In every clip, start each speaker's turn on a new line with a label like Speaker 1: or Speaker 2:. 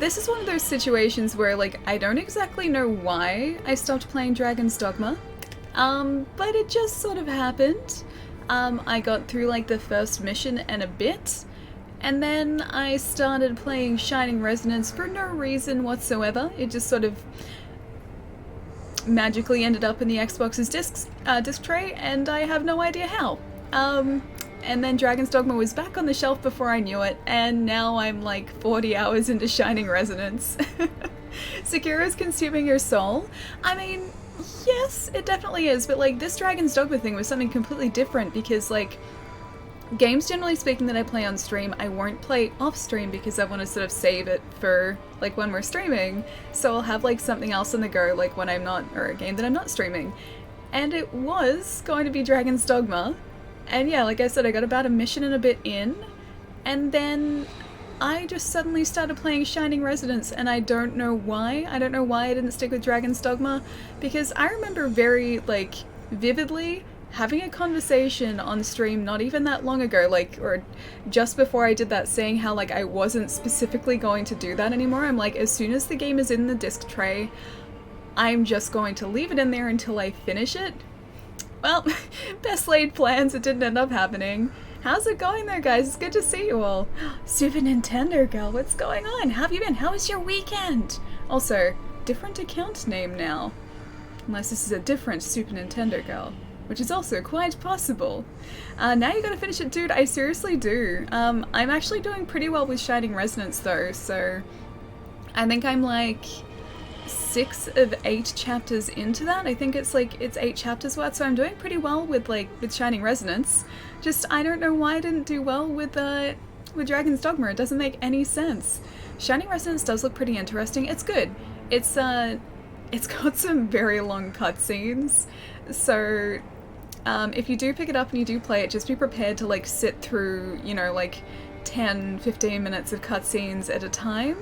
Speaker 1: this is one of those situations where, like, I don't exactly know why I stopped playing Dragon's Dogma, but it just sort of happened. I got through, like, the first mission and a bit, and then I started playing Shining Resonance for no reason whatsoever. It just sort of magically ended up in the Xbox's disc tray, and I have no idea how. And then Dragon's Dogma was back on the shelf before I knew it, and now I'm like 40 hours into Shining Resonance. Sekiro's consuming your soul. I mean, yes, it definitely is, but like this Dragon's Dogma thing was something completely different because like games generally speaking that I play on stream, I won't play off stream because I want to sort of save it for like when we're streaming, so I'll have like something else on the go like when I'm not, or a game that I'm not streaming. And it was going to be Dragon's Dogma. And yeah, like I said, I got about a mission and a bit in, and then I just suddenly started playing Shining Resonance, and I don't know why. I don't know why I didn't stick with Dragon's Dogma, because I remember very, like, vividly having a conversation on stream not even that long ago, like, or just before I did that, saying how, like, I wasn't specifically going to do that anymore. I'm like, as soon as the game is in the disc tray, I'm just going to leave it in there until I finish it. Well, best laid plans, it didn't end up happening. How's it going there, guys? It's good to see you all. Super Nintendo girl, what's going on? How have you been? How was your weekend? Also, different account name now. Unless this is a different Super Nintendo girl, which is also quite possible. Now you gotta finish it, dude. I seriously do. I'm actually doing pretty well with Shining Resonance though, so I think I'm like 6 of 8 chapters into that. I think it's 8 chapters worth, so I'm doing pretty well with Shining Resonance. Just I don't know why I didn't do well with Dragon's Dogma. It doesn't make any sense. Shining Resonance does look pretty interesting. It's good. It's got some very long cutscenes, so if you do pick it up and you do play it, just be prepared to like sit through, you know, like 10-15 minutes of cutscenes at a time.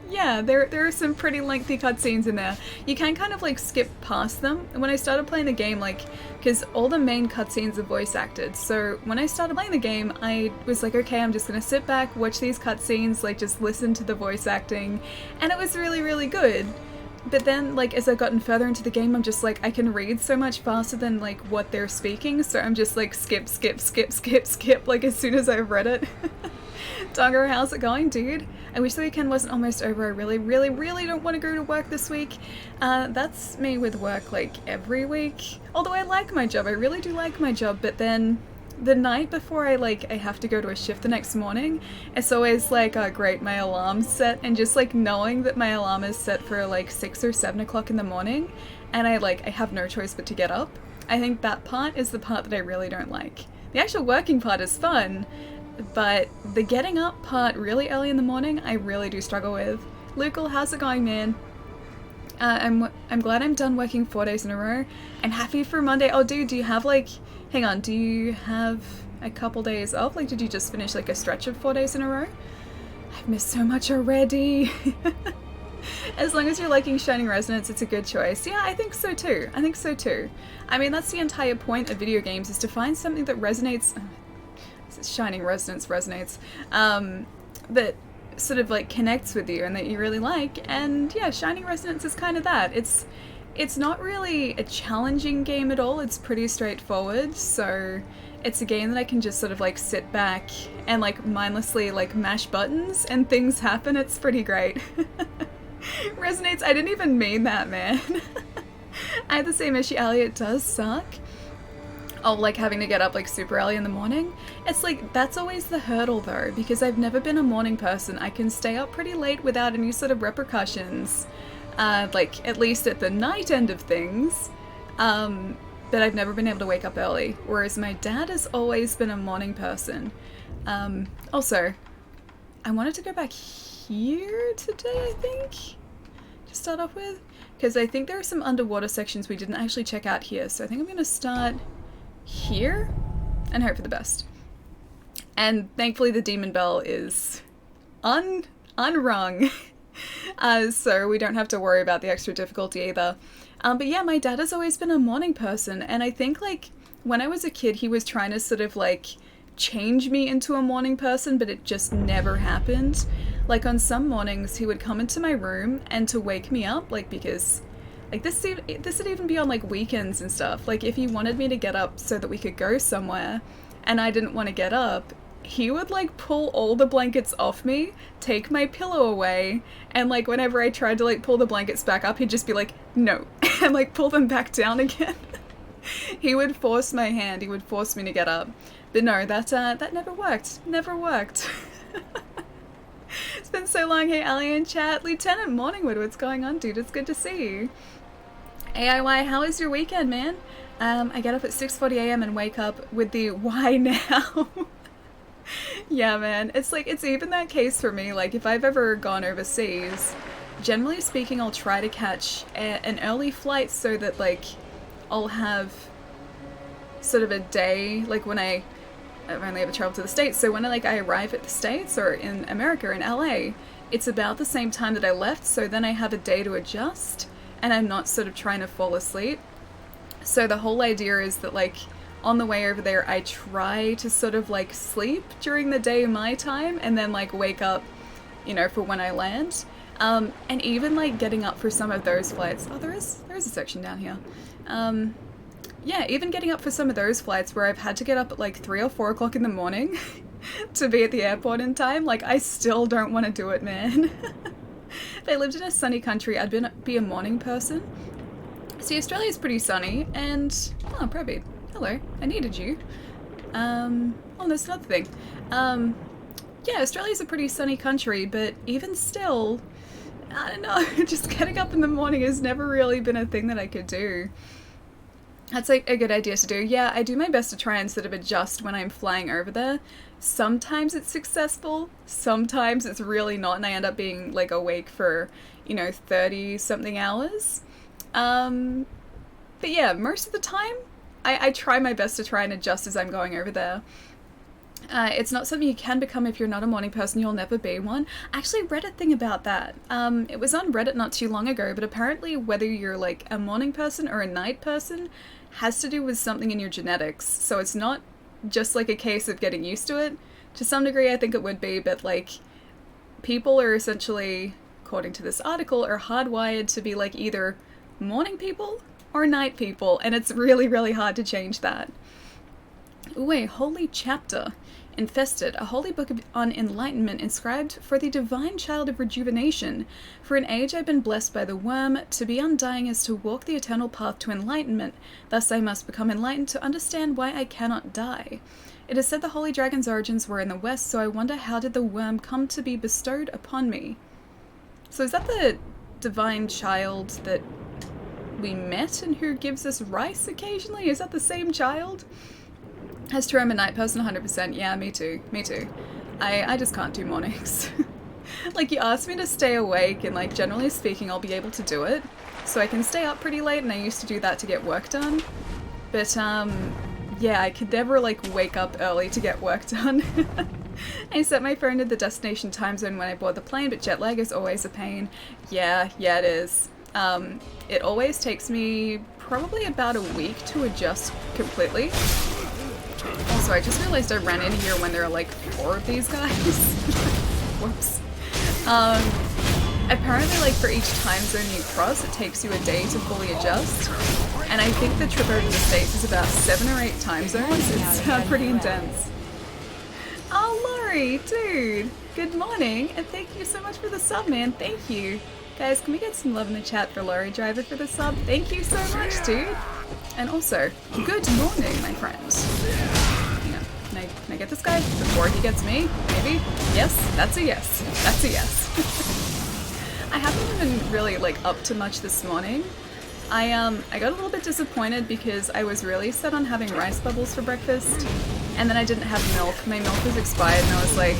Speaker 1: Yeah, there are some pretty lengthy cutscenes in there. You can kind of like skip past them. And when I started playing the game, like, because all the main cutscenes are voice acted, so when I started playing the game, I was like, okay, I'm just gonna sit back, watch these cutscenes, like just listen to the voice acting, and it was really, really good. But then, like, as I've gotten further into the game, I'm just like, I can read so much faster than like what they're speaking, so I'm just like skip, like as soon as I've read it. Dogger, how's it going, dude? I wish the weekend wasn't almost over. I really, really, really don't want to go to work this week. That's me with work, like, every week. Although I like my job, I really do like my job, but then the night before I have to go to a shift the next morning, it's always like, oh great, my alarm's set, and just like knowing that my alarm is set for like 6 or 7 o'clock in the morning, and I have no choice but to get up. I think that part is the part that I really don't like. The actual working part is fun, but the getting up part really early in the morning, I really do struggle with. Lucal, how's it going, man? I'm glad I'm done working 4 days in a row. I'm happy for Monday. Oh, dude, do you have hang on, do you have a couple days off? Like, did you just finish like a stretch of 4 days in a row? I've missed so much already. As long as you're liking Shining Resonance, it's a good choice. Yeah, I think so too. I mean, that's the entire point of video games, is to find something that resonates. Shining Resonance resonates, that sort of like connects with you and that you really like, and yeah, Shining Resonance is kind of that. It's not really a challenging game at all, it's pretty straightforward, so it's a game that I can just sort of like sit back and like mindlessly like mash buttons and things happen. It's pretty great. Resonates, I didn't even mean that, man. I had the same issue, Elliot, does suck. Oh, like having to get up like super early in the morning. It's like, that's always the hurdle though, because I've never been a morning person. I can stay up pretty late without any sort of repercussions, like at least at the night end of things, but I've never been able to wake up early, whereas my dad has always been a morning person. Also, I wanted to go back here today, I think, to start off with, because I think there are some underwater sections we didn't actually check out here, so I think I'm going to start here and hope for the best. And thankfully the demon bell is unrung, so we don't have to worry about the extra difficulty either. But yeah, my dad has always been a morning person, and I think like when I was a kid he was trying to sort of like change me into a morning person, but it just never happened. Like on some mornings he would come into my room and to wake me up, like because like this would even be on like weekends and stuff. Like if he wanted me to get up so that we could go somewhere and I didn't want to get up, he would like pull all the blankets off me, take my pillow away, and like whenever I tried to like pull the blankets back up, he'd just be like, no, and like pull them back down again. He would force my hand, he would force me to get up. But no, that never worked. Never worked. It's been so long. Hey, Ali in chat. Lieutenant Morningwood, what's going on, dude? It's good to see you. AIY, how was your weekend, man? I get up at 6:40 a.m. and wake up with the why now? Yeah, man. It's like, it's even that case for me. Like, if I've ever gone overseas, generally speaking, I'll try to catch an early flight so that, like, I'll have sort of a day, like when I've only ever traveled to the States, so when I arrive at the States or in America, in LA, it's about the same time that I left, so then I have a day to adjust, and I'm not sort of trying to fall asleep. So the whole idea is that, like, on the way over there, I try to sort of, like, sleep during the day my time, and then, like, wake up, you know, for when I land. And even, like, getting up for some of those flights, oh, there is a section down here. Yeah, even getting up for some of those flights where I've had to get up at like 3 or 4 o'clock in the morning to be at the airport in time, like I still don't want to do it, man. If I lived in a sunny country, I'd be a morning person. See, Australia's pretty sunny, and oh, Probead, hello, I needed you. Oh, there's another thing. Yeah, Australia's a pretty sunny country, but even still, I don't know, just getting up in the morning has never really been a thing that I could do. That's like a good idea to do. Yeah, I do my best to try and sort of adjust when I'm flying over there. Sometimes it's successful, sometimes it's really not, and I end up being like awake for, you know, 30 something hours. But yeah, most of the time I try my best to try and adjust as I'm going over there. It's not something you can become if you're not a morning person. You'll never be one. I actually read a thing about that. It was on Reddit not too long ago, but apparently whether you're like a morning person or a night person has to do with something in your genetics. So it's not just like a case of getting used to it. To some degree, I think it would be, but like people are essentially, according to this article, are hardwired to be like either morning people or night people, and it's really, really hard to change that. Ooh, a holy chapter. Infested, a holy book on enlightenment inscribed for the divine child of rejuvenation. For an age I've been blessed by the worm. To be undying is to walk the eternal path to enlightenment. Thus I must become enlightened to understand why I cannot die. It is said the holy dragon's origins were in the west, so I wonder how did the worm come to be bestowed upon me? So is that the divine child that we met and who gives us rice occasionally? Is that the same child? That's true, I'm a night person 100%. Yeah, me too. Me too. I just can't do mornings. Like, you ask me to stay awake, and like, generally speaking, I'll be able to do it. So I can stay up pretty late, and I used to do that to get work done. But, yeah, I could never, like, wake up early to get work done. I set my phone to the destination time zone when I board the plane, but jet lag is always a pain. Yeah, it is. It always takes me probably about a week to adjust completely. Also, I just realized I ran in here when there are like 4 of these guys. Whoops. Apparently, like, for each time zone you cross, it takes you a day to fully adjust. And I think the trip over the States is about 7 or 8 time zones. It's pretty intense. Oh, Laurie, dude. Good morning, and thank you so much for the sub, man. Thank you. Guys, can we get some love in the chat for Laurie Driver for the sub? Thank you so much, dude. And also, good morning, my friends. Hang on, can I get this guy before he gets me? Maybe? Yes? That's a yes. That's a yes. I haven't been really, like, up to much this morning. I got a little bit disappointed because I was really set on having rice bubbles for breakfast, and then I didn't have milk. My milk was expired, and I was like,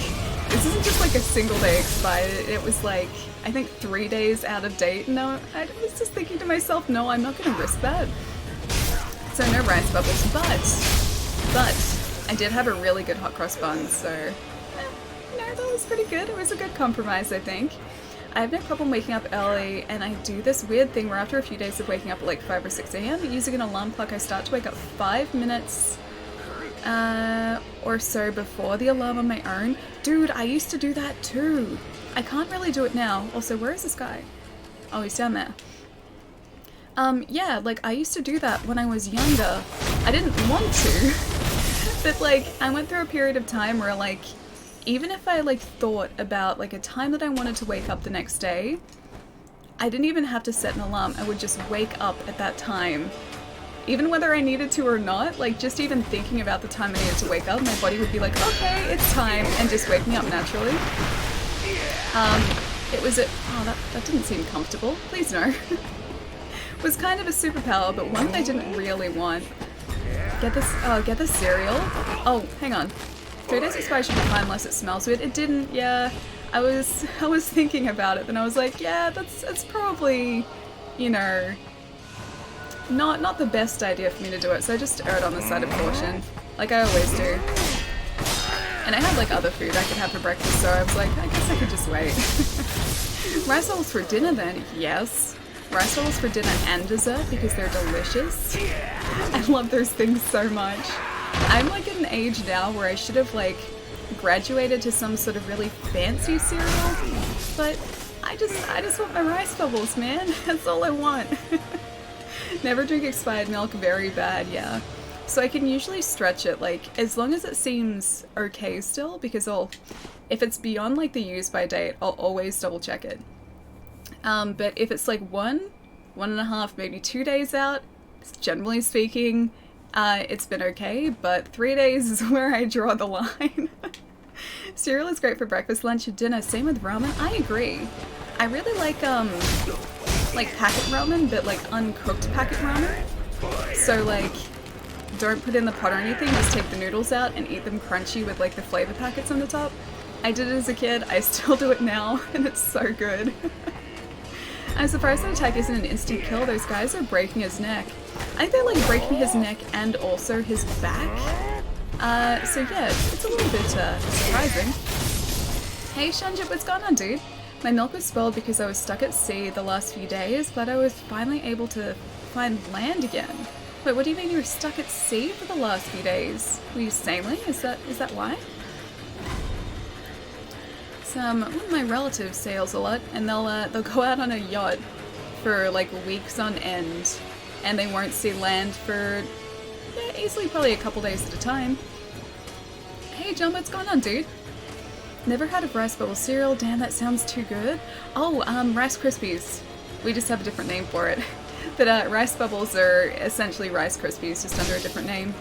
Speaker 1: this isn't just like a single day expired, it was like, I think 3 days out of date. No, I was just thinking to myself, no, I'm not gonna risk that. So no rice bubbles, but I did have a really good hot cross bun, so no, that was pretty good. It was a good compromise, I think. I have no problem waking up early, and I do this weird thing where after a few days of waking up at like 5 or 6 a.m. using an alarm clock, I start to wake up 5 minutes or so before the alarm on my own. Dude, I used to do that too. I can't really do it now. Also, where is this guy? Oh, he's down there. Yeah, like, I used to do that when I was younger. I didn't want to, but, like, I went through a period of time where, like, even if I, like, thought about, like, a time that I wanted to wake up the next day, I didn't even have to set an alarm. I would just wake up at that time. Even whether I needed to or not, like, just even thinking about the time I needed to wake up, my body would be like, okay, it's time, and just wake me up naturally. It was a... oh, that didn't seem comfortable. Please no. It was kind of a superpower, but one that I didn't really want. Get this cereal. Oh, hang on. 3 days expired should be fine unless it smells weird. It didn't, yeah. I was thinking about it, then I was like, yeah, that's probably, you know, not the best idea for me to do it, so I just erred on the side of caution, like I always do. And I had like other food I could have for breakfast, so I was like, I guess I could just wait. Rice bowls for dinner then? Yes. Rice bowls for dinner and dessert because they're delicious. I love those things so much. I'm like at an age now where I should have like graduated to some sort of really fancy cereal, but I just want my rice bubbles, man. That's all I want. Never drink expired milk, very bad, yeah. So I can usually stretch it, like, as long as it seems okay still, because if it's beyond, like, the use by date, I'll always double check it. But if it's, like, 1.5, maybe 2 days out, generally speaking, it's been okay, but 3 days is where I draw the line. Cereal is great for breakfast, lunch, and dinner. Same with ramen. I agree. I really like packet ramen, but like uncooked packet ramen. So like, don't put in the pot or anything, just take the noodles out and eat them crunchy with like the flavor packets on the top. I did it as a kid, I still do it now, and it's so good. I'm surprised that attack isn't an instant kill. Those guys are breaking his neck. I think they're like breaking his neck and also his back. So yeah, it's a little bit surprising. Hey Shanjip, what's going on, dude? My milk was spoiled because I was stuck at sea the last few days, but I was finally able to find land again. Wait, what do you mean you were stuck at sea for the last few days? Were you sailing? Is that why? One of my relatives sails a lot, and they'll go out on a yacht for like weeks on end, and they won't see land for easily probably a couple days at a time. Hey John, what's going on, dude? Never had of rice bubble cereal. Damn, that sounds too good. Oh, Rice Krispies. We just have a different name for it. But rice bubbles are essentially Rice Krispies, just under a different name.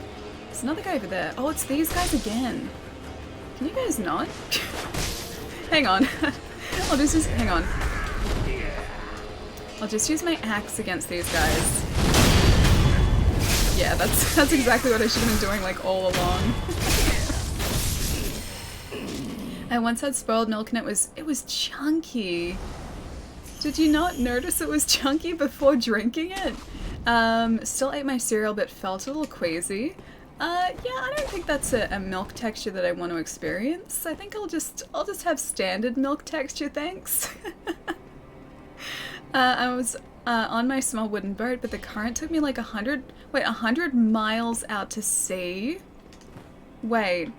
Speaker 1: There's another guy over there. Oh, it's these guys again. Can you guys not? Hang on. I'll just hang on. I'll just use my axe against these guys. Yeah, that's exactly what I should have been doing like all along. I once had spoiled milk and it was chunky. Did you not notice it was chunky before drinking it? Still ate my cereal but felt a little queasy. Yeah, I don't think that's a milk texture that I want to experience. I think I'll just have standard milk texture, thanks. I was on my small wooden boat, but the current took me like 100 miles out to sea? Wait.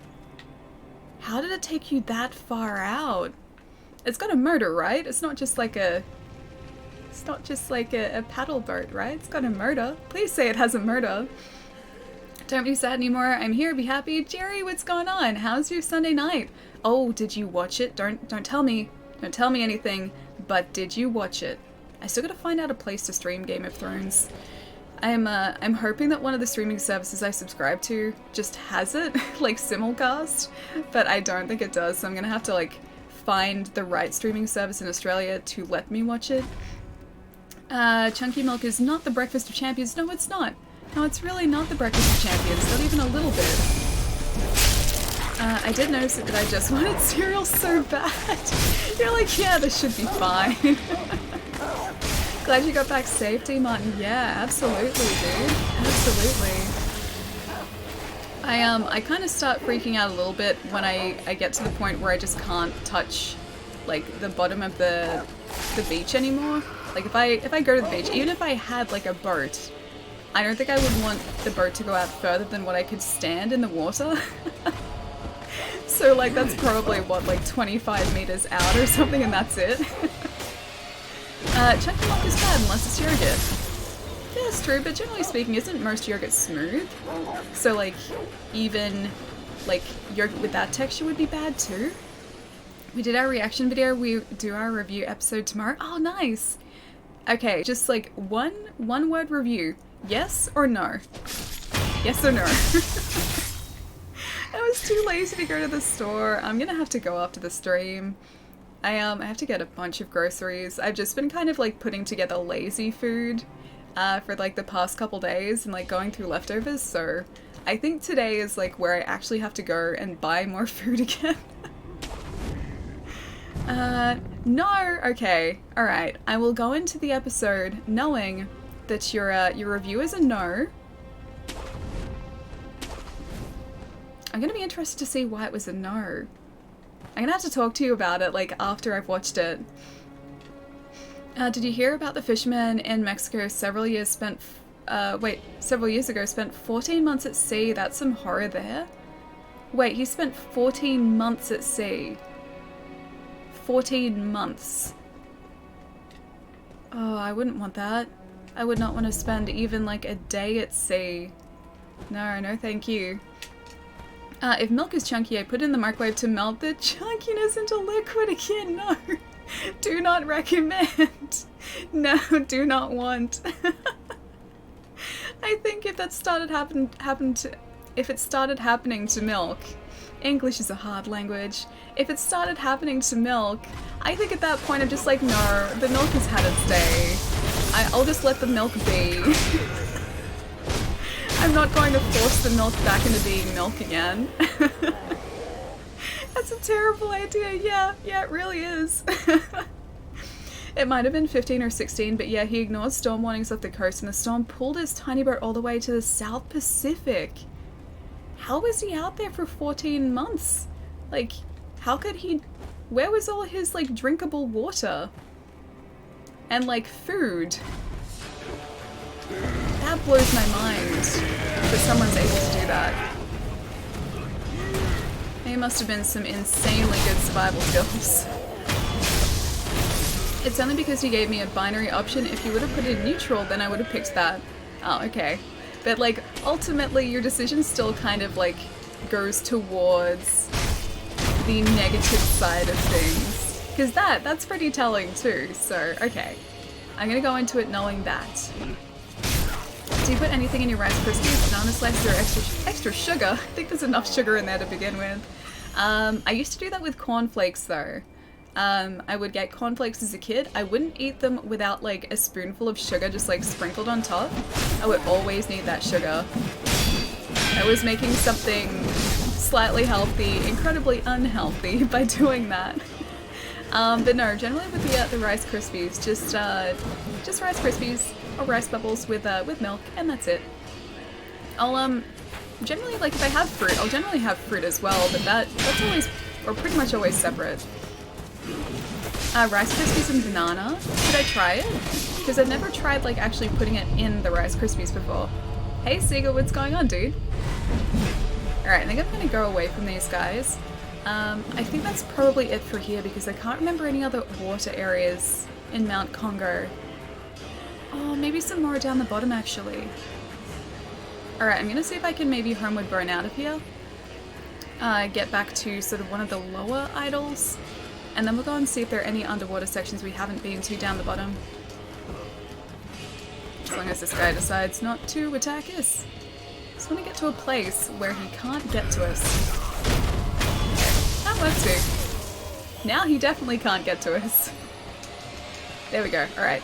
Speaker 1: How did it take you that far out? It's got a motor, right? It's not just like a paddle boat, right? It's got a motor. Please say it has a motor. Don't be sad anymore. I'm here. Be happy. Jerry, what's going on? How's your Sunday night? Oh, did you watch it? Don't tell me. Don't tell me anything. But did you watch it? I still gotta find out a place to stream Game of Thrones. I'm hoping that one of the streaming services I subscribe to just has it, like simulcast, but I don't think it does, so I'm gonna have to like find the right streaming service in Australia to let me watch it. Chunky milk is not the breakfast of champions. No, it's not. No, it's really not the breakfast of champions, not even a little bit. I did notice it, but I just wanted cereal so bad. You're like, yeah, this should be fine. Glad you got back safe, D. Martin. Yeah, absolutely, dude. Absolutely. I kind of start freaking out a little bit when I get to the point where I just can't touch, like, the bottom of the beach anymore. Like, if I go to the beach, even if I had, like, a boat, I don't think I would want the boat to go out further than what I could stand in the water. So like that's probably what, like 25 meters out or something, and that's it. Chunky milk is bad unless it's yogurt. Yeah, it's true, but generally speaking, isn't most yogurt smooth? So like even like yogurt with that texture would be bad too. We did our reaction video, we do our review episode tomorrow. Oh, nice. Okay, just like one word review. Yes or no? Yes or no? I was too lazy to go to the store. I'm gonna have to go after the stream. I have to get a bunch of groceries. I've just been kind of like putting together lazy food for like the past couple days and like going through leftovers, so I think today is like where I actually have to go and buy more food again. No, okay, alright. I will go into the episode knowing that your review is a no. I'm gonna be interested to see why it was a no. I'm gonna have to talk to you about it, like, after I've watched it. Did you hear about the fisherman in Mexico several years ago spent 14 months at sea? That's some horror there. Wait, he spent 14 months at sea. 14 months. Oh, I wouldn't want that. I would not want to spend even like a day at sea. No, no thank you. If milk is chunky, I put it in the microwave to melt the chunkiness into liquid again. No, do not recommend. No, do not want. I think if that started if it started happening to milk, English is a hard language. If it started happening to milk, I think at that point I'm just like, no, the milk has had its day. I'll just let the milk be. I'm not going to force the milk back into being milk again. That's a terrible idea. Yeah, it really is. It might have been 15 or 16, but yeah, he ignored storm warnings off the coast and the storm pulled his tiny boat all the way to the South Pacific. How was he out there for 14 months? Like, how could he... Where was all his, like, drinkable water? And, like, food? That blows my mind that someone's able to do that. There must have been some insanely good survival skills. It's only because you gave me a binary option. If you would have put it in neutral, then I would have picked that. Oh, okay. But, like, ultimately your decision still kind of, like, goes towards the negative side of things. Because that's pretty telling too, so, okay. I'm gonna go into it knowing that. Do you put anything in your Rice Krispies? Banana slices or extra sugar? I think there's enough sugar in there to begin with. I used to do that with cornflakes though. I would get cornflakes as a kid. I wouldn't eat them without like a spoonful of sugar just like sprinkled on top. I would always need that sugar. I was making something slightly healthy, incredibly unhealthy by doing that. But no, generally with the Rice Krispies, just Rice Krispies or Rice Bubbles with milk, and that's it. I'll generally, like if I have fruit, I'll generally have fruit as well, but that's always, or pretty much always separate. Rice Krispies and banana. Should I try it? Because I've never tried like actually putting it in the Rice Krispies before. Hey Seagull, what's going on, dude? Alright, I think I'm gonna go away from these guys. I think that's probably it for here because I can't remember any other water areas in Mount Congo. Oh, maybe some more down the bottom actually. Alright, I'm gonna see if I can maybe homeward burn out of here. Get back to sort of one of the lower idols. And then we'll go and see if there are any underwater sections we haven't been to down the bottom. As long as this guy decides not to attack us. Just want to get to a place where he can't get to us. Okay, that works too. Now he definitely can't get to us. There we go, alright.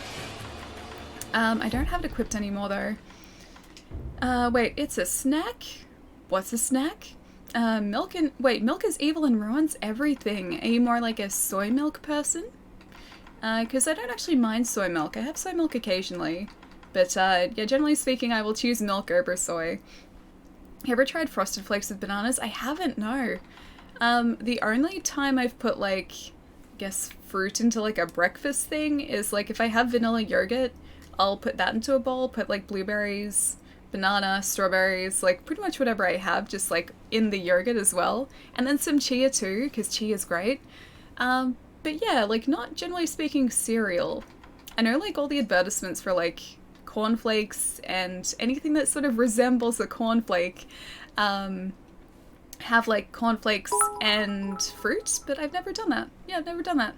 Speaker 1: I don't have it equipped anymore though. Wait, it's a snack? What's a snack? Milk is evil and ruins everything. Are you more like a soy milk person? Because I don't actually mind soy milk. I have soy milk occasionally. But, yeah, generally speaking, I will choose milk over soy. You ever tried Frosted Flakes with bananas? I haven't, no. The only time I've put, like, I guess fruit into, like, a breakfast thing is, like, if I have vanilla yogurt, I'll put that into a bowl, put like blueberries, banana, strawberries, like pretty much whatever I have, just like in the yogurt as well. And then some chia too, because chia is great. But yeah, like not generally speaking cereal. I know like all the advertisements for like cornflakes and anything that sort of resembles a cornflake have like cornflakes and fruit, but I've never done that. Yeah, I've never done that.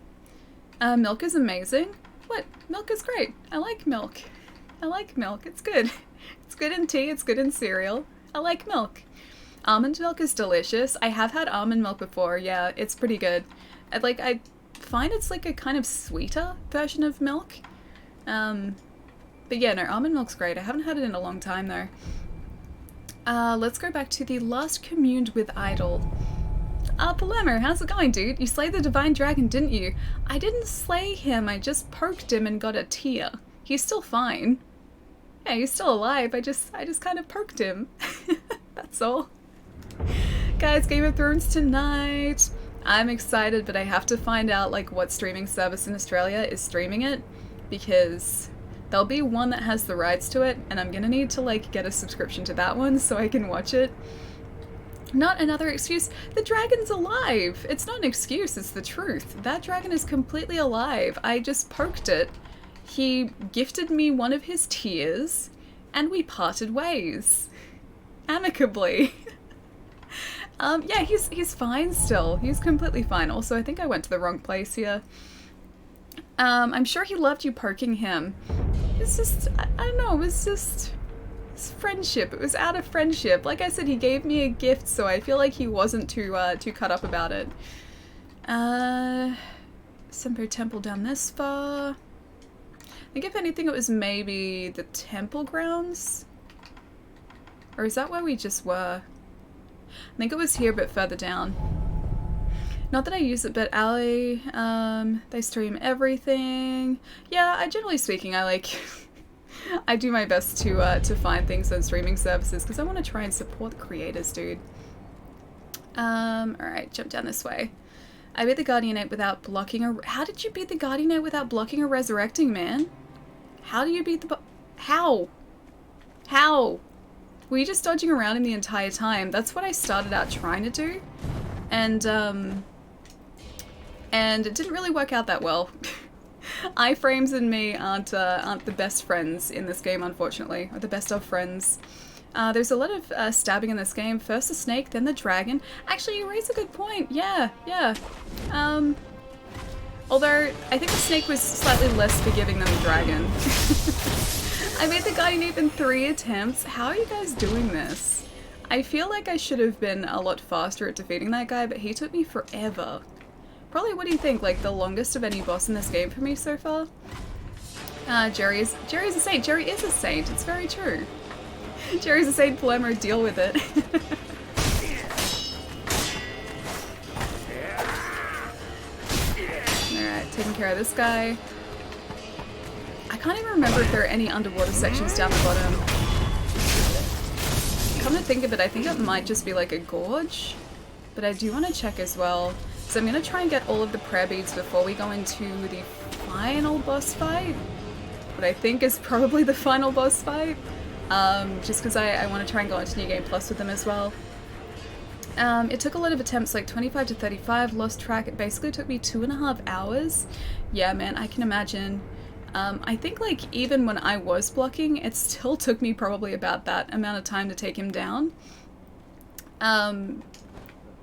Speaker 1: Milk is amazing. What? Milk is great. I like milk. I like milk. It's good. It's good in tea. It's good in cereal. I like milk. Almond milk is delicious. I have had almond milk before. Yeah, it's pretty good. I find it's like a kind of sweeter version of milk. But yeah, no, almond milk's great. I haven't had it in a long time though. Let's go back to the last communed with idol. Palermo, how's it going, dude? You slayed the divine dragon, didn't you? I didn't slay him, I just poked him and got a tear. He's still fine. Yeah, he's still alive, I just kind of poked him. That's all. Guys, Game of Thrones tonight. I'm excited, but I have to find out like what streaming service in Australia is streaming it, because there'll be one that has the rights to it, and I'm gonna need to like get a subscription to that one so I can watch it. Not another excuse. The dragon's alive! It's not an excuse, it's the truth. That dragon is completely alive. I just poked it. He gifted me one of his tears, and we parted ways. Amicably. Yeah, he's fine still. He's completely fine. Also, I think I went to the wrong place here. I'm sure he loved you poking him. It's just, I don't know, it was just... It's friendship. It was out of friendship. Like I said, he gave me a gift, so I feel like he wasn't too cut up about it. Sempo Temple down this far. I think if anything it was maybe the temple grounds? Or is that where we just were? I think it was here, but further down. Not that I use it, but Ali, they stream everything. Yeah, generally speaking, I like... I do my best to find things on streaming services, because I want to try and support the creators, dude. Alright, jump down this way. I beat the Guardian 8 without blocking a... How did you beat the Guardian 8 without blocking or resurrecting, man? How do you beat the... How? How? Were you just dodging around him the entire time? That's what I started out trying to do. And it didn't really work out that well. Iframes and me aren't the best friends in this game, unfortunately, or the best of friends. There's a lot of stabbing in this game. First the snake, then the dragon. Actually, you raise a good point. Yeah. Although, I think the snake was slightly less forgiving than the dragon. I made the Guardian even 3 attempts. How are you guys doing this? I feel like I should have been a lot faster at defeating that guy, but he took me forever. Probably, what do you think, like the longest of any boss in this game for me so far? Jerry's a saint. Jerry is a saint. It's very true. Jerry's a saint, Palermo, deal with it. Alright, taking care of this guy. I can't even remember if there are any underwater sections down the bottom. Come to think of it, I think it might just be like a gorge, but I do want to check as well. So I'm going to try and get all of the prayer beads before we go into the final boss fight. What I think is probably the final boss fight. Just because I want to try and go into New Game Plus with them as well. It took a lot of attempts, like 25 to 35, lost track. It basically took me 2.5 hours. Yeah, man, I can imagine. I think like even when I was blocking, it still took me probably about that amount of time to take him down.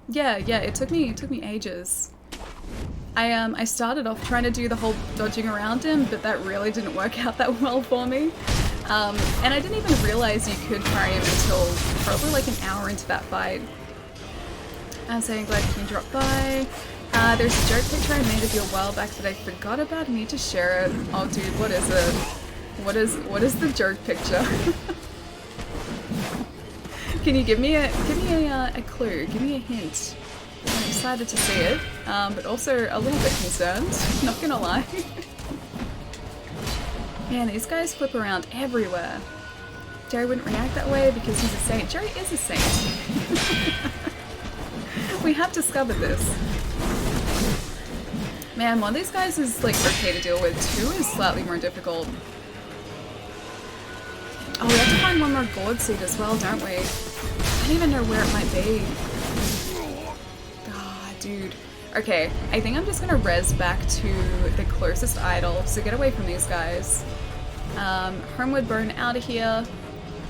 Speaker 1: Yeah, it took me ages. I started off trying to do the whole dodging around him, but that really didn't work out that well for me. And I didn't even realize you could parry him until probably like an hour into that fight. Saying glad you can drop by. There's a joke picture I made of you a while back that I forgot about. I need to share it. Oh dude, what is it? What is the joke picture? Can you give me a clue? Give me a hint. I'm excited to see it, but also a little bit concerned, not gonna lie. Man, these guys flip around everywhere. Jerry wouldn't react that way because he's a saint. Jerry is a saint. We have discovered this. Man, one of these guys is like okay to deal with, 2 is slightly more difficult. find one more gourd seed as well, don't we? I don't even know where it might be. Ah, dude. Okay, I think I'm just gonna res back to the closest idol, so get away from these guys. Homewood Burn out of here,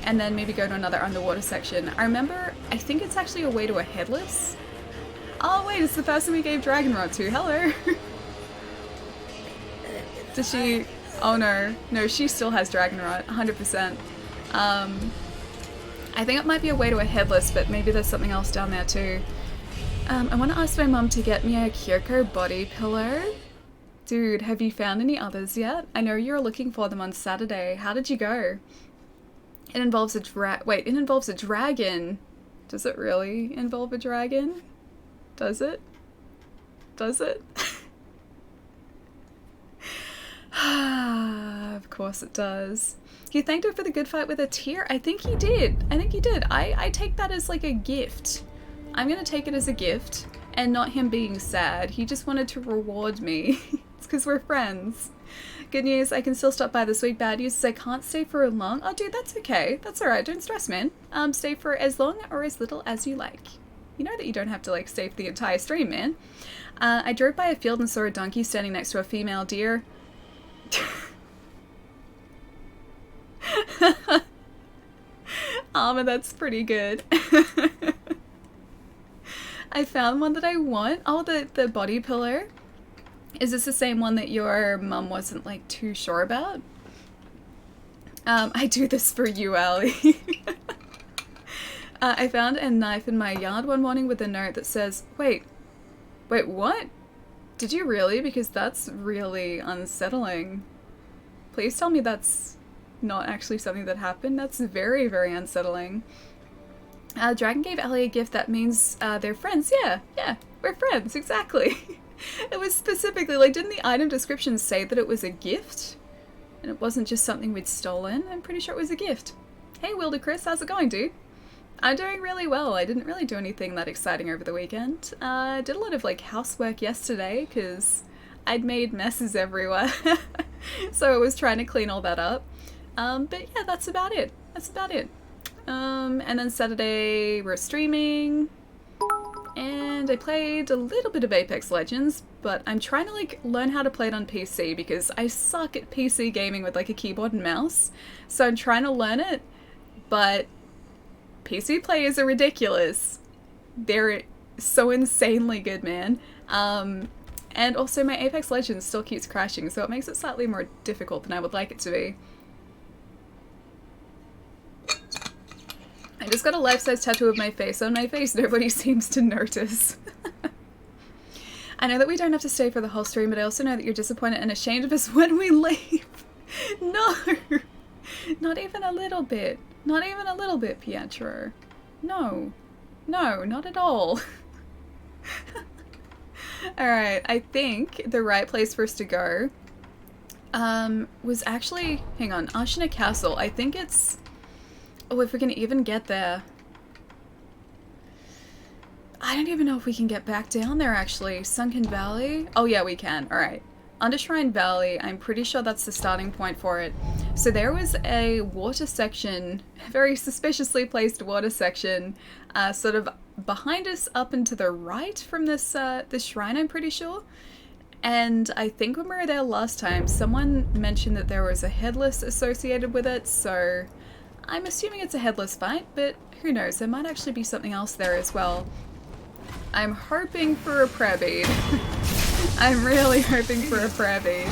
Speaker 1: and then maybe go to another underwater section. I remember, I think it's actually a way to a headless. Oh wait, it's the person we gave Dragon Rod to. Hello! Does she... Oh no. No, she still has Dragon Rod, 100%. I think it might be a way to a headless, but maybe there's something else down there too. I want to ask my mum to get me a Kyoko body pillow. Dude, have you found any others yet? I know you were looking for them on Saturday. How did you go? It involves a Wait, it involves a dragon. Does it really involve a dragon? Does it? Does it? Of course it does. He thanked her for the good fight with a tear? I think he did. I think he did. I take that as like a gift. I'm gonna take it as a gift and not him being sad. He just wanted to reward me. It's because we're friends. Good news, I can still stop by this week. Bad news is I can't stay for long. Oh dude, that's okay. That's alright. Don't stress, man. Stay for as long or as little as you like. You know that you don't have to like stay for the entire stream, man. I drove by a field and saw a donkey standing next to a female deer. But that's pretty good. I found one that I want. Oh, the body pillow. Is this the same one that your mum wasn't like too sure about? I do this for you, Allie. I found a knife in my yard one morning with a note that says, wait, what? Did you really? Because that's really unsettling. Please tell me that's not actually something that happened. That's very, very unsettling. Dragon gave Ellie a gift that means they're friends. Yeah, we're friends, exactly. It was specifically, like, didn't the item description say that it was a gift? And it wasn't just something we'd stolen? I'm pretty sure it was a gift. Hey, Wilder Chris, how's it going, dude? I'm doing really well. I didn't really do anything that exciting over the weekend. I did a lot of, like, housework yesterday, because I'd made messes everywhere. So I was trying to clean all that up. But yeah, that's about it. That's about it. And then Saturday we're streaming, and I played a little bit of Apex Legends, but I'm trying to like learn how to play it on PC because I suck at PC gaming with like a keyboard and mouse. So I'm trying to learn it, but PC players are ridiculous. They're so insanely good, man. And also my Apex Legends still keeps crashing, so it makes it slightly more difficult than I would like it to be. I just got a life-size tattoo of my face on my face. Nobody seems to notice. I know that we don't have to stay for the whole stream, but I also know that you're disappointed and ashamed of us when we leave. No! Not even a little bit. Not even a little bit, Pietro. No. No, not at all. Alright, I think the right place for us to go was actually... Hang on, Ashina Castle. I think it's... Oh, if we can even get there. I don't even know if we can get back down there, actually. Sunken Valley? Oh yeah, we can. Alright. Undershrine Valley, I'm pretty sure that's the starting point for it. So there was a water section, a very suspiciously placed water section, sort of behind us up and to the right from this, this shrine, I'm pretty sure. And I think when we were there last time, someone mentioned that there was a headless associated with it, so... I'm assuming it's a headless fight, but who knows, there might actually be something else there as well. I'm hoping for a prayer bead. I'm really hoping for a prayer bead.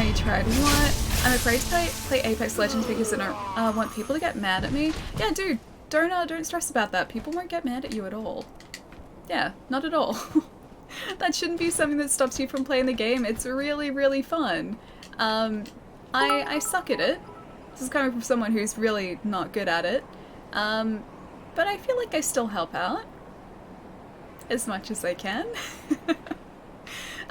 Speaker 1: You tried what? I'm afraid to play Apex Legends because I don't want people to get mad at me. Yeah, dude, don't stress about that. People won't get mad at you at all. Yeah, not at all. That shouldn't be something that stops you from playing the game. It's really, really fun. I suck at it. This is coming from someone who's really not good at it, but I feel like I still help out as much as I can.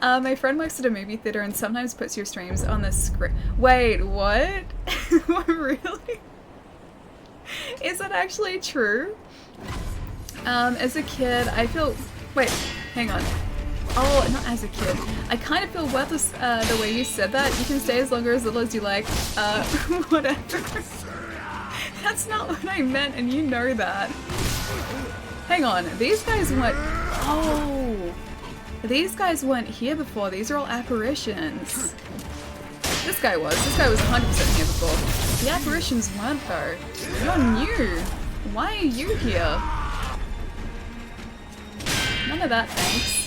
Speaker 1: My friend works at a movie theater and sometimes puts your streams on the screen. Wait, what? Really? Is that actually true? As a kid, I feel... Wait, hang on. Oh, not as a kid. I kind of feel worthless the way you said that. You can stay as long or as little as you like. Whatever. That's not what I meant, and you know that. Hang on, these guys weren't... Oh! These guys weren't here before. These are all apparitions. This guy was. This guy was 100% here before. The apparitions weren't, though. You're new. Why are you here? None of that, thanks.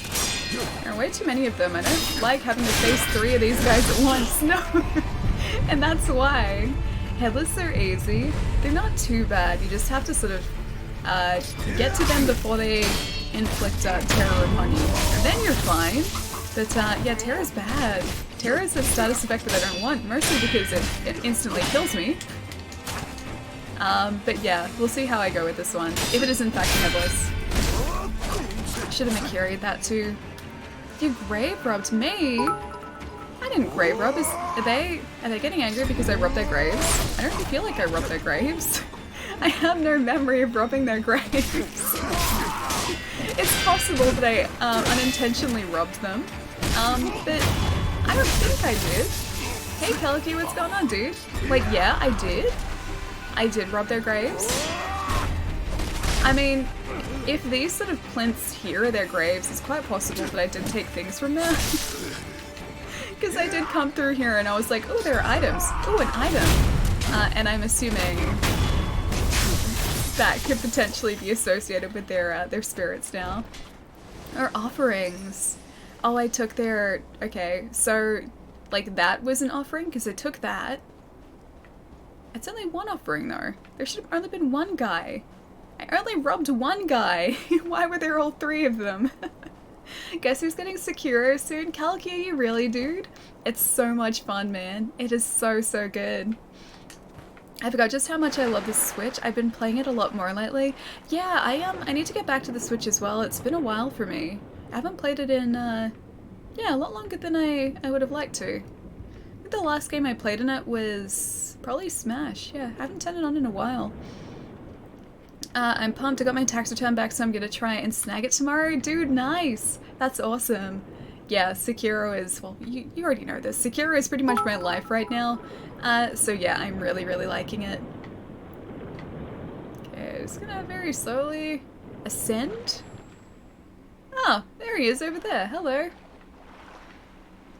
Speaker 1: There are way too many of them. I don't like having to face 3 of these guys at once. No! And that's why. Headless are easy. They're not too bad. You just have to sort of get to them before they inflict terror upon you. And then you're fine. But yeah, terror's bad. Terror is a status effect that I don't want, mostly because it instantly kills me. But yeah, we'll see how I go with this one. If it is in fact headless. Should have carried that too. You grave robbed me? I didn't grave rob. Are they getting angry because I robbed their graves? I don't really feel like I robbed their graves. I have no memory of robbing their graves. It's possible that I unintentionally robbed them, but I don't think I did. Hey Pelkey, what's going on, dude? Wait, yeah, I did. I did rob their graves. I mean, if these sort of plinths here are their graves, it's quite possible that I did take things from there. Because I did come through here and I was like, oh, there are items. Oh, an item. And I'm assuming that could potentially be associated with their spirits now. Or offerings. Oh, I took their... Okay, so, like, that was an offering? Because I took that. It's only one offering, though. There should have only been one guy. I only robbed one guy. Why were there all 3 of them? Guess who's getting Sekiro soon? Kalki, are you really, dude? It's so much fun, man. It is so, so good. I forgot just how much I love the Switch. I've been playing it a lot more lately. Yeah, I need to get back to the Switch as well. It's been a while for me. I haven't played it in, yeah, a lot longer than I would have liked to. I think the last game I played in it was probably Smash. Yeah, I haven't turned it on in a while. I'm pumped. I got my tax return back, so I'm gonna try and snag it tomorrow. Dude, nice! That's awesome. Yeah, Sekiro is, well, you already know this. Sekiro is pretty much my life right now. So yeah, I'm really, really liking it. Okay, just gonna very slowly ascend. Oh, there he is over there. Hello.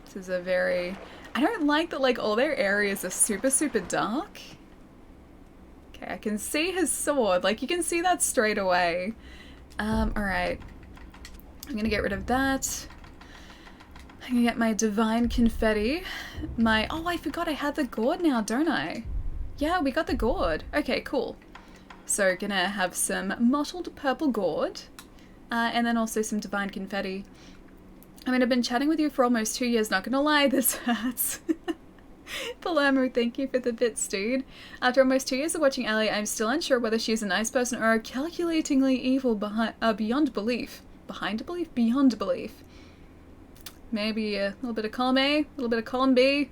Speaker 1: This is a very... I don't like that, like, all their areas are super, super dark. Okay, I can see his sword. Like, you can see that straight away. Alright. I'm gonna get rid of that. I'm gonna get my divine confetti. Oh, I forgot I had the gourd now, don't I? Yeah, we got the gourd. Okay, cool. So, gonna have some mottled purple gourd. And then also some divine confetti. I mean, I've been chatting with you for almost 2 years, not gonna lie, this hurts. Palermo, thank you for the bits, dude. After almost 2 years of watching Ellie, I'm still unsure whether she's a nice person or a calculatingly evil beyond belief. Behind belief? Beyond belief. Maybe a little bit of column A, a little bit of column B.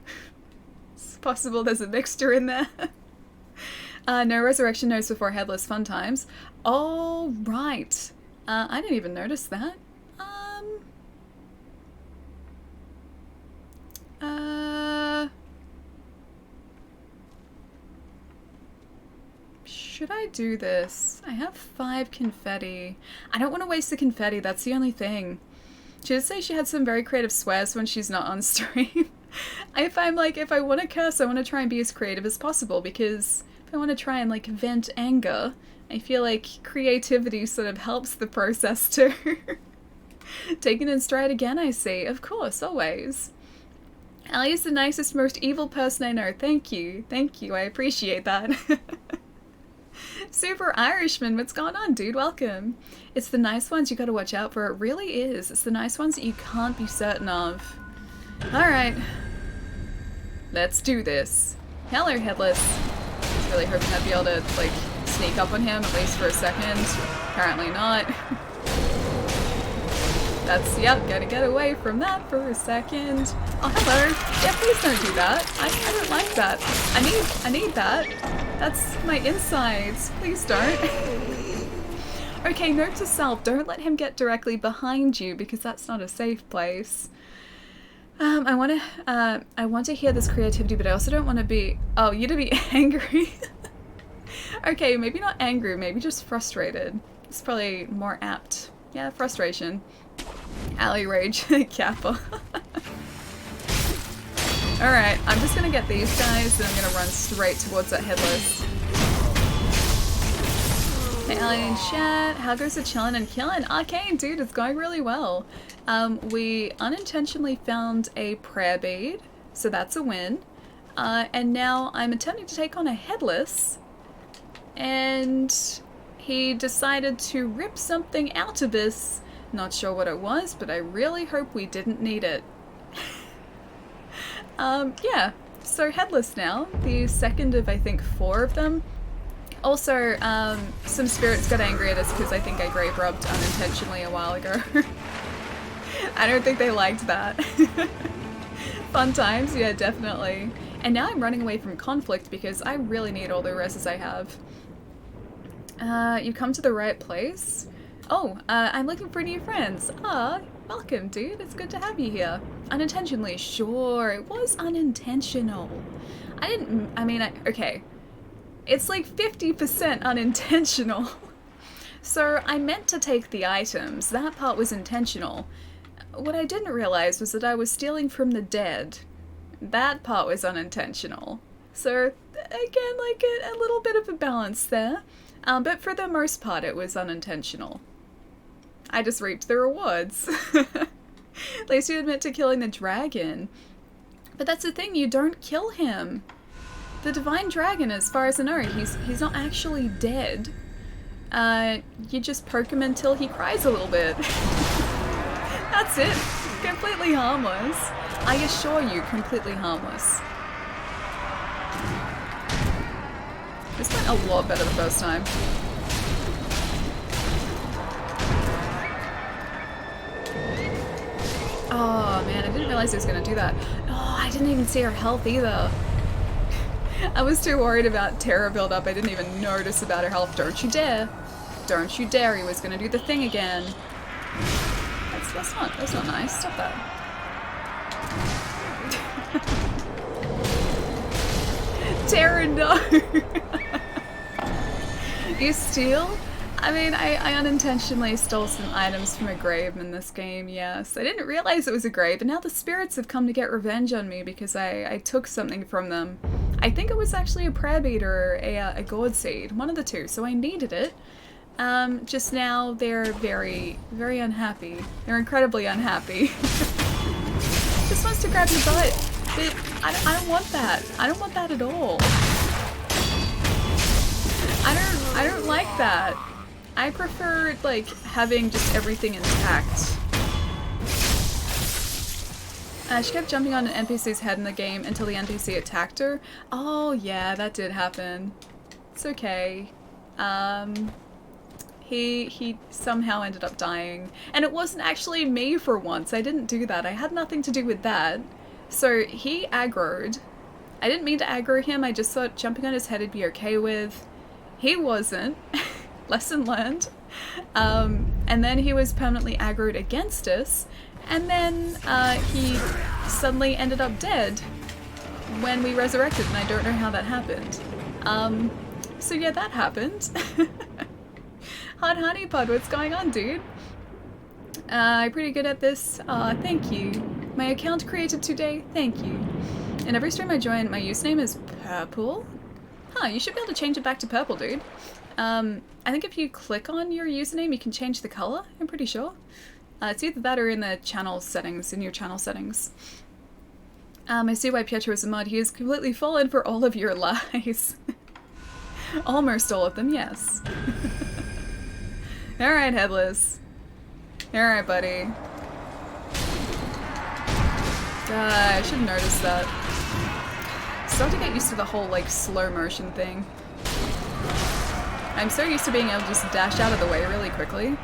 Speaker 1: It's possible there's a mixture in there. No resurrection notes before headless, fun times. Oh, right. I didn't even notice that. Should I do this? I have 5 confetti. I don't want to waste the confetti, that's the only thing. She did say she had some very creative swears when she's not on stream. If I want to curse, I want to try and be as creative as possible, because if I want to try and, like, vent anger, I feel like creativity sort of helps the process too. Taken in stride again, I see. Of course, always. Allie is the nicest, most evil person I know. Thank you. Thank you. I appreciate that. Super Irishman, what's going on, dude? Welcome. It's the nice ones you gotta watch out for. It really is. It's the nice ones that you can't be certain of. Alright. Let's do this. Hello, Headless. I was really hoping I'd be able to, like, sneak up on him, at least for a second. Apparently not. That's, yep, gotta get away from that for a second. Oh, hello. Yeah, please don't do that. I don't like that. I need that. That's my insides. Please don't. Okay, note to self, don't let him get directly behind you, because that's not a safe place. I want to hear this creativity, but I also don't want to be... Oh, you to be angry? Okay, maybe not angry, maybe just frustrated. It's probably more apt. Yeah, frustration. Alley rage, Kappa. Alright, I'm just gonna get these guys, and I'm gonna run straight towards that headless. Hey, Alien chat, how goes the chillin' and killin'? Arcane, dude, it's going really well. We unintentionally found a prayer bead, so that's a win. And now I'm attempting to take on a headless, and he decided to rip something out of us. Not sure what it was, but I really hope we didn't need it. Yeah, so headless now, the second of I think 4 of them. Also, some spirits got angry at us because I think I grave rubbed unintentionally a while ago. I don't think they liked that. Fun times, yeah, definitely. And now I'm running away from conflict because I really need all the reses I have. You come to the right place. Oh, I'm looking for new friends. Ah, welcome, dude. It's good to have you here. Unintentionally, sure. It was unintentional. Okay. It's like 50% unintentional. So I meant to take the items. That part was intentional. What I didn't realize was that I was stealing from the dead. That part was unintentional. So again, like a little bit of a balance there. But for the most part, it was unintentional. I just reaped the rewards. At least you admit to killing the dragon. But that's the thing, you don't kill him. The divine dragon, as far as I know, he's not actually dead. You just poke him until he cries a little bit. That's it. Completely harmless. I assure you, completely harmless. This went a lot better the first time. Oh man, I didn't realize he was gonna do that. Oh, I didn't even see her health either. I was too worried about terror build-up, I didn't even notice about her health. Don't you dare. Don't you dare, he was gonna do the thing again. That's not nice. Stop that. Terror, no! You steal? I mean, I unintentionally stole some items from a grave in this game, yes. I didn't realize it was a grave, and now the spirits have come to get revenge on me because I took something from them. I think it was actually a prayer bead or a gourd seed, one of the two, so I needed it. Just now they're very, very unhappy. They're incredibly unhappy. Just wants to grab your butt. But I don't want that. I don't want that at all. I don't like that. I prefer, like, having just everything intact. She kept jumping on an NPC's head in the game until the NPC attacked her. Oh yeah, that did happen. It's okay. He somehow ended up dying. And it wasn't actually me for once. I didn't do that. I had nothing to do with that. So he aggroed. I didn't mean to aggro him. I just thought jumping on his head I'd be okay with. He wasn't. Lesson learned. And then he was permanently aggroed against us. And then he suddenly ended up dead when we resurrected, and I don't know how that happened. So yeah, that happened. Hot Honeypod, what's going on, dude? I'm pretty good at this. Thank you. My account created today, thank you. And every stream I join, my username is purple. Huh, you should be able to change it back to purple, dude. I think if you click on your username, you can change the color, I'm pretty sure. It's either that or in the channel settings, in your channel settings. I see why Pietro is a mod. He has completely fallen for all of your lies. Almost all of them, yes. Alright, Headless. Alright, buddy. I should have noticed that. Still have to get used to the whole, like, slow motion thing. I'm so used to being able to just dash out of the way really quickly.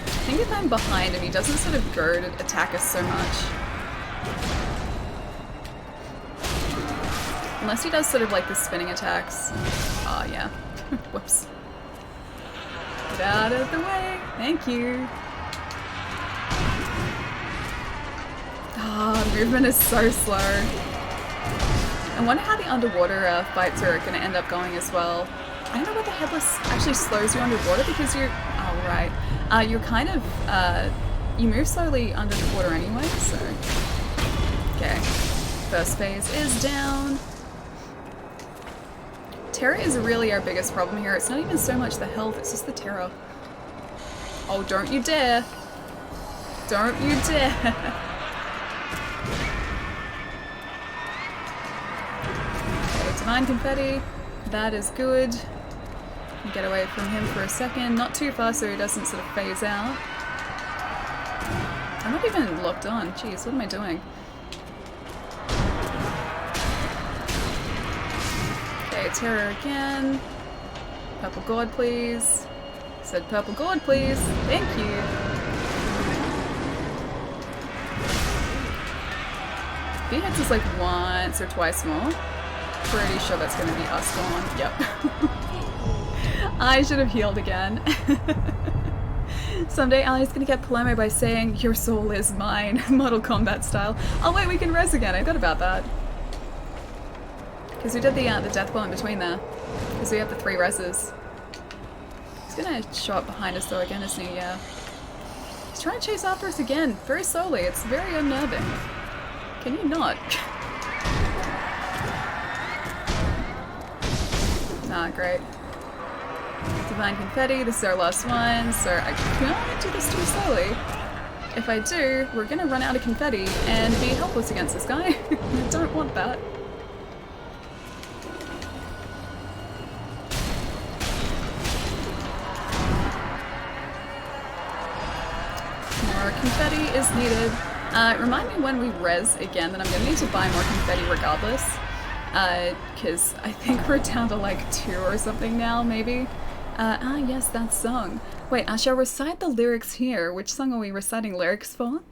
Speaker 1: I think if I'm behind him, he doesn't sort of go to attack us so much. Unless he does sort of like the spinning attacks. Oh, yeah. Whoops. Get out of the way. Thank you. Oh, movement is so slow. I wonder how the underwater fights are going to end up going as well. I don't know whether Headless actually slows you underwater because you're... Oh, right. You're kind of... you move slowly under the water anyway, so... Okay. First phase is down. Terror is really our biggest problem here. It's not even so much the health, it's just the terror. Oh, don't you dare. Don't you dare. Okay, Divine Confetti. That is good. Get away from him for a second. Not too far so he doesn't sort of phase out. I'm not even locked on. Jeez, what am I doing? Okay, terror again. Purple gourd, please. Said purple gourd, please. Thank you. If he hits us like once or twice more, pretty sure that's going to be us gone. Yep. I should have healed again. Someday Ali's going to get Palermo by saying, "Your soul is mine," Mortal Kombat style. Oh wait, we can res again. I forgot about that. Because we did the death blow in between there. Because we have the 3 reses. He's going to show up behind us though again, isn't he? Yeah. He's trying to chase after us again. Very slowly. It's very unnerving. Can you not? Ah, great. Divine Confetti, this is our last one, so I can't do this too slowly. If I do, we're gonna run out of confetti and be helpless against this guy. I don't want that. More confetti is needed. Remind me when we res again that I'm gonna need to buy more confetti regardless. Because I think we're down to like 2 or something now, maybe. Yes, that song. Wait, I shall recite the lyrics here. Which song are we reciting lyrics for?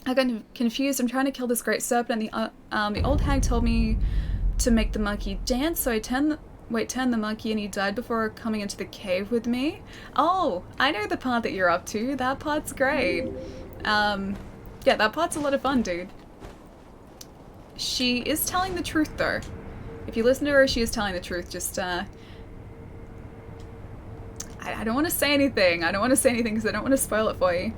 Speaker 1: I got confused. I'm trying to kill this great serpent, and the old hag told me to make the monkey dance, so I turned the monkey, and he died before coming into the cave with me. Oh, I know the part that you're up to. That part's great. Yeah, that part's a lot of fun, dude. She is telling the truth, though. If you listen to her, she is telling the truth. Just, I don't want to say anything. I don't want to say anything because I don't want to spoil it for you.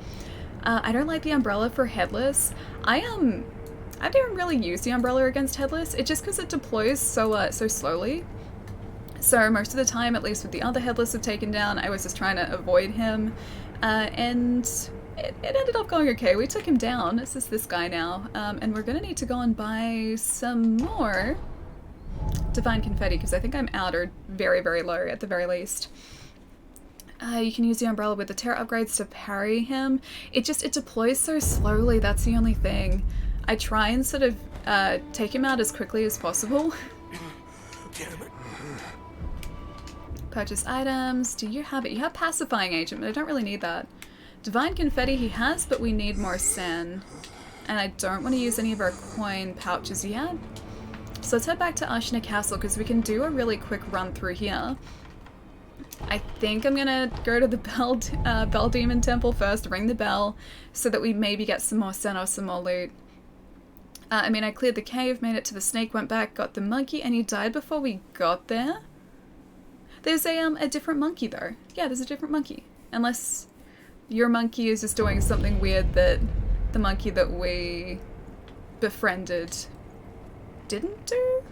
Speaker 1: I don't like the umbrella for Headless. I didn't really use the umbrella against Headless. It's just because it deploys so slowly. So most of the time, at least with the other Headless I've taken down, I was just trying to avoid him. And it ended up going okay. We took him down. This is this guy now. And we're going to need to go and buy some more Divine Confetti because I think I'm out or very, very low at the very least. You can use the umbrella with the terror upgrades to parry him. It deploys so slowly, that's the only thing. I try and sort of take him out as quickly as possible. Purchase items. Do you have it? You have Pacifying Agent, but I don't really need that. Divine Confetti he has, but we need more sand. And I don't want to use any of our coin pouches yet. So let's head back to Ashina Castle because we can do a really quick run through here. I think I'm gonna go to the Bell Demon Temple first, ring the bell, so that we maybe get some more sen or some more loot. I mean, I cleared the cave, made it to the snake, went back, got the monkey, and he died before we got there. There's a different monkey though. Yeah, there's a different monkey. Unless your monkey is just doing something weird that the monkey that we befriended didn't do?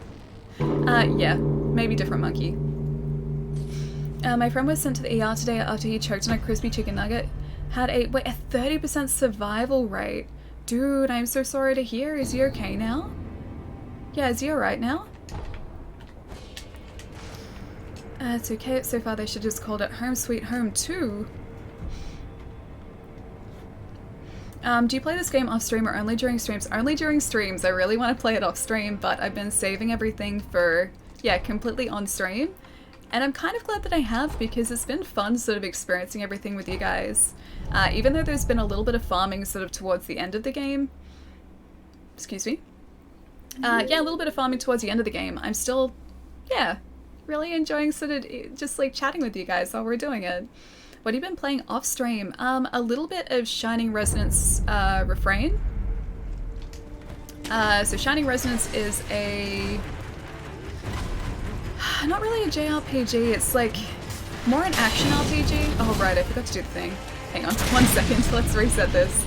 Speaker 1: Yeah, maybe different monkey. My friend was sent to the ER today after he choked on a crispy chicken nugget. Had a 30% survival rate. Dude, I'm so sorry to hear. Is he okay now? Yeah, is he alright now? It's okay. So far they should just called it Home Sweet Home 2. Do you play this game off stream or only during streams? Only during streams. I really want to play it off stream, but I've been saving everything for, yeah, completely on stream. And I'm kind of glad that I have because it's been fun sort of experiencing everything with you guys. Even though there's been a little bit of farming sort of towards the end of the game. Excuse me. Yeah, a little bit of farming towards the end of the game. I'm still, yeah, really enjoying sort of just like chatting with you guys while we're doing it. What have you been playing off stream? A little bit of Shining Resonance Refrain. So Shining Resonance is not really a JRPG, it's like more an action RPG. Oh right, I forgot to do the thing. Hang on, 1 second, let's reset this.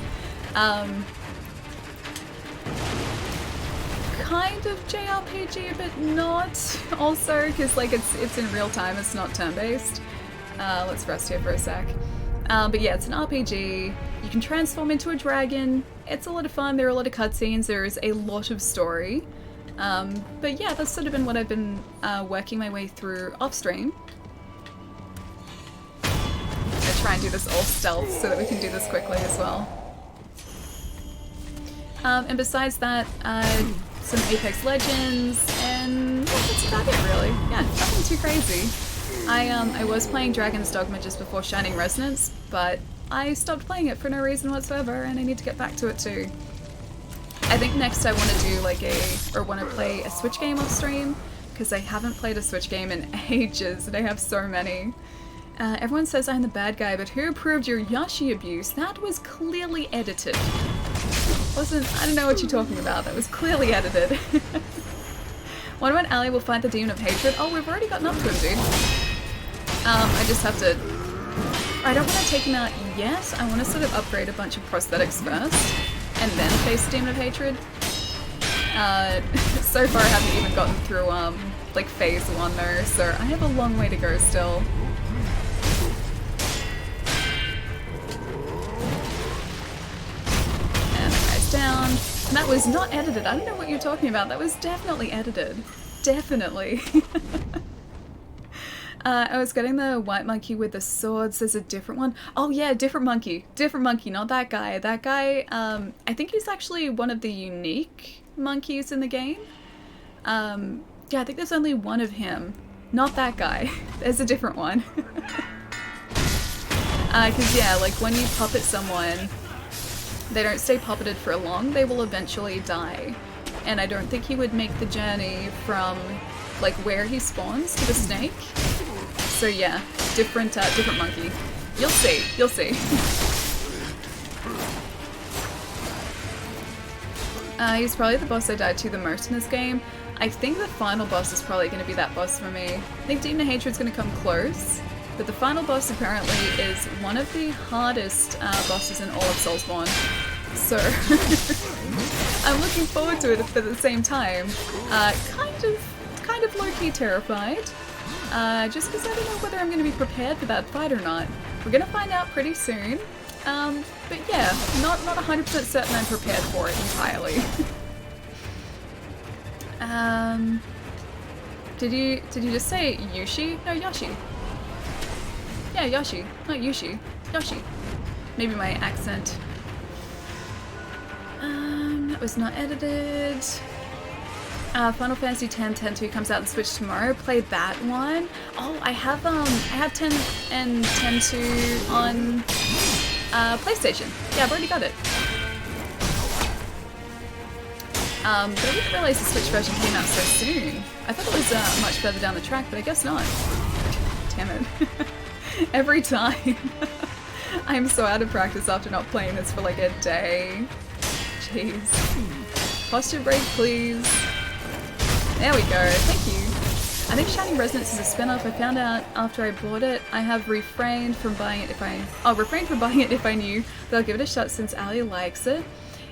Speaker 1: Kind of JRPG, but not also, because like it's in real time, it's not turn-based. Let's rest here for a sec. But yeah, it's an RPG. You can transform into a dragon. It's a lot of fun. There are a lot of cutscenes. There is a lot of story. But yeah, that's sort of been what I've been working my way through off stream. I try and do this all stealth so that we can do this quickly as well. And besides that, some Apex Legends, and yeah, that's about it really. Yeah, nothing too crazy. I was playing Dragon's Dogma just before Shining Resonance, but I stopped playing it for no reason whatsoever, and I need to get back to it too. I think next I want to do like want to play a Switch game off stream, because I haven't played a Switch game in ages, and I have so many. Everyone says I'm the bad guy, but who approved your Yoshi abuse? That was clearly edited. I don't know what you're talking about, that was clearly edited. What about Ali will fight the demon of hatred? Oh, we've already gotten up to him, dude. I just have to... I don't want to take him out yet. I want to sort of upgrade a bunch of prosthetics first, and then face the demon of hatred. So far I haven't even gotten through, like, phase 1 though, so I have a long way to go still. And that guy's down. And that was not edited. I don't know what you're talking about. That was definitely edited. Definitely. I was getting the white monkey with the swords. There's a different one. Oh yeah, different monkey. Different monkey, not that guy. That guy, I think he's actually one of the unique monkeys in the game. Yeah, I think there's only one of him. Not that guy. There's a different one. Because yeah, like when you puppet someone, they don't stay puppeted for long, they will eventually die. And I don't think he would make the journey from like where he spawns to the snake. So yeah, different monkey. You'll see, you'll see. He's probably the boss I died to the most in this game. I think the final boss is probably going to be that boss for me. I think Demon of Hatred's going to come close, but the final boss apparently is one of the hardest bosses in all of Soulsborne. So I'm looking forward to it, but at the same time, kind of low-key terrified. Just because I don't know whether I'm going to be prepared for that fight or not. We're going to find out pretty soon. But yeah, not 100% certain I'm prepared for it entirely. Did you just say Yushi? No, Yoshi. Yeah, Yoshi, not Yushi. Yoshi. Maybe my accent. That was not edited. Final Fantasy X 10-2 comes out on Switch tomorrow. Play that one. Oh, I have 10 and 10-2 on PlayStation. Yeah, I've already got it. But I didn't realize the Switch version came out so soon. I thought it was much further down the track, but I guess not. Damn it. Every time. I'm so out of practice after not playing this for like a day. Jeez. Posture break, please. There we go. Thank you. I think Shining Resonance is a spin-off. I found out after I bought it. I have refrained from buying it if I knew, but I'll give it a shot since Ali likes it.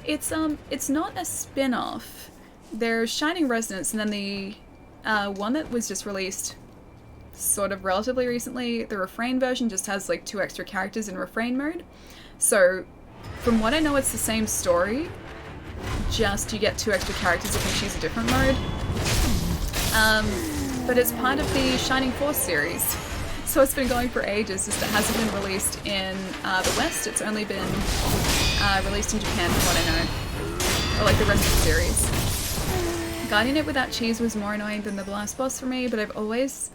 Speaker 1: It's not a spin-off. There's Shining Resonance, and then the one that was just released sort of relatively recently, the Refrain version just has like 2 extra characters in Refrain mode. So from what I know, it's the same story, just you get 2 extra characters if you choose a different mode. But it's part of the Shining Force series. So it's been going for ages, just it hasn't been released in the West. It's only been released in Japan from what I know. Or like the rest of the series. Guarding it without cheese was more annoying than the last boss for me, but I've always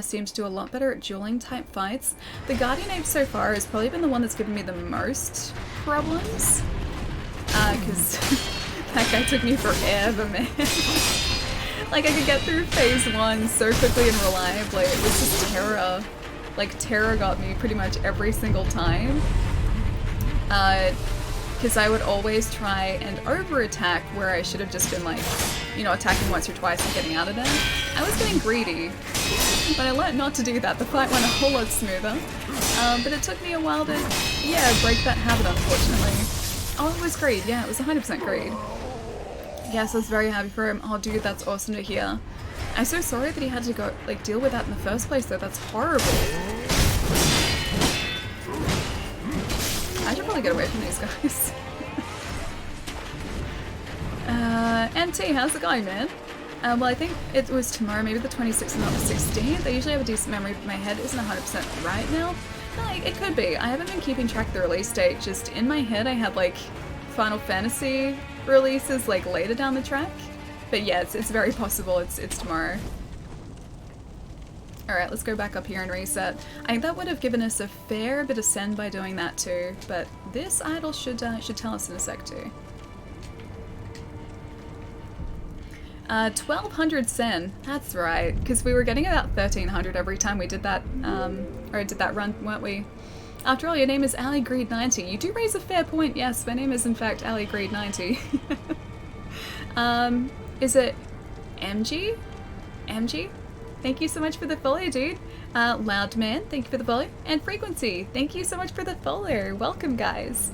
Speaker 1: seemed to do a lot better at dueling type fights. The Guardian Ape so far has probably been the one that's given me the most problems. Because that guy took me forever, man. Like, I could get through phase 1 so quickly and reliably. It was just terror. Like, terror got me pretty much every single time. because I would always try and over-attack where I should have just been like, you know, attacking once or twice and getting out of there. I was getting greedy, but I learned not to do that. The fight went a whole lot smoother, but it took me a while to, yeah, break that habit, unfortunately. Oh, it was greed. Yeah, it was 100% greed. Yes, I was very happy for him. Oh, dude, that's awesome to hear. I'm so sorry that he had to go, like, deal with that in the first place, though. That's horrible. I should probably get away from these guys. NT, how's it going, man? Well, I think it was tomorrow, maybe the 26th and not the 16th. I usually have a decent memory, but my head isn't 100% right now. Like, it could be. I haven't been keeping track of the release date. Just in my head, I had, like, Final Fantasy releases, like, later down the track. But yeah, it's very possible it's tomorrow. Alright, let's go back up here and reset. I think that would have given us a fair bit of sen by doing that too, but this idol should tell us in a sec too. 1200 sen, that's right, because we were getting about 1300 every time we did that, or did that run, weren't we? After all, your name is Ali Greed 90. You do raise a fair point, yes, my name is in fact Ali Greed 90. Is it MG? MG? Thank you so much for the follow, dude. Loudman, thank you for the follow. And Frequency, thank you so much for the follow. Welcome, guys.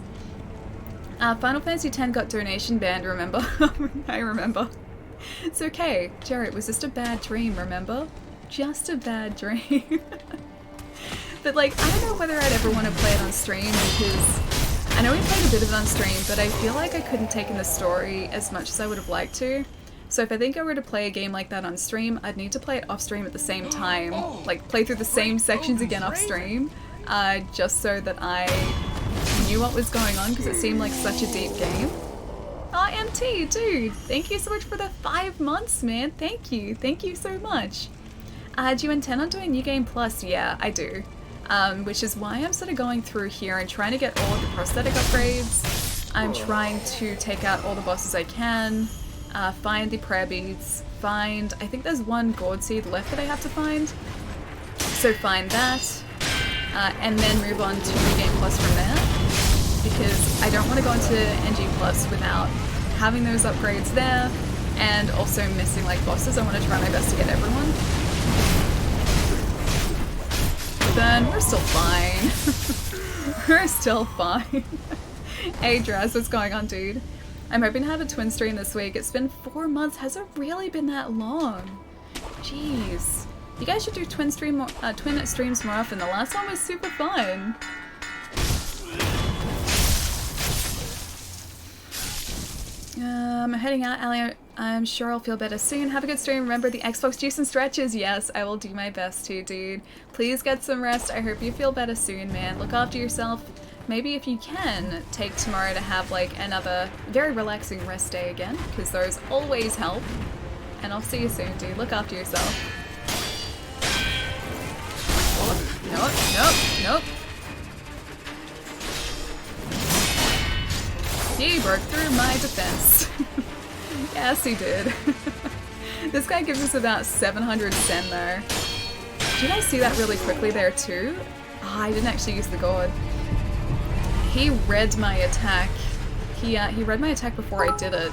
Speaker 1: Final Fantasy X got donation banned, remember? I remember. It's okay, Jared, it was just a bad dream, remember? Just a bad dream. But, like, I don't know whether I'd ever want to play it on stream because I know we played a bit of it on stream, but I feel like I couldn't take in the story as much as I would have liked to. So if I think I were to play a game like that on stream, I'd need to play it off stream at the same time, like play through the same sections again off stream, just so that I knew what was going on because it seemed like such a deep game. Oh, MT, dude, thank you so much for the 5 months, man. Thank you so much. Do you intend on doing New Game Plus? Yeah, I do. Which is why I'm sort of going through here and trying to get all of the prosthetic upgrades. I'm trying to take out all the bosses I can. Find the prayer beads, I think there's one gourd seed left that I have to find, so find that, and then move on to New Game Plus from there, because I don't want to go into NG Plus without having those upgrades there, and also missing like bosses. I want to try my best to get everyone. Then we're still fine. We're still fine. Hey Draz, what's going on, dude? I'm hoping to have a twin stream this week. It's been 4 months. Has it really been that long? Jeez. You guys should do twin streams more often. The last one was super fun. I'm heading out, Ali. I'm sure I'll feel better soon. Have a good stream. Remember the Xbox juice and stretches. Yes, I will do my best to, dude. Please get some rest. I hope you feel better soon, man. Look after yourself. Maybe if you can, take tomorrow to have like another very relaxing rest day again, because those always help. And I'll see you soon, dude. Look after yourself. Oh, nope. He broke through my defense. Yes, he did. This guy gives us about 700 sen though. Did I see that really quickly there too? Oh, I didn't actually use the gourd. He read my attack. He read my attack before I did it.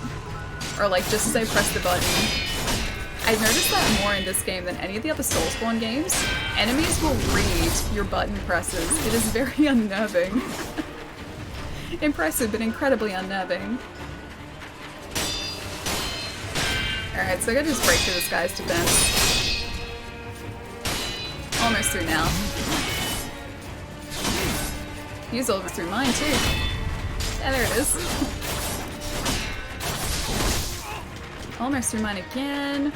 Speaker 1: Or like just as I pressed the button. I've noticed that more in this game than any of the other Soulspawn games. Enemies will read your button presses. It is very unnerving. Impressive, but incredibly unnerving. Alright, so I gotta just break through this guy's defense. Almost through now. He's almost through mine too. Yeah, there it is. Almost through mine again.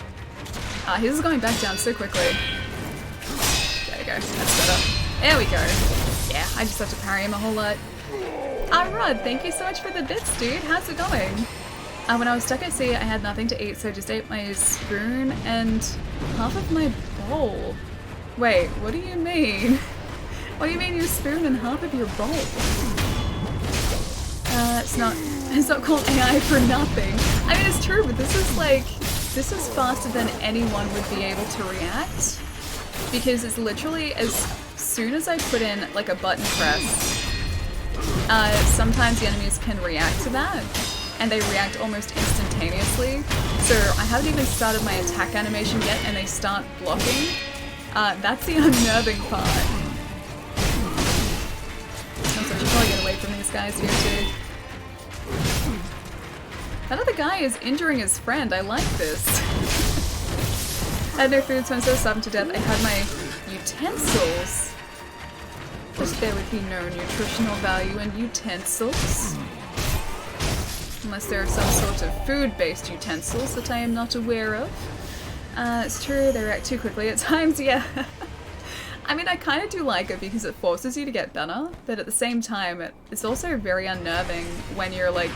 Speaker 1: Ah, his is going back down so quickly. There we go, that's better. There we go. Yeah, I just have to parry him a whole lot. Ah, Rod, thank you so much for the bits, dude. How's it going? When I was stuck at sea, I had nothing to eat, so I just ate my spoon and half of my bowl. Wait, what do you mean? What do you mean your spoon and half of your bowl? It's not called AI for nothing. I mean, it's true, but this is faster than anyone would be able to react. Because it's literally as soon as I put in like a button press, sometimes the enemies can react to that, and they react almost instantaneously. So I haven't even started my attack animation yet, and they start blocking. That's the unnerving part. So I should probably get away from these guys here too. That other guy is injuring his friend. I like this. I had no food, so I'm so starving to death. I had my utensils. But there would be no nutritional value in utensils. Unless there are some sort of food-based utensils that I am not aware of. It's true, they react too quickly at times, yeah. I mean, I kind of do like it because it forces you to get better, but at the same time, it's also very unnerving when you're like,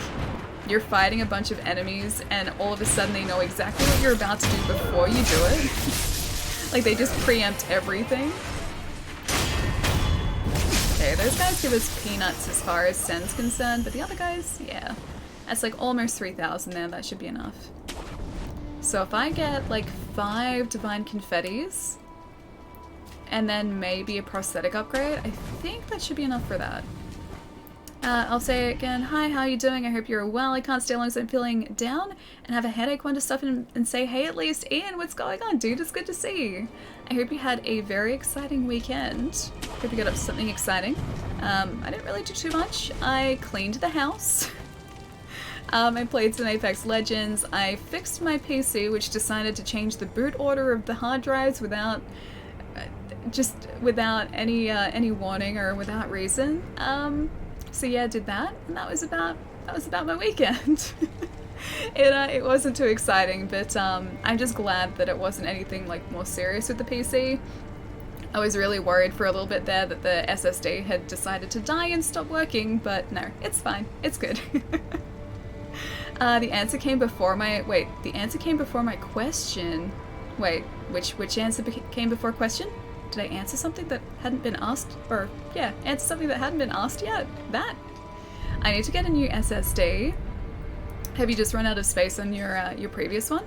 Speaker 1: you're fighting a bunch of enemies and all of a sudden they know exactly what you're about to do before you do it. Like, they just preempt everything. Okay, those guys give us peanuts as far as Sen's concerned, but the other guys, yeah. That's like almost 3,000 there, that should be enough. So if I get like 5 divine confettis, and then maybe a prosthetic upgrade, I think that should be enough for that. I'll say again, hi, how are you doing? I hope you're well. I can't stay long, so I'm feeling down and have a headache. Want to stop in and say hey at least. Ian, what's going on, dude? It's good to see you. I hope you had a very exciting weekend. Hope you got up to something exciting. I didn't really do too much. I cleaned the house. I played some Apex Legends. I fixed my PC, which decided to change the boot order of the hard drives without without any warning or without reason. So yeah, I did that, and that was about my weekend. It wasn't too exciting, but I'm just glad that it wasn't anything like more serious with the PC. I was really worried for a little bit there that the SSD had decided to die and stop working, but no, it's fine. It's good. The answer came before my question. Wait, which answer came before question? Did I answer something that hadn't been asked? Or, yeah, answer something that hadn't been asked yet? That? I need to get a new SSD. Have you just run out of space on your previous one?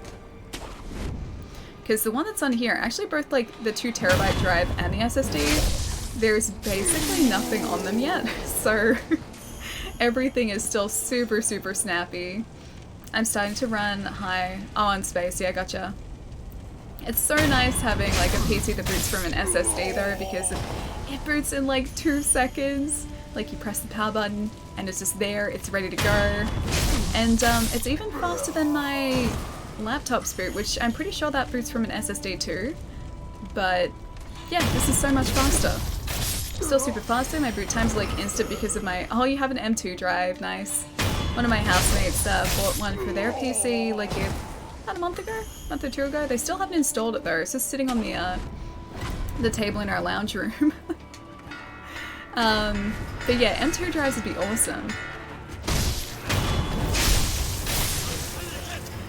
Speaker 1: Because the one that's on here, actually both like the 2 terabyte drive and the SSD, there's basically nothing on them yet. So everything is still super, super snappy. I'm starting to run high on space. Yeah, gotcha. It's so nice having like a PC that boots from an SSD though, because it boots in like 2 seconds. Like you press the power button and it's just there, it's ready to go. And it's even faster than my laptop's boot, which I'm pretty sure that boots from an SSD too. But yeah, this is so much faster. Still super fast though. My boot time's like instant because of my, oh, you have an M2 drive, nice. One of my housemates bought one for their PC like about a month or 2 ago. They still haven't installed it though. It's just sitting on the table in our lounge room. But yeah, M2 drives would be awesome.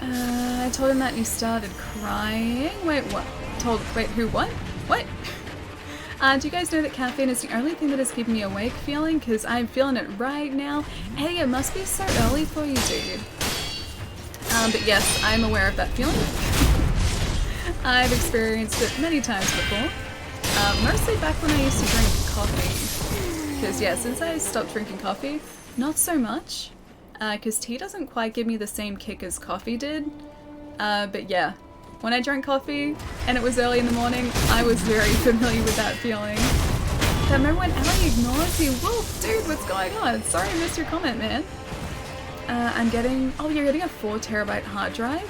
Speaker 1: I told him that you started crying. Wait, what? Wait, who, what? What? Do you guys know that caffeine is the only thing that is keeping me awake feeling? Because I'm feeling it right now. Hey, it must be so early for you, dude. But yes, I'm aware of that feeling. I've experienced it many times before. Mostly back when I used to drink coffee. Because yeah, since I stopped drinking coffee, not so much. Because tea doesn't quite give me the same kick as coffee did. But yeah, when I drank coffee and it was early in the morning, I was very familiar with that feeling. I remember when Ali ignores you. Wolf, dude, what's going on? Sorry I missed your comment, man. I'm getting, oh, you're getting a 4 terabyte hard drive?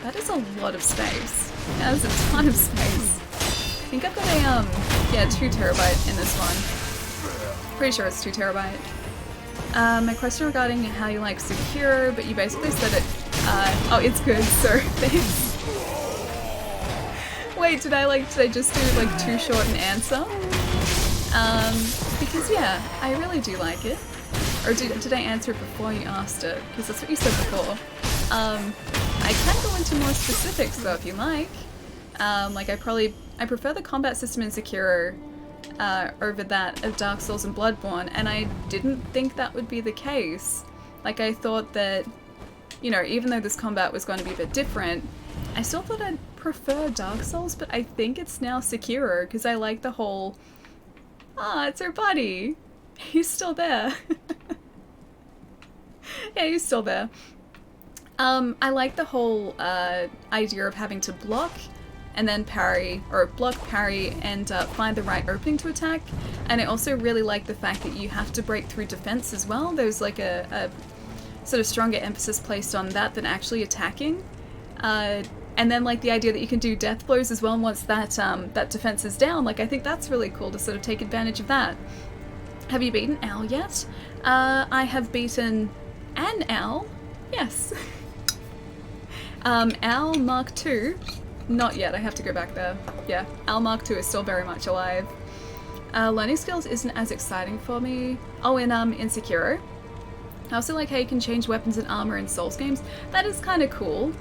Speaker 1: That is a lot of space. Yeah, that's a ton of space. I think I've got a, yeah, 2 terabyte in this one. Pretty sure it's 2 terabyte. My question regarding how you like Sekiro, but you basically said it, oh, it's good, so thanks. Wait, did I just do like too short an answer? Because yeah, I really do like it. Or did I answer it before you asked it? Because that's what you said before. I can go into more specifics though if you like. Like I prefer the combat system in Sekiro over that of Dark Souls and Bloodborne, and I didn't think that would be the case. Like I thought that, you know, even though this combat was going to be a bit different, I still thought I'd prefer Dark Souls, but I think it's now Sekiro because I like the whole, ah, it's her buddy. He's still there. Yeah, he's still there. I like the whole idea of having to block and then parry, or block, parry, and find the right opening to attack. And I also really like the fact that you have to break through defense as well. There's like a sort of stronger emphasis placed on that than actually attacking. And then like the idea that you can do death blows as well once that that defense is down. Like I think that's really cool to sort of take advantage of that. Have you beaten Al yet? I have beaten an Al. Yes. Al Mark II. Not yet, I have to go back there. Yeah, Al Mark II is still very much alive. Learning skills isn't as exciting for me. Oh, in Sekiro. I also like how you can change weapons and armor in Souls games. That is kind of cool.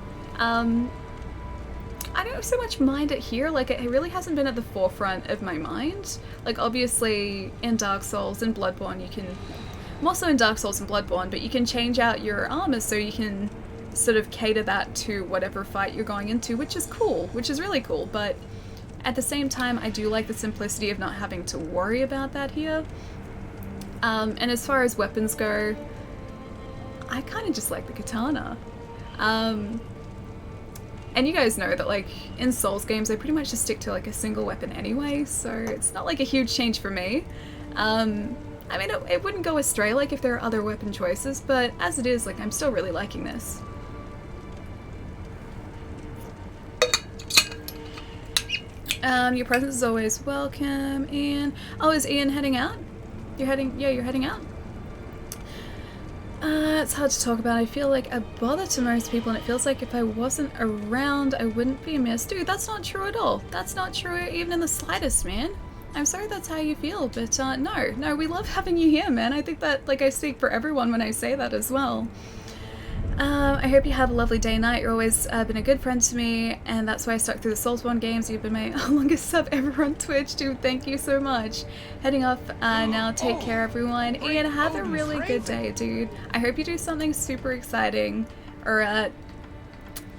Speaker 1: I don't so much mind it here, like it really hasn't been at the forefront of my mind. Like obviously in Dark Souls and Bloodborne you can, more so in Dark Souls and Bloodborne, but you can change out your armor so you can sort of cater that to whatever fight you're going into, which is cool, which is really cool, but at the same time I do like the simplicity of not having to worry about that here. And as far as weapons go, I kind of just like the katana. And you guys know that like in Souls games I pretty much just stick to like a single weapon anyway, so it's not like a huge change for me. I mean it wouldn't go astray like if there are other weapon choices, but as it is, like I'm still really liking this. Your presence is always welcome, Ian. Oh, is Ian heading out? You're heading out? It's hard to talk about. I feel like a bother to most people, and it feels like if I wasn't around, I wouldn't be missed. Dude, that's not true at all. That's not true even in the slightest, man. I'm sorry that's how you feel, but no, we love having you here, man. I think that, like, I speak for everyone when I say that as well. I hope you have a lovely day and night. You're always been a good friend to me, and that's why I stuck through the Soulsborne games. You've been my longest sub ever on Twitch, dude. Thank you so much. Heading off now. Take care, everyone. Ian, have a really good day, dude. I hope you do something super exciting or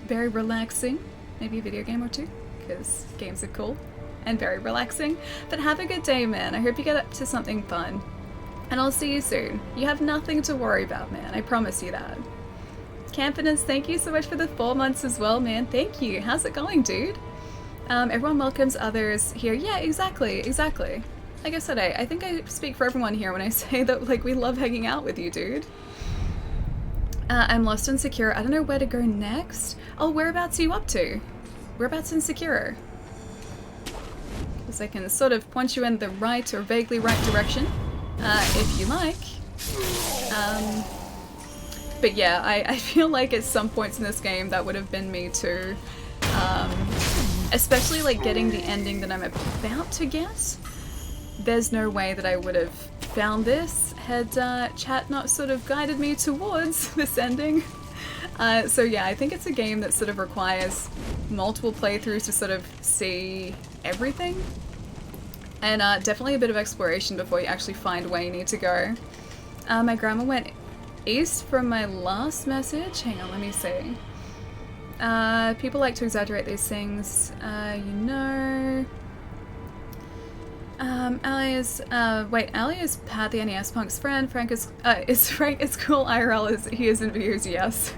Speaker 1: very relaxing. Maybe a video game or two, because games are cool and very relaxing. But have a good day, man. I hope you get up to something fun. And I'll see you soon. You have nothing to worry about, man. I promise you that. Campiness, thank you so much for the 4 months as well, man. Thank you. How's it going, dude? Everyone welcomes others here. Yeah, exactly. Like I said, I think I speak for everyone here when I say that, like, we love hanging out with you, dude. I'm lost in Sekiro. I don't know where to go next. Oh, whereabouts are you up to? Whereabouts in Sekiro? Because I can sort of point you in the right or vaguely right direction, if you like. But yeah, I feel like at some points in this game that would have been me too. Especially like getting the ending that I'm about to get. There's no way that I would have found this had chat not sort of guided me towards this ending. So yeah, I think it's a game that sort of requires multiple playthroughs to sort of see everything. And definitely a bit of exploration before you actually find where you need to go. My grandma went east from my last message. Hang on, let me see. People like to exaggerate these things, you know. Ali is, Ali is Pat the NES Punk's friend. Frank is cool IRL as he is in videos, yes.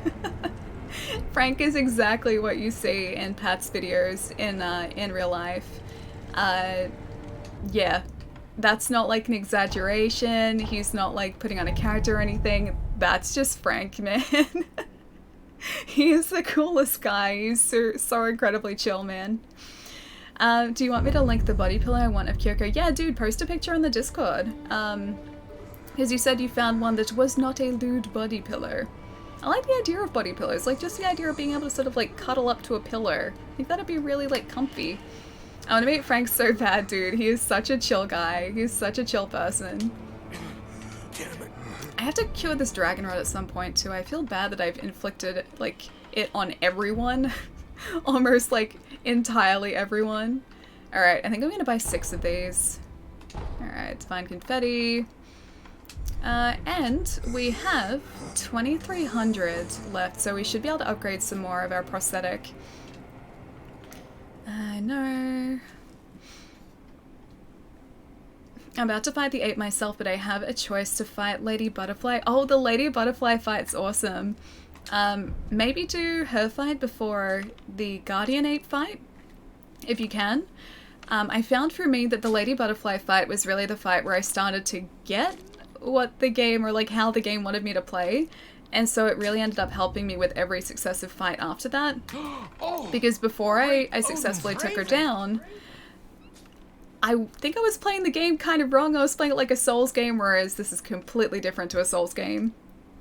Speaker 1: Frank is exactly what you see in Pat's videos in real life. Yeah. That's not like an exaggeration. He's not like putting on a character or anything. That's just Frank, man. He is the coolest guy. He's so incredibly chill, man. Do you want me to link the body pillow I want of Kyoko? Yeah, dude, post a picture on the Discord. Because you said you found one that was not a lewd body pillow. I like the idea of body pillows. Like, just the idea of being able to sort of like cuddle up to a pillow. I think that'd be really like comfy. I want to meet Frank so bad, dude. He is such a chill guy. He's such a chill person. I have to cure this dragon rot at some point too. I feel bad that I've inflicted like it on everyone. Almost like entirely everyone. Alright, I think I'm gonna buy 6 of these. Alright, divine confetti. And we have 2,300 left, so we should be able to upgrade some more of our prosthetic. I know. I'm about to fight the ape myself, but I have a choice to fight Lady Butterfly. Oh, the Lady Butterfly fight's awesome. Maybe do her fight before the Guardian Ape fight, if you can. I found for me that the Lady Butterfly fight was really the fight where I started to get what the game, or like how the game wanted me to play. And so it really ended up helping me with every successive fight after that. Because before I successfully took her down, I think I was playing the game kind of wrong. I was playing it like a Souls game, whereas this is completely different to a Souls game.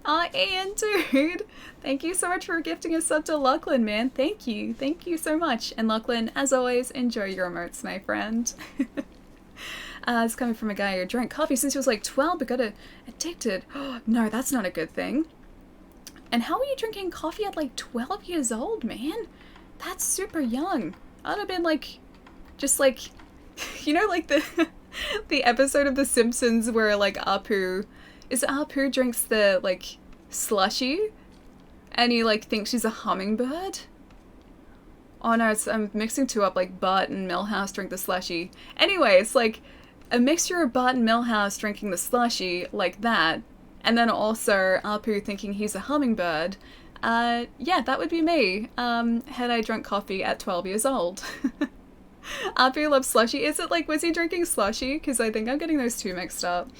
Speaker 1: Aw, Ian, dude! Thank you so much for gifting a sub to Lachlan, man. Thank you. Thank you so much. And Lachlan, as always, enjoy your emotes, my friend. It's coming from a guy who drank coffee since he was like 12 but got addicted. No, that's not a good thing. And how are you drinking coffee at like 12 years old, man? That's super young. I'd have been like, just like, you know, like the episode of The Simpsons where like Apu drinks the like slushy and he like thinks she's a hummingbird? Oh no, I'm mixing two up, like Bart and Milhouse drink the slushy. Anyway, it's like a mixture of Bart and Milhouse drinking the slushy like that, and then also Apu thinking he's a hummingbird. Yeah, that would be me, had I drunk coffee at 12 years old. Apu loves slushy. Is it like, was he drinking slushy? Because I think I'm getting those two mixed up.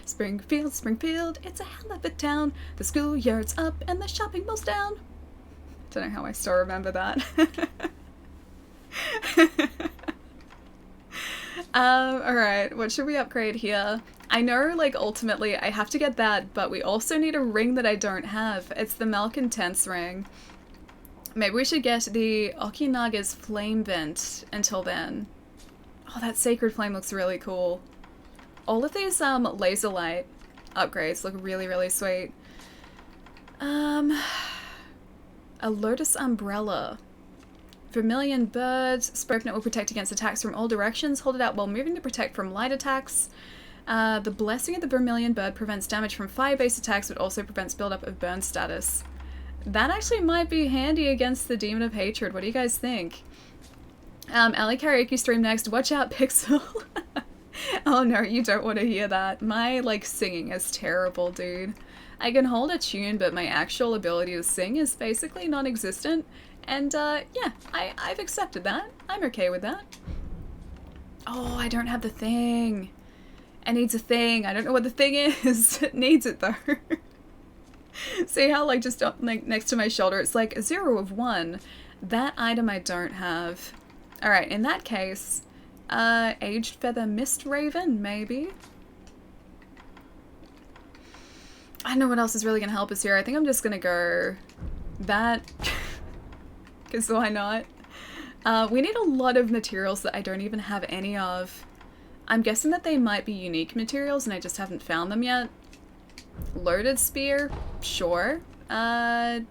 Speaker 1: Springfield, it's a hell of a town. The schoolyard's up and the shopping mall's down. Don't know how I still remember that. Alright, what should we upgrade here? I know, like, ultimately I have to get that, but we also need a ring that I don't have. It's the Malcontents ring. Maybe we should get the Okinaga's flame vent until then. Oh, that sacred flame looks really cool. All of these laser light upgrades look really, really sweet. A lotus umbrella. Vermilion birds. Spokenet will protect against attacks from all directions. Hold it out while moving to protect from light attacks. The blessing of the vermilion bird prevents damage from fire-based attacks, but also prevents buildup of burn status. That actually might be handy against the Demon of Hatred. What do you guys think? Ali Karaoke stream next. Watch out, Pixel. Oh no, you don't want to hear that. My, like, singing is terrible, dude. I can hold a tune, but my actual ability to sing is basically non-existent. And, yeah, I've accepted that. I'm okay with that. Oh, I don't have the thing. It needs a thing. I don't know what the thing is. It needs it, though. See how, like, just like next to my shoulder, it's like a 0 of 1. That item I don't have. Alright, in that case, Aged Feather Mist Raven, maybe? I don't know what else is really going to help us here. I think I'm just going to go that, because why not? We need a lot of materials that I don't even have any of. I'm guessing that they might be unique materials and I just haven't found them yet. Loaded spear, sure. And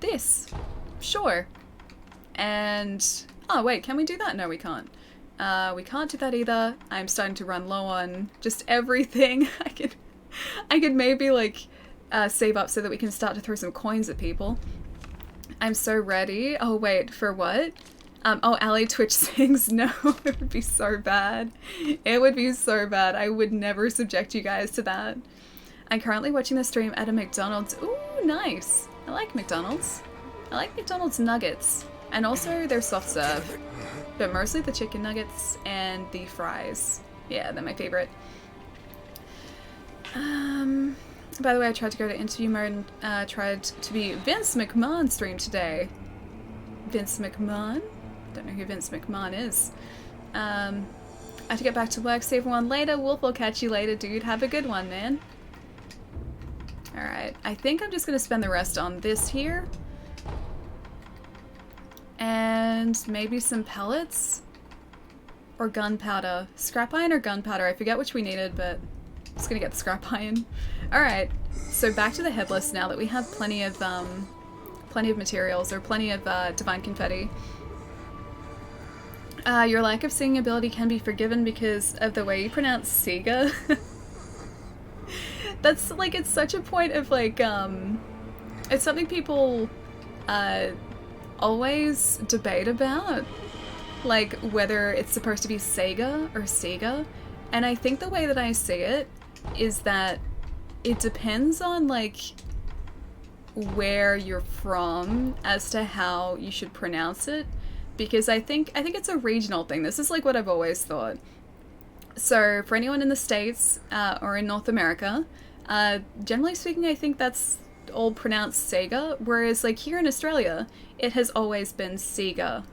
Speaker 1: this, sure. And, oh wait, can we do that? No, we can't. We can't do that either. I'm starting to run low on just everything. I could maybe, like, save up so that we can start to throw some coins at people. I'm so ready. Oh, wait, for what? Oh, Ali Twitch sings. No, it would be so bad. It would be so bad. I would never subject you guys to that. I'm currently watching the stream at a McDonald's. Ooh, nice. I like McDonald's. I like McDonald's nuggets. And also their soft serve. But mostly the chicken nuggets and the fries. Yeah, they're my favorite. By the way, I tried to go to interview mode and tried to be Vince McMahon stream today. Vince McMahon? Don't know who Vince McMahon is. I have to get back to work. See everyone later. Wolf, I'll catch you later, dude. Have a good one, man. Alright, I think I'm just going to spend the rest on this here. And maybe some pellets? Or gunpowder. Scrap iron or gunpowder? I forget which we needed, but I'm just going to get the scrap iron. Alright, so back to the headless now that we have plenty of materials, or plenty of divine confetti. Your lack of singing ability can be forgiven because of the way you pronounce Sega. That's, like, it's such a point of, like, it's something people, always debate about. like whether it's supposed to be Sega or Sega. And I think the way that I see it is that it depends on like where you're from as to how you should pronounce it, because I think it's a regional thing. This is like what I've always thought. So for anyone in the States or in North America, generally speaking, I think that's all pronounced Sega, whereas like here in Australia, it has always been Sega,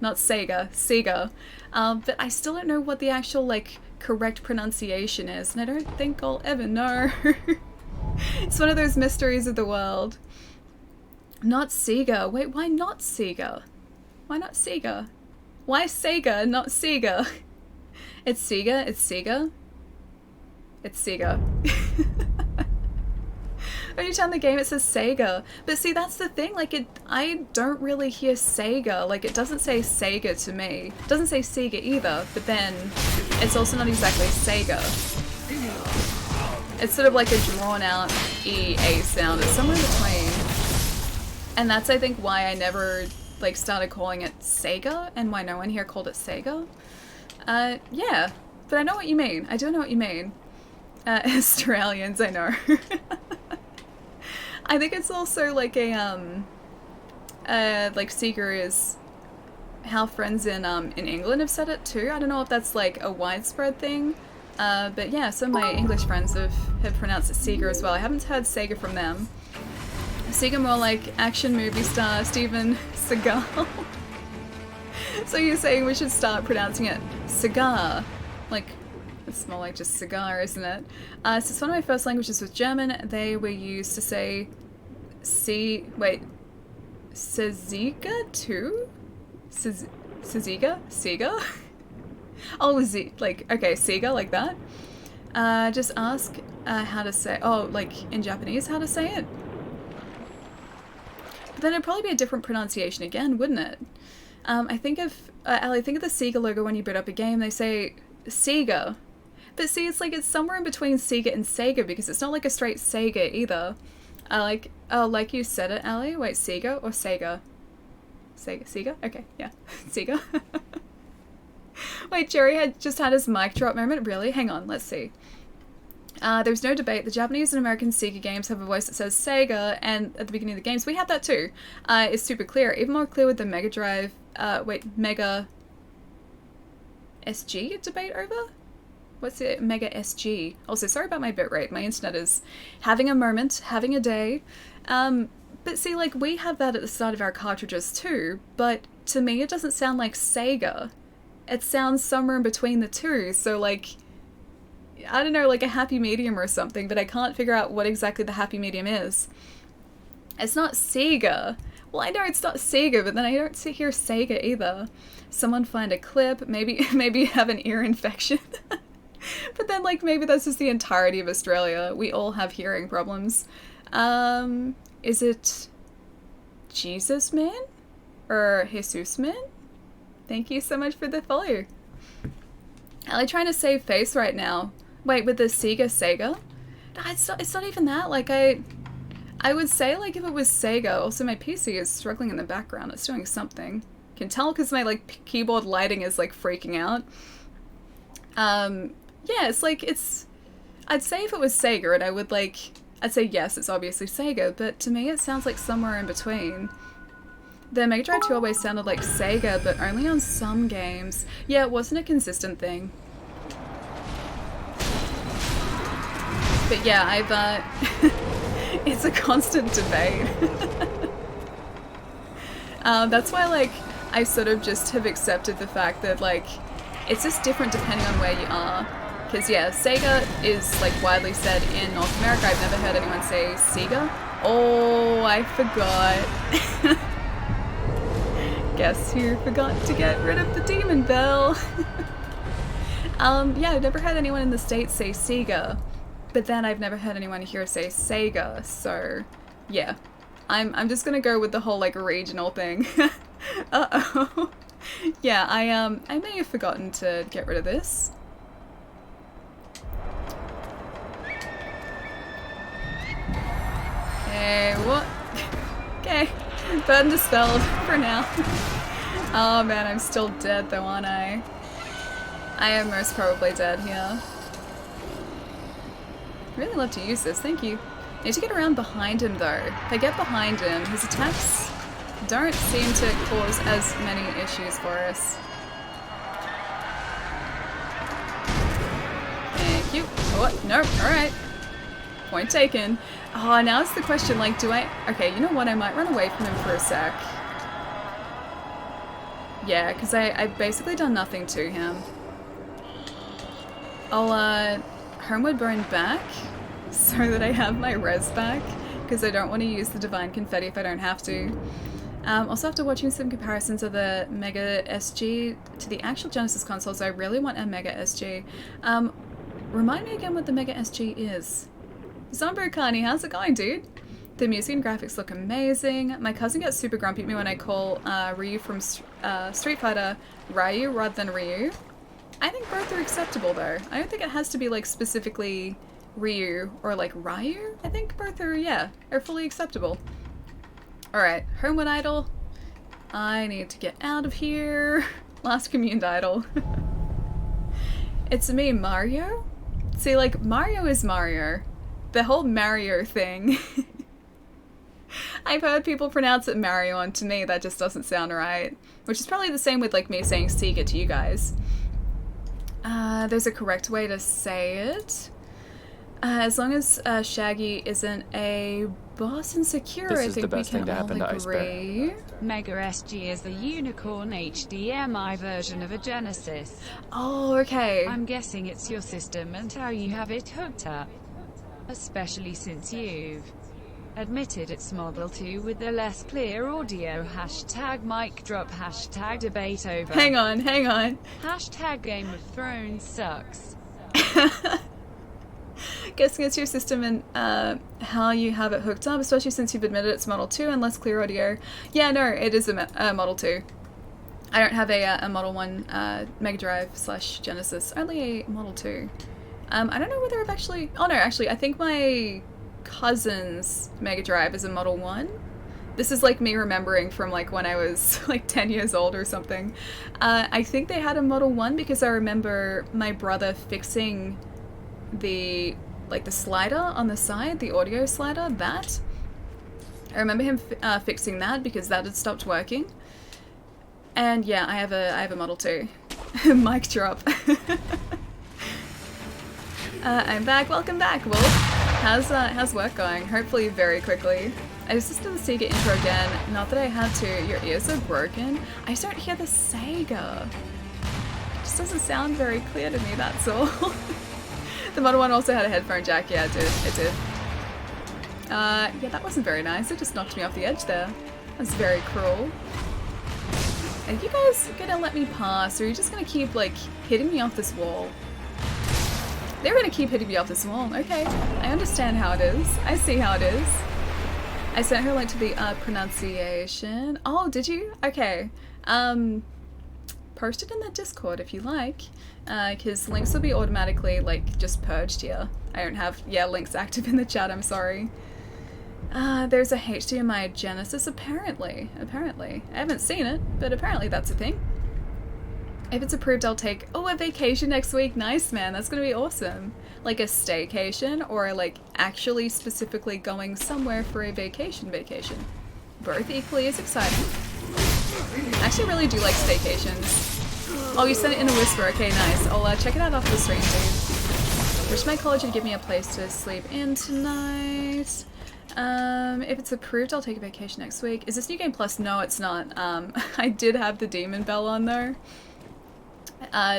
Speaker 1: not Sega, Sega. But I still don't know what the actual like correct pronunciation is, and I don't think I'll ever know. It's one of those mysteries of the world. Not Sega. Wait, why not Sega? Why not Sega? Why Sega, not Sega? It's Sega, it's Sega. It's Sega. When you turn the game, it says Sega. But see, that's the thing, like I don't really hear Sega. Like it doesn't say Sega to me. It doesn't say Sega either, but then it's also not exactly Sega. It's sort of like a drawn out E-A sound. It's somewhere in between. And that's, I think, why I never like started calling it Sega, and why no one here called it Sega. Yeah, but I know what you mean. I do know what you mean. Australians, I know. I think it's also like a, like Sekiro is how friends in England have said it too. I don't know if that's like a widespread thing. But yeah, some of my English friends have pronounced it Sega as well. I haven't heard Sega from them. Sega more like action movie star Steven Seagal. So you're saying we should start pronouncing it cigar? Like, it's more like just cigar, isn't it? So it's one of my first languages was German. They were used to say Seziga too? Seziga? Sega? Oh, like, okay, Sega, like that. Just ask how to say, oh, like in Japanese, how to say it. But then it'd probably be a different pronunciation again, wouldn't it? I think of, Ali, think of the Sega logo when you boot up a game, they say Sega. But see, it's like it's somewhere in between Sega and Sega, because it's not like a straight Sega either. Like you said it, Ali. Wait, Sega or Sega? Sega? Okay, yeah. Sega. Wait, Jerry had just had his mic drop moment. Really? Hang on, let's see. There's no debate. The Japanese and American Sega games have a voice that says Sega, and at the beginning of the games, we have that too. It's super clear. Even more clear with the Mega Drive, Mega SG debate over? What's it? Mega SG. Also, sorry about my bitrate. My internet is having a moment, having a day. But see, like, we have that at the start of our cartridges too, but to me it doesn't sound like Sega. It sounds somewhere in between the two, so like, I don't know, like a happy medium or something, but I can't figure out what exactly the happy medium is. It's not Sega. Well, I know it's not Sega, but then I don't hear Sega either. Someone find a clip, maybe have an ear infection. But then, like, maybe that's just the entirety of Australia. We all have hearing problems. Is it Jesus Man? Or Jesus Man? Thank you so much for the follow. I'm like trying to save face right now. Wait, with the Sega? No, it's not even that. Like, I would say, like, if it was Sega. Also, my PC is struggling in the background. It's doing something. Can tell because my, like, keyboard lighting is, like, freaking out. Yeah, it's like, I'd say if it was Sega, and I'd say yes, it's obviously Sega, but to me it sounds like somewhere in between. The Mega Drive 2 always sounded like Sega, but only on some games. Yeah, it wasn't a consistent thing. But yeah, it's a constant debate. That's why, like, I sort of just have accepted the fact that, like, it's just different depending on where you are. Because, yeah, Sega is, like, widely said in North America. I've never heard anyone say Sega. Oh, I forgot. Guess who forgot to get rid of the demon bell? Yeah, I've never heard anyone in the States say Sega. But then I've never heard anyone here say Sega, so, yeah. I'm just gonna go with the whole, like, regional thing. Uh-oh. Yeah, I may have forgotten to get rid of this. Okay, what? Okay, burden dispelled for now. Oh man, I'm still dead though, aren't I? I am most probably dead here. Really love to use this, thank you. Need to get around behind him though. If I get behind him, his attacks don't seem to cause as many issues for us. Thank you. Oh, no, alright. Point taken. Oh, now it's the question, like, do I... Okay, you know what? I might run away from him for a sec. Yeah, because I've basically done nothing to him. I'll, Homeward Bone back so that I have my res back, because I don't want to use the Divine Confetti if I don't have to. Also, after watching some comparisons of the Mega SG to the actual Genesis consoles, I really want a Mega SG. Remind me again what the Mega SG is. Zombro Carney, how's it going, dude? The music and graphics look amazing. My cousin gets super grumpy at me when I call Ryu from Street Fighter Ryu rather than Ryu. I think both are acceptable though. I don't think it has to be like specifically Ryu or like Ryu. I think both are, yeah, are fully acceptable. Alright, Homeward Idol. I need to get out of here. Last Communed Idol. It's me, Mario? See, like, Mario is Mario. The whole Mario thing. I've heard people pronounce it Mario, and to me that just doesn't sound right. Which is probably the same with like me saying Sega to you guys. There's a correct way to say it. As long as Shaggy isn't a boss in Sekiro, I think we can all agree.
Speaker 2: Mega SG is the Unicorn HDMI version of a Genesis.
Speaker 1: Oh, okay.
Speaker 2: I'm guessing it's your system and how you have it hooked up. Especially since you've admitted it's Model 2 with the less clear audio. Hashtag mic drop. Hashtag debate over.
Speaker 1: Hang on, hang on.
Speaker 2: Hashtag Game of Thrones sucks.
Speaker 1: Guessing it's your system and how you have it hooked up, especially since you've admitted it's Model 2 and less clear audio. Yeah, no, it is a Model 2. I don't have a Model 1 Mega Drive / Genesis, only a Model 2. I don't know whether I've actually... Oh no, actually, I think my cousin's Mega Drive is a Model 1. This is like me remembering from like when I was like 10 years old or something. I think they had a Model 1 because I remember my brother fixing the slider on the side, the audio slider, that. I remember him fixing that because that had stopped working. And yeah, I have a Model 2. Mic drop. I'm back. Welcome back, Wolf. How's work going? Hopefully very quickly. I just listened to the Sega intro again. Not that I had to. Your ears are broken. I just don't hear the Sega. It just doesn't sound very clear to me, that's all. The Model 1 also had a headphone jack. Yeah, it did. It did. Yeah, that wasn't very nice. It just knocked me off the edge there. That's very cruel. Are you guys gonna let me pass, or are you just gonna keep, like, hitting me off this wall? They're gonna keep hitting me off this wall. Okay, I understand how it is. I see how it is. I sent her a link to the pronunciation. Oh, did you? Okay. Post it in the Discord if you like, because links will be automatically, like, just purged here. I don't have, yeah, links active in the chat, I'm sorry. There's a HDMI Genesis, apparently. Apparently. I haven't seen it, but apparently that's a thing. If it's approved, I'll take, oh, a vacation next week. Nice, man. That's gonna be awesome. Like a staycation, or like actually specifically going somewhere for a vacation. Both equally as exciting. I actually really do like staycations. Oh, you sent it in a whisper. Okay, nice. I'll check it out after the stream, dude. Wish my college would give me a place to sleep in tonight. If it's approved, I'll take a vacation next week. Is this New Game Plus? No, it's not. I did have the Demon Bell on though.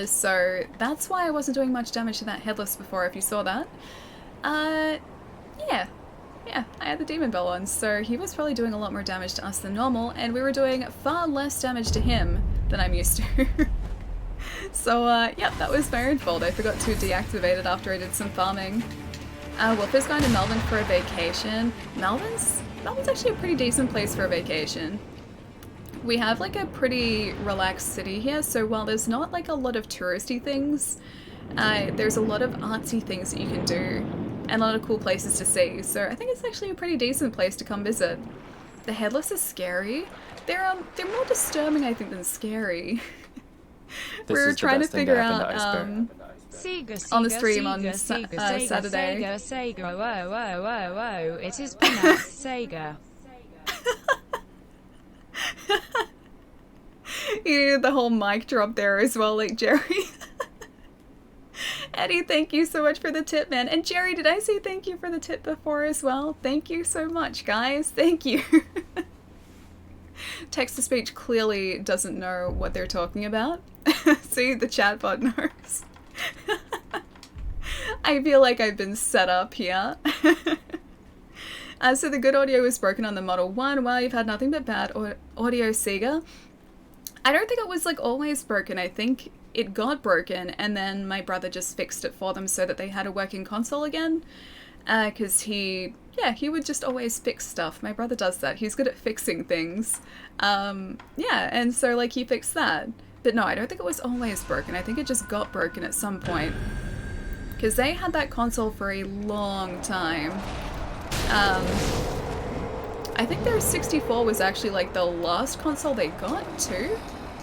Speaker 1: So that's why I wasn't doing much damage to that Headless before, if you saw that. Yeah, I had the Demon Bell on, so he was probably doing a lot more damage to us than normal, and we were doing far less damage to him than I'm used to. So, yep, that was my own fault. I forgot to deactivate it after I did some farming. Wolf is going to Melbourne for a vacation. Melbourne's actually a pretty decent place for a vacation. We have like a pretty relaxed city here, so while there's not like a lot of touristy things, there's a lot of artsy things that you can do, and a lot of cool places to see, so I think it's actually a pretty decent place to come visit. The headless is scary. They're more disturbing, I think, than scary. We were trying to figure out
Speaker 2: Sega,
Speaker 1: on the stream on
Speaker 2: Sega,
Speaker 1: Saturday.
Speaker 2: Sega, oh, it is pronounced Sega.
Speaker 1: You needed the whole mic drop there as well, like Jerry. Eddie, thank you so much for the tip, man. And Jerry, did I say thank you for the tip before as well? Thank you so much, guys. Thank you. Text-to-speech clearly doesn't know what they're talking about. See, the chatbot knows. I feel like I've been set up here. So the good audio was broken on the Model 1. Wow, you've had nothing but bad audio, Sega. I don't think it was like always broken. I think it got broken and then my brother just fixed it for them so that they had a working console again. Because he would just always fix stuff. My brother does that. He's good at fixing things. Yeah, and so like he fixed that. But no, I don't think it was always broken. I think it just got broken at some point. Because they had that console for a long time. I think their 64 was actually like the last console they got too.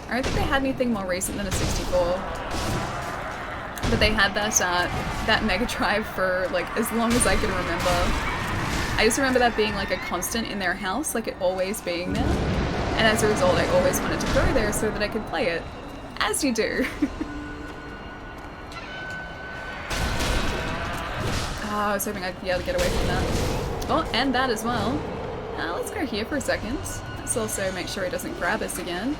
Speaker 1: I don't think they had anything more recent than a 64. But they had that Mega Drive for like as long as I can remember. I just remember that being like a constant in their house, like it always being there. And as a result, I always wanted to go there so that I could play it. As you do. I was hoping I'd be able to get away from that. Oh, and that as well. Let's go here for a second. Let's also make sure he doesn't grab us again.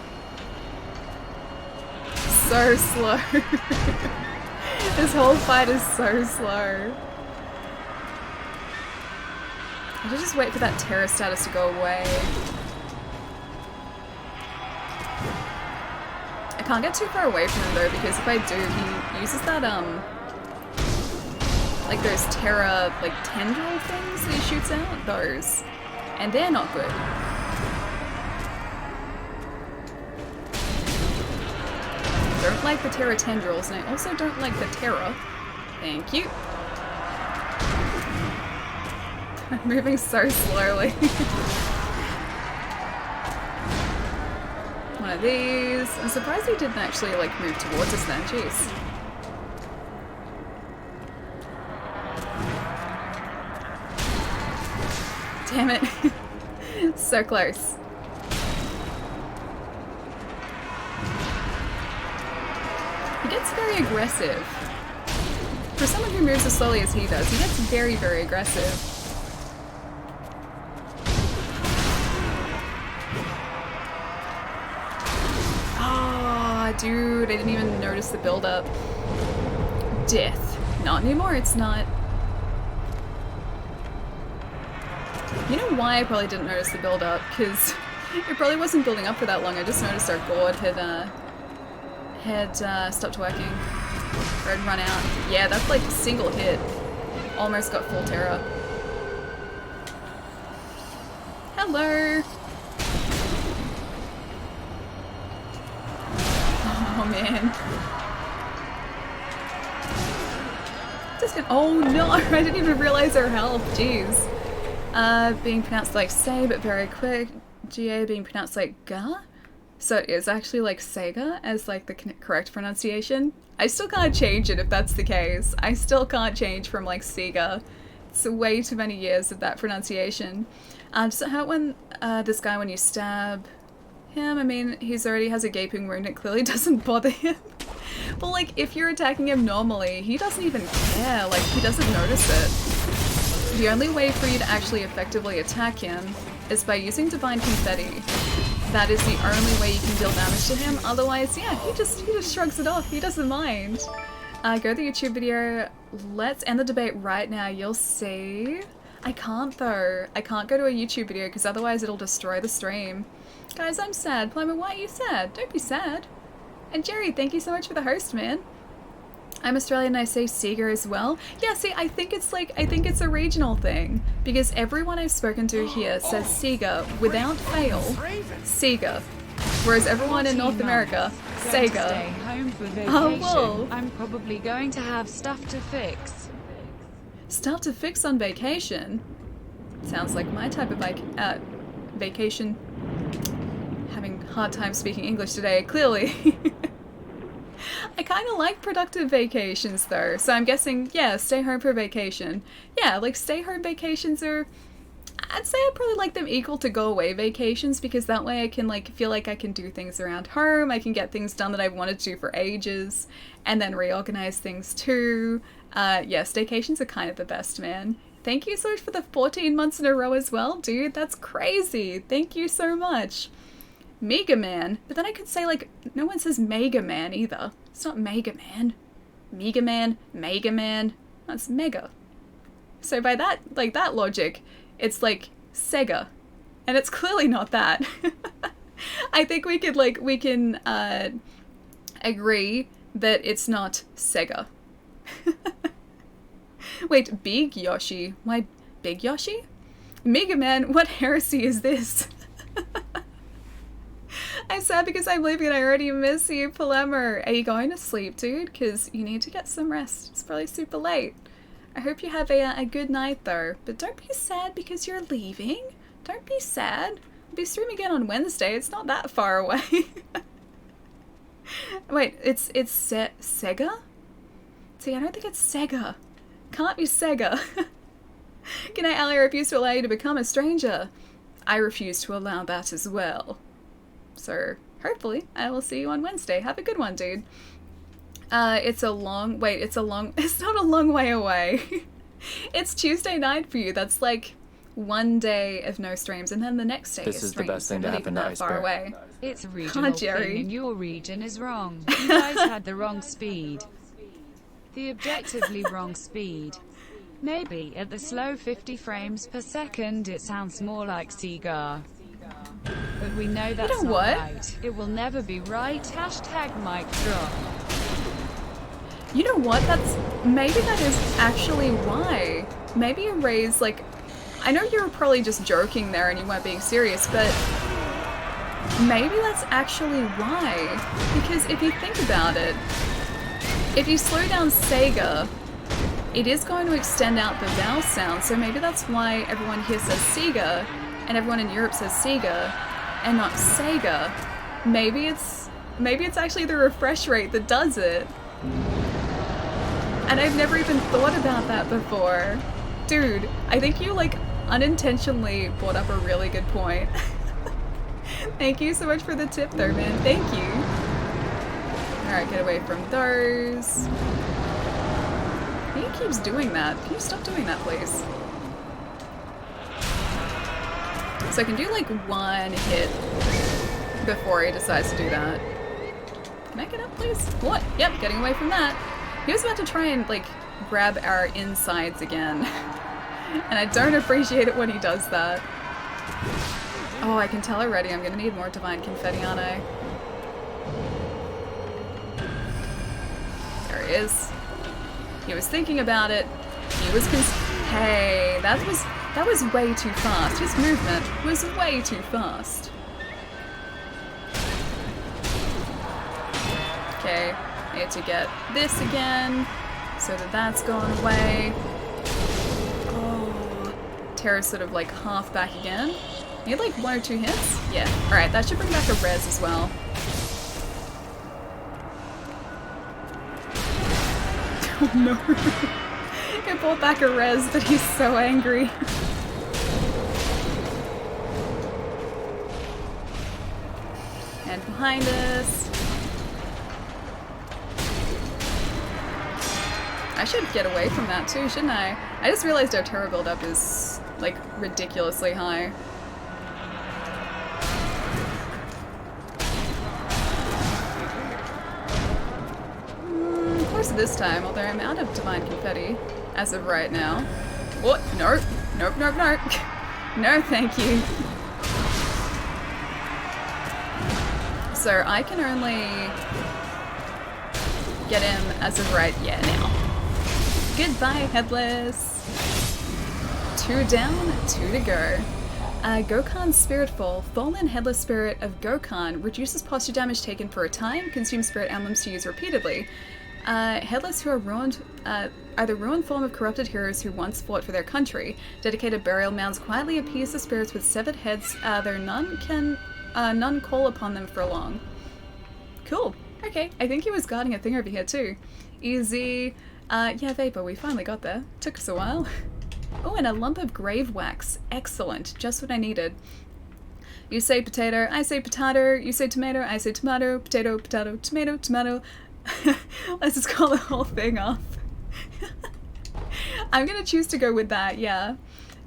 Speaker 1: So slow. This whole fight is so slow. I should just wait for that terror status to go away. I can't get too far away from him though, because if I do, he uses that, like those terror, like tendril things that he shoots out, those. And they're not good. Don't like the terror tendrils, and I also don't like the terror. Thank you. I'm moving so slowly. One of these. I'm surprised he didn't actually like move towards us then, jeez. Damn it. So close. He gets very aggressive. For someone who moves as slowly as he does, he gets very, very aggressive. Ah, oh, dude, I didn't even notice the build-up. Death. Not anymore, it's not. You know why I probably didn't notice the build-up? Because it probably wasn't building up for that long. I just noticed our gourd had stopped working. Or had run out. Yeah, that's like a single hit. Almost got full terror. Hello! Oh man. Oh no! I didn't even realize her health. Jeez. Being pronounced like say, but very quick. GA being pronounced like ga. So it is actually like Sega as like the correct pronunciation. I still can't change it if that's the case. I still can't change from like Sega. It's way too many years of that pronunciation. So how when this guy, when you stab him, I mean, he's already has a gaping wound. It clearly doesn't bother him. But like, if you're attacking him normally, he doesn't even care. Like, he doesn't notice it. The only way for you to actually effectively attack him is by using Divine Confetti. That is the only way you can deal damage to him. Otherwise, yeah, he just shrugs it off. He doesn't mind. Go to the YouTube video. Let's end the debate right now. You'll see. I can't though. I can't go to a YouTube video because otherwise it'll destroy the stream. Guys, I'm sad. Plumber, why are you sad? Don't be sad. And Jerry, thank you so much for the host, man. I'm Australian and I say Sega as well. Yeah, see, I think it's a regional thing. Because everyone I've spoken to here says Sega without fail. Sega. Whereas everyone in North America, Sega.
Speaker 2: Stay home for vacation.
Speaker 1: Oh, well.
Speaker 2: I'm probably going to have stuff to fix.
Speaker 1: Stuff to fix on vacation? Sounds like my type of vacation. Having a hard time speaking English today, clearly. I kind of like productive vacations though, so I'm guessing, yeah, stay home for vacation. Yeah, like stay home vacations are, I'd say I probably like them equal to go away vacations, because that way I can like feel like I can do things around home, I can get things done that I've wanted to do for ages, and then reorganize things too. Yeah, staycations are kind of the best, man. Thank you so much for the 14 months in a row as well, dude. That's crazy. Thank you so much. Mega Man. But then I could say, like, no one says Mega Man either. It's not Mega Man. Mega Man, Mega Man. That's Mega. So by that, like, that logic, it's like Sega. And it's clearly not that. I think we could, like, we can agree that it's not Sega. Wait, Big Yoshi? Why Big Yoshi? Mega Man, what heresy is this? I'm sad because I'm leaving and I already miss you, Polemer. Are you going to sleep, dude? Because you need to get some rest. It's probably super late. I hope you have a good night, though. But don't be sad because you're leaving. Don't be sad. I'll be streaming again on Wednesday. It's not that far away. Wait, it's Sega? See, I don't think it's Sega. Can't be Sega. Good night, Ali. I refuse to allow you to become a stranger. I refuse to allow that as well. So, hopefully, I will see you on Wednesday. Have a good one, dude. It's not a long way away. It's Tuesday night for you. That's like one day of no streams, and then the next day
Speaker 3: this is
Speaker 1: streams.
Speaker 3: the best thing to happen to
Speaker 1: that far away.
Speaker 2: It's a regional thing, and your region is wrong. You guys had the wrong speed. The objectively wrong speed. Maybe at the slow 50 frames per second it sounds more like Sega. But we know that's not right. It will never be right. Hashtag mic drop.
Speaker 1: You know what? Maybe that is actually why. Maybe Array's like, I know you were probably just joking there and you weren't being serious, but maybe that's actually why. Because if you think about it, if you slow down Sega, it is going to extend out the vowel sound, so maybe that's why everyone here says Sega and everyone in Europe says Sega and not Sega. Maybe it's actually the refresh rate that does it. And I've never even thought about that before. Dude, I think you like unintentionally brought up a really good point. Thank you so much for the tip though, man. Thank you. Alright, get away from those. He keeps doing that. Can you stop doing that, please? So I can do like one hit before he decides to do that. Can I get up, please? What? Yep, getting away from that. He was about to try and like grab our insides again. And I don't appreciate it when he does that. Oh, I can tell already I'm gonna need more divine confetti, aren't I? There he is. He was thinking about it. He was hey, that was way too fast. His movement was way too fast. Okay, need to get this again so that that's gone away. Oh, Terra's sort of like half back again. Need like 1 or 2 hits? Yeah. Alright, that should bring back a res as well. Oh no. He pulled back a res, but he's so angry. And behind us. I should get away from that too, shouldn't I? I just realized our terror buildup is like ridiculously high. Of course this time, although I'm out of divine confetti as of right now. What? Nope. Nope, nope, nope. No, thank you. So I can only get him as of right, yeah, now. Goodbye, Headless. 2 down, 2 to go. Gokhan's Spiritfall. Fallen Headless Spirit of Gokhan reduces posture damage taken for a time, consumes spirit emblems to use repeatedly. Headless who are ruined are the ruined form of corrupted heroes who once fought for their country. Dedicated burial mounds quietly appease the spirits with severed heads, though none call upon them for long. Cool. Okay, I think he was guarding a thing over here too. Easy. Yeah, Vapor, we finally got there. Took us a while. Oh, and a lump of grave wax. Excellent. Just what I needed. You say potato, I say potato. You say tomato, I say tomato. Potato, potato, tomato, tomato. Let's just call the whole thing off. I'm gonna choose to go with that, yeah.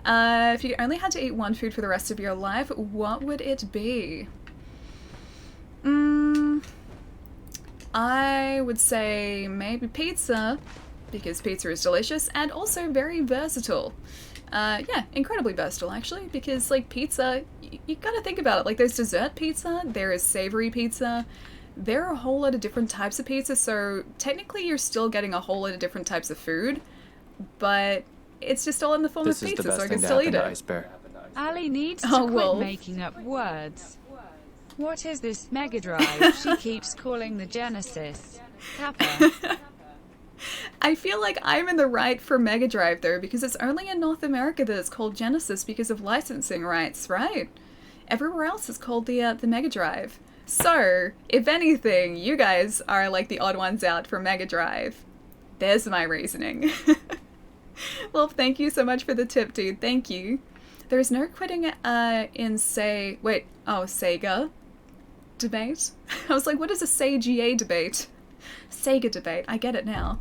Speaker 1: If you only had to eat one food for the rest of your life, what would it be? I would say maybe pizza, because pizza is delicious and also very versatile. Yeah, incredibly versatile actually, because like pizza, you gotta think about it. Like there's dessert pizza, there is savory pizza, there are a whole lot of different types of pizza, so technically you're still getting a whole lot of different types of food, but it's just all in the form of pizza, so I can still eat it.
Speaker 2: Ali needs to quit making up words. What is this Mega Drive she keeps calling the Genesis? Kappa.
Speaker 1: I feel like I'm in the right for Mega Drive though, because it's only in North America that it's called Genesis because of licensing rights, right? Everywhere else is called the Mega Drive. So, if anything, you guys are like the odd ones out for Mega Drive. There's my reasoning. Well, thank you so much for the tip, dude. Thank you. There's no quitting in Sega debate. I was like, what is a Sega debate? Sega debate. I get it now.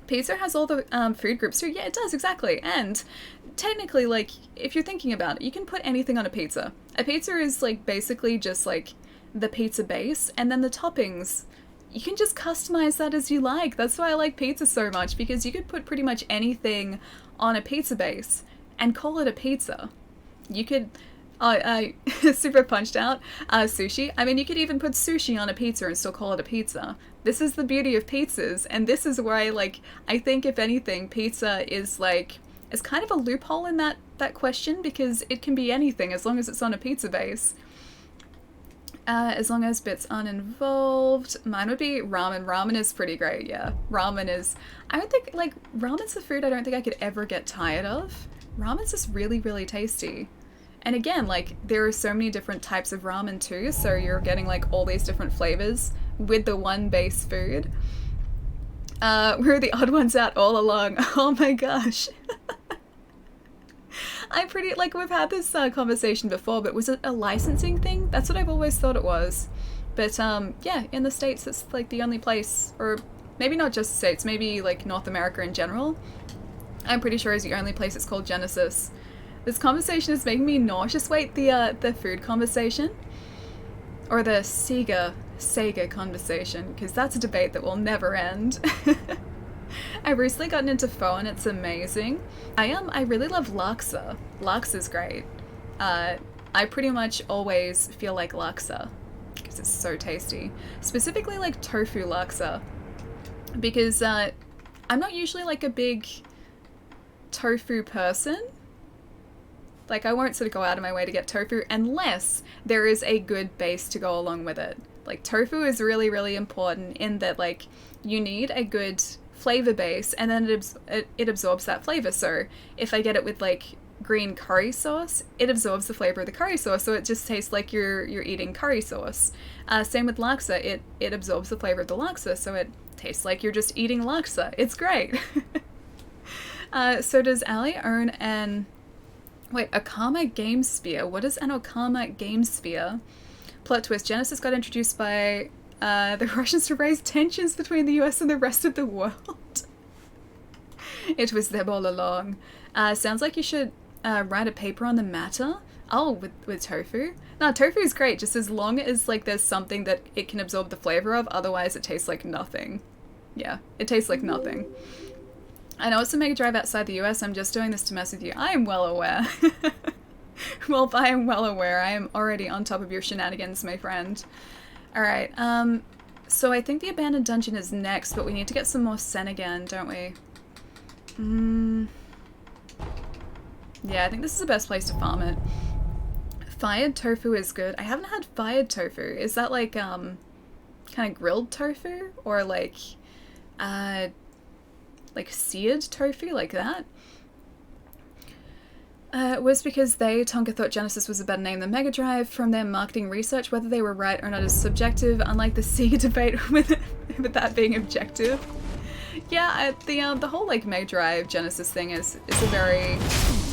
Speaker 1: Pizza has all the food groups too. Yeah, it does, exactly. And technically, like, if you're thinking about it, you can put anything on a pizza. A pizza is like basically just like the pizza base, and then the toppings, you can just customize that as you like. That's why I like pizza so much, because you could put pretty much anything on a pizza base and call it a pizza. You could, super punched out, sushi. I mean, you could even put sushi on a pizza and still call it a pizza. This is the beauty of pizzas, and this is where I think if anything, pizza is kind of a loophole in that question, because it can be anything as long as it's on a pizza base. As long as bits aren't involved. Mine would be ramen. Ramen is pretty great, yeah. Ramen is, I don't think, ramen's a food I don't think I could ever get tired of. Ramen's just really, really tasty. And again, there are so many different types of ramen too, so you're getting, all these different flavors with the one base food. We're the odd ones out all along. Oh my gosh. We've had this conversation before, but was it a licensing thing? That's what I've always thought it was. But, yeah, in the States, it's, the only place, or maybe not just the States, maybe, North America in general, I'm pretty sure is the only place it's called Genesis. This conversation is making me nauseous. Wait, the food conversation? Or the Sega conversation, because that's a debate that will never end. I've recently gotten into pho and it's amazing. I really love laksa. Laksa's great. I pretty much always feel like laksa, because it's so tasty. Specifically tofu laksa, because I'm not usually a big tofu person. I won't sort of go out of my way to get tofu unless there is a good base to go along with it. Tofu is really, really important in that you need a good flavor base, and then it absorbs that flavor. So if I get it with green curry sauce, it absorbs the flavor of the curry sauce, so it just tastes like you're eating curry sauce. Same with laksa, it absorbs the flavor of the laksa, so it tastes like you're just eating laksa. It's great. So does Ali own an Okama Game Sphere? What is an Okama Game Sphere? Plot twist: Genesis got introduced by the Russians to raise tensions between the US and the rest of the world. It was them all along. Sounds like you should write a paper on the matter. Oh, with tofu? No, tofu is great, just as long as there's something that it can absorb the flavor of, otherwise it tastes like nothing. Yeah, it tastes like nothing. I know it's a Mega Drive outside the US, I'm just doing this to mess with you. I am well aware. Well, I am well aware. I am already on top of your shenanigans, my friend. Alright, so I think the abandoned dungeon is next, but we need to get some more sen again, don't we? Yeah, I think this is the best place to farm it. Fired tofu is good. I haven't had fired tofu. Is that kind of grilled tofu? Or like seared tofu like that. It was because Tonka thought Genesis was a better name than Mega Drive. From their marketing research, whether they were right or not is subjective, unlike the Sega debate with that being objective. Yeah, the whole like Mega Drive Genesis thing is a very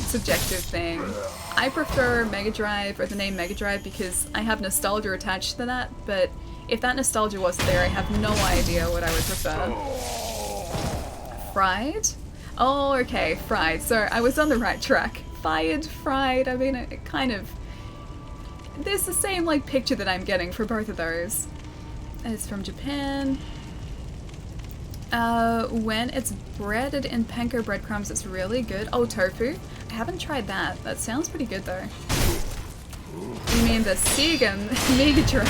Speaker 1: subjective thing. I prefer Mega Drive, or the name Mega Drive, because I have nostalgia attached to that, but if that nostalgia wasn't there, I have no idea what I would prefer. Fried? Oh, okay, fried. So I was on the right track. Fired, fried, I mean, it kind of... There's the same, like, picture that I'm getting for both of those. It's from Japan. When it's breaded in panko breadcrumbs, it's really good. Oh, tofu? I haven't tried that. That sounds pretty good, though. You mean the Sega Mega Drive?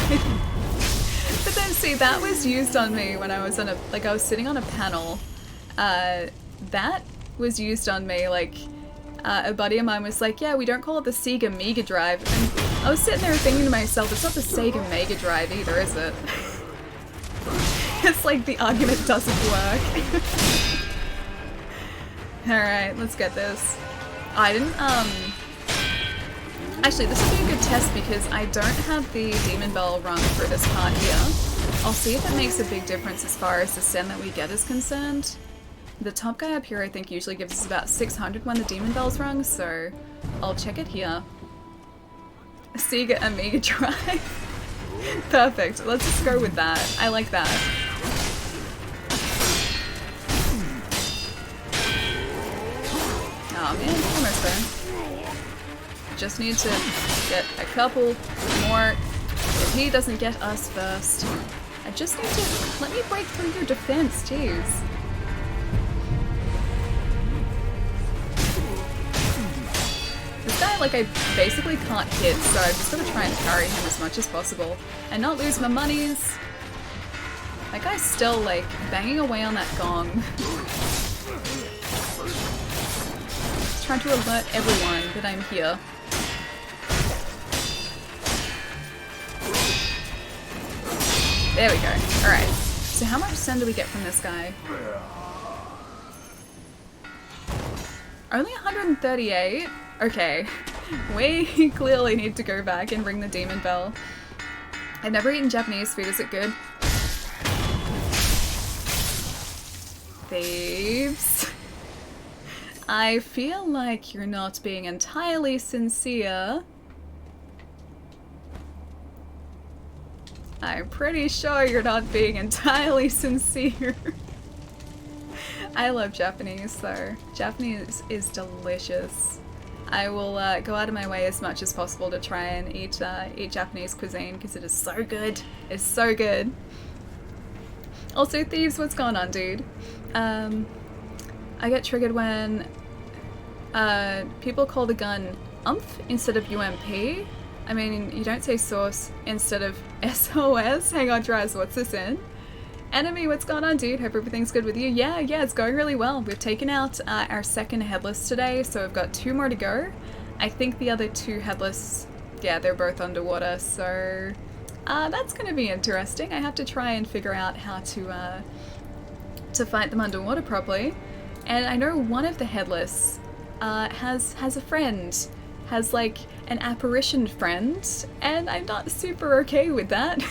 Speaker 1: But then, see, that was used on me when I was on I was sitting on a panel. That was used on me, like... a buddy of mine was like, yeah, we don't call it the Sega Mega Drive. And I was sitting there thinking to myself, it's not the Sega Mega Drive either, is it? It's like the argument doesn't work. Alright, let's get this. I didn't, Actually, this would be a good test because I don't have the Demon Bell rung for this part here. I'll see if it makes a big difference as far as the send that we get is concerned. The top guy up here I think usually gives us about 600 when the Demon Bell's rung, so I'll check it here. Sega Amiga Drive. Perfect, let's just go with that. I like that. Oh man, almost there. Just need to get a couple more. If he doesn't get us first. I just need to... Let me break through your defense, jeez. This guy, like, I basically can't hit, so I'm just gonna try and parry him as much as possible. And not lose my monies. That guy's still, like, banging away on that gong. Just trying to alert everyone that I'm here. There we go. Alright. So how much send do we get from this guy? Only 138? Okay. We clearly need to go back and ring the Demon Bell. I've never eaten Japanese food. Is it good? Thieves. I feel like you're not being entirely sincere. I'm pretty sure you're not being entirely sincere. I love Japanese though. Japanese is delicious. I will go out of my way as much as possible to try and eat Japanese cuisine because it is so good. It's so good. Also, Thieves, what's going on, dude? I get triggered when people call the gun umph instead of UMP. I mean, you don't say source instead of SOS. Hang on, Draz, what's this in? Enemy, what's going on, dude? Hope everything's good with you. Yeah, it's going really well. We've taken out our second headless today, so we've got 2 more to go. I think the other 2 headless, yeah, they're both underwater, so that's going to be interesting. I have to try and figure out how to fight them underwater properly. And I know one of the headless has a friend, has like an apparition friend, and I'm not super okay with that.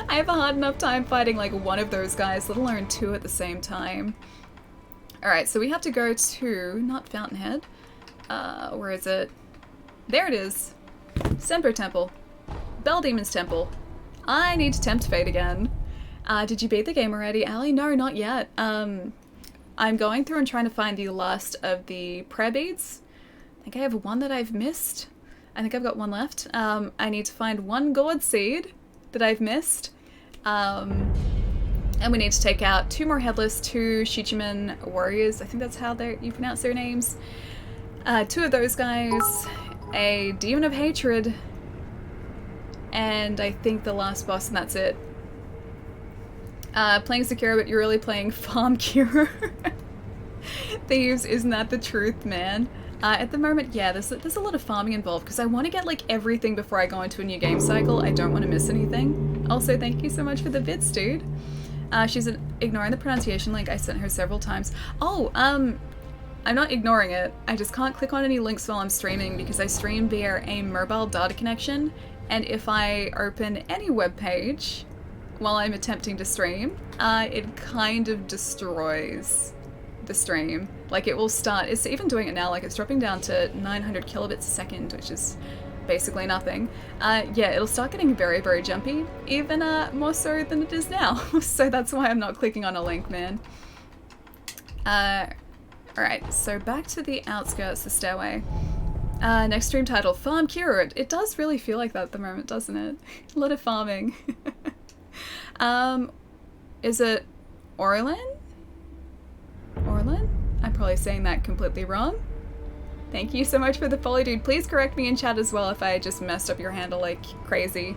Speaker 1: I have a hard enough time fighting like one of those guys, let alone 2 at the same time. Alright, so we have to go to, not Fountainhead, where is it? There it is! Senpo Temple. Bell Demon's Temple. I need to tempt fate again. Did you beat the game already, Ali? No, not yet. I'm going through and trying to find the last of the prayer beads. I think I have one that I've missed. I think I've got one left. I need to find 1 gourd seed that I've missed. And we need to take out 2 more headless, 2 Shichiman warriors. I think that's how you pronounce their names. 2 of those guys, a demon of hatred, and I think the last boss, and that's it. Playing Sekiro, but you're really playing Farm Cure. Thieves, isn't that the truth, man? At the moment, yeah, there's a lot of farming involved because I want to get like everything before I go into a new game cycle. I don't want to miss anything. Also, thank you so much for the bits, dude. She's ignoring the pronunciation link I sent her several times. Oh, I'm not ignoring it. I just can't click on any links while I'm streaming because I stream via a mobile data connection, and if I open any web page while I'm attempting to stream, it kind of destroys the stream. Like, it will start, it's even doing it now, like it's dropping down to 900 kilobits a second, which is basically nothing. Yeah, it'll start getting very, very jumpy, even more so than it is now. So that's why I'm not clicking on a link, man. Alright, so back to the outskirts, the stairway. Next stream title, Farm Cured. It does really feel like that at the moment, doesn't it? A lot of farming. Is it Orlin? Orlin? I'm probably saying that completely wrong. Thank you so much for the follow, dude. Please correct me in chat as well if I just messed up your handle like crazy.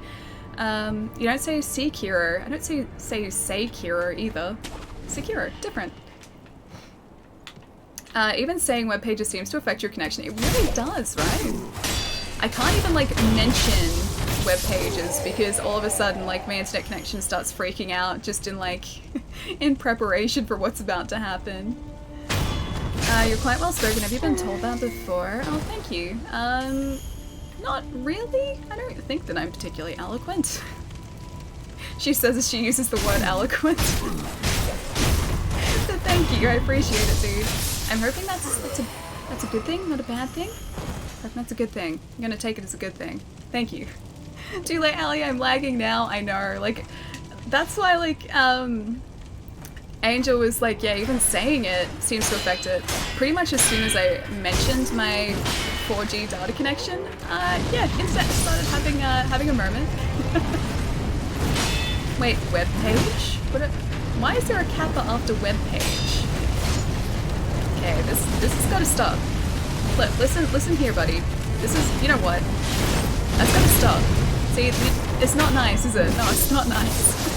Speaker 1: You don't say Sekiro. I don't say Sekiro either. Sekiro, different. Even saying web pages seems to affect your connection. It really does, right? I can't even like mention web pages because all of a sudden like my internet connection starts freaking out just in like in preparation for what's about to happen. You're quite well spoken. Have you been told that before? Oh, thank you. Not really. I don't think that I'm particularly eloquent. She says as she uses the word eloquent. But thank you. I appreciate it, dude. I'm hoping that's a good thing, not a bad thing. I hope that's a good thing. I'm gonna take it as a good thing. Thank you. Too late, Allie. I'm lagging now. I know. Like, that's why, like, Angel was like, yeah, even saying it seems to affect it. Pretty much as soon as I mentioned my 4G data connection, yeah, internet started having a moment. Wait, web page? Why is there a kappa after web page? Okay, this has got to stop. Look, listen here, buddy. This is, you know what? That's got to stop. See, it's not nice, is it? No, it's not nice.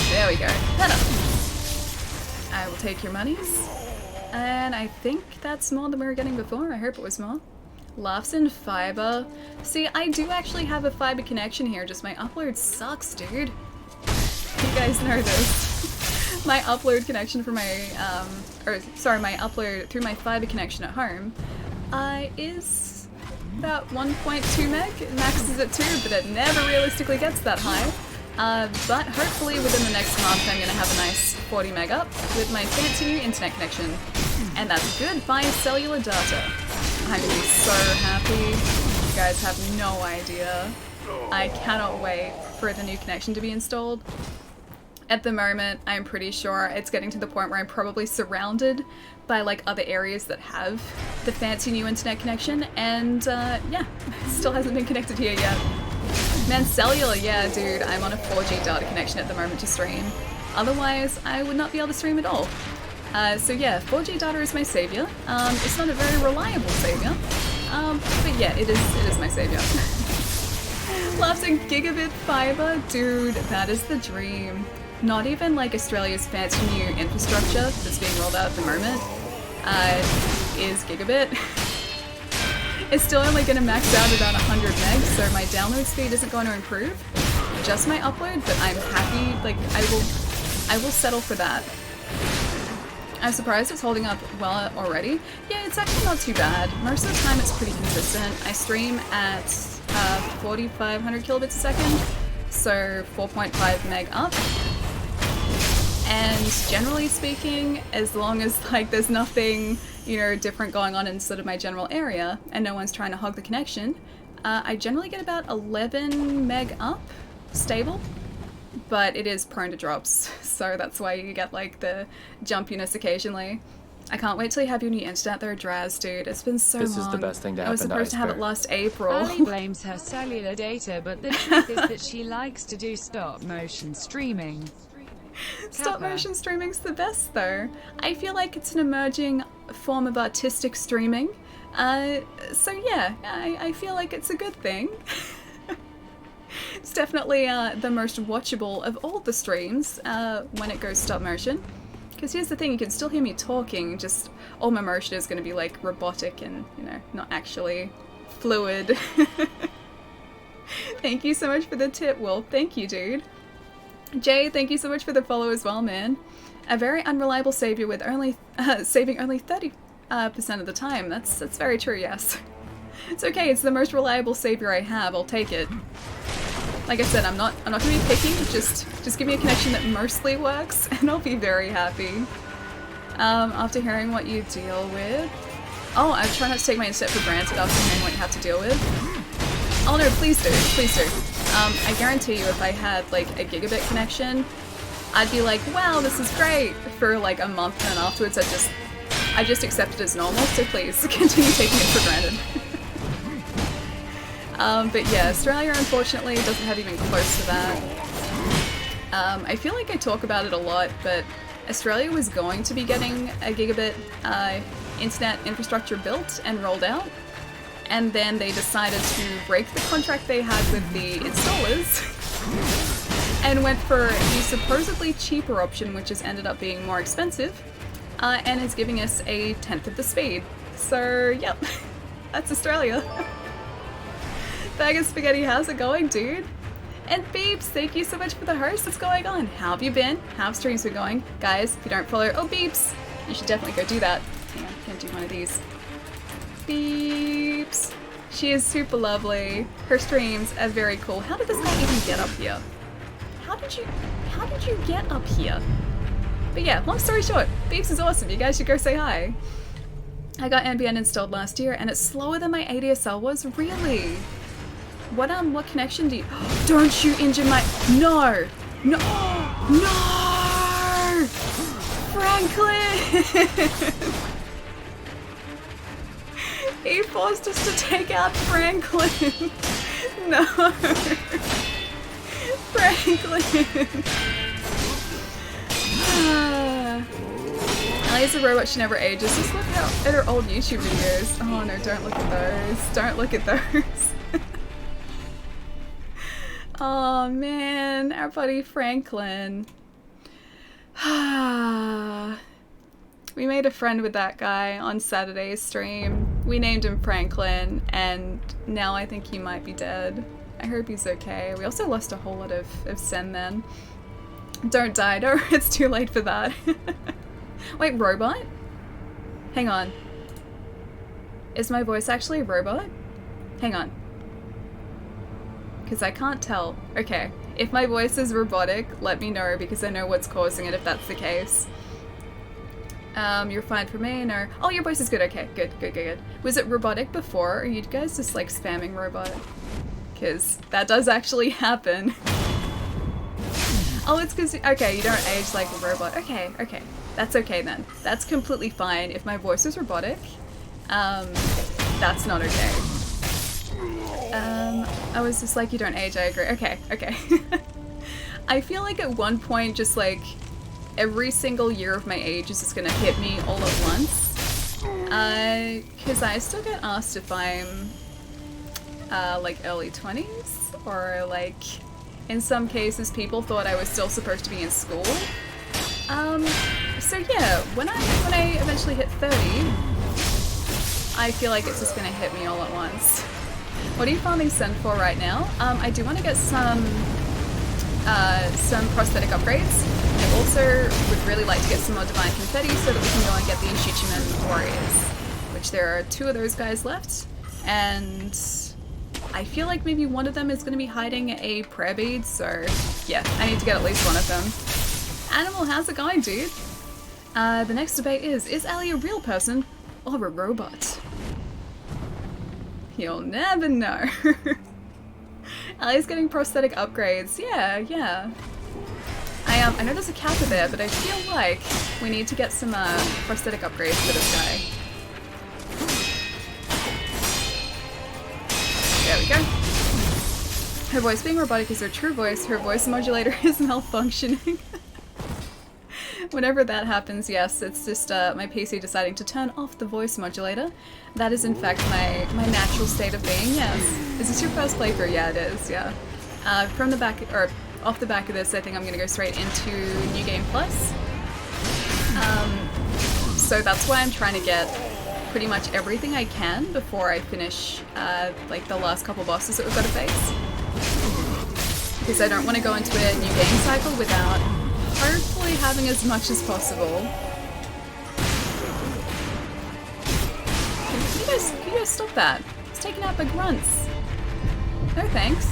Speaker 1: There we go. Head up. I will take your monies. And I think that's more than we were getting before. I hope it was more. Laughs in fiber. See, I do actually have a fiber connection here, just my upload sucks, dude. You guys know this. My upload connection for my, my upload through my fiber connection at home, is about 1.2 meg. It maxes at 2, but it never realistically gets that high. But hopefully within the next month I'm gonna have a nice 40 meg up with my fancy new internet connection. And that's good by cellular data. I'm gonna be so happy. You guys have no idea. I cannot wait for the new connection to be installed. At the moment, I'm pretty sure it's getting to the point where I'm probably surrounded by like other areas that have the fancy new internet connection, and yeah, still hasn't been connected here yet. Man, cellular, yeah, dude, I'm on a 4G data connection at the moment to stream. Otherwise, I would not be able to stream at all. So yeah, 4G data is my savior. It's not a very reliable savior, but yeah, it is my savior. Loves in gigabit fiber, dude, that is the dream. Not even like Australia's fancy new infrastructure that's being rolled out at the moment is gigabit. It's still only going to max out around 100 megs, so my download speed isn't going to improve. Just my upload, but I'm happy, like, I will settle for that. I'm surprised it's holding up well already. Yeah, it's actually not too bad. Most of the time it's pretty consistent. I stream at 4,500 kilobits a second, so 4.5 meg up. And generally speaking, as long as like there's nothing, you know, different going on in sort of my general area and no one's trying to hog the connection, I generally get about 11 meg up, stable, but it is prone to drops, so that's why you get like the jumpiness occasionally. I can't wait till you have your new internet though, Draz, dude. It's been so long.
Speaker 3: This is the best thing to happen.
Speaker 1: I was supposed to have it last April.
Speaker 2: Ali blames her cellular data, but the truth is that she likes to do stop motion streaming.
Speaker 1: Stop motion streaming's the best though. I feel like it's an emerging form of artistic streaming. So yeah, I feel like it's a good thing. It's definitely the most watchable of all the streams when it goes stop motion. Because here's the thing, you can still hear me talking, just all my motion is going to be like robotic and, you know, not actually fluid. Thank you so much for the tip, Wolf. Thank you, dude. Jay, thank you so much for the follow as well, man. A very unreliable savior with only saving only 30% of the time. That's very true, yes. It's okay, it's the most reliable savior I have, I'll take it. Like I said, I'm not gonna be picky, just give me a connection that mostly works and I'll be very happy. After hearing what you deal with. Oh, I try not to take my internet for granted after hearing what you have to deal with. Oh no, please do, please do. I guarantee you if I had like a gigabit connection, I'd be like, wow, this is great for like a month, and afterwards I just accept it as normal, so please continue taking it for granted. But yeah, Australia unfortunately doesn't have even close to that. I feel like I talk about it a lot, but Australia was going to be getting a gigabit internet infrastructure built and rolled out, and then they decided to break the contract they had with the installers and went for the supposedly cheaper option, which has ended up being more expensive, and is giving us a 10th of the speed. So, yep, that's Australia. Bag of spaghetti, how's it going, dude? And Beeps, thank you so much for the host. What's going on? How have you been? How have streams been going? Guys, if you don't follow, oh Beeps, you should definitely go do that. Hang on, can't do one of these. Beeps. She is super lovely. Her streams are very cool. How did this guy even get up here? How did you get up here? But yeah, long story short, Beeps is awesome. You guys should go say hi. I got NBN installed last year and it's slower than my ADSL was. Really? What connection do you... Don't you injure my... No! No! No! Franklin! He forced us to take out Franklin! No! Franklin! Ellie's a robot, she never ages. Just look at her old YouTube videos. Oh no, don't look at those. Don't look at those. Oh man, our buddy Franklin. We made a friend with that guy on Saturday's stream. We named him Franklin, and now I think he might be dead. I hope he's okay. We also lost a whole lot of Sen then. Don't die, no, it's too late for that. Wait, robot? Hang on. Is my voice actually a robot? Hang on. Because I can't tell. Okay, if my voice is robotic, let me know because I know what's causing it if that's the case. You're fine for me? No. Oh, your voice is good. Okay, good. Was it robotic before, or are you guys just like spamming robot? Because that does actually happen. Oh, it's because, okay, you don't age like a robot. Okay. That's okay then. That's completely fine. If my voice is robotic, that's not okay. I was just like, you don't age, I agree. Okay. I feel like at one point, just like, every single year of my age is just gonna hit me all at once. Because I still get asked if I'm, like, early 20s, or like, in some cases, people thought I was still supposed to be in school. So yeah, when I eventually hit 30, I feel like it's just gonna hit me all at once. What are you farming Sen for right now? I do want to get some prosthetic upgrades. I also would really like to get some more Divine Confetti so that we can go and get the Shuchiman Warriors, which there are 2 of those guys left, and I feel like maybe one of them is going to be hiding a prayer bead, so yeah, I need to get at least one of them. Animal, how's it going, dude? The next debate is Allie a real person or a robot? You'll never know. Allie's getting prosthetic upgrades. Yeah. I know there's a kappa there, but I feel like we need to get some prosthetic upgrades for this guy. There we go. Her voice being robotic is her true voice. Her voice modulator is malfunctioning. Whenever that happens, yes, it's just my PC deciding to turn off the voice modulator. That is in fact my natural state of being, yes. Is this your first playthrough? Yeah, it is, yeah. From the back, or off the back of this, I think I'm gonna go straight into New Game Plus. So that's why I'm trying to get pretty much everything I can before I finish like the last couple bosses that we've got to face. because I don't want to go into a new game cycle without hopefully having as much as possible. Can you guys stop that? It's taken out by grunts. No thanks.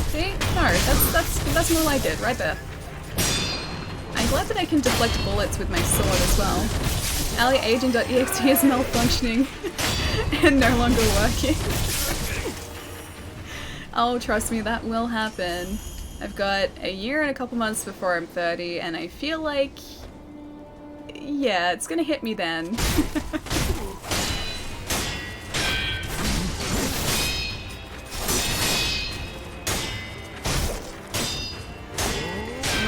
Speaker 1: See? No, that's more like it, right there. I'm glad that I can deflect bullets with my sword as well. AliAgent.exe is malfunctioning and no longer working. Oh, trust me, that will happen. I've got a year and a couple months before I'm 30, and I feel like... yeah, it's gonna hit me then. Come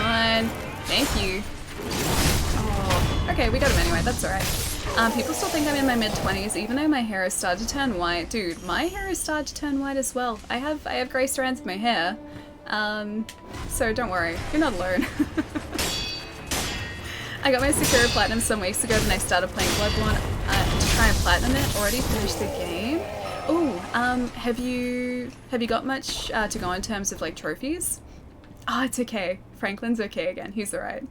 Speaker 1: on. Thank you. Oh, okay, we got him anyway, that's alright. People still think I'm in my mid-20s, even though my hair has started to turn white. Dude, my hair has started to turn white as well. I have grey strands in my hair. So don't worry, you're not alone. I got my Sekiro Platinum some weeks ago, then I started playing Bloodborne to try and platinum it. Already finished the game. Ooh, have you got much to go in terms of like trophies? Oh, it's okay. Franklin's okay again. He's alright.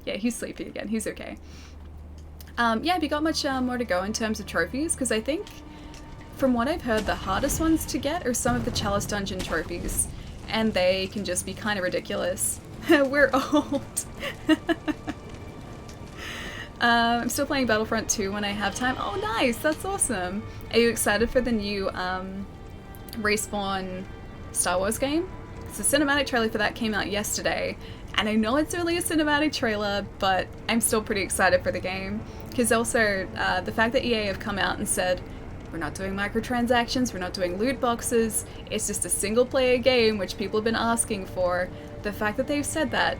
Speaker 1: Yeah, he's sleepy again. He's okay. Yeah, have you got much more to go in terms of trophies? Because I think, from what I've heard, the hardest ones to get are some of the Chalice Dungeon trophies. And they can just be kind of ridiculous. We're old. I'm still playing Battlefront 2 when I have time. Oh, nice! That's awesome! Are you excited for the new Respawn Star Wars game? So the cinematic trailer for that came out yesterday. And I know it's only a cinematic trailer, but I'm still pretty excited for the game. Because also, the fact that EA have come out and said, we're not doing microtransactions, we're not doing loot boxes, it's just a single-player game, which people have been asking for. The fact that they've said that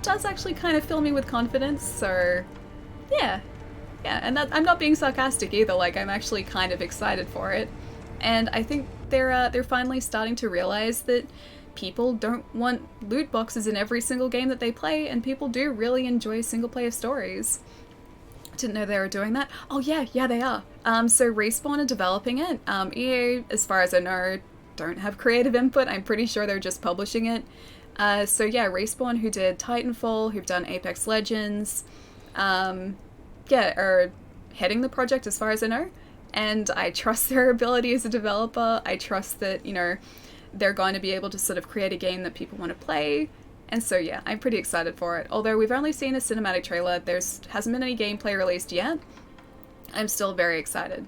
Speaker 1: does actually kind of fill me with confidence, so yeah. Yeah, and that, I'm not being sarcastic either, like, I'm actually kind of excited for it. And I think they're finally starting to realize that people don't want loot boxes in every single game that they play, and people do really enjoy single-player stories. Didn't know they were doing that. Oh yeah, they are. So Respawn are developing it. EA, as far as I know, don't have creative input. I'm pretty sure they're just publishing it. So yeah, Respawn, who did Titanfall, who've done Apex Legends, yeah, are heading the project as far as I know. And I trust their ability as a developer. I trust that, you know, they're going to be able to sort of create a game that people want to play. And so yeah, I'm pretty excited for it. Although we've only seen a cinematic trailer, hasn't been any gameplay released yet. I'm still very excited.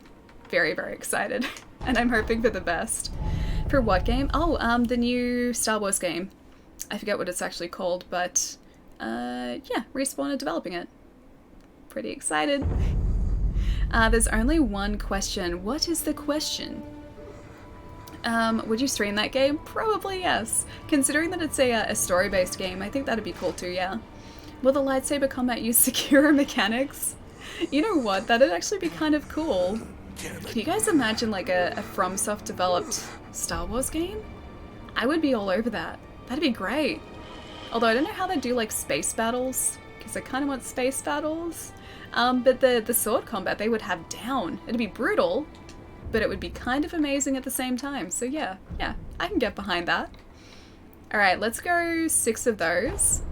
Speaker 1: Very, very excited. And I'm hoping for the best. For what game? Oh, the new Star Wars game. I forget what it's actually called, but yeah, Respawn are developing it. Pretty excited. There's only one question. What is the question? Would you stream that game? Probably yes. Considering that it's a story-based game, I think that'd be cool too, yeah. Will the lightsaber combat use Sekiro mechanics? You know what? That'd actually be kind of cool. Can you guys imagine like a FromSoft developed Star Wars game? I would be all over that. That'd be great. Although I don't know how they do like space battles, because I kind of want space battles. But the sword combat they would have down. It'd be brutal, but it would be kind of amazing at the same time. So yeah, I can get behind that. Alright, let's go 6 of those.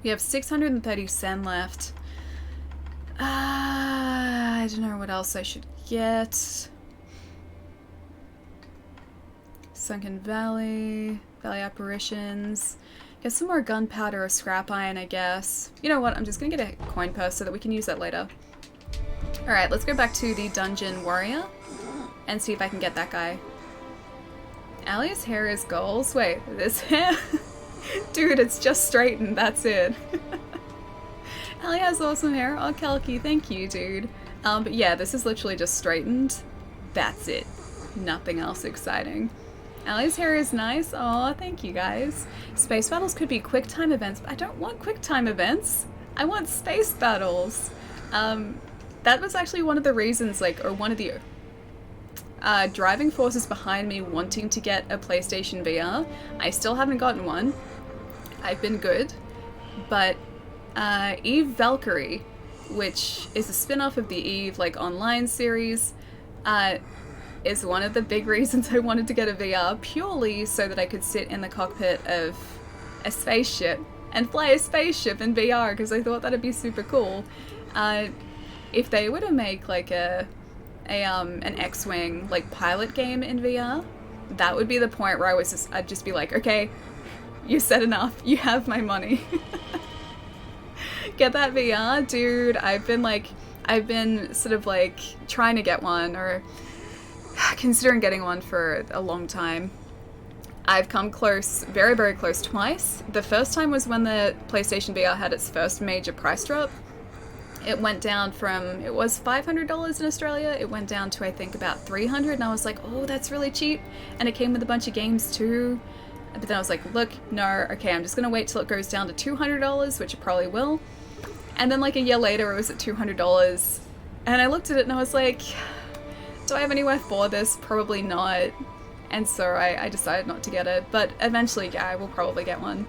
Speaker 1: We have 630 sen left. I don't know what else I should get. Sunken Valley, Valley Apparitions. Get some more gunpowder or scrap iron, I guess. You know what, I'm just gonna get a coin purse so that we can use that later. Alright, let's go back to the Dungeon Warrior and see if I can get that guy. Ali's hair is goals. Wait, this hair? Dude, it's just straightened, that's it. Ali has awesome hair. Oh, Kelky, thank you, dude. But yeah, this is literally just straightened. That's it. Nothing else exciting. Ali's hair is nice. Aw, thank you guys. Space battles could be quick time events, but I don't want quick time events. I want space battles. That was actually one of the reasons, like, or one of the driving forces behind me wanting to get a PlayStation VR. I still haven't gotten one. I've been good. But Eve Valkyrie, which is a spin-off of the Eve, like, online series, is one of the big reasons I wanted to get a VR, purely so that I could sit in the cockpit of a spaceship and fly a spaceship in VR, because I thought that'd be super cool. If they were to make like an X-Wing like pilot game in VR, that would be the point where I'd just be like, okay, you said enough, you have my money. Get that VR, dude. I've been sort of like trying to get one, or considering getting one for a long time. I've come close, very, very close twice. The first time was when the PlayStation VR had its first major price drop. It went down from, it was $500 in Australia, it went down to I think about $300, and I was like, oh, that's really cheap. And it came with a bunch of games too. But then I was like, look, no, okay, I'm just gonna wait till it goes down to $200, which it probably will. And then like a year later, it was at $200. And I looked at it and I was like, do I have anywhere for this? Probably not. And so I decided not to get it. But eventually, yeah, I will probably get one.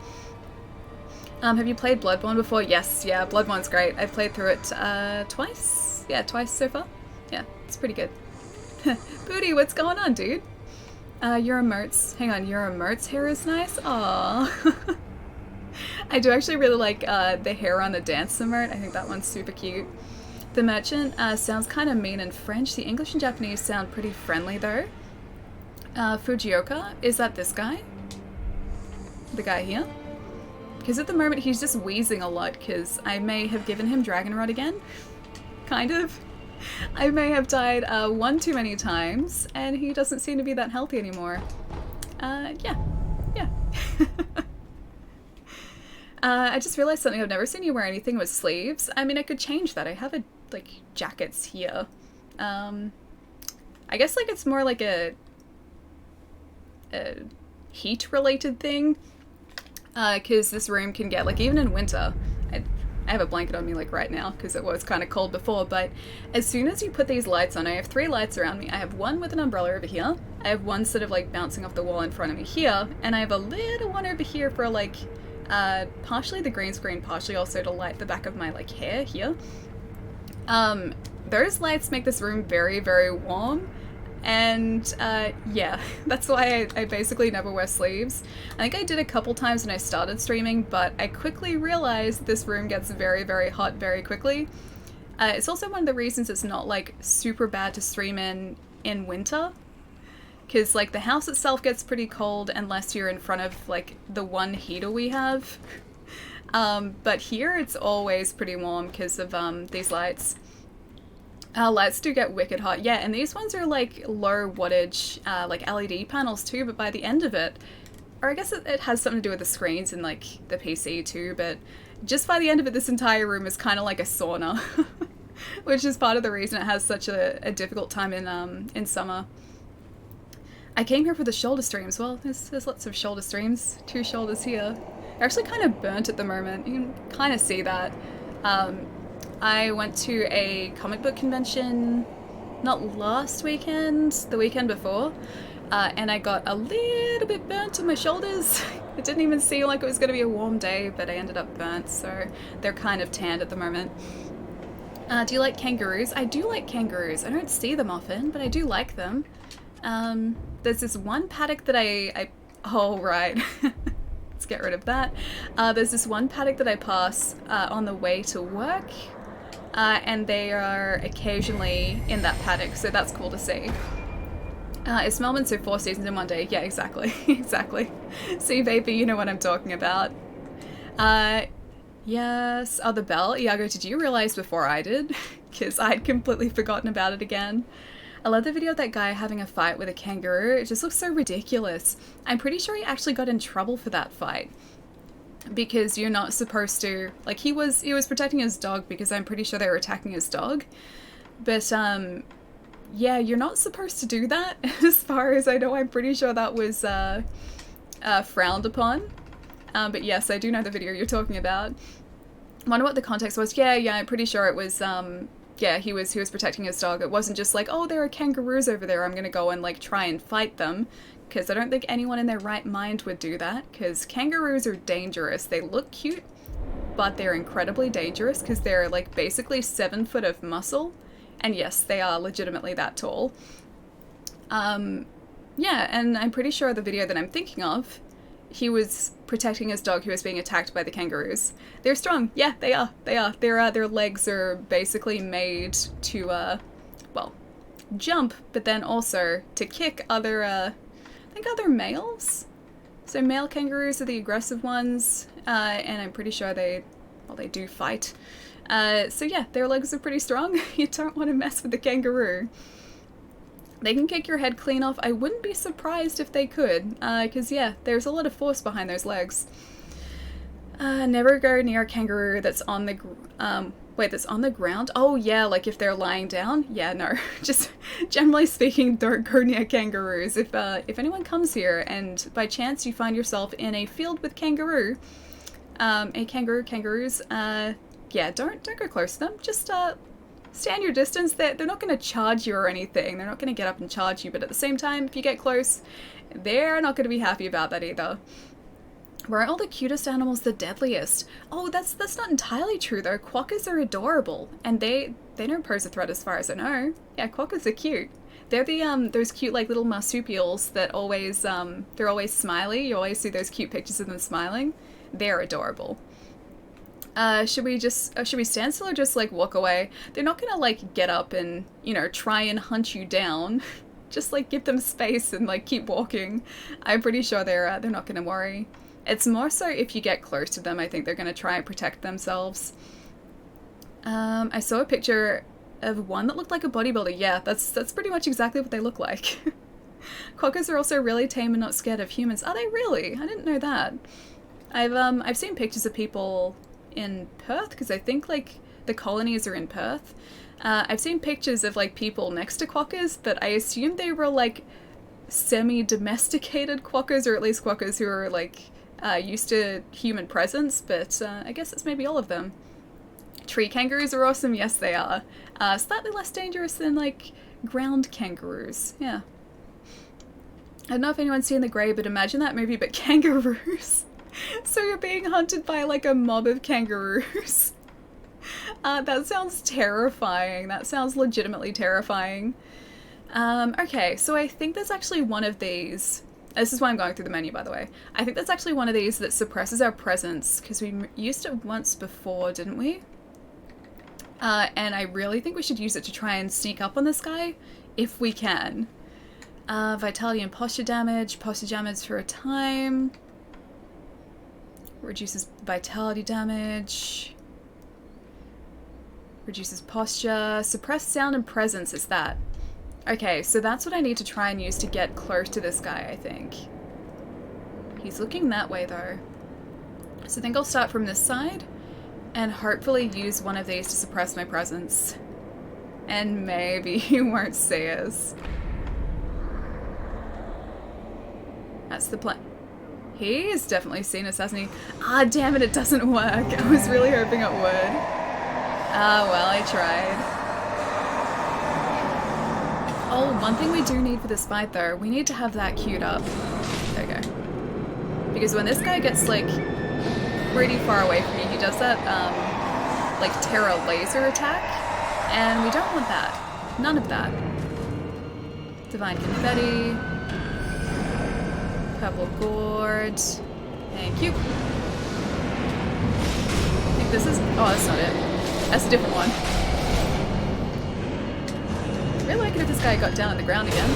Speaker 1: Have you played Bloodborne before? Yes, yeah, Bloodborne's great. I've played through it twice. Yeah, twice so far. Yeah, it's pretty good. Booty, what's going on, dude? Your emotes. Hang on, your emotes hair is nice? Aww. I do actually really like the hair on the dance emote. I think that one's super cute. The merchant sounds kind of mean in French. The English and Japanese sound pretty friendly though. Fujioka, is that this guy? The guy here? Because at the moment he's just wheezing a lot, because I may have given him Dragon Rot again. Kind of. I may have died one too many times, and he doesn't seem to be that healthy anymore. Yeah. I just realized something. I've never seen you wear anything with sleeves. I mean, I could change that. I have like jackets here. I guess like it's more like a heat related thing. Because this room can get, like, even in winter, I have a blanket on me like right now because it was kind of cold before, but as soon as you put these lights on, I have 3 lights around me. I have one with an umbrella over here, I have one sort of like bouncing off the wall in front of me here, and I have a little one over here for like partially the green screen, partially also to light the back of my like hair here. Those lights make this room very, very warm. And yeah, that's why I basically never wear sleeves. I think I did a couple times when I started streaming, but I quickly realized this room gets very, very hot very quickly. It's also one of the reasons it's not like super bad to stream in winter, because like the house itself gets pretty cold unless you're in front of like the one heater we have. But here it's always pretty warm because of these lights. Lights do get wicked hot, yeah, and these ones are like low wattage, like LED panels too, but by the end of it, or I guess it has something to do with the screens and like the PC too, but just by the end of it, this entire room is kind of like a sauna, which is part of the reason it has such a difficult time in summer. I came here for the shoulder streams. Well, there's lots of shoulder streams, 2 shoulders here. They're actually kind of burnt at the moment, you can kind of see that. I went to a comic book convention, not last weekend, the weekend before, and I got a little bit burnt on my shoulders. It didn't even seem like it was going to be a warm day, but I ended up burnt, so they're kind of tanned at the moment. Do you like kangaroos? I do like kangaroos. I don't see them often, but I do like them. There's this one paddock that I oh, right. Let's get rid of that. There's this one paddock that I pass on the way to work. And they are occasionally in that paddock, so that's cool to see. It's Melbourne, so 4 seasons in one day. Yeah, exactly. Exactly. See, baby, you know what I'm talking about. Yes. Oh, the bell. Iago, did you realize before I did? Because I'd completely forgotten about it again. I love the video of that guy having a fight with a kangaroo. It just looks so ridiculous. I'm pretty sure he actually got in trouble for that fight. Because you're not supposed to, like, he was protecting his dog because I'm pretty sure they were attacking his dog. But, yeah, you're not supposed to do that. As far as I know, I'm pretty sure that was, frowned upon. But yes, I do know the video you're talking about. I wonder what the context was. Yeah, I'm pretty sure it was, yeah, he was protecting his dog. It wasn't just like, oh, there are kangaroos over there, I'm gonna go and, like, try and fight them. Because I don't think anyone in their right mind would do that, because kangaroos are dangerous. They look cute, but they're incredibly dangerous because they're like basically 7 foot of muscle, and yes, they are legitimately that tall. Yeah, and I'm pretty sure the video that I'm thinking of, he was protecting his dog who was being attacked by the kangaroos. They're strong. Yeah, they are. They are. Their legs are basically made to, well, jump, but then also to kick other, I think other males? So male kangaroos are the aggressive ones, and I'm pretty sure they do fight. So yeah, their legs are pretty strong. You don't want to mess with the kangaroo. They can kick your head clean off. I wouldn't be surprised if they could, because yeah, there's a lot of force behind those legs. Never go near a kangaroo that's on the that's on the ground? Oh yeah, like if they're lying down? Yeah, no. Just generally speaking, don't go near kangaroos. If anyone comes here and by chance you find yourself in a field with kangaroos, yeah, don't go close to them. Just stand your distance. They're not going to charge you or anything. They're not going to get up and charge you, but at the same time, if you get close, they're not going to be happy about that either. Were all the cutest animals the deadliest? Oh, that's not entirely true though. Quokkas are adorable, and they don't pose a threat as far as I know. Yeah, quokkas are cute. They're the those cute like little marsupials that always they're always smiley. You always see those cute pictures of them smiling. They're adorable. Should we stand still or just like walk away? They're not gonna like get up and, you know, try and hunt you down. Just like give them space and like keep walking. I'm pretty sure they're not gonna worry. It's more so if you get close to them, I think they're gonna try and protect themselves. I saw a picture of one that looked like a bodybuilder. Yeah, that's pretty much exactly what they look like. Quokkas are also really tame and not scared of humans. Are they really? I didn't know that. I've seen pictures of people in Perth, because I think like the colonies are in Perth. I've seen pictures of like people next to quokkas, but I assumed they were like semi-domesticated quokkas, or at least quokkas who are like used to human presence, but I guess it's maybe all of them. Tree kangaroos are awesome. Yes, they are. Slightly less dangerous than like ground kangaroos. Yeah. I don't know if anyone's seen The Grey, but imagine that movie but kangaroos. So you're being hunted by like a mob of kangaroos. That sounds terrifying. That sounds legitimately terrifying. Okay, so I think there's actually one of these. This is why I'm going through the menu, by the way. I think that's actually one of these that suppresses our presence, because we used it once before, didn't we? And I really think we should use it to try and sneak up on this guy, if we can. Vitality and posture damage for a time. Reduces vitality damage. Reduces posture. Suppress sound and presence is that. Okay, so that's what I need to try and use to get close to this guy, I think. He's looking that way though. So I think I'll start from this side and hopefully use one of these to suppress my presence. And maybe he won't see us. That's the plan. He has definitely seen us, hasn't he? Ah, damn it, it doesn't work. I was really hoping it would. Ah, well, I tried. Oh, one thing we do need for this fight, though, we need to have that queued up. There we go. Because when this guy gets, like, pretty far away from you, he does that, like, Terra laser attack, and we don't want that. None of that. Divine Confetti. Purple Gourd. Thank you. I think this is... Oh, that's not it. That's a different one. I'd really like it if this guy got down on the ground again.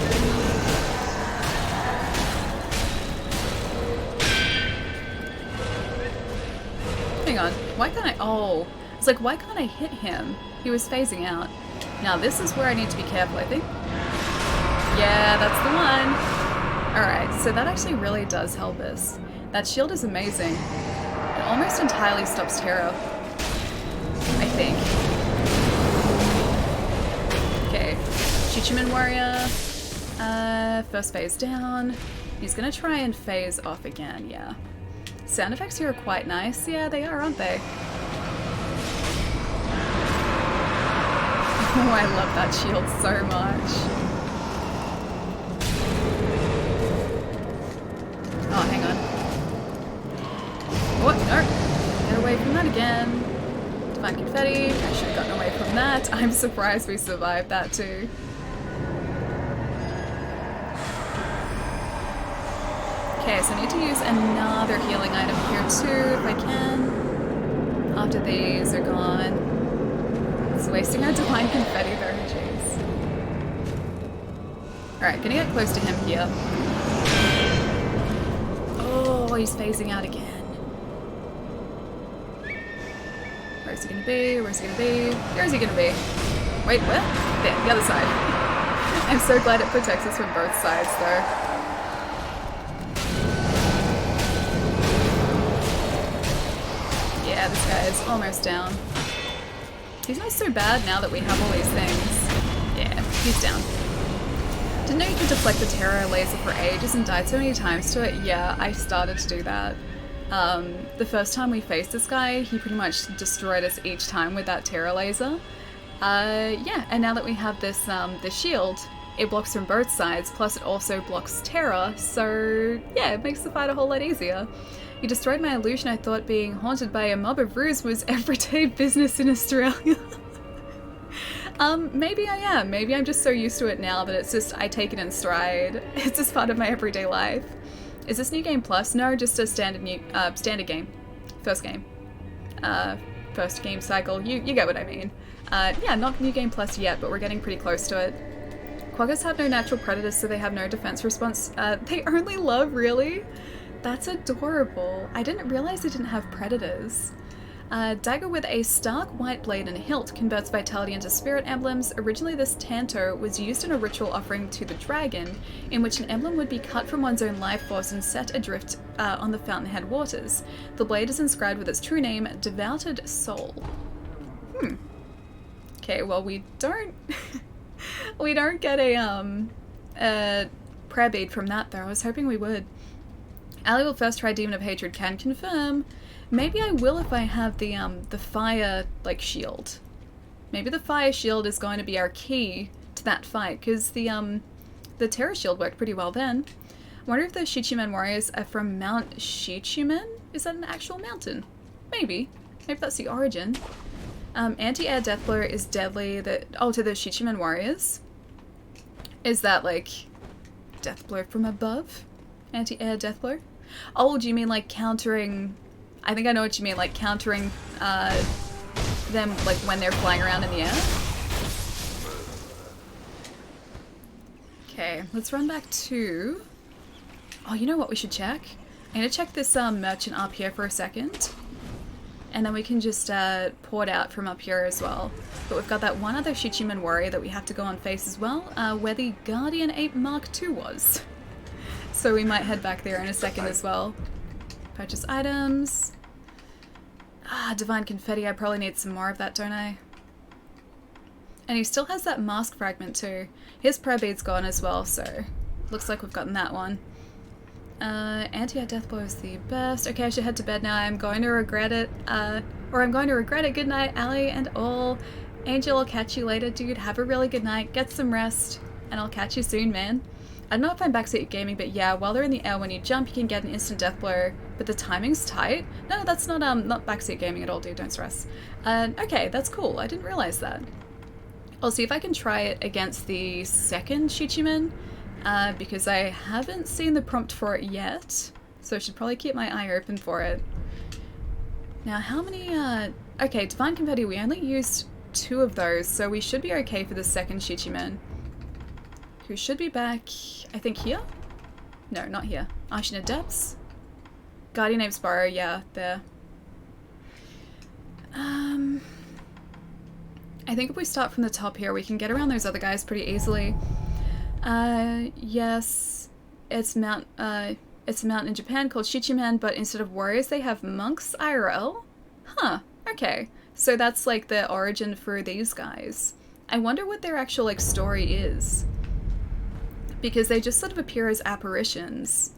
Speaker 1: Hang on. Why can't I... Oh. It's like, why can't I hit him? He was phasing out. Now, this is where I need to be careful, I think. Yeah, that's the one. Alright, so that actually really does help us. That shield is amazing. It almost entirely stops Terra. I think. Okay. Chichiman Warrior. First phase down. He's gonna try and phase off again, yeah. Sound effects here are quite nice. Yeah, they are, aren't they? Oh, I love that shield so much. Oh, hang on. What? No. Get away from that again. Divine Confetti. I should have gotten away from that. I'm surprised we survived that too. Okay, so I need to use another healing item here too, if I can. After these are gone. It's wasting our divine confetti though, jeez. Alright, gonna get close to him here. Oh, he's phasing out again. Where's he gonna be? Where's he gonna be? Where's he gonna be? Wait, what? There, the other side. I'm so glad it protects us from both sides though. Yeah, this guy is almost down. He's not so bad now that we have all these things. Yeah, he's down. Didn't know you could deflect the terror laser for ages and died so many times to it. Yeah, I started to do that. The first time we faced this guy, he pretty much destroyed us each time with that terror laser. Yeah, and now that we have this this shield, it blocks from both sides, plus it also blocks terror, so yeah, it makes the fight a whole lot easier. You destroyed my illusion. I thought being haunted by a mob of ruse was everyday business in Australia. Maybe I am. Maybe I'm just so used to it now that it's just, I take it in stride. It's just part of my everyday life. Is this New Game Plus? No, just a standard game. First game. First game cycle. You get what I mean. Yeah, not New Game Plus yet, but we're getting pretty close to it. Quaggas have no natural predators, so they have no defense response. They only love, really? That's adorable. I didn't realize they didn't have predators. Dagger with a stark white blade and a hilt converts vitality into spirit emblems. Originally this tanto was used in a ritual offering to the dragon, in which an emblem would be cut from one's own life force and set adrift on the fountainhead waters. The blade is inscribed with its true name, Devoted Soul. Okay, well we don't we don't get a prayer bead from that though. I was hoping we would. Ali will first try Demon of Hatred, can confirm. Maybe I will if I have the fire, like, shield. Maybe the fire shield is going to be our key to that fight, because the terror shield worked pretty well then. I wonder if the Shichimen warriors are from Mount Shichimen? Is that an actual mountain? Maybe. Maybe that's the origin. Anti-air death blow is deadly. To the Shichimen warriors? Is that, like, death blow from above? Anti-air death blow? Oh, do you mean, like, countering... I think I know what you mean, like countering them like when they're flying around in the air. Okay, let's run back to... Oh, you know what we should check? I'm gonna check this merchant up here for a second. And then we can just port out from up here as well. But we've got that one other Shichimen warrior that we have to go and face as well, where the Guardian Ape Mark II was. So we might head back there in a second as well. Purchase items. Ah, Divine Confetti. I probably need some more of that, don't I? And he still has that mask fragment too. His prayer bead's gone as well, so looks like we've gotten that one. Anti-air death blow is the best. Okay, I should head to bed now. I'm going to regret it. Or I'm going to regret it. Good night, Ali and all. Angel, I'll catch you later, dude. Have a really good night. Get some rest. And I'll catch you soon, man. I don't know if I'm backseat gaming, but yeah, while they're in the air, when you jump, you can get an instant death blow, but the timing's tight. No, that's not backseat gaming at all, dude. Don't stress. Okay, that's cool. I didn't realize that. I'll see if I can try it against the second Shichimen, because I haven't seen the prompt for it yet, so I should probably keep my eye open for it. Now, how many, okay, Divine Confetti, we only used 2 of those, so we should be okay for the second Shichimen, who should be back, I think here? No, not here. Ashina Depths. Guardian Ape's Burrow, yeah, there. I think if we start from the top here, we can get around those other guys pretty easily. Yes, it's a mountain in Japan called Shichimen, but instead of warriors, they have monks IRL? Huh, okay. So that's like the origin for these guys. I wonder what their actual, like, story is. Because they just sort of appear as apparitions.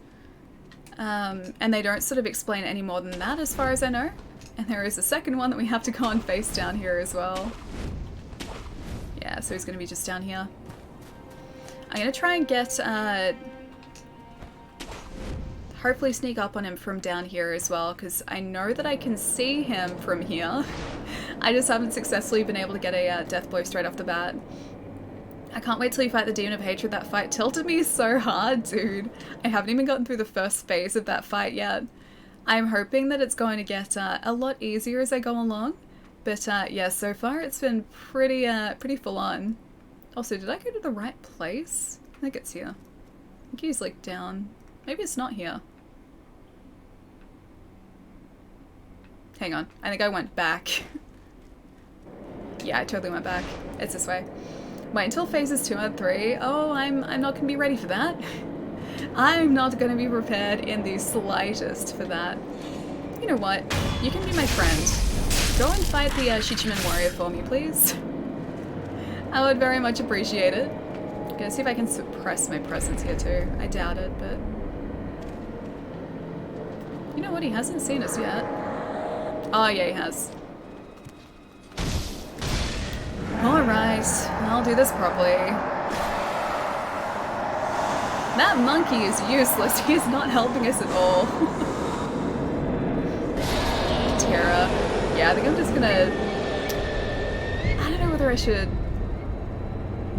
Speaker 1: And they don't sort of explain any more than that as far as I know. And there is a second one that we have to go and face down here as well. Yeah, so he's going to be just down here. I'm going to try and get, hopefully sneak up on him from down here as well, because I know that I can see him from here. I just haven't successfully been able to get a death blow straight off the bat. I can't wait till you fight the Demon of Hatred. That fight tilted me so hard, dude. I haven't even gotten through the first phase of that fight yet. I'm hoping that it's going to get a lot easier as I go along. But yeah, so far it's been pretty full on. Also, did I go to the right place? I think it's here. I think he's like down. Maybe it's not here. Hang on. I think I went back. Yeah, I totally went back. It's this way. Wait until phases 2 and 3. Oh, I'm not gonna be ready for that. I'm not gonna be prepared in the slightest for that. You know what? You can be my friend. Go and fight the Shichiman warrior for me, please. I would very much appreciate it. Gonna see if I can suppress my presence here too. I doubt it, but... You know what? He hasn't seen us yet. Oh yeah, he has. Alright, I'll do this properly. That monkey is useless. He is not helping us at all. Terra. Yeah, I think I'm just gonna... I don't know whether I should...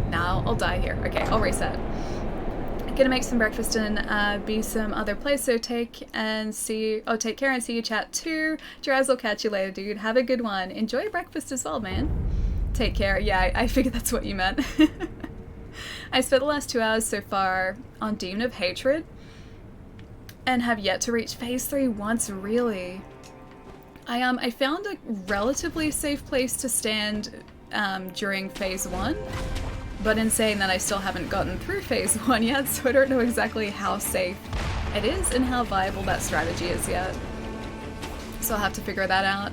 Speaker 1: No, I'll die here. Okay, I'll reset. Gonna make some breakfast and be some other place, so take care and see you chat too. Jazz, will catch you later, dude. Have a good one. Enjoy breakfast as well, man. Take care. Yeah, I figured that's what you meant. I spent the last 2 hours so far on Demon of Hatred and have yet to reach phase 3 once, really. I found a relatively safe place to stand during phase 1, but in saying that I still haven't gotten through phase 1 yet, so I don't know exactly how safe it is and how viable that strategy is yet. So I'll have to figure that out.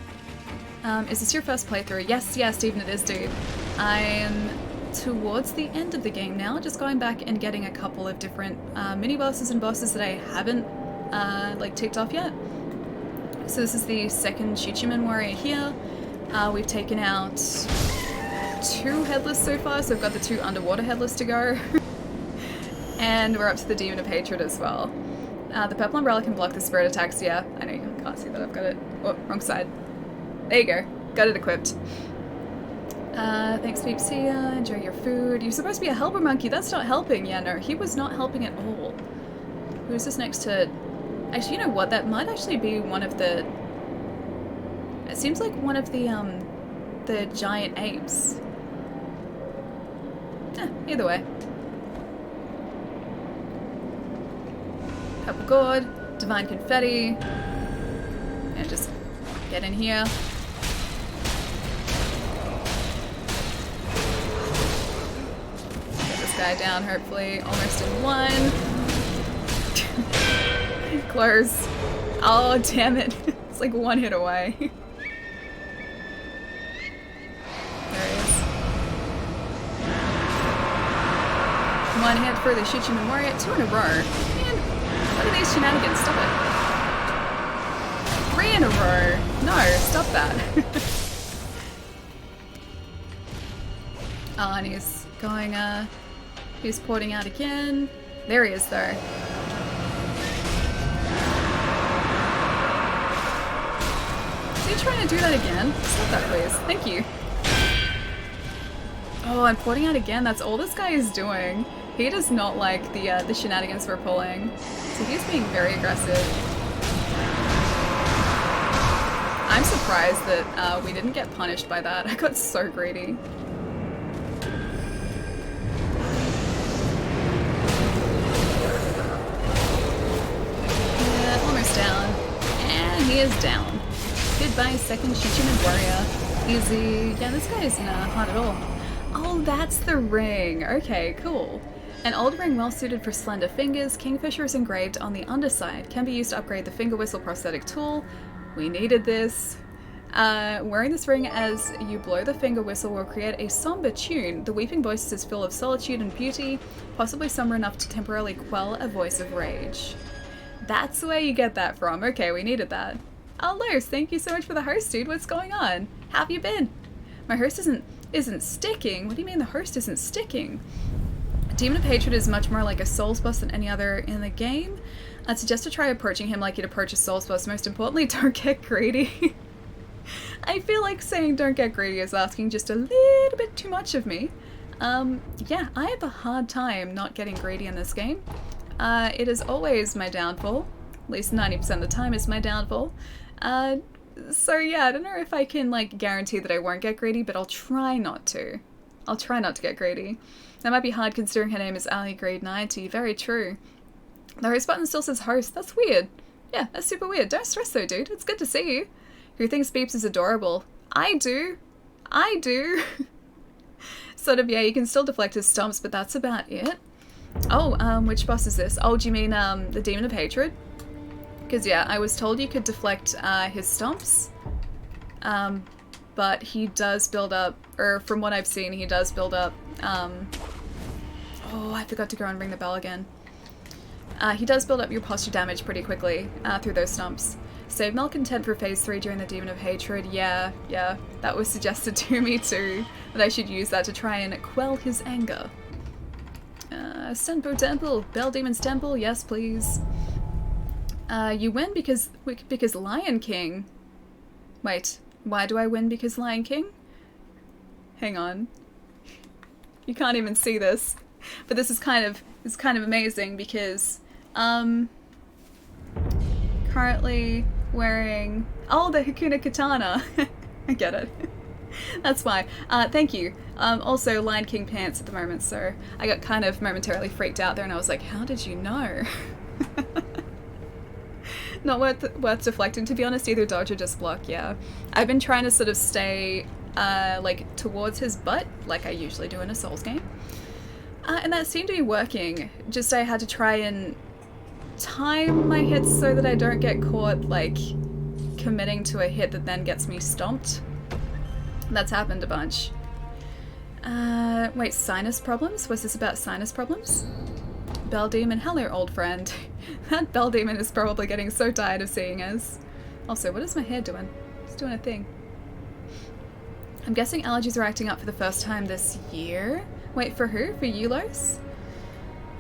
Speaker 1: Is this your first playthrough? Yes, Steven, it is, dude. I'm towards the end of the game now, just going back and getting a couple of different mini-bosses and bosses that I haven't like ticked off yet. So this is the second Shichiman warrior here. We've taken out 2 headless so far, so we've got the 2 underwater headless to go. And we're up to the Demon of Hatred as well. The purple umbrella can block the spirit attacks. Yeah, I know you can't see that. I've got it. Oh, wrong side. There you go. Got it equipped. Thanks, Peep. See ya. Enjoy your food. You're supposed to be a helper monkey. That's not helping. Yeah, no, he was not helping at all. Who's this next to... Actually, you know what? That might actually be one of the... It seems like one of the giant apes. Either way. Purple gourd. Divine confetti. Yeah, just get in here. Guy down, hopefully. Almost in 1. Close. Oh, damn it. It's like 1 hit away. There he is. 1 hit for the Shichiman warrior. 2 in a row. Man, look at these shenanigans. Stop it. 3 in a row. No, stop that. Oh, and he's going, he's porting out again. There he is, though. Is he trying to do that again? Stop that, please. Thank you. Oh, I'm porting out again. That's all this guy is doing. He does not like the shenanigans we're pulling. So he's being very aggressive. I'm surprised that we didn't get punished by that. I got so greedy. Down. And he is down. Goodbye, second Shichiman warrior. Easy. Yeah, this guy is not hot at all. Oh, that's the ring. Okay, cool. An old ring well suited for slender fingers. Kingfisher is engraved on the underside. Can be used to upgrade the finger whistle prosthetic tool. We needed this. Wearing this ring as you blow the finger whistle will create a somber tune. The weeping voice is full of solitude and beauty, possibly somber enough to temporarily quell a voice of rage. That's where you get that from. Okay, we needed that. Oh, Los, thank you so much for the host, dude. What's going on? How have you been? My host isn't sticking. What do you mean the host isn't sticking? Demon of Hatred is much more like a Souls boss than any other in the game. I'd suggest to try approaching him like you'd approach a Souls boss. Most importantly, don't get greedy. I feel like saying don't get greedy is asking just a little bit too much of me. Yeah, I have a hard time not getting greedy in this game. It is always my downfall. At least 90% of the time is my downfall. So yeah, I don't know if I can like guarantee that I won't get greedy, but I'll try not to. I'll try not to get greedy. That might be hard considering her name is Ali Grade 90. Very true. The host button still says host. That's weird. Yeah, that's super weird. Don't stress though, dude. It's good to see you. Who thinks Beeps is adorable? I do. I do. Sort of, yeah, you can still deflect his stomps, but that's about it. Oh, which boss is this? Oh, do you mean the Demon of Hatred? Because yeah, I was told you could deflect his stomps. But he does build up, or from what I've seen, he does build up, oh, I forgot to go and ring the bell again. He does build up your posture damage pretty quickly through those stomps. Save Malcontent for phase 3 during the Demon of Hatred. Yeah, that was suggested to me too, that I should use that to try and quell his anger. Senpo Temple, Bell Demon's Temple, yes please. You win because Lion King. Wait, why do I win because Lion King? Hang on. You can't even see this, but this is kind of amazing because currently wearing the Hakuna Katana. I get it. That's why. Thank you. Also Lion King pants at the moment, so I got kind of momentarily freaked out there and I was like, how did you know? Not worth deflecting, to be honest, either dodge or just block, yeah. I've been trying to sort of stay like towards his butt, like I usually do in a Souls game. And that seemed to be working, just I had to try and time my hits so that I don't get caught like committing to a hit that then gets me stomped. That's happened a bunch. Wait, sinus problems? Was this about sinus problems? Bell Demon, hello old friend. That Bell Demon is probably getting so tired of seeing us. Also, what is my hair doing? It's doing a thing. I'm guessing allergies are acting up for the first time this year. Wait, for who? For Eulos?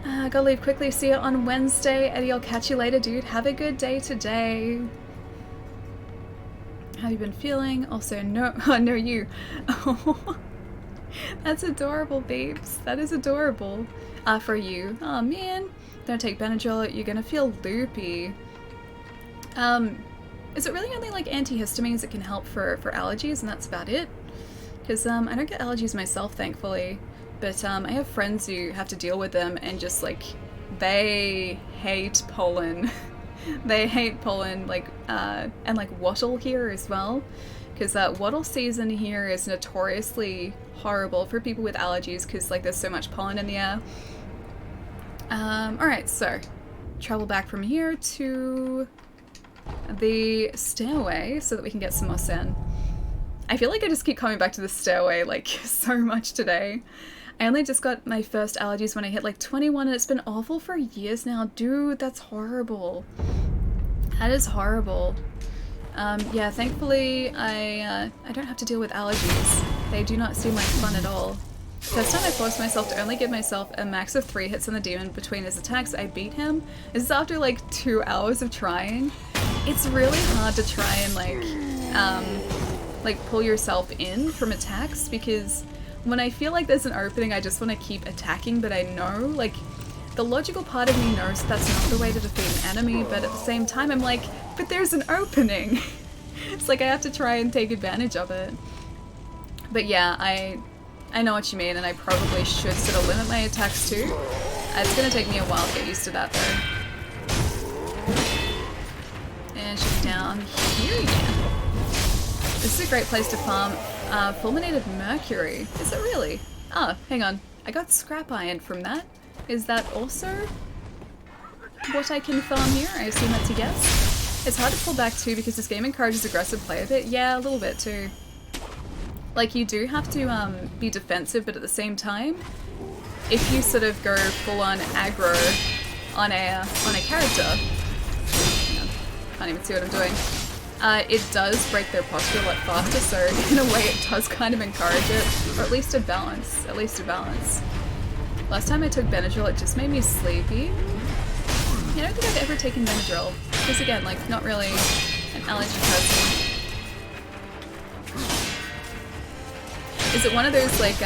Speaker 1: Gotta leave quickly. See you on Wednesday. Eddie, I'll catch you later, dude. Have a good day today. How have you been feeling? Also, no, no, you. Oh, that's adorable, babes. That is adorable. For you. Oh man, don't take Benadryl. You're gonna feel loopy. Is it really only like antihistamines that can help for allergies, and that's about it? Because I don't get allergies myself, thankfully. But I have friends who have to deal with them, and just like they hate pollen. They hate pollen, like and like wattle here as well, because wattle season here is notoriously horrible for people with allergies because like there's so much pollen in the air. Alright, so travel back from here to the stairway so that we can get some more sen. I feel like I just keep coming back to the stairway like so much today. I only just got my first allergies when I hit like 21 and it's been awful for years now. Dude, that's horrible. That is horrible. Yeah, thankfully I don't have to deal with allergies. They do not seem like fun at all. First time I forced myself to only give myself a max of 3 hits on the demon between his attacks, I beat him. This is after like 2 hours of trying. It's really hard to try and like pull yourself in from attacks, because when I feel like there's an opening I just want to keep attacking, but I know, like, the logical part of me knows that's not the way to defeat an enemy, but at the same time I'm like, but there's an opening! It's like I have to try and take advantage of it. But yeah, I know what you mean, and I probably should sort of limit my attacks too. It's gonna take me a while to get used to that though. And she's down here again. This is a great place to farm fulminated mercury. Is it really? Oh, hang on. I got scrap iron from that. Is that also what I can farm here? I assume that's a guess. It's hard to pull back too because this game encourages aggressive play a bit. Yeah, a little bit too. Like, you do have to be defensive, but at the same time, if you sort of go full-on aggro on a character, hang on, can't even see what I'm doing, it does break their posture a lot faster, so in a way it does kind of encourage it, or at least a balance, Last time I took Benadryl, it just made me sleepy. I don't think I've ever taken Benadryl, because again, like, not really an allergy person. Is it one of those, like,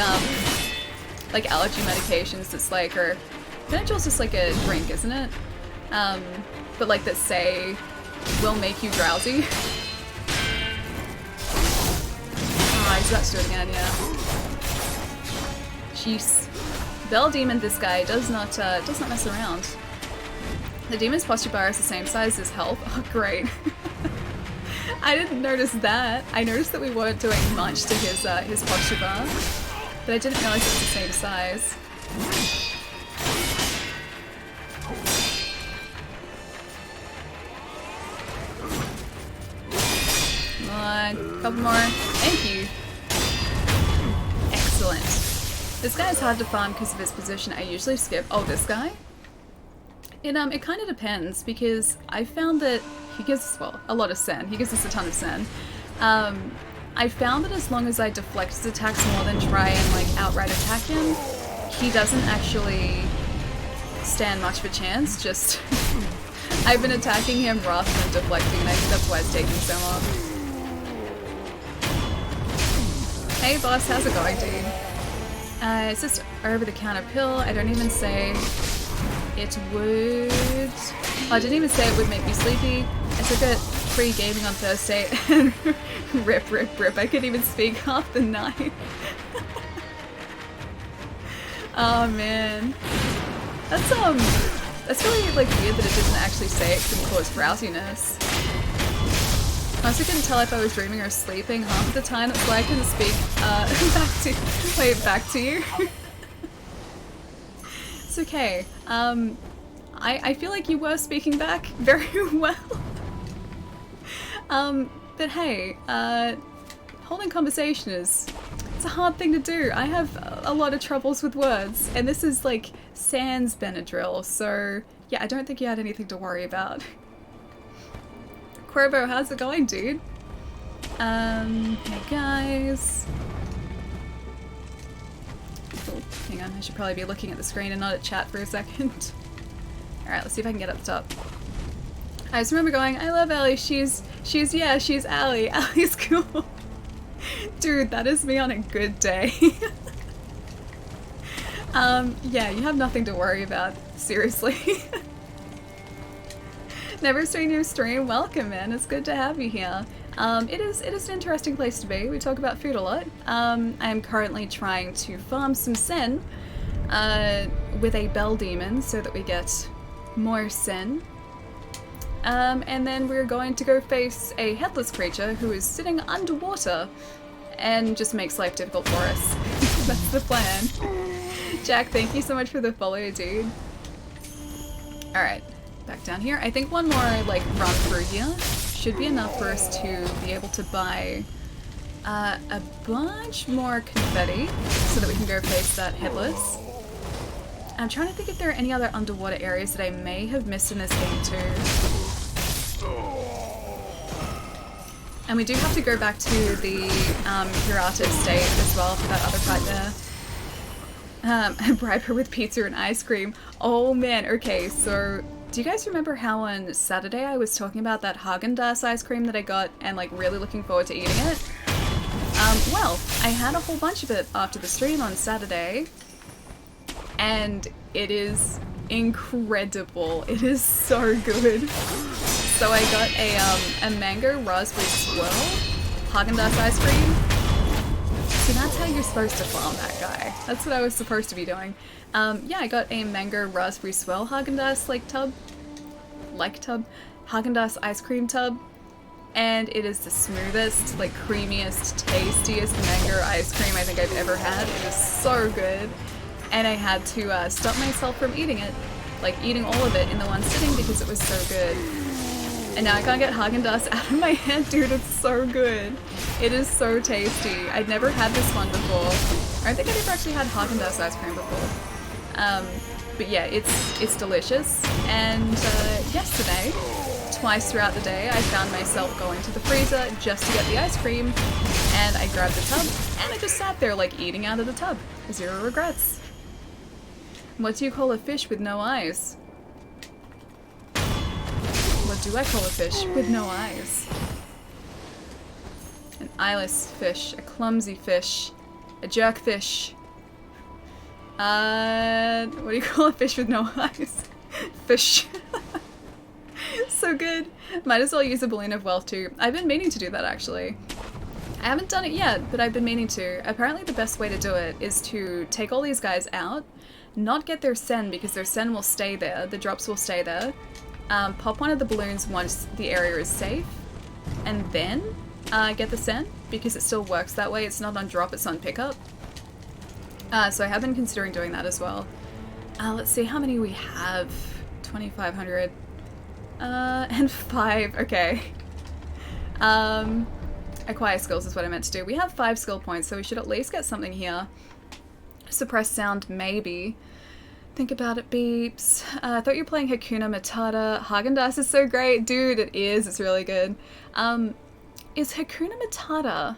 Speaker 1: like allergy medications that's like, or Benadryl's just like a drink, isn't it? But like that say will make you drowsy. Oh, he's about to do it again, yeah. Jeez. Bell Demon, this guy does not mess around. The demon's posture bar is the same size as health. Oh, great. I didn't notice that. I noticed that we weren't doing much to his posture bar, but I didn't realize it was the same size. Come on, couple more. Thank you. Excellent. This guy is hard to farm because of his position. I usually skip. Oh, this guy? It kind of depends, because I found that he gives us, well, a lot of sen. He gives us a ton of sen. I found that as long as I deflect his attacks more than try and like outright attack him, he doesn't actually stand much of a chance. Just I've been attacking him rather than deflecting, and I think that's why it's taking so long. Hey boss, how's it going, dude? It's just over-the-counter pill. I don't even say it would... Oh, I didn't even say it would make me sleepy. I took it pre-gaming on Thursday and rip. I couldn't even speak half the night. Oh man. That's really like weird that it doesn't actually say it can cause drowsiness. I also couldn't tell if I was dreaming or sleeping half of the time. That's why I couldn't speak back to you. It's okay. I feel like you were speaking back very well. But hey, holding conversation it's a hard thing to do. I have a lot of troubles with words, and this is like sans Benadryl, so yeah, I don't think you had anything to worry about. Corvo, how's it going, dude? Hey guys. Oh, hang on, I should probably be looking at the screen and not at chat for a second. Alright, let's see if I can get up the top. I just remember going, I love Ellie, she's Allie. Allie's cool. Dude, that is me on a good day. Yeah, you have nothing to worry about, seriously. Never seen your stream. Welcome, man. It's good to have you here. It is an interesting place to be. We talk about food a lot. I am currently trying to farm some sen with a bell demon so that we get more sen. And then we're going to go face a headless creature who is sitting underwater and just makes life difficult for us. That's the plan. Jack, thank you so much for the follow, dude. Alright. Back down here. I think one more like run through here should be enough for us to be able to buy a bunch more confetti so that we can go face that headless. I'm trying to think if there are any other underwater areas that I may have missed in this game too. And we do have to go back to the Hirata estate as well for that other fight there. Bribe her with pizza and ice cream. Oh man, okay, so do you guys remember how on Saturday I was talking about that Haagen-Dazs ice cream that I got and like really looking forward to eating it? Well, I had a whole bunch of it after the stream on Saturday, and it is incredible. It is so good. So I got a mango raspberry swirl Haagen-Dazs ice cream. See, that's how you're supposed to farm that guy. That's what I was supposed to be doing. Yeah, I got a mango raspberry swirl Haagen-Dazs Haagen-Dazs ice cream tub, and it is the smoothest, like creamiest, tastiest mango ice cream I think I've ever had. It is so good, and I had to stop myself from eating it, like eating all of it in the one sitting because it was so good. And now I can't get Haagen-Dazs out of my head, dude, it's so good. It is so tasty. I'd never had this one before. I don't think I'd ever actually had Haagen-Dazs ice cream before. But yeah, it's delicious. And yesterday, twice throughout the day, I found myself going to the freezer just to get the ice cream, and I grabbed the tub, and I just sat there like eating out of the tub. Zero regrets. What do you call a fish with no eyes? What do I call a fish with no eyes? An eyeless fish, a clumsy fish, a jerkfish. What do you call a fish with no eyes? Fish. So good. Might as well use a balloon of wealth too. I've been meaning to do that actually. I haven't done it yet, but I've been meaning to. Apparently the best way to do it is to take all these guys out, not get their sen because their sen will stay there, the drops will stay there, pop one of the balloons once the area is safe, and then get the sen because it still works that way. It's not on drop, it's on pickup. So I have been considering doing that as well. Let's see how many we have. 2,500. And 5. Okay. Acquire skills is what I meant to do. We have 5 skill points, so we should at least get something here. Suppress sound, maybe. Think about it, beeps. I thought you were playing Hakuna Matata. Haagen-Dazs is so great. Dude, it is. It's really good. Is Hakuna Matata...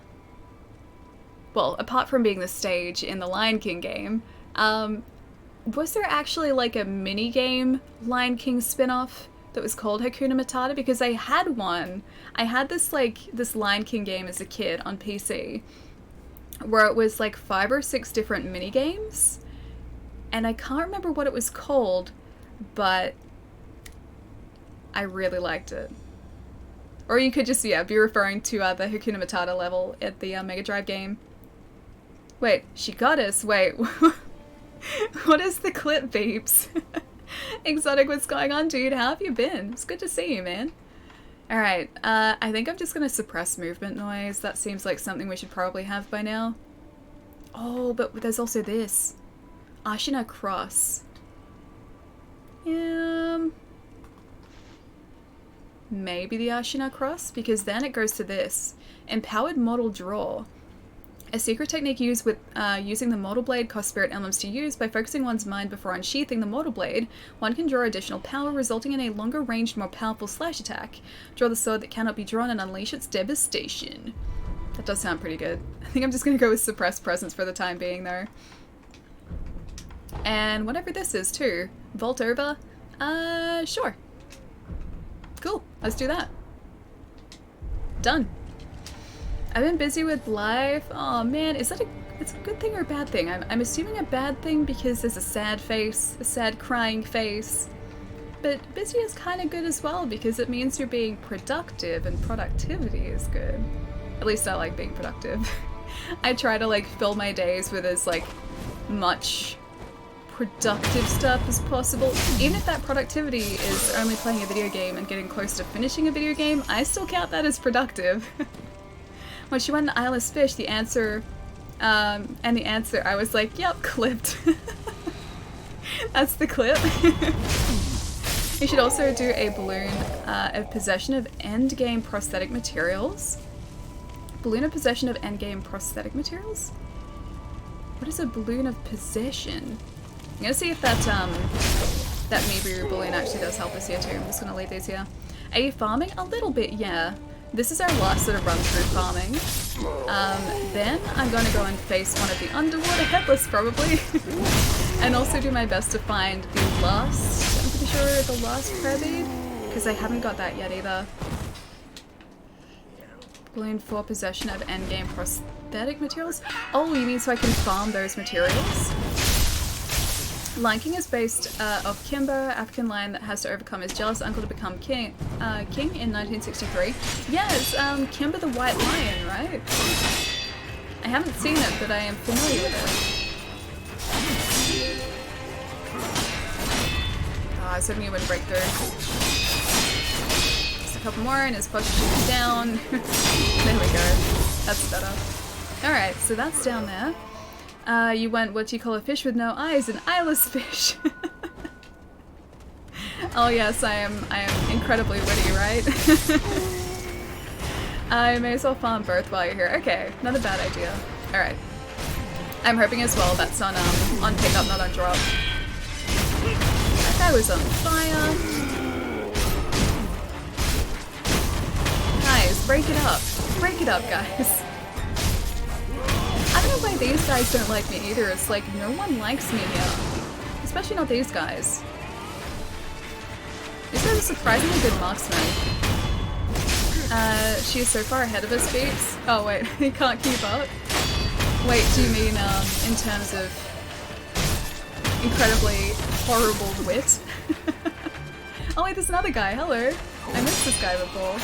Speaker 1: Well, apart from being the stage in the Lion King game, was there actually like a mini-game Lion King spin-off that was called Hakuna Matata? Because I had one. I had this Lion King game as a kid on PC where it was like 5 or 6 different mini games, and I can't remember what it was called, but I really liked it. Or you could just, yeah, be referring to the Hakuna Matata level at the Mega Drive game. Wait, she got us? Wait, what is the clip, beeps? Exotic, what's going on, dude? How have you been? It's good to see you, man. Alright, I think I'm just gonna suppress movement noise. That seems like something we should probably have by now. Oh, but there's also this. Ashina Cross. Maybe the Ashina Cross, because then it goes to this. Empowered Model Draw. A secret technique used with using the Mortal Blade cost spirit elements to use. By focusing one's mind before unsheathing the Mortal Blade, one can draw additional power, resulting in a longer ranged, more powerful slash attack. Draw the sword that cannot be drawn and unleash its devastation. That does sound pretty good. I think I'm just gonna go with Suppressed Presence for the time being, though. And whatever this is, too. Vault over? Sure. Cool, let's do that. Done. I've been busy with life. Oh man, is that it's a good thing or a bad thing? I'm assuming a bad thing because there's a sad face, a sad crying face. But busy is kind of good as well because it means you're being productive, and productivity is good. At least I like being productive. I try to like fill my days with as like much productive stuff as possible. Even if that productivity is only playing a video game and getting close to finishing a video game, I still count that as productive. When she went to Eyeless Fish, the answer, I was like, yep, clipped. That's the clip. You should also do a balloon of possession of endgame prosthetic materials. Balloon of possession of endgame prosthetic materials? What is a balloon of possession? I'm gonna see if that, that Mibu balloon actually does help us here too. I'm just gonna leave these here. Are you farming? A little bit, yeah. This is our last sort of run through farming. Then I'm going to go and face one of the underwater headless probably. And also do my best to find the last, I'm pretty sure the last crabbead, because I haven't got that yet either. Balloon for possession of endgame prosthetic materials? Oh, you mean so I can farm those materials? Lion King is based off Kimber, African lion that has to overcome his jealous uncle to become king in 1963. Yes, Kimber the White Lion, right? I haven't seen it, but I am familiar with it. Oh, I was hoping it would break through. Just a couple more and his posture is down. There we go. That's better. Alright, so that's down there. You went what you call a fish with no eyes, an eyeless fish. Oh yes, I am incredibly witty, right? I may as well farm both while you're here. Okay, not a bad idea. Alright. I'm hoping as well that's on pickup, not on drop. That guy was on fire. Guys, break it up. Break it up, guys. I don't know why these guys don't like me either. It's like, no one likes me here. Especially not these guys. These guys are surprisingly good marksmen. She is so far ahead of us, beeps. Oh wait, he can't keep up. Wait, do you mean, in terms of... incredibly horrible wit. Oh wait, there's another guy. Hello. I missed this guy before.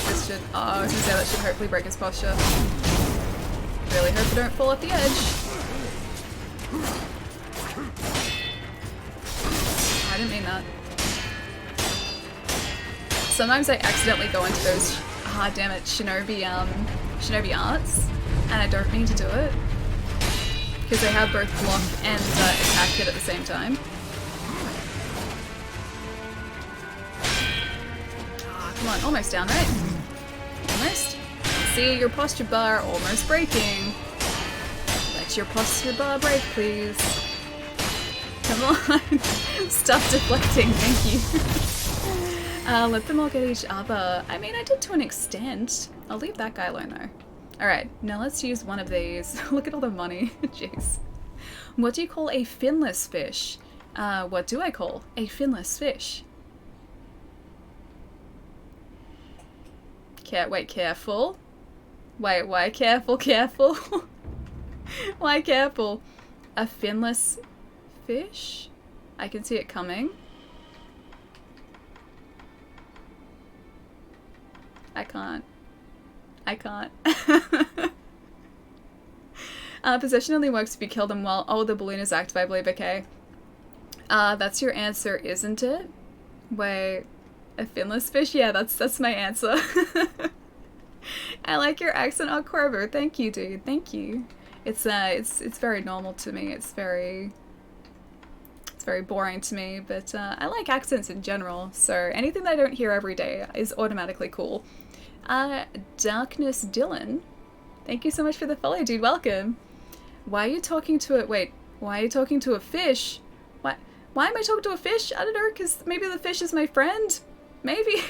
Speaker 1: This should... Oh, I was gonna say that should hopefully break his posture. Really hope I don't fall off the edge. Oh, I didn't mean that. Sometimes I accidentally go into those, ah damn it, shinobi arts, and I don't mean to do it. Because they have both block and attack hit at the same time. Oh, come on, almost down, right? Almost. See, your posture bar almost breaking. Let your posture bar break, please. Come on. Stop deflecting, thank you. Let them all get each other. I mean, I did to an extent. I'll leave that guy alone though. Alright, now let's use one of these. Look at all the money. Jeez. What do you call a finless fish? What do I call a finless fish? Wait, careful? Wait, why careful, careful? Why careful? A finless fish? I can see it coming. I can't. I can't. Possession only works if you kill them while... Oh, the balloon is active, I believe. Okay. That's your answer, isn't it? Wait. A finless fish? Yeah, that's my answer. I like your accent on Corvo. Thank you, dude. Thank you. It's very normal to me. It's very boring to me, but I like accents in general, so anything that I don't hear every day is automatically cool. Darkness Dylan, thank you so much for the follow, dude. Welcome. Why are you talking to it? Wait, why are you talking to a fish? Why am I talking to a fish? I don't know, because maybe the fish is my friend. Maybe.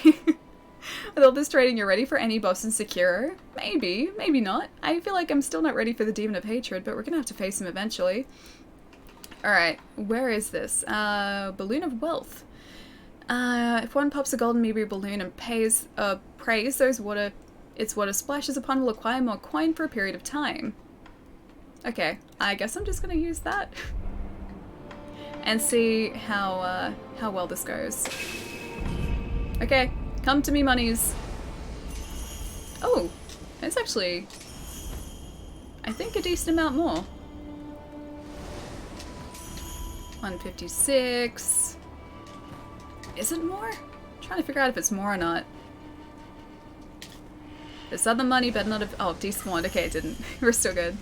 Speaker 1: With all this trading, you're ready for any boss in Sekiro? Maybe, maybe not. I feel like I'm still not ready for the Demon of Hatred, but we're gonna have to face him eventually. Alright, where is this? Balloon of Wealth. If one pops a golden meteor balloon and prays those water, its water splashes upon will acquire more coin for a period of time. Okay, I guess I'm just gonna use that. And see how well this goes. Okay, come to me, monies. Oh, it's actually, I think, a decent amount more. 156. Is it more? I'm trying to figure out if it's more or not. This other money better not have... Oh, despawned. Okay, it didn't. We're still good.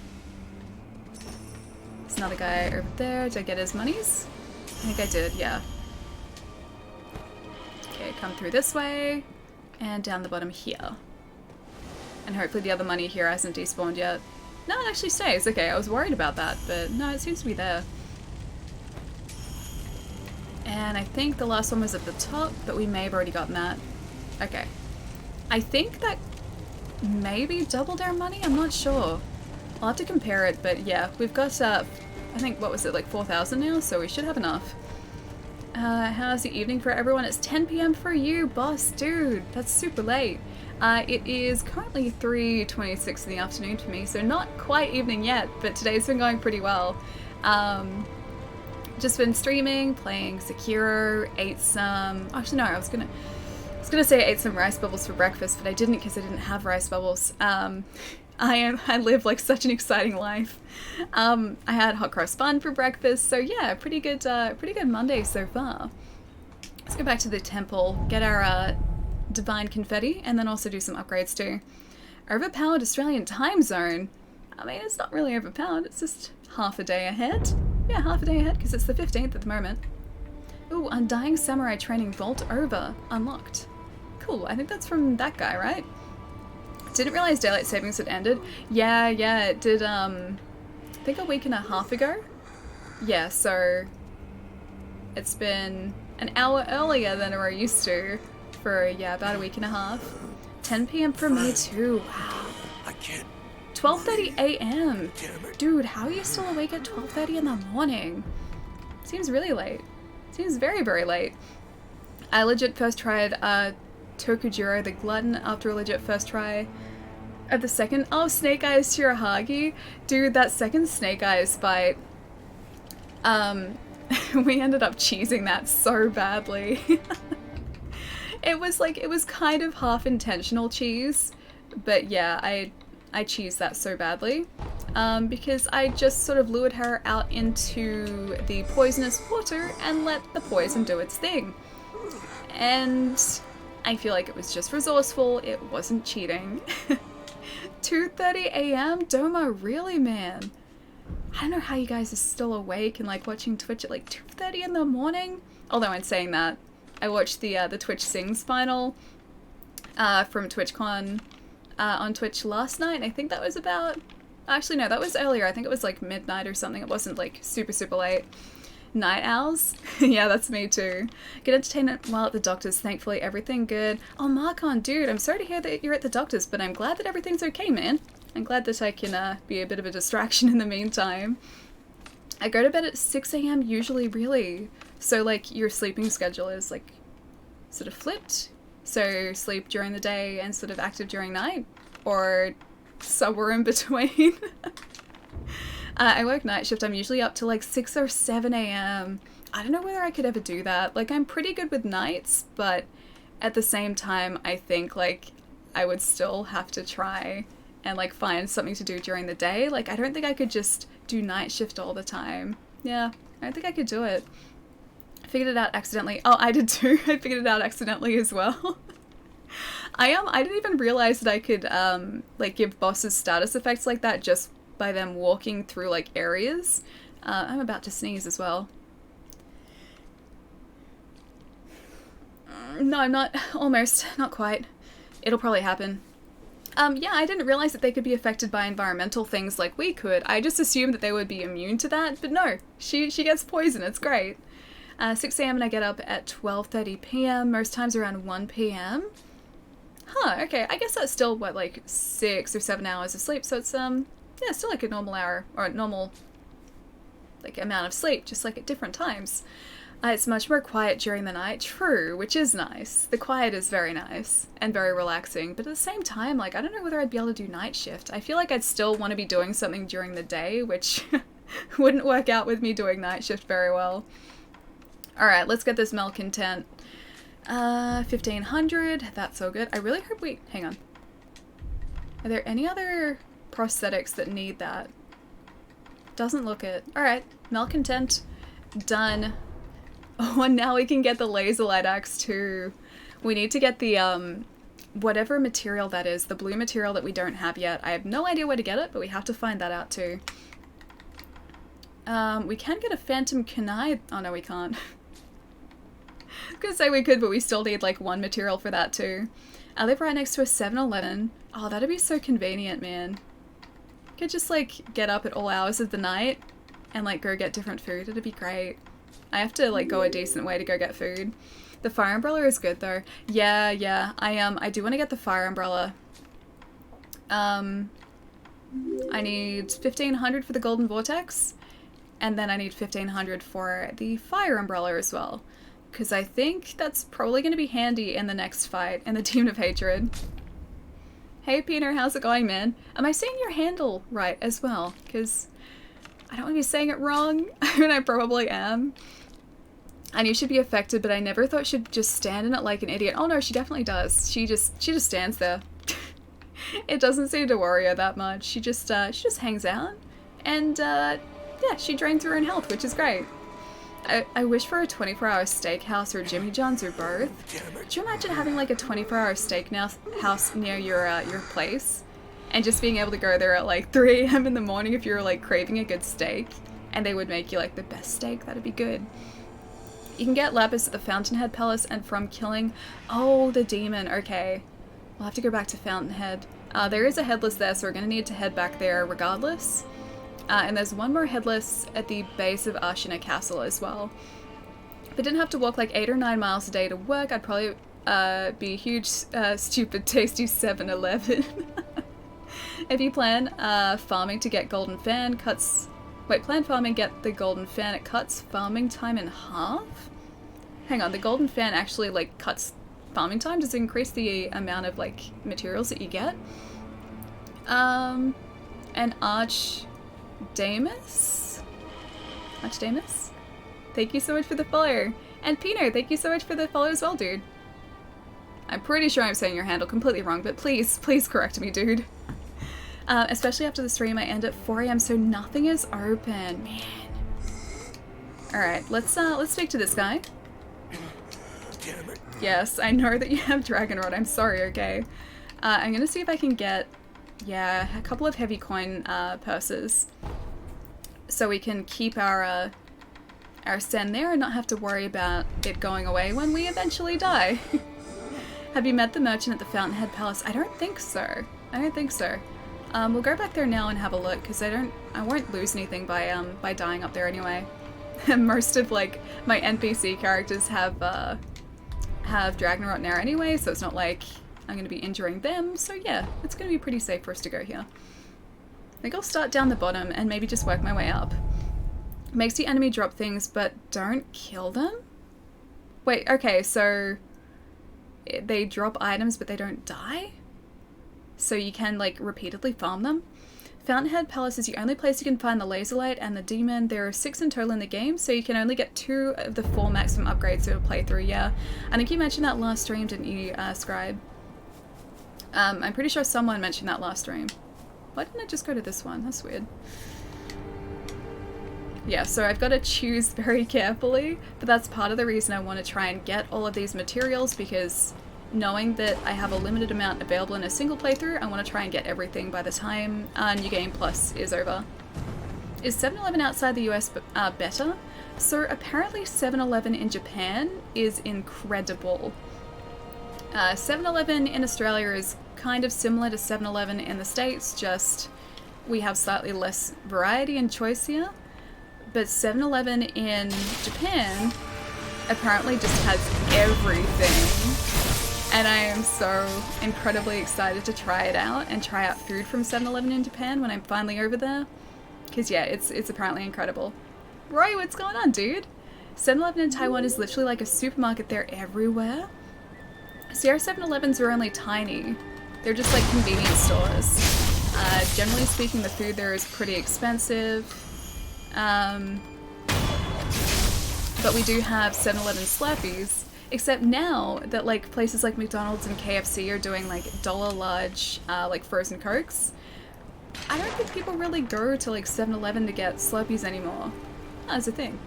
Speaker 1: There's another guy over there. Did I get his monies? I think I did, yeah. Okay, come through this way. And down the bottom here. And hopefully the other money here hasn't despawned yet. No, it actually stays. Okay, I was worried about that, but no, it seems to be there. And I think the last one was at the top, but we may have already gotten that. Okay. I think that maybe doubled our money? I'm not sure. I'll have to compare it, but yeah, we've got, I think, what was it, like 4,000 now? So we should have enough. How's the evening for everyone? It's 10 PM for you, boss. Dude, that's super late. It is currently 3:26 in the afternoon for me, so not quite evening yet, but today's been going pretty well. Just been streaming, playing Sekiro, ate some... Actually, no, I was gonna say I ate some rice bubbles for breakfast, but I didn't because I didn't have rice bubbles. I live like such an exciting life. I had hot cross bun for breakfast, so yeah, pretty good Monday so far. Let's go back to the temple, get our divine confetti, and then also do some upgrades too. Overpowered Australian time zone. I mean, it's not really overpowered, it's just half a day ahead. Yeah, half a day ahead, because it's the 15th at the moment. Ooh, Undying Samurai Training Vault Over. Unlocked. Cool, I think that's from that guy, right? Didn't realize Daylight Savings had ended. Yeah, it did, I think a week and a half ago. Yeah, so it's been an hour earlier than we're used to for, yeah, about a week and a half. 10 PM for me too, wow.
Speaker 3: I can't.
Speaker 1: 12:30 AM. Dude, how are you still awake at 12:30 in the morning? Seems really late. Seems very, very late. I legit first tried Tokujiro the Glutton after a legit first try. At the second, oh, Snake Eyes Shirahagi. Dude, that second Snake Eyes fight, we ended up cheesing that so badly. It was like, it was kind of half intentional cheese, but yeah, I cheesed that so badly. Because I just sort of lured her out into the poisonous water and let the poison do its thing. And I feel like it was just resourceful, it wasn't cheating. 2:30 a.m? Doma, really, man? I don't know how you guys are still awake and like watching Twitch at like 2:30 in the morning. Although in saying that, I watched the Twitch Sings final from TwitchCon on Twitch last night. I think that was about... Actually, no, that was earlier. I think it was like midnight or something. It wasn't like super, super late. Night owls? Yeah, that's me too. Get entertainment while at the doctor's. Thankfully, everything good. Oh, Marcon, dude, I'm sorry to hear that you're at the doctor's, but I'm glad that everything's okay, man. I'm glad that I can be a bit of a distraction in the meantime. I go to bed at 6 a.m. usually, really. So, like, your sleeping schedule is, like, sort of flipped. So, sleep during the day and sort of active during night? Or somewhere in between? I work night shift. I'm usually up to like 6 or 7 a.m. I don't know whether I could ever do that. Like, I'm pretty good with nights, but at the same time, I think like I would still have to try and like find something to do during the day. Like, I don't think I could just do night shift all the time. Yeah, I don't think I could do it. I figured it out accidentally. Oh, I did too. I figured it out accidentally as well. I didn't even realize that I could like give bosses status effects like that just by them walking through like areas. I'm about to sneeze as well. No, I'm not. Almost. Not quite. It'll probably happen. Yeah, I didn't realize that they could be affected by environmental things like we could. I just assumed that they would be immune to that, but no. She gets poison. It's great. 6 a.m. and I get up at 12:30 p.m. Most times around 1 p.m. Huh, okay. I guess that's still, what, like 6 or 7 hours of sleep, so it's, yeah, still like a normal hour, or a normal, like, amount of sleep, just like at different times. It's much more quiet during the night, true, which is nice. The quiet is very nice, and very relaxing, but at the same time, like, I don't know whether I'd be able to do night shift. I feel like I'd still want to be doing something during the day, which wouldn't work out with me doing night shift very well. Alright, let's get this malcontent. 1500, that's so good. I really hope we... Hang on. Are there any other prosthetics that need that? Doesn't look it. Alright, malcontent. Done. Oh, and now we can get the laser light axe too. We need to get the, whatever material that is. The blue material that we don't have yet. I have no idea where to get it, but we have to find that out too. We can get a phantom kunai. Oh no, we can't. I was gonna say we could, but we still need like one material for that too. I live right next to a 7-Eleven. Oh, that'd be so convenient, man. Could just like get up at all hours of the night and like go get different food. It'd be great. I have to like go a decent way to go get food. The fire umbrella is good though. Yeah. I do want to get the fire umbrella. I need 1500 for the golden vortex, and then I need 1500 for the fire umbrella as well. Because I think that's probably going to be handy in the next fight, in the Demon of Hatred. Hey Peter, how's it going, man? Am I saying your handle right as well? Because I don't want to be saying it wrong. I mean, I probably am. I knew she'd be affected, but I never thought she'd just stand in it like an idiot. Oh no, she definitely does. She just stands there. It doesn't seem to worry her that much. She just hangs out. And, yeah, she drains her own health, which is great. I wish for a 24-hour steakhouse or Jimmy John's or both. Could you imagine having like a 24-hour steak house near your place? And just being able to go there at like 3 a.m. in the morning if you're like craving a good steak. And they would make you like the best steak. That'd be good. You can get Lapis at the Fountainhead Palace and from killing... Oh, the demon. Okay. We'll have to go back to Fountainhead. There is a headless there, so we're going to need to head back there regardless. And there's one more headless at the base of Ashina Castle as well. If I didn't have to walk like 8 or 9 miles a day to work, I'd probably be a huge, stupid, tasty 7-Eleven. If you plan farming to get Golden Fan, plan farming, get the Golden Fan, it cuts farming time in half? Hang on, the Golden Fan actually like cuts farming time? Does it increase the amount of like materials that you get? And Archdamus? Archdamus? Thank you so much for the follow. And Pino, thank you so much for the follow as well, dude. I'm pretty sure I'm saying your handle completely wrong, but please correct me, dude. Especially after the stream, I end at 4 AM, so nothing is open. Man. Alright, let's speak to this guy.
Speaker 3: Damn it.
Speaker 1: Yes, I know that you have Dragon Rod. I'm sorry, okay? I'm gonna see if I can get, yeah, a couple of heavy coin purses. So we can keep our send there and not have to worry about it going away when we eventually die. Have you met the merchant at the Fountainhead Palace? I don't think so. I don't think so. We'll go back there now and have a look, because I won't lose anything by dying up there anyway. Most of, like, my NPC characters have Dragonrot now anyway, so it's not like I'm going to be injuring them, so yeah, it's going to be pretty safe for us to go here. I think I'll start down the bottom and maybe just work my way up. Makes the enemy drop things, but don't kill them? Wait, okay, so they drop items but they don't die? So you can, like, repeatedly farm them? Fountainhead Palace is the only place you can find the Laser Light and the Demon. There are 6 in total in the game, so you can only get 2 of the 4 maximum upgrades to a playthrough, yeah. I think you mentioned that last stream, didn't you, Scribe? I'm pretty sure someone mentioned that last stream. Why didn't I just go to this one? That's weird. Yeah, so I've got to choose very carefully, but that's part of the reason I want to try and get all of these materials, because knowing that I have a limited amount available in a single playthrough, I want to try and get everything by the time New Game Plus is over. Is 7-Eleven outside the US better? So apparently 7-Eleven in Japan is incredible. 7-Eleven in Australia is kind of similar to 7-Eleven in the States, just we have slightly less variety and choice here. But 7-Eleven in Japan apparently just has everything. And I am so incredibly excited to try it out and try out food from 7-Eleven in Japan when I'm finally over there. Because yeah, it's apparently incredible. Roy, what's going on, dude? 7-Eleven in Taiwan is literally like a supermarket. They're everywhere. See, our 7-Elevens are only tiny. They're just like convenience stores. Generally speaking, the food there is pretty expensive. But we do have 7-Eleven Slurpees. Except now that like places like McDonald's and KFC are doing like dollar large like frozen Cokes, I don't think people really go to like 7-Eleven to get Slurpees anymore. Oh, that's a thing.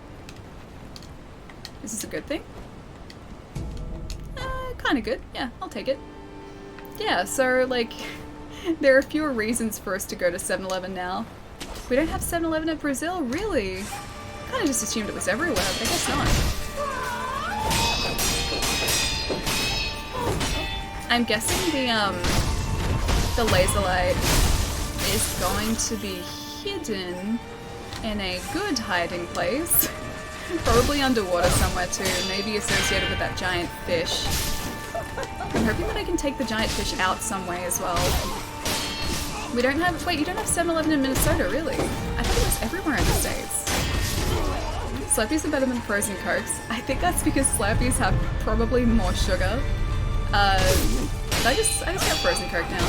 Speaker 1: Is this a good thing? Kinda good. Yeah, I'll take it. Yeah, so like there are fewer reasons for us to go to 7-Eleven now. We don't have 7-Eleven at Brazil? Really? Kinda just assumed it was everywhere, but I guess not. I'm guessing the laser light is going to be hidden in a good hiding place. Probably underwater somewhere too, maybe associated with that giant fish. I'm hoping that I can take the giant fish out some way as well. We don't have- wait, you don't have 7-Eleven in Minnesota, really? I thought it was everywhere in the States. Slurpees are better than frozen Cokes. I think that's because Slurpees have probably more sugar. I just got frozen Coke now.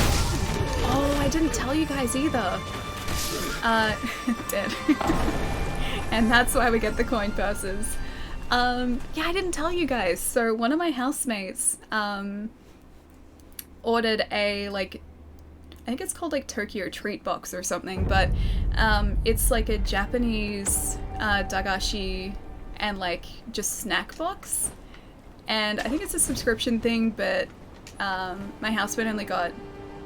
Speaker 1: Oh, I didn't tell you guys either. Dead. And that's why we get the coin purses. Yeah, I didn't tell you guys. So one of my housemates, ordered a, like, I think it's called like Tokyo Treat Box or something, but, it's like a Japanese, dagashi and like just snack box. And I think it's a subscription thing, but my housemate only got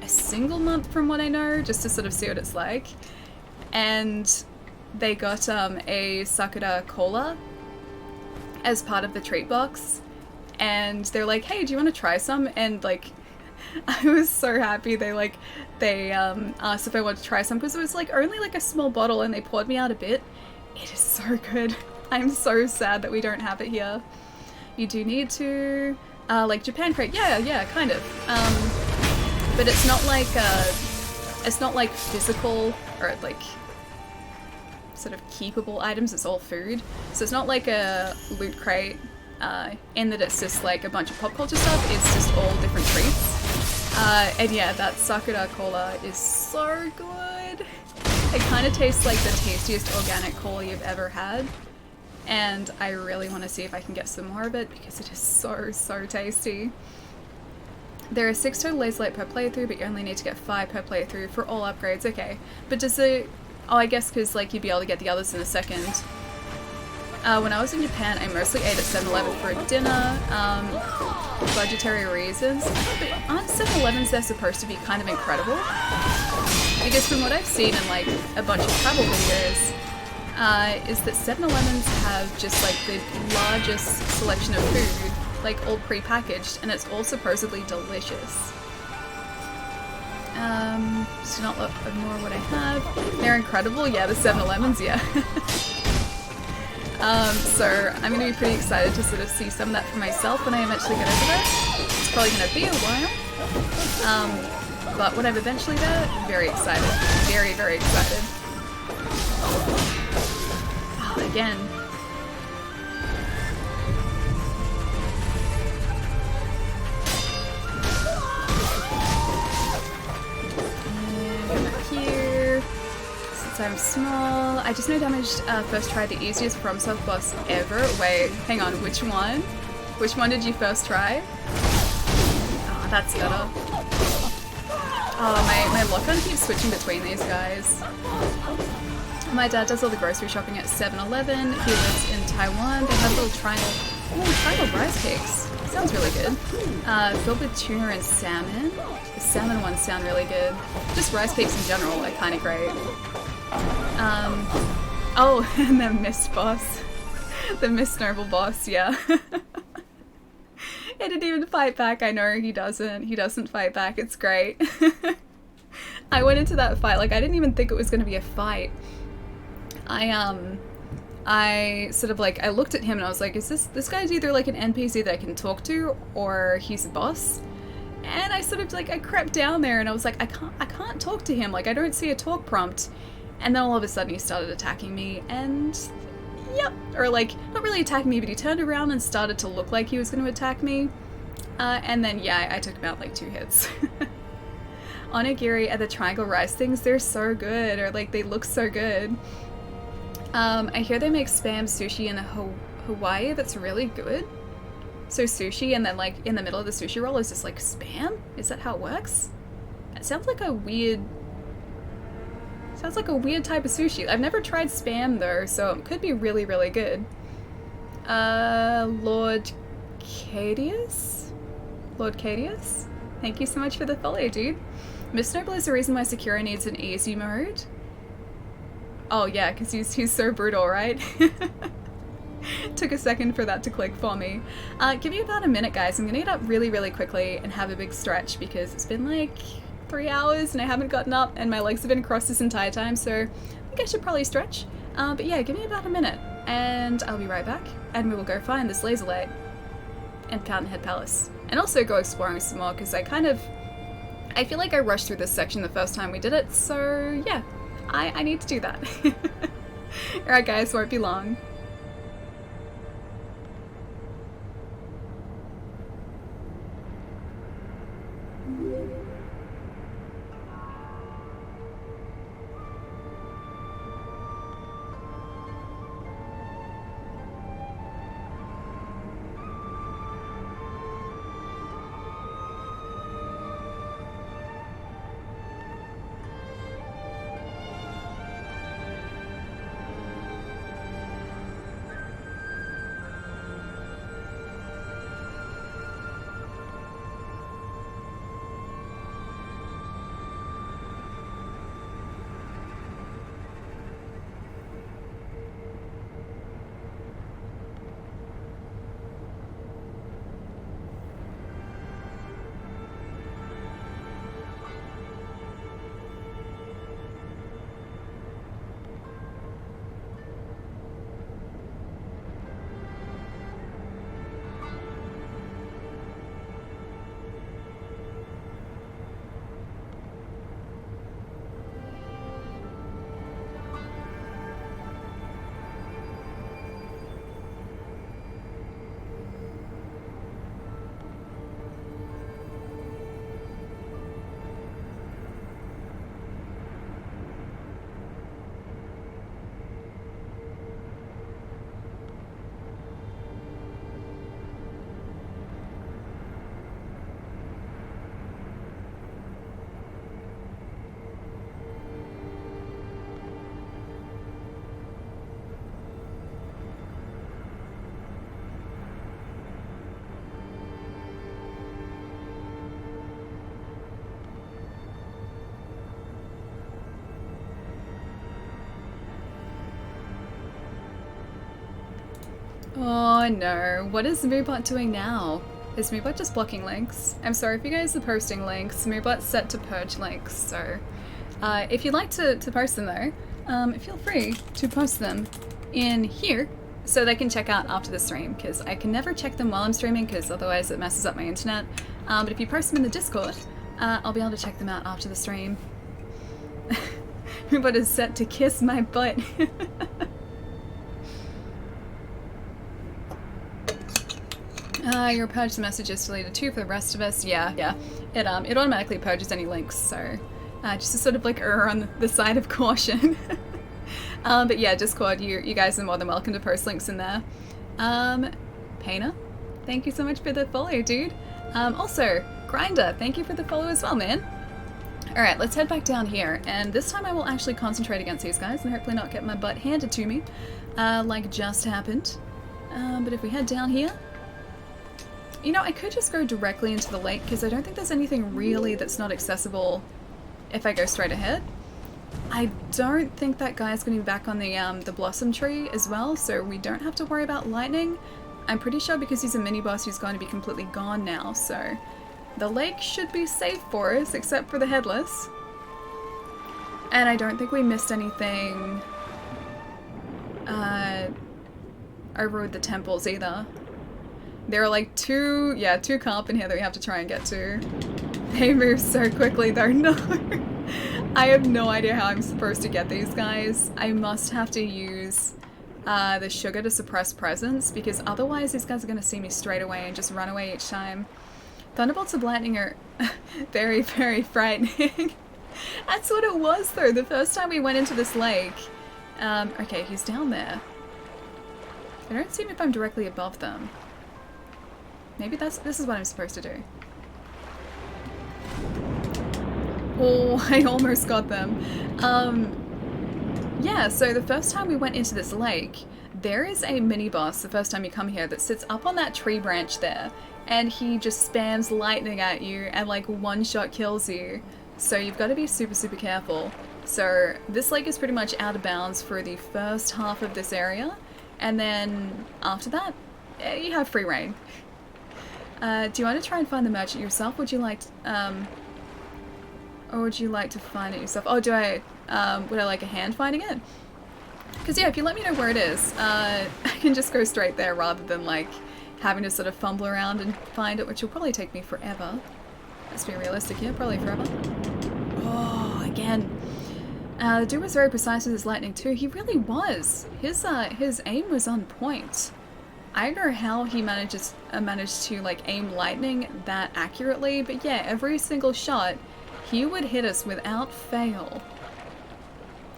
Speaker 1: a single month from what I know, just to sort of see what it's like. And they got a Sakura Cola as part of the treat box. And they're like, hey, do you want to try some? And like, I was so happy they asked if I wanted to try some, because it was like only like a small bottle and they poured me out a bit. It is so good. I'm so sad that we don't have it here. You do need to, like Japan crate, yeah, kind of. But it's not like physical or like sort of keepable items, it's all food. So it's not like a loot crate, in that it's just like a bunch of pop culture stuff, it's just all different treats. And yeah, that Sakura cola is so good. It kind of tastes like the tastiest organic cola you've ever had. And I really want to see if I can get some more of it because it is so tasty. There are 6 total laser light per playthrough, but you only need to get 5 per playthrough for all upgrades. Okay, but does it... Oh, I guess because like you'd be able to get the others in a second. When I was in Japan, I mostly ate at 7-Eleven for dinner, budgetary reasons. But aren't 7-Elevens they're supposed to be kind of incredible? Because from what I've seen in like a bunch of travel videos, is that 7-Elevens have just like the largest selection of food, like all pre-packaged, and it's all supposedly delicious. So not ignore what I have. They're incredible, yeah, the 7-Elevens, yeah. So I'm going to be pretty excited to sort of see some of that for myself when I eventually get over there. It's probably going to be a while. But when I'm eventually there, very excited. Very excited. Oh, again. And go back here. Since I'm small, I just know damaged first try the easiest FromSoft boss ever. Wait, hang on, which one? Which one did you first try? Oh, that's better. Oh, my lock-on keeps switching between these guys. My dad does all the grocery shopping at 7-Eleven. He lives in Taiwan. They have little triangle... Oh, triangle rice cakes. Sounds really good. Filled with tuna and salmon. The salmon ones sound really good. Just rice cakes in general are kind of great. Oh, and the mist boss. The mist noble boss, yeah. He didn't even fight back. I know he doesn't. He doesn't fight back. It's great. I went into that fight, like, I didn't even think it was going to be a fight. I sort of, like, I looked at him and I was like, is this guy's either, like, an NPC that I can talk to, or he's a boss? And I sort of, like, I crept down there and I was like, I can't talk to him. Like, I don't see a talk prompt. And then all of a sudden he started attacking me and... Yep. Or, like, not really attacking me, but he turned around and started to look like he was going to attack me. And then, yeah, I took him out, like, 2 hits. Onigiri and the triangle rice things, they're so good. Or, like, they look so good. I hear they make spam sushi in Hawaii that's really good. So sushi and then, like, in the middle of the sushi roll is just, like, spam? Is that how it works? It sounds like a weird... Sounds like a weird type of sushi. I've never tried spam though, so it could be really good. Lord Cadius? Lord Cadius? Thank you so much for the follow, dude. Miss Noble is the reason why Sekiro needs an easy mode. Oh yeah, because he's so brutal, right? Took a second for that to click for me. Give me about a minute, guys. I'm gonna get up really quickly and have a big stretch because it's been like 3 hours and I haven't gotten up and my legs have been crossed this entire time, so I think I should probably stretch. But yeah, give me about a minute and I'll be right back and we will go find this laser light and Fountainhead Palace. And also go exploring some more because I feel like I rushed through this section the first time we did it, so yeah, I need to do that. Alright guys, won't be long. Oh no, what is Moobot doing now? Is Moobot just blocking links? I'm sorry if you guys are posting links. Moobot's set to purge links, so if you'd like to post them though, feel free to post them in here so they can check out after the stream, because I can never check them while I'm streaming because otherwise it messes up my internet. But if you post them in the Discord, I'll be able to check them out after the stream. Moobot is set to kiss my butt. Your purge message is deleted too for the rest of us. Yeah. It automatically purges any links, so just to sort of like err on the side of caution. But yeah, Discord, you guys are more than welcome to post links in there. Paina, thank you so much for the follow, dude. Also, Grinder, thank you for the follow as well, man. Alright, let's head back down here, and this time I will actually concentrate against these guys and hopefully not get my butt handed to me, like just happened. But if we head down here, you know, I could just go directly into the lake because I don't think there's anything really that's not accessible if I go straight ahead. I don't think that guy's going to be back on the blossom tree as well, so we don't have to worry about lightning. I'm pretty sure because he's a mini-boss he's going to be completely gone now, so the lake should be safe for us except for the headless. And I don't think we missed anything over with the temples either. There are like two carp in here that we have to try and get to. They move so quickly though, no. I have no idea how I'm supposed to get these guys. I must have to use the sugar to suppress presence because otherwise these guys are going to see me straight away and just run away each time. Thunderbolts of lightning are very, very frightening. That's what it was though, the first time we went into this lake. Okay, he's down there. I don't see him if I'm directly above them. Maybe this is what I'm supposed to do. Oh, I almost got them. Yeah, so the first time we went into this lake, there is a mini-boss the first time you come here that sits up on that tree branch there, and he just spams lightning at you and like one-shot kills you. So you've got to be super, super careful. So this lake is pretty much out of bounds for the first half of this area, and then after that, you have free reign. Do you want to try and find the merchant yourself? Would you like or would you like to find it yourself? Oh, would I like a hand finding it? Because yeah, if you let me know where it is, I can just go straight there rather than like having to sort of fumble around and find it, which will probably take me forever. Let's be realistic here, probably forever. Oh, again. The dude was very precise with his lightning too. He really was. His aim was on point. I don't know how he managed to like aim lightning that accurately, but yeah, every single shot he would hit us without fail.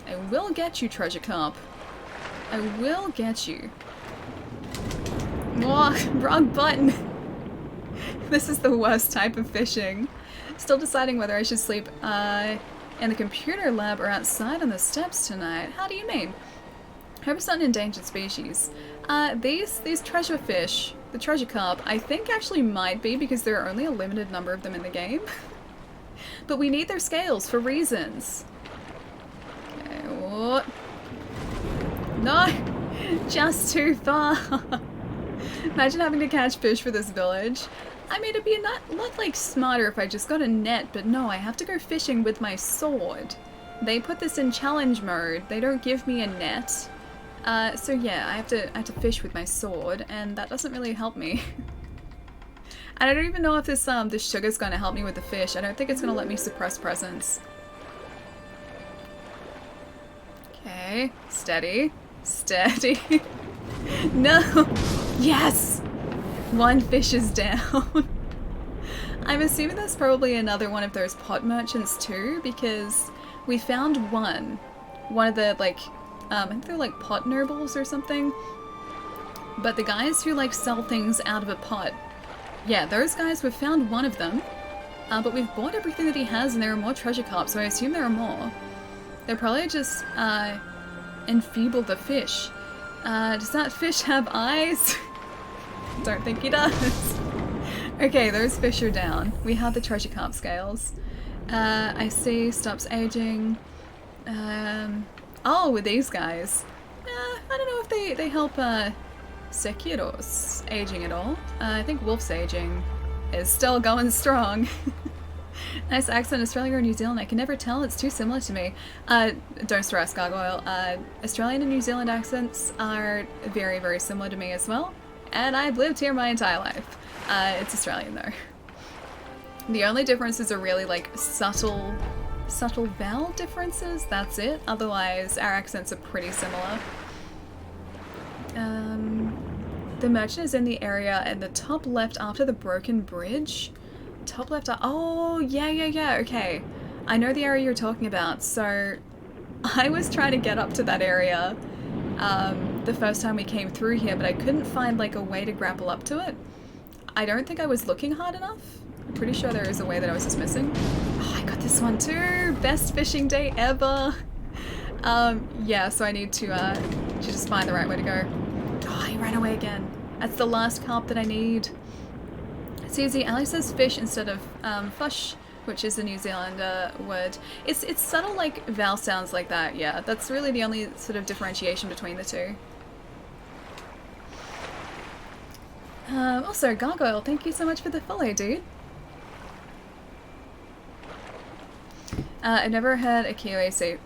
Speaker 1: I will get you, Treasure Carp. I will get you. Oh, wrong button. This is the worst type of fishing. Still deciding whether I should sleep in the computer lab or outside on the steps tonight. How do you mean? Hope it's not an endangered species. These treasure fish, the treasure carp, I think actually might be because there are only a limited number of them in the game. But we need their scales for reasons. Okay, what? No! Just too far! Imagine having to catch fish for this village. I mean, it'd be a lot like smarter if I just got a net, but no, I have to go fishing with my sword. They put this in challenge mode. They don't give me a net. So yeah, I have to fish with my sword, and that doesn't really help me. And I don't even know if this sugar's gonna help me with the fish. I don't think it's gonna let me suppress presence. Okay, steady, steady. No! Yes! One fish is down. I'm assuming there's probably another one of those pot merchants too, because we found one of the like, I think they're like pot nobles or something. But the guys who like sell things out of a pot, yeah, those guys, we've found one of them. But we've bought everything that he has and there are more treasure carp, so I assume there are more. They're probably just enfeeble the fish. Does that fish have eyes? Don't think he does. Okay, those fish are down. We have the treasure carp scales. I see, stops aging. Oh, with these guys. I don't know if they help Sekiro's aging at all. I think Wolf's aging is still going strong. Nice accent, Australia or New Zealand? I can never tell, it's too similar to me. Don't stress, Gargoyle. Australian and New Zealand accents are very, very similar to me as well. And I've lived here my entire life. It's Australian though. The only differences are really like subtle vowel differences, that's it. Otherwise, our accents are pretty similar. The merchant is in the area at the top left after the broken bridge. Top left, oh, yeah, okay. I know the area you're talking about, so I was trying to get up to that area the first time we came through here, but I couldn't find like a way to grapple up to it. I don't think I was looking hard enough. I'm pretty sure there is a way that I was just missing. Oh, I got this one too! Best fishing day ever! Yeah, so I need to just find the right way to go. Oh, he ran away again. That's the last carp that I need. Susie, Alex says fish instead of fush, which is a New Zealand word. It's subtle like vowel sounds like that, yeah. That's really the only sort of differentiation between the two. Also, Gargoyle, thank you so much for the follow, dude. I've never heard a Kiwi say,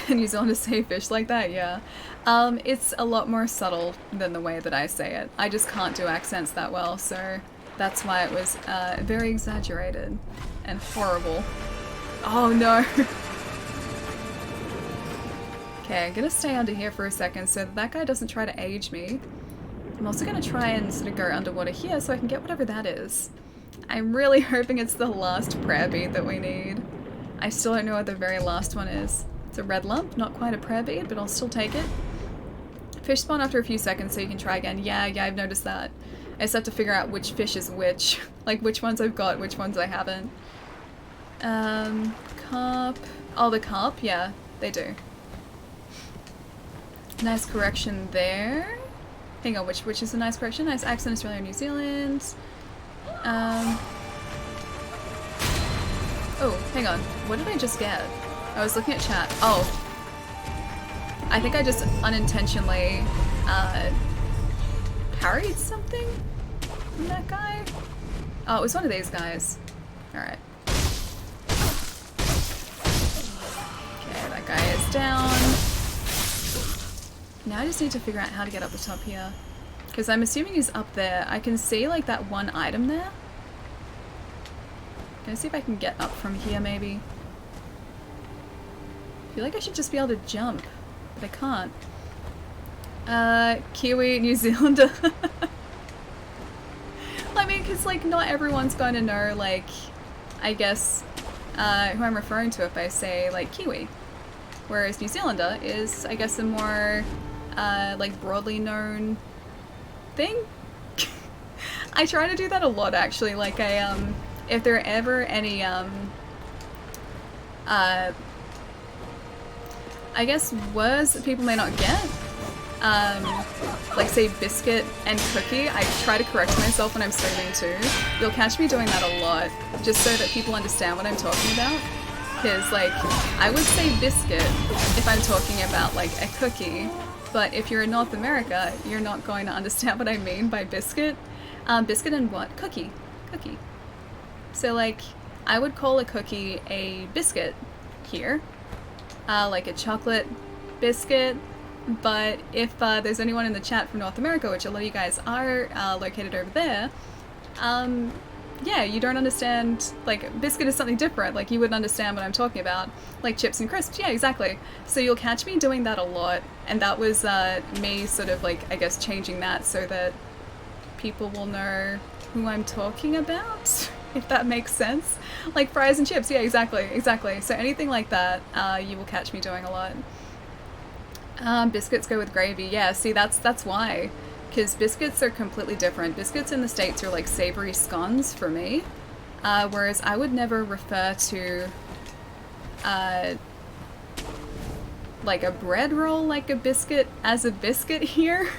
Speaker 1: New Zealander say fish like that, yeah. It's a lot more subtle than the way that I say it. I just can't do accents that well, so that's why it was very exaggerated and horrible. Oh no! Okay, I'm gonna stay under here for a second so that guy doesn't try to age me. I'm also gonna try and sort of go underwater here so I can get whatever that is. I'm really hoping it's the last prayer bead that we need. I still don't know what the very last one is. It's a red lump, not quite a prayer bead, but I'll still take it. Fish spawn after a few seconds so you can try again. Yeah, I've noticed that. I just have to figure out which fish is which. Like which ones I've got, which ones I haven't. Carp. Oh, the carp? Yeah, they do. Nice correction there. Hang on, which is a nice correction? Nice accent, Australia, New Zealand. Oh, hang on. What did I just get? I was looking at chat. Oh. I think I just unintentionally parried something from that guy? Oh, it was one of these guys. Alright. Okay, that guy is down. Now I just need to figure out how to get up the top here. Because I'm assuming he's up there. I can see like that one item there. Can I see if I can get up from here maybe? I feel like I should just be able to jump, but I can't. Kiwi, New Zealander. I mean, because like not everyone's going to know like, I guess, who I'm referring to if I say like Kiwi. Whereas New Zealander is, I guess, a more like broadly known thing. I try to do that a lot actually. Like if there are ever any I guess words that people may not get, like say biscuit and cookie, I try to correct myself when I'm streaming too. You'll catch me doing that a lot, just so that people understand what I'm talking about. Because like, I would say biscuit if I'm talking about like a cookie, but if you're in North America, you're not going to understand what I mean by biscuit. Biscuit and what? Cookie. Cookie. So like, I would call a cookie a biscuit here, like a chocolate biscuit, but if there's anyone in the chat from North America, which a lot of you guys are located over there, yeah, you don't understand, like, biscuit is something different, like, you wouldn't understand what I'm talking about, like chips and crisps, yeah, exactly. So you'll catch me doing that a lot, and that was me sort of, like, I guess changing that so that people will know who I'm talking about, if that makes sense. Like fries and chips, yeah, exactly, exactly. So anything like that, you will catch me doing a lot. Biscuits go with gravy, yeah, see, that's why. Because biscuits are completely different. Biscuits in the States are like savory scones for me, whereas I would never refer to like a bread roll like a biscuit as a biscuit here.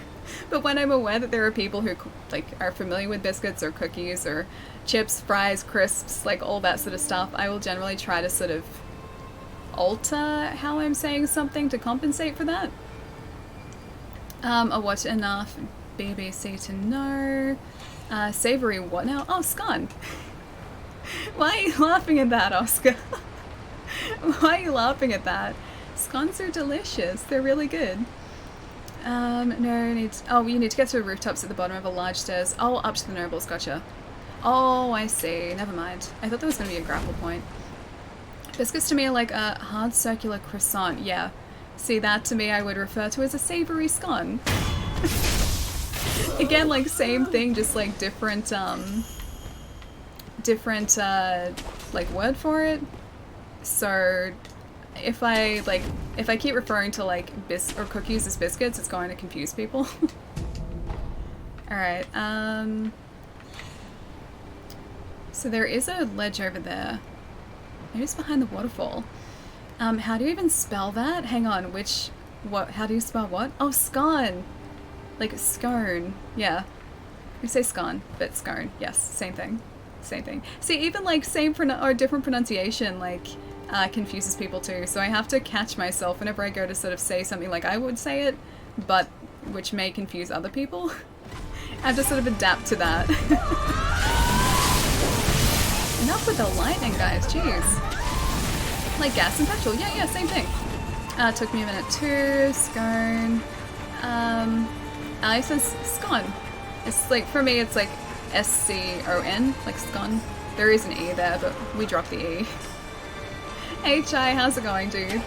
Speaker 1: But when I'm aware that there are people who like are familiar with biscuits or cookies or chips, fries, crisps, like all that sort of stuff, I will generally try to sort of alter how I'm saying something to compensate for that. Or what enough BBC to know. Savory what now? Oh, scone. Why are you laughing at that, Oscar? Why are you laughing at that? Scones are delicious. They're really good. No, you need to get to the rooftops at the bottom of a large stairs. Oh, up to the nobles, gotcha. Oh, I see. Never mind. I thought there was going to be a grapple point. Biscuits to me are like a hard circular croissant. Yeah. See, that to me I would refer to as a savory scone. Again, like same thing, just like different like word for it. So if I keep referring to like cookies as biscuits, it's going to confuse people. Alright, so there is a ledge over there. Maybe it's behind the waterfall. How do you even spell that? Hang on, how do you spell what? Oh, scone! Like scone, yeah. We say scone, but scone, yes, same thing. Same thing. See, even like different pronunciation, like, confuses people too, so I have to catch myself whenever I go to sort of say something like I would say it, but which may confuse other people. I have to sort of adapt to that. Enough with the lightning, guys, jeez. Like gas and petrol, yeah, same thing. Took me a minute too. Scone. Alex says scone. It's like, for me, it's like S-C-O-N, like scone. There is an E there, but we dropped the E. Hey Chai, how's it going, dude?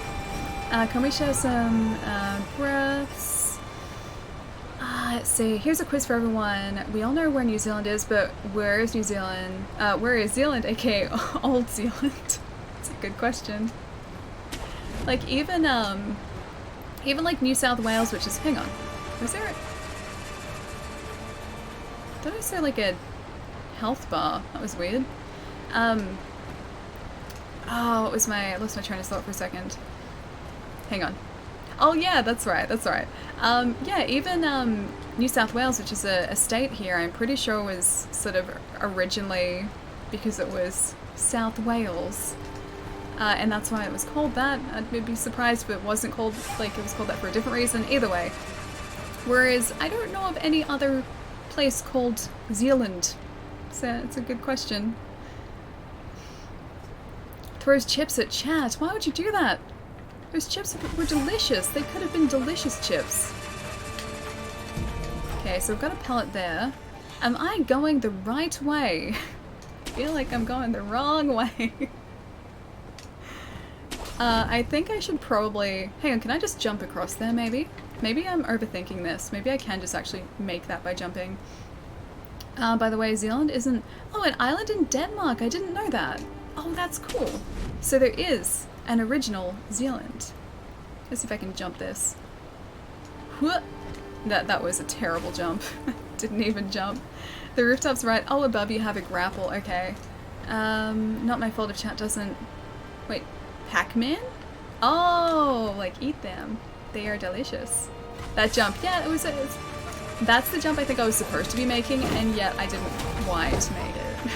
Speaker 1: Can we share some breaths? Let's see, here's a quiz for everyone. We all know where New Zealand is, but where is New Zealand? Where is Zealand, aka Old Zealand? It's a good question. Like even like New South Wales, which is, hang on, was there I thought I saw like a health bar. That was weird. Oh, I lost my train of thought for a second. Hang on. Oh yeah, that's right. Yeah, even New South Wales, which is a state here, I'm pretty sure was sort of originally because it was South Wales. And that's why it was called that. I'd be surprised if it wasn't called, like, it was called that for a different reason. Either way. Whereas, I don't know of any other place called Zealand. So, it's a good question. Throws chips at chat. Why would you do that? Those chips were delicious. They could have been delicious chips. Okay, so we've got a pallet there. Am I going the right way? I feel like I'm going the wrong way. I think I should probably... Hang on, can I just jump across there, maybe? Maybe I'm overthinking this. Maybe I can just actually make that by jumping. By the way, Zealand isn't... Oh, an island in Denmark! I didn't know that! Oh, that's cool! So there is an original Zealand. Let's see if I can jump this. That was a terrible jump. Didn't even jump. The rooftop's right. Oh, above you have a grapple. Okay. Not my fault if chat doesn't... Wait. Pac-Man? Oh, like eat them. They are delicious. That jump, yeah, that's the jump I think I was supposed to be making, and yet I didn't quite make it.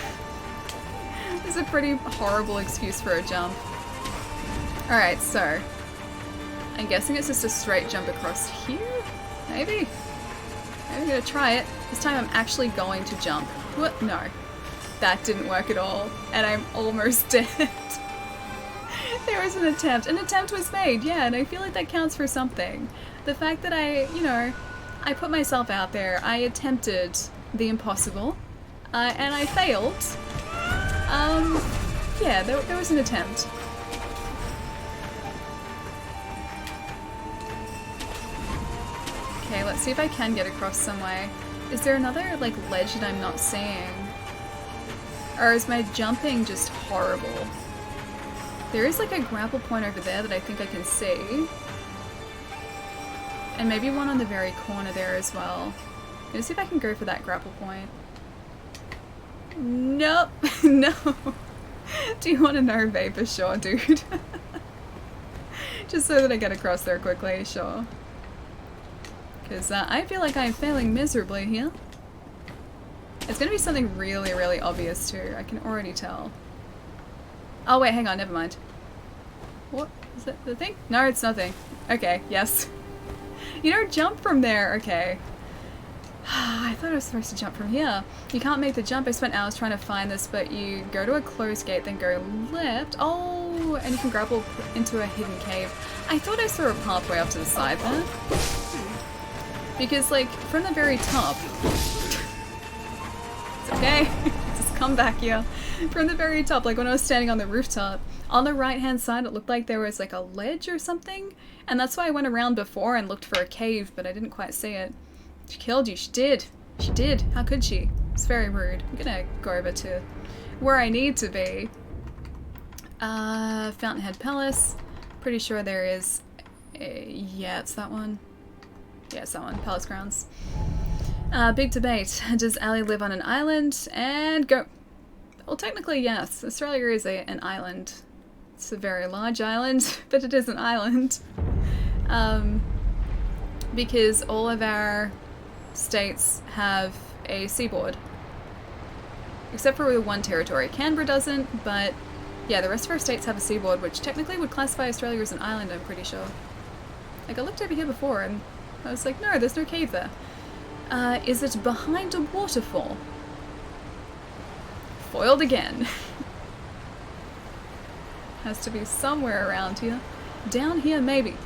Speaker 1: It's a pretty horrible excuse for a jump. Alright, so I'm guessing it's just a straight jump across here? Maybe? I'm gonna try it. This time I'm actually going to jump. What? No. That didn't work at all, and I'm almost dead. There was an attempt. An attempt was made, yeah, and I feel like that counts for something. The fact that I put myself out there, I attempted the impossible, and I failed. Yeah, there was an attempt. Okay, let's see if I can get across some way. Is there another, like, ledge that I'm not seeing? Or is my jumping just horrible? There is like a grapple point over there that I think I can see. And maybe one on the very corner there as well. Let's see if I can go for that grapple point. Nope. No. Do you want to know, Vapor? Sure, dude. Just so that I get across there quickly, sure. Because I feel like I'm failing miserably here. It's going to be something really, really obvious too. I can already tell. Oh wait, hang on, never mind. What? Is that the thing? No, it's nothing. Okay, yes. You don't jump from there, okay. I thought I was supposed to jump from here. You can't make the jump. I spent hours trying to find this, but you go to a closed gate, then go left. Oh, and you can grapple into a hidden cave. I thought I saw a pathway up to the side there. Because, like, from the very top... It's okay. Just come back here. From the very top, like when I was standing on the rooftop, on the right-hand side it looked like there was like a ledge or something. And that's why I went around before and looked for a cave, but I didn't quite see it. She killed you. She did. She did. How could she? It's very rude. I'm gonna go over to where I need to be. Fountainhead Palace. Pretty sure there is a... Yeah, it's that one. Yeah, it's that one. Palace Grounds. Big debate. Does Ali live on an island? And go. Well, technically, yes. Australia is an island. It's a very large island, but it is an island. Because all of our states have a seaboard. Except for the one territory. Canberra doesn't, but yeah, the rest of our states have a seaboard, which technically would classify Australia as an island, I'm pretty sure. Like, I looked over here before and I was like, no, there's no cave there. Is it behind a waterfall? Foiled again. Has to be somewhere around here. Down here, maybe.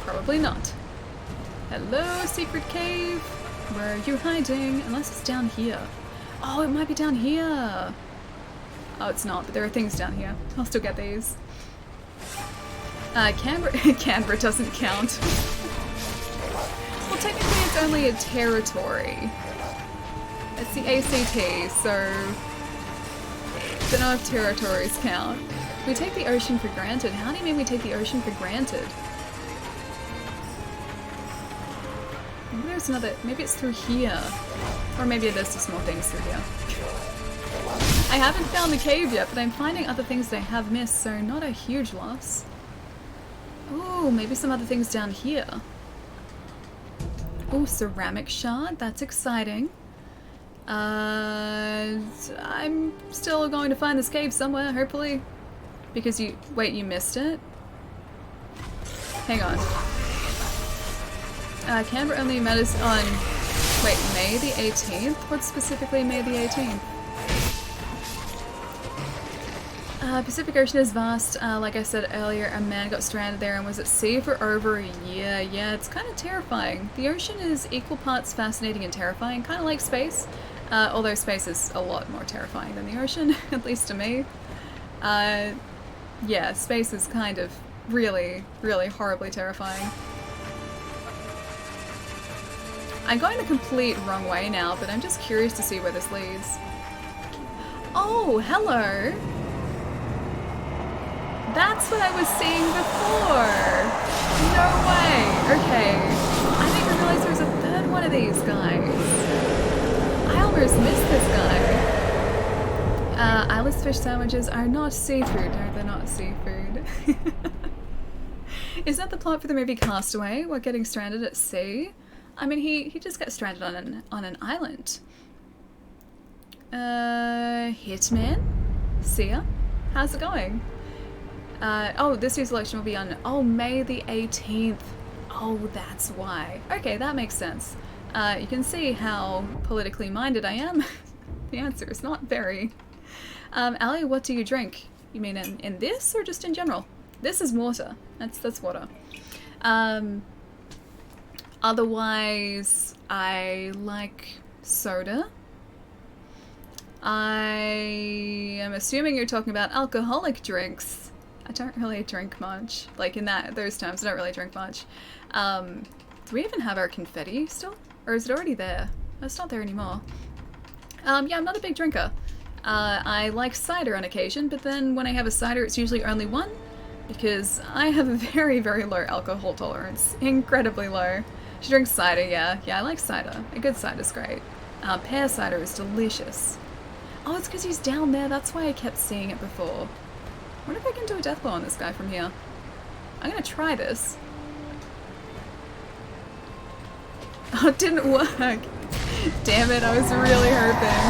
Speaker 1: Probably not. Hello, secret cave. Where are you hiding? Unless it's down here. Oh, it might be down here. Oh, it's not, but there are things down here. I'll still get these. Canberra, Canberra doesn't count. Well, technically it's only a territory. It's the ACT, so don't know if territories count. We take the ocean for granted. How do you mean we take the ocean for granted? Maybe there's another, maybe it's through here. Or maybe there's some small things through here. I haven't found the cave yet, but I'm finding other things that I have missed, so not a huge loss. Ooh, maybe some other things down here. Ooh, ceramic shard, that's exciting. I'm still going to find this cave somewhere, hopefully. Because you, wait, you missed it? Hang on. Canberra only matters on, wait, May the 18th? What's specifically May the 18th? Pacific Ocean is vast. Like I said earlier, a man got stranded there and was at sea for over a year. Yeah, it's kind of terrifying. The ocean is equal parts fascinating and terrifying, kind of like space. Although space is a lot more terrifying than the ocean, at least to me. Yeah, space is kind of really, really horribly terrifying. I'm going the complete wrong way now, but I'm just curious to see where this leads. Oh, hello! That's what I was seeing before! No way! Okay. I didn't even realize there was a third one of these guys. I almost missed this guy. Eyeless fish sandwiches are not seafood. No, they're not seafood. Is that the plot for the movie Castaway? What, getting stranded at sea? I mean, he just got stranded on an island. Hitman? Sia? How's it going? Oh, this year's election will be on, oh, May the 18th. Oh, that's why. Okay, that makes sense. You can see how politically minded I am. The answer is not very. Ali, what do you drink? You mean in this or just in general? This is water. That's water. Otherwise, I like soda. I am assuming you're talking about alcoholic drinks. I don't really drink much. Like in those terms, I don't really drink much. Do we even have our confetti still? Or is it already there? Oh, it's not there anymore. Yeah, I'm not a big drinker. I like cider on occasion, but then when I have a cider, it's usually only one, because I have a very, very low alcohol tolerance. Incredibly low. She drinks cider, yeah. Yeah, I like cider. A good cider's great. Pear cider is delicious. Oh, it's because he's down there. That's why I kept seeing it before. I wonder if I can do a death blow on this guy from here. I'm gonna try this. Oh, it didn't work. Damn it, I was really hoping.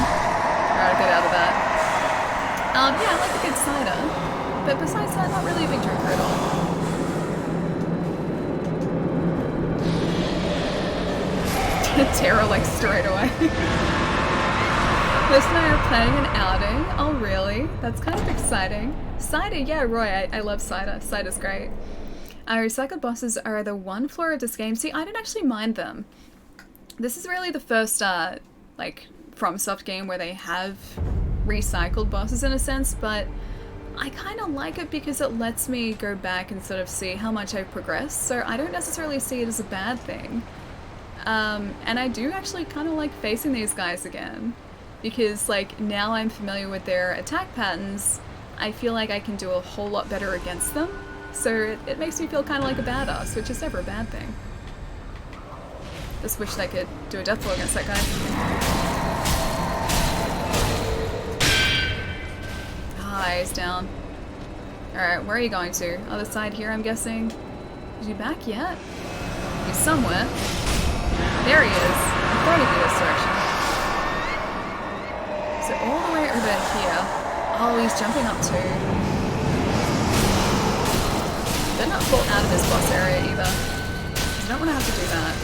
Speaker 1: Alright, get out of that. Yeah, I like a good cider. But besides that, not really a big drinker at all. Terror like straight away. Liz and I are planning an outing. Oh really? That's kind of exciting. Cider, yeah, Roy, I love cider. Cider's great. Recycled bosses are the one flaw of this game. See, I don't actually mind them. This is really the first, like, FromSoft game where they have recycled bosses in a sense, but I kind of like it because it lets me go back and sort of see how much I've progressed, so I don't necessarily see it as a bad thing. And I do actually kind of like facing these guys again, because, like, now I'm familiar with their attack patterns, I feel like I can do a whole lot better against them, so it makes me feel kind of like a badass, which is never a bad thing. Just wished I could do a death blow against that guy. Ah, he's down. Alright, where are you going to? Other side here, I'm guessing? Is he back yet? He's somewhere. There he is. I thought he'd be this direction. So all the way over here. Oh, he's jumping up too. Better not fall out of this boss area either. I don't want to have to do that.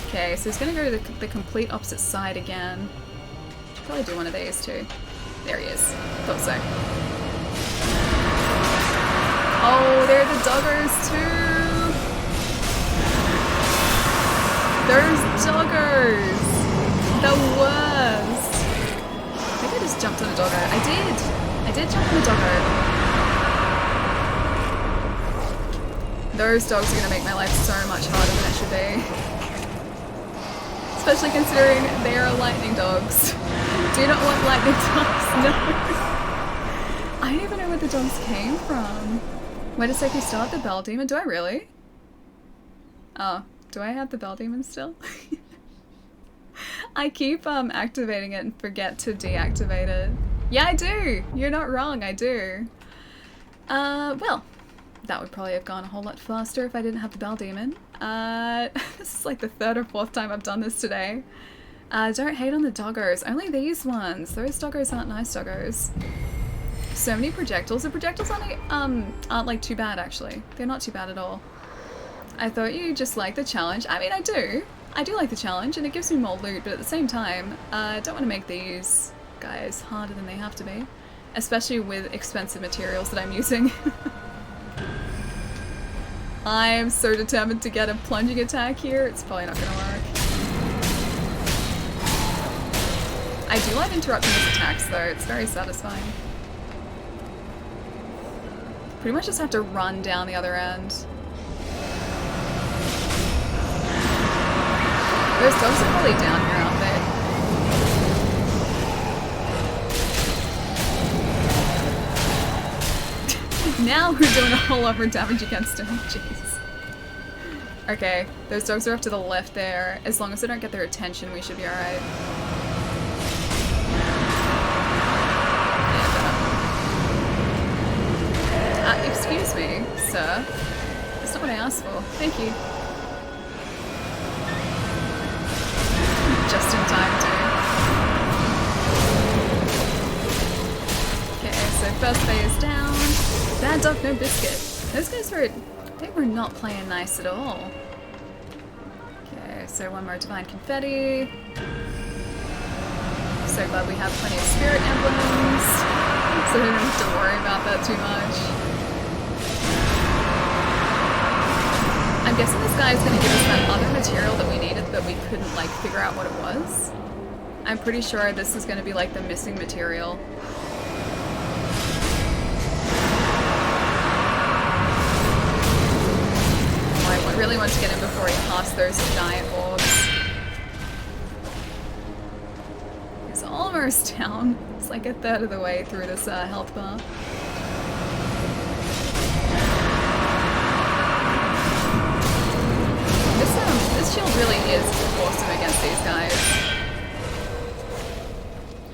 Speaker 1: Okay, so he's going to go to the complete opposite side again. Should probably do one of these too. There he is. Thought so. Oh, there are the doggers too! Those doggers! The worst! I think I just jumped on a doggo. I did jump on a doggo. Those dogs are going to make my life so much harder than it should be. Especially considering they are lightning dogs. Do not want lightning dogs, no. I don't even know where the dogs came from. Wait a sec, you still have the bell demon? Do I really? Oh, do I have the bell demon still? I keep activating it and forget to deactivate it. Yeah, I do! You're not wrong, I do. Well, that would probably have gone a whole lot faster if I didn't have the bell demon. This is like the third or fourth time I've done this today. Don't hate on the doggos. Only these ones. Those doggos aren't nice doggos. So many projectiles. The projectiles aren't like too bad actually. They're not too bad at all. I thought you just liked the challenge. I mean, I do. I do like the challenge and it gives me more loot, but at the same time, I don't want to make these guys harder than they have to be. Especially with expensive materials that I'm using. I am so determined to get a plunging attack here, it's probably not going to work. I do like interrupting his attacks though, it's very satisfying. Pretty much just have to run down the other end. Those dogs are probably down here, aren't they? Now we're doing a whole lot more damage against him. Jeez. Okay, those dogs are off to the left there. As long as they don't get their attention, we should be alright. Excuse me, sir. That's not what I asked for. Thank you. Just in time, too. Okay, so first phase down. Bad dog, no biscuit. Those guys were, they were not playing nice at all. Okay, so one more divine confetti. So glad we have plenty of spirit emblems, so we don't have to worry about that too much. I'm guessing this guy is going to give us that other material that we needed but we couldn't like figure out what it was. I'm pretty sure this is going to be like the missing material. I really want to get him before he casts those giant orbs. He's almost down. It's like a third of the way through this health bar. This shield really is awesome against these guys.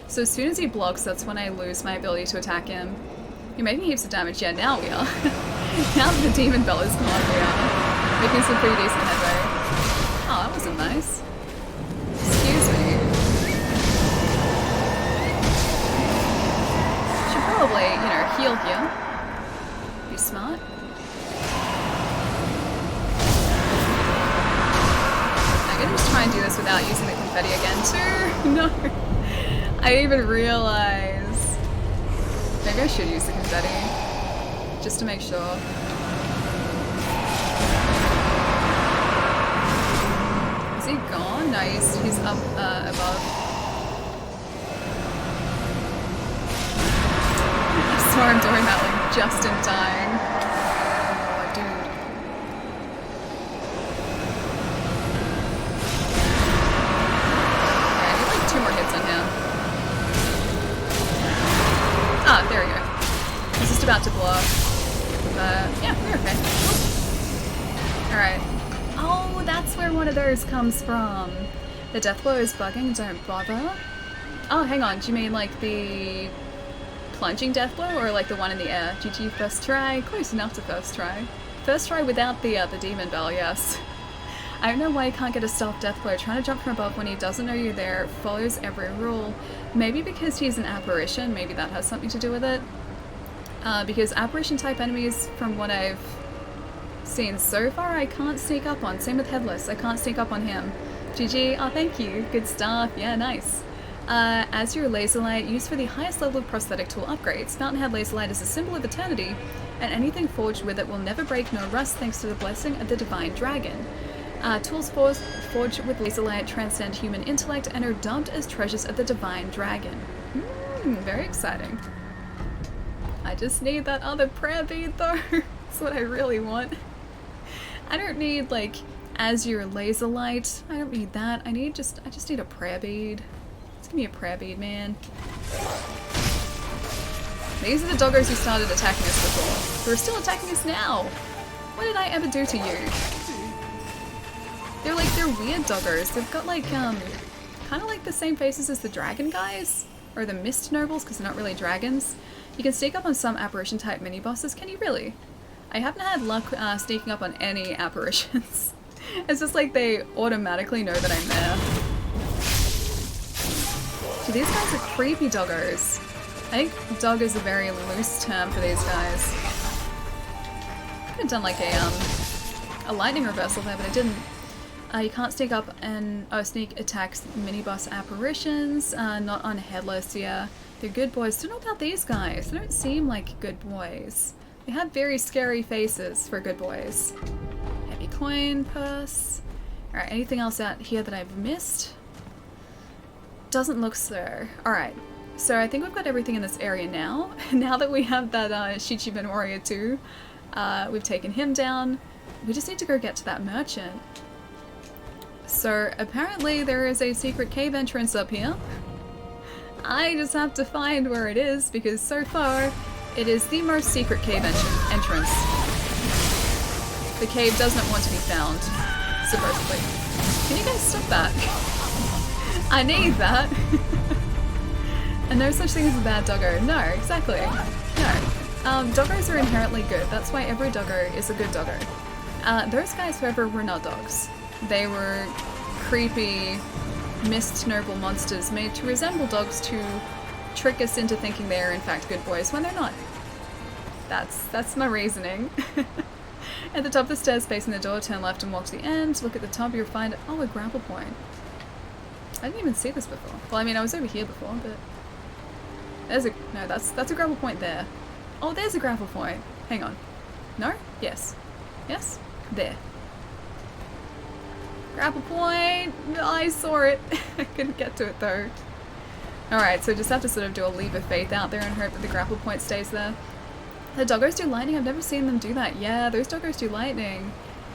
Speaker 1: So as soon as he blocks, that's when I lose my ability to attack him. You're making heaps of damage. Yeah, now we are. Now that the demon bell is gone, we are making some pretty decent headway. Oh, that wasn't nice. Excuse me. Should probably, you know, heal here. Be smart. try and do this without using the confetti again too. No. I even realize. Maybe I should use the confetti. Just to make sure. Is he gone? No, he's up above. I saw him doing that like just in time. Oh, dude. Yeah, I need like 2 more hits on him. Ah, there we go. He's just about to blow up. Yeah, we're okay. Alright. Oh, that's where one of those comes from. The death blow is bugging, don't bother. Oh, hang on, do you mean like the plunging death blow or like the one in the air? GG first try, close enough to first try. First try without the demon bell, yes. I don't know why he can't get a stealth death blow. Trying to jump from above when he doesn't know you're there follows every rule. Maybe because he's an apparition, maybe that has something to do with it. Because apparition type enemies, from what I've seen so far, I can't sneak up on. Same with Headless, I can't sneak up on him. GG, oh thank you, good stuff, yeah nice. As your laser light, used for the highest level of prosthetic tool upgrades. Fountainhead laser light is a symbol of eternity, and anything forged with it will never break nor rust thanks to the blessing of the divine dragon. Tools forged with laser light transcend human intellect and are dubbed as treasures of the divine dragon. Very exciting. I just need that other prayer bead though. That's what I really want. I don't need like Azure laser light. I don't need that. I just need a prayer bead. Just give me a prayer bead, man. These are the doggos who started attacking us before. Who are still attacking us now. What did I ever do to you? They're weird doggos. They've got like kind of like the same faces as the dragon guys, or the mist nobles, because they're not really dragons. You can sneak up on some apparition type mini bosses. Can you really? I haven't had luck sneaking up on any apparitions. It's just like they automatically know that I'm there. So these guys are creepy doggos. I think dog is a very loose term for these guys. Could have done like a lightning reversal there, but I didn't. You can't sneak up and sneak attacks mini boss apparitions. Not on Headless, yeah. They're good boys. Don't know about these guys. They don't seem like good boys. They have very scary faces for good boys. Heavy coin, purse. Alright, anything else out here that I've missed? Doesn't look so. Alright, so I think we've got everything in this area now. Now that we have that Shichiban Warrior 2, we've taken him down. We just need to go get to that merchant. So apparently there is a secret cave entrance up here. I just have to find where it is because so far it is the most secret cave entrance. The cave does not want to be found, supposedly. Can you guys stop that? I need that. And no such thing as a bad doggo. No, exactly. No. Doggos are inherently good. That's why every doggo is a good doggo. Those guys, however, were not dogs. They were creepy, mist noble monsters made to resemble dogs to trick us into thinking they are in fact good boys when they're not. That's my reasoning. At the top of the stairs facing the door, turn left and walk to the end. Look at the top, you'll find, oh, a grapple point. I didn't even see this before. Well, I mean, I was over here before, but... There's a... No, that's a grapple point there. Oh, there's a grapple point. Hang on. No? Yes. Yes? There. Grapple point! I saw it. I couldn't get to it though. Alright, so just have to sort of do a leap of faith out there and hope that the grapple point stays there. The doggos do lightning? I've never seen them do that. Yeah, those doggos do lightning.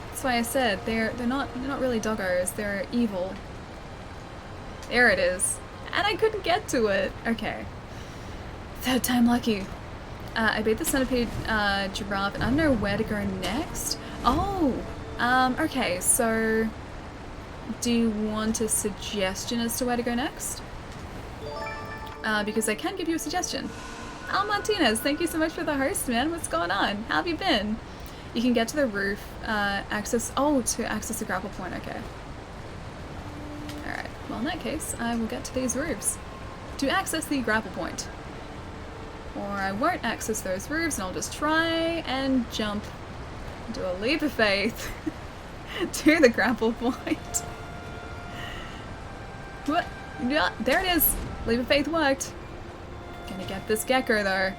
Speaker 1: That's why I said they're not really doggos, they're evil. There it is. And I couldn't get to it. Okay. Third time lucky. I beat the centipede giraffe and I don't know where to go next. Oh! Okay, so do you want a suggestion as to where to go next? Because I can give you a suggestion. Al Martinez, thank you so much for the host, man. What's going on? How have you been? You can get to the roof, to access the grapple point, okay. Alright, well in that case, I will get to these roofs to access the grapple point. Or I won't access those roofs and I'll just try and jump, do a leap of faith to the grapple point. What? Yeah, there it is. Leap of faith worked. Gonna get this gecko though.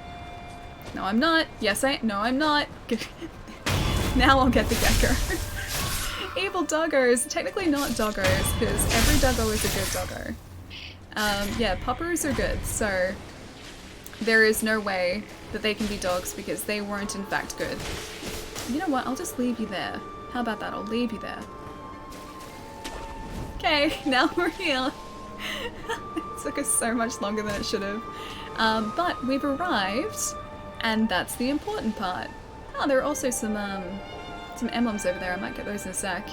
Speaker 1: No, I'm not. Yes, no, I'm not. Now I'll get the gecko. Evil doggos. Technically not doggos, because every doggo is a good doggo. Yeah, poppers are good, so there is no way that they can be dogs because they weren't in fact good. You know what? I'll just leave you there. How about that? I'll leave you there. Okay, now we're here. It took us so much longer than it should have. But we've arrived, and that's the important part. Oh, there are also some emblems over there. I might get those in a sec.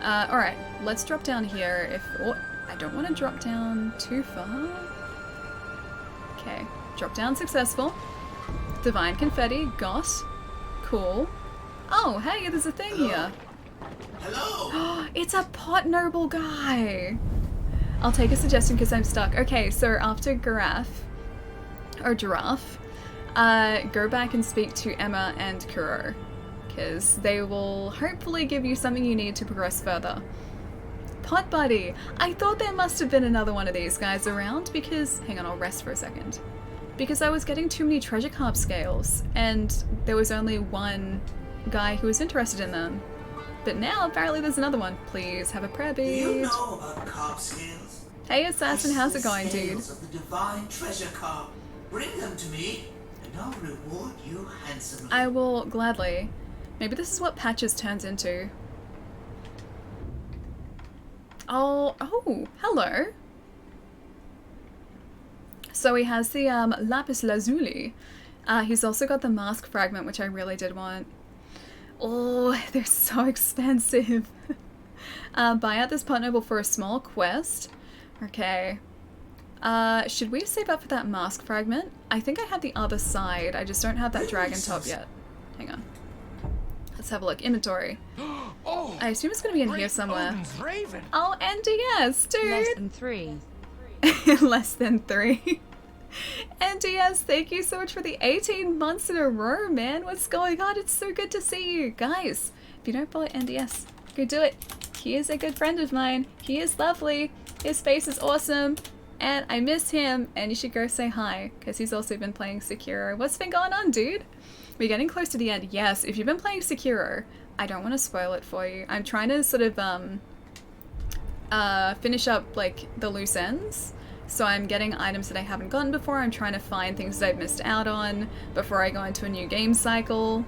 Speaker 1: Alright, let's drop down here. Oh, I don't want to drop down too far. Okay, drop down successful. Divine confetti, got. Cool. Oh, hey, there's a thing here.
Speaker 3: Hello.
Speaker 1: It's a pot noble guy. I'll take a suggestion because I'm stuck. Okay, so after giraffe, go back and speak to Emma and Kuro, because they will hopefully give you something you need to progress further. Pot buddy. I thought there must have been another one of these guys around because, hang on, I'll rest for a second. Because I was getting too many treasure carp scales and there was only one guy who was interested in them. But now apparently there's another one. Please have a prayer bead.
Speaker 3: Do you know about carp scales?
Speaker 1: Hey assassin, how's it going, dude?
Speaker 3: Scales of the divine treasure carp. Bring them to me, and I'll reward you handsomely.
Speaker 1: I will gladly. Maybe this is what Patches turns into. Oh, hello. So he has the lapis lazuli. He's also got the mask fragment, which I really did want. Oh, they're so expensive. Buy out this pot noble for a small quest. Okay. Should we save up for that mask fragment? I think I have the other side. I just don't have that dragon top yet. Hang on. Let's have a look. Inventory.
Speaker 4: Oh,
Speaker 1: I assume it's going to be in here somewhere.
Speaker 4: Odin's raven.
Speaker 1: Oh, NDS, dude!
Speaker 2: Less than 3.
Speaker 1: Less than 3. NDS, thank you so much for the 18 months in a row, man. What's going on? It's so good to see you. Guys, if you don't follow NDS, go do it. He is a good friend of mine. He is lovely. His face is awesome. And I miss him. And you should go say hi, because he's also been playing Sekiro. What's been going on, dude? We're getting close to the end. Yes, if you've been playing Sekiro, I don't want to spoil it for you. I'm trying to sort of finish up like the loose ends. So I'm getting items that I haven't gotten before. I'm trying to find things that I've missed out on before I go into a new game cycle.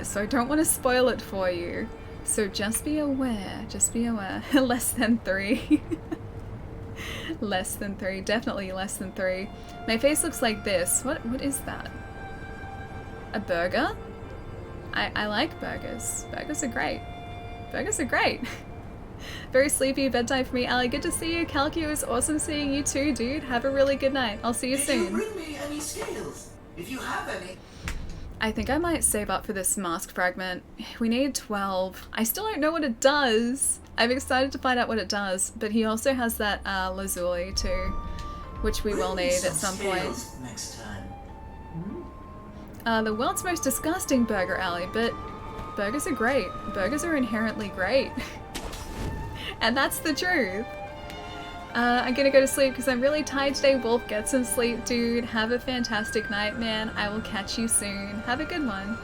Speaker 1: So I don't want to spoil it for you. So just be aware. Just be aware. Less than 3. Less than 3. Definitely less than 3. My face looks like this. What is that? A burger? I like burgers. Burgers are great. Burgers are great. Very sleepy bedtime for me. Ali, good to see you. Kalki, it was awesome seeing you too, dude. Have a really good night. I'll see you
Speaker 3: Did
Speaker 1: soon.
Speaker 3: you bring me any scales? If you have any.
Speaker 1: I think I might save up for this mask fragment. We need 12. I still don't know what it does. I'm excited to find out what it does, but he also has that lazuli too, which we will
Speaker 3: Bring me
Speaker 1: need at
Speaker 3: some
Speaker 1: some point.
Speaker 3: scales next time.
Speaker 1: The world's most disgusting burger, Ali, but burgers are great. Burgers are inherently great. And that's the truth. I'm gonna go to sleep because I'm really tired today. Wolf, get some sleep, dude. Have a fantastic night, man. I will catch you soon. Have a good one.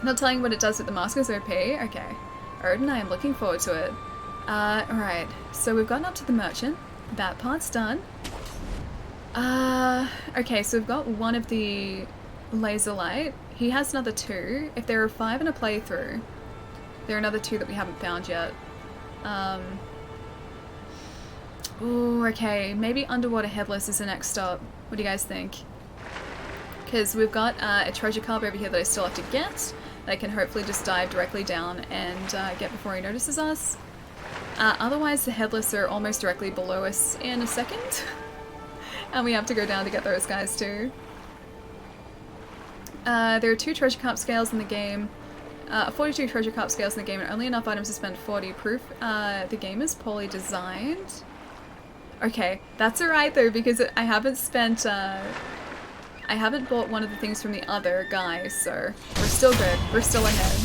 Speaker 1: Not telling you what it does with the mask is OP. Okay. Odin, I am looking forward to it. Alright. So we've gotten up to the merchant. That part's done. Okay, so we've got one of the laser light. He has another 2. If there are 5 in a playthrough, there are another 2 that we haven't found yet. Ooh, okay, maybe Underwater Headless is the next stop. What do you guys think? Because we've got a treasure carp over here that I still have to get, that I can hopefully just dive directly down and get before he notices us. Otherwise, the Headless are almost directly below us in a second. And we have to go down to get those guys too. There are 2 treasure carp scales in the game. 42 treasure carp scales in the game and only enough items to spend 40. Proof the game is poorly designed. Okay, that's alright though, because I haven't spent, I haven't bought one of the things from the other guy, so we're still good. We're still ahead.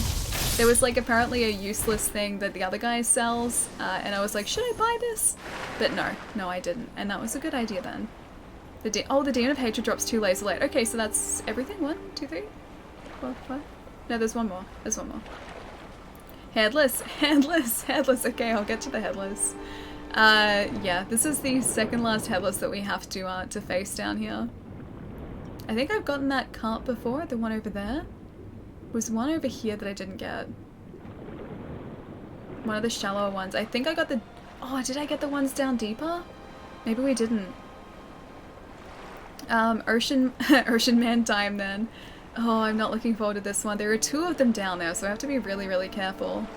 Speaker 1: There was like apparently a useless thing that the other guy sells, and I was like, should I buy this? But no I didn't, and that was a good idea then. The Demon of Hatred drops 2 laser light. Okay, so that's everything. 1, 2, 3, 4, 5. No, there's one more. There's one more. Headless. Okay, I'll get to the headless. Yeah, this is the second last headless that we have to face down here. I think I've gotten that cart before, the one over there. There was one over here that I didn't get. One of the shallower ones. I think I got the... Oh, did I get the ones down deeper? Maybe we didn't. Ocean Man time then. Oh, I'm not looking forward to this one. There are 2 of them down there, so I have to be really, really careful.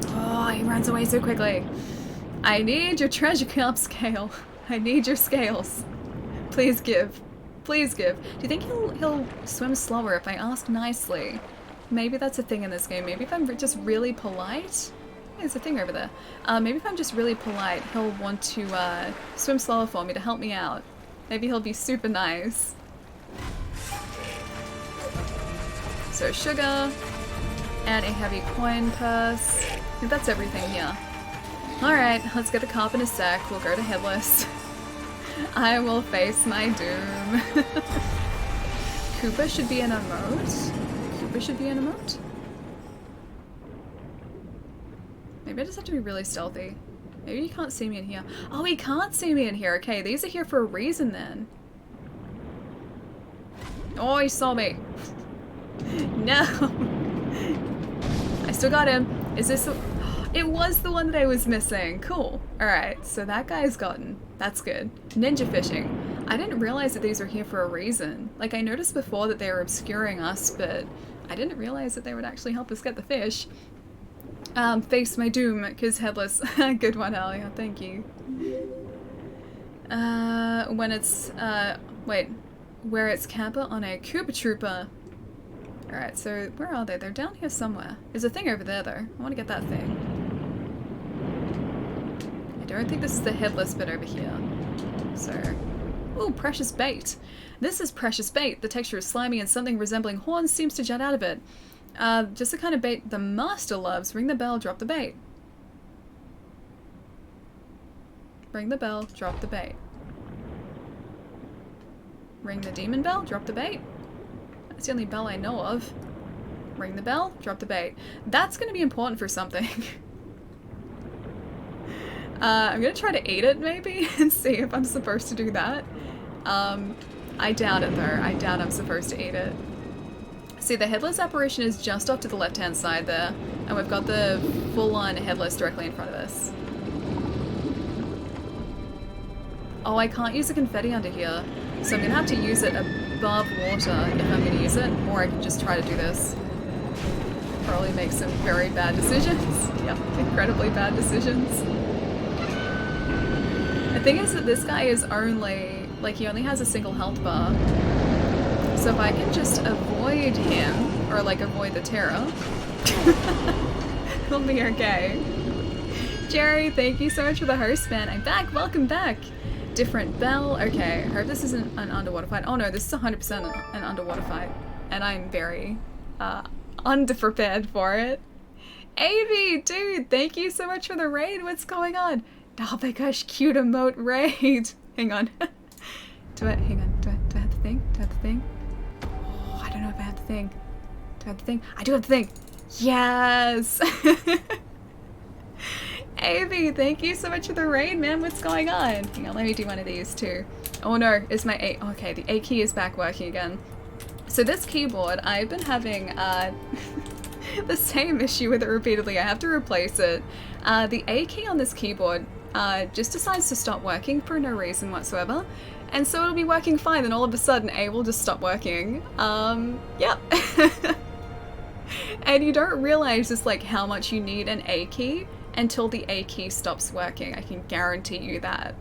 Speaker 1: Oh, he runs away so quickly. I need your treasure cup scale. I need your scales. Please give. Please give. Do you think he'll swim slower if I ask nicely? Maybe that's a thing in this game. Maybe if I'm just really polite? There's a thing over there. Maybe if I'm just really polite, he'll want to swim slower for me to help me out. Maybe he'll be super nice. So sugar, and a heavy coin purse. I think that's everything here. Alright, let's get a carp in a sec. We'll go to headless. I will face my doom. Koopa should be an emote. Koopa should be an emote. Maybe I just have to be really stealthy. Maybe he can't see me in here. Oh, he can't see me in here. Okay, these are here for a reason then. Oh, he saw me. No. I still got him. Is this the... It was the one that I was missing. Cool. Alright, so that guy's gotten. That's good. Ninja fishing. I didn't realize that these were here for a reason. Like, I noticed before that they were obscuring us, but I didn't realize that they would actually help us get the fish. Face my doom, because headless. Good one, Alia. Thank you. When it's, wait. Where it's camper on a Koopa Trooper. Alright, so where are they? They're down here somewhere. There's a thing over there, though. I want to get that thing. I don't think this is the headless bit over here. So... Ooh, precious bait. This is precious bait. The texture is slimy and something resembling horns seems to jut out of it. Just the kind of bait the master loves. Ring the bell, drop the bait. Ring the bell, drop the bait. Ring the demon bell, drop the bait. That's the only bell I know of. Ring the bell, drop the bait. That's going to be important for something. I'm going to try to eat it maybe and see if I'm supposed to do that. I doubt it though. I doubt I'm supposed to eat it. See, the headless apparition is just off to the left-hand side there, and we've got the full-on headless directly in front of us. Oh, I can't use the confetti under here, so I'm gonna have to use it above water if I'm gonna use it, or I can just try to do this. Probably make some very bad decisions. Yep, incredibly bad decisions. The thing is that this guy is only, like, he only has a single health bar. So if I can just avoid him, or like avoid the terror, it'll be okay. Jerry, thank you so much for the host, man. I'm back, welcome back. Different bell, okay. I hope this isn't an underwater fight. Oh no, this is 100% an underwater fight. And I'm very underprepared for it. Avi, dude, thank you so much for the raid. What's going on? Oh my gosh, cute emote raid. Hang on. Do I have the thing? Do I have the thing? I don't know if I have the thing. Do I have the thing? I do have the thing! Yes! Avi, thank you so much for the raid, man. What's going on? Hang on, let me do one of these too. Oh no, is my A... Okay, the A key is back working again. So this keyboard, I've been having the same issue with it repeatedly. I have to replace it. The A key on this keyboard just decides to stop working for no reason whatsoever. And so it'll be working fine, and all of a sudden A will just stop working. Yep. And you don't realize just like how much you need an A key until the A key stops working. I can guarantee you that.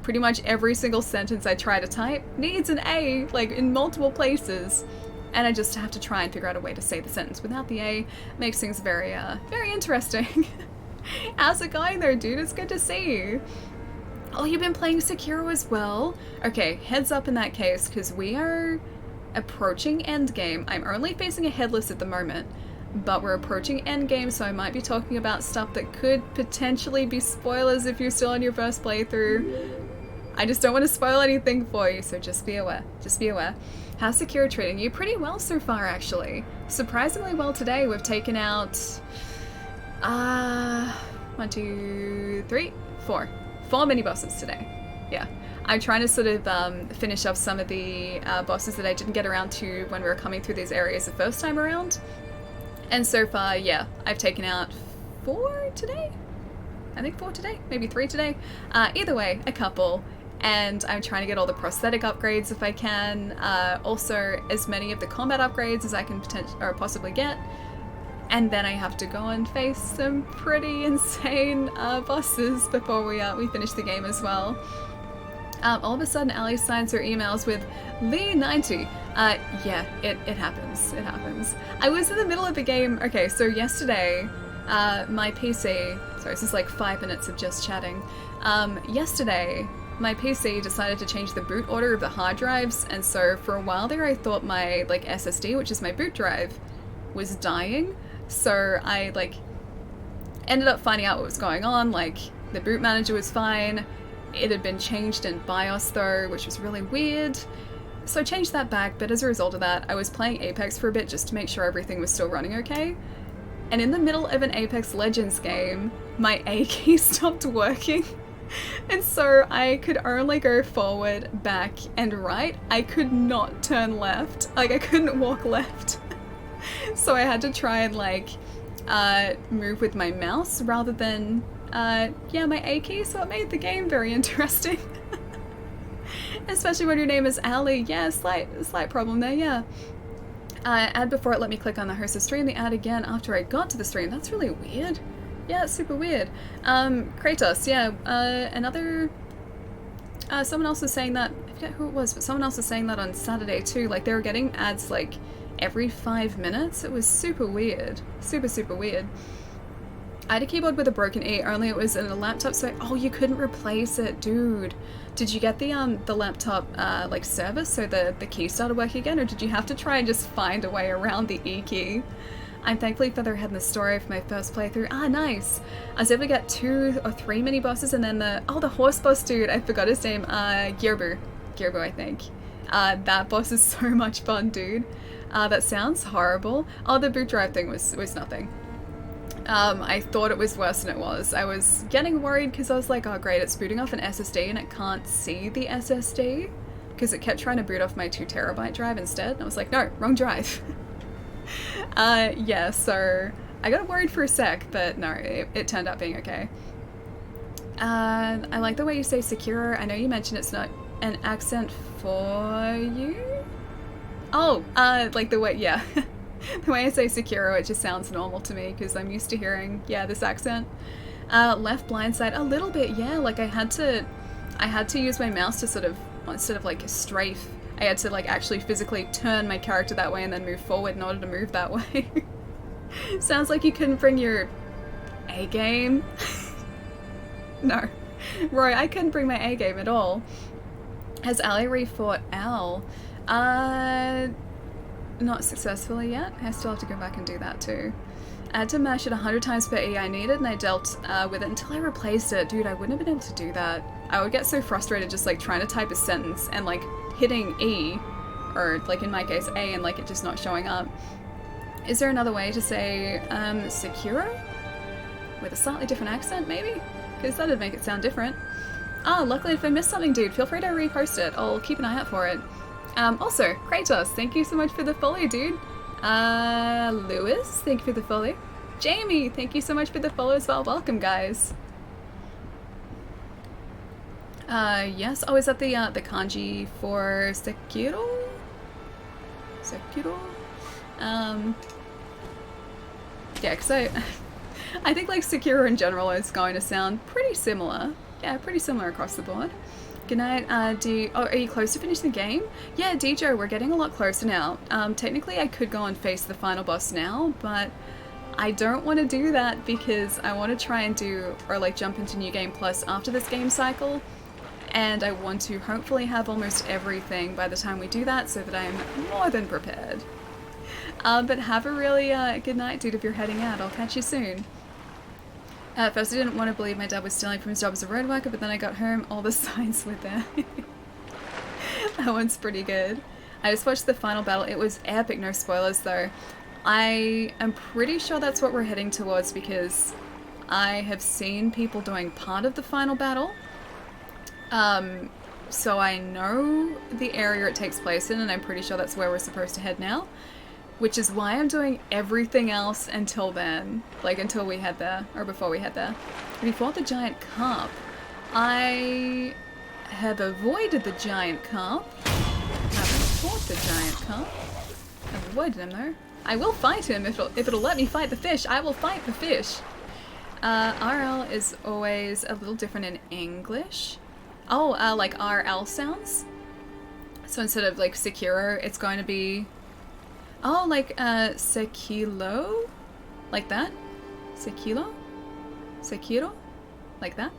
Speaker 1: Pretty much every single sentence I try to type needs an A, like in multiple places. And I just have to try and figure out a way to say the sentence without the A. Makes things very, very interesting. How's it going there, dude? It's good to see you. Oh, you've been playing Sekiro as well? Okay, heads up in that case, because we are approaching endgame. I'm only facing a headless at the moment, but we're approaching endgame, so I might be talking about stuff that could potentially be spoilers if you're still on your first playthrough. I just don't want to spoil anything for you, so just be aware. Just be aware. How's Sekiro treating you? Pretty well so far, actually. Surprisingly well today. We've taken out... 1, 2, 3, 4. 4 mini-bosses today. Yeah. I'm trying to sort of finish off some of the bosses that I didn't get around to when we were coming through these areas the first time around. And so far, yeah, I've taken out 4 today? I think 4 today, maybe 3 today. Either way, a couple. And I'm trying to get all the prosthetic upgrades if I can. Also, as many of the combat upgrades as I can possibly get. And then I have to go and face some pretty insane bosses before we finish the game as well. All of a sudden, Ali signs her emails with Lee90. Yeah, it happens. It happens. I was in the middle of the game. Okay, so yesterday, my PC... Sorry, this is like 5 minutes of just chatting. Yesterday, my PC decided to change the boot order of the hard drives, and so for a while there I thought my like SSD, which is my boot drive, was dying. So I like ended up finding out what was going on. Like the boot manager was fine. It had been changed in BIOS though, which was really weird. So I changed that back, but as a result of that, I was playing Apex for a bit just to make sure everything was still running okay. And in the middle of an Apex Legends game, my A key stopped working. And so I could only go forward, back, and right. I could not turn left. Like I couldn't walk left. So I had to try and like move with my mouse rather than yeah, my A key, so it made the game very interesting. Especially when your name is Ali. Yeah, slight problem there, yeah. Ad before it let me click on the host of stream, the ad again after I got to the stream. That's really weird. Yeah, it's super weird. Kratos, yeah, another... someone else was saying that, I forget who it was, but someone else was saying that on Saturday too. Like, they were getting ads like every 5 minutes. It was super weird. Super weird. I had a keyboard with a broken E, only it was in a laptop, so oh, you couldn't replace it, dude. Did you get the laptop like service so the key started working again, or did you have to try and just find a way around the E key? I'm thankfully further ahead in the story for my first playthrough. Ah, nice. I was able to get 2 or 3 mini bosses, and then the horse boss dude, I forgot his name, Gerbu, I think. That boss is so much fun, dude. That sounds horrible. Oh, the boot drive thing was nothing. I thought it was worse than it was. I was getting worried because I was like, oh great, it's booting off an SSD and it can't see the SSD because it kept trying to boot off my 2 terabyte drive instead. And I was like, no, wrong drive. Yeah, so I got worried for a sec, but no, it turned out being okay. I like the way you say Sekiro. I know you mentioned it's not an accent for you. Oh, like the way, yeah. The way I say Sekiro, it just sounds normal to me because I'm used to hearing, yeah, this accent. Left blind side, a little bit, yeah. Like I had to use my mouse to sort of, instead of like strafe, I had to like actually physically turn my character that way and then move forward in order to move that way. Sounds like you couldn't bring your A game. No. Roy, I couldn't bring my A game at all. Has Ali refought Al? Not successfully yet. I still have to go back and do that too. I had to mash it 100 times per E I needed, and I dealt with it until I replaced it. Dude, I wouldn't have been able to do that. I would get so frustrated just like trying to type a sentence and like hitting E, or like in my case A, and like it just not showing up. Is there another way to say Sekiro? With a slightly different accent maybe? Because that'd make it sound different. Ah, luckily if I missed something, dude, feel free to repost it. I'll keep an eye out for it. Also, Kratos, thank you so much for the follow, dude. Lewis, thank you for the follow. Jamie, thank you so much for the follow as well. Welcome, guys. Yes. Oh, is that the kanji for Sekiro? Sekiro? Yeah, because I think like Sekiro in general is going to sound pretty similar. Yeah, pretty similar across the board. Good night, are you close to finishing the game? Yeah, DJ, we're getting a lot closer now. Technically I could go and face the final boss now, but I don't want to do that because I want to try and do, or like jump into New Game Plus after this game cycle. And I want to hopefully have almost everything by the time we do that so that I'm more than prepared. But have a really good night, dude, if you're heading out. I'll catch you soon. At first I didn't want to believe my dad was stealing from his job as a road worker, but then I got home, all the signs were there. That one's pretty good. I just watched the final battle. It was epic, no spoilers though. I am pretty sure that's what we're heading towards because I have seen people doing part of the final battle. So I know the area it takes place in, and I'm pretty sure that's where we're supposed to head now. Which is why I'm doing everything else until then. Like, until we head there. Or before we head there. We fought the giant carp. I have avoided the giant carp. I haven't fought the giant carp. I've avoided him, though. I will fight him if it'll let me fight the fish. I will fight the fish. RL is always a little different in English. Oh, like RL sounds? So instead of, like, Sekiro, it's going to be... Oh, like, Sekiro? Like that? Sekiro? Sekiro? Like that?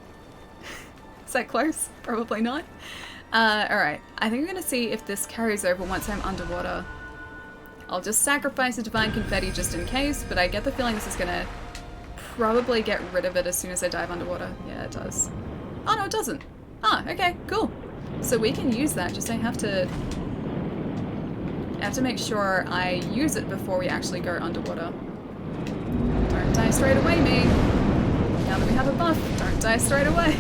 Speaker 1: Is that close? Probably not. Alright. I think I'm gonna see if this carries over once I'm underwater. I'll just sacrifice the divine confetti just in case, but I get the feeling this is gonna probably get rid of it as soon as I dive underwater. Yeah, it does. Oh, no, it doesn't. Ah, okay, cool. So we can use that, just I have to make sure I use it before we actually go underwater. Don't die straight away, me. Now that we have a buff, don't die straight away.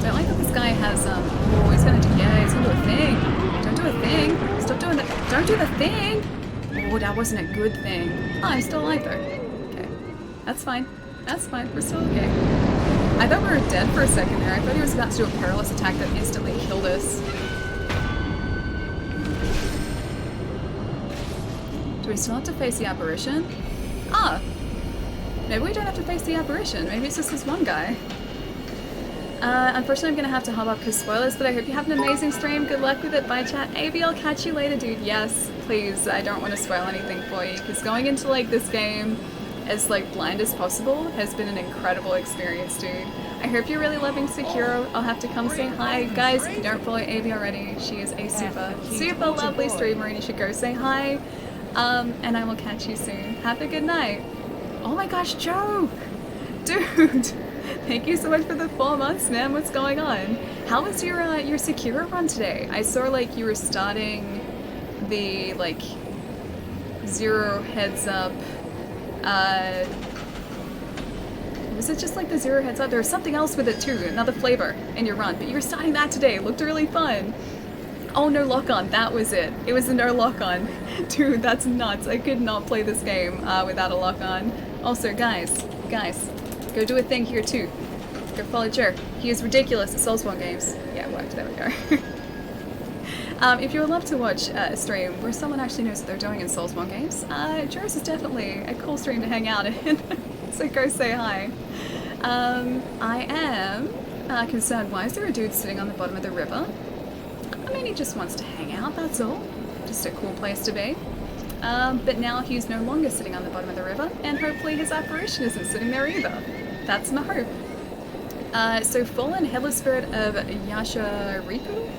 Speaker 1: Don't like that this guy has, oh, he's gonna do, yeah, he's gonna do a thing. Don't do a thing. Stop doing that. Don't do the thing. Oh, that wasn't a good thing. Oh, I'm still alive though. Okay. That's fine. That's fine. We're still okay. I thought we were dead for a second there. I thought he was about to do a perilous attack that instantly killed us. Do we still have to face the apparition? Ah! Maybe we don't have to face the apparition. Maybe it's just this one guy. Unfortunately I'm gonna have to hop up because spoilers, but I hope you have an amazing stream. Good luck with it. Bye chat. AB, I'll catch you later, dude. Yes, please. I don't want to spoil anything for you because going into like this game as like blind as possible has been an incredible experience, dude. I hope you're really loving Sekiro. I'll have to come say hi. Guys, if you don't follow AB already, she is a super lovely streamer and you should go say hi. And I will catch you soon. Have a good night. Oh my gosh, Joe! Dude! Thank you so much for the 4 months, man. What's going on? How was your Sekiro run today? I saw like you were starting the like 0 heads up. Was it just like the 0 heads up? There was something else with it too, another flavor in your run. But you were starting that today. It looked really fun. Oh, no lock-on. That was it. It was a no lock-on. Dude, that's nuts. I could not play this game without a lock-on. Also, guys, go do a thing here too. Go follow Jer. He is ridiculous at Soulspawn games. Yeah, it worked. There we go. If you would love to watch a stream where someone actually knows what they're doing in Soulspawn games, Jer's is definitely a cool stream to hang out in. So go say hi. I am concerned. Why is there a dude sitting on the bottom of the river? I mean, he just wants to hang out, that's all. Just a cool place to be. But now he's no longer sitting on the bottom of the river, and hopefully his apparition isn't sitting there either. That's my hope. So fallen headless spirit of Yashariku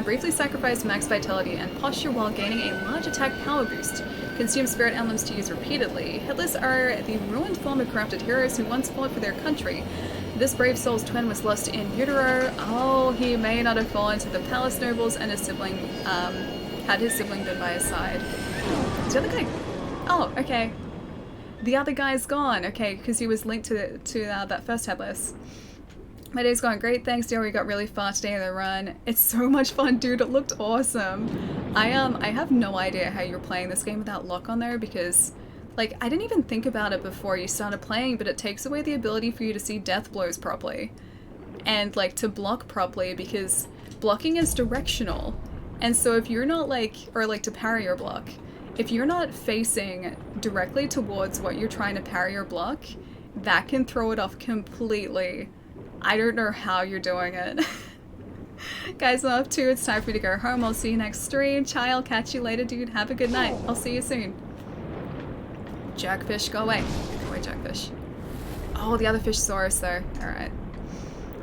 Speaker 1: briefly sacrificed max vitality and posture while gaining a large attack power boost. Consume spirit emblems to use repeatedly. Headless are the ruined form of corrupted heroes who once fought for their country. This brave soul's twin was lost in utero. Oh, he may not have fallen to the palace nobles, and his sibling had his sibling been by his side. The other guy. Oh, okay. The other guy's gone. Okay, because he was linked to that first headless. My day's going great, thanks, dear. We got really far today in the run. It's so much fun, dude. It looked awesome. I have no idea how you're playing this game without lock on there because, like, I didn't even think about it before you started playing, but it takes away the ability for you to see death blows properly. And, like, to block properly because blocking is directional. And so if you're not, like, or, like, to parry your block, if you're not facing directly towards what you're trying to parry or block, that can throw it off completely. I don't know how you're doing it. Guys, I'm off too. It's time for me to go home. I'll see you next stream. Chai, I'll catch you later, dude. Have a good night. I'll see you soon. Jerkfish, go away. Go away, jerkfish. Oh, the other fish saw us though. Alright.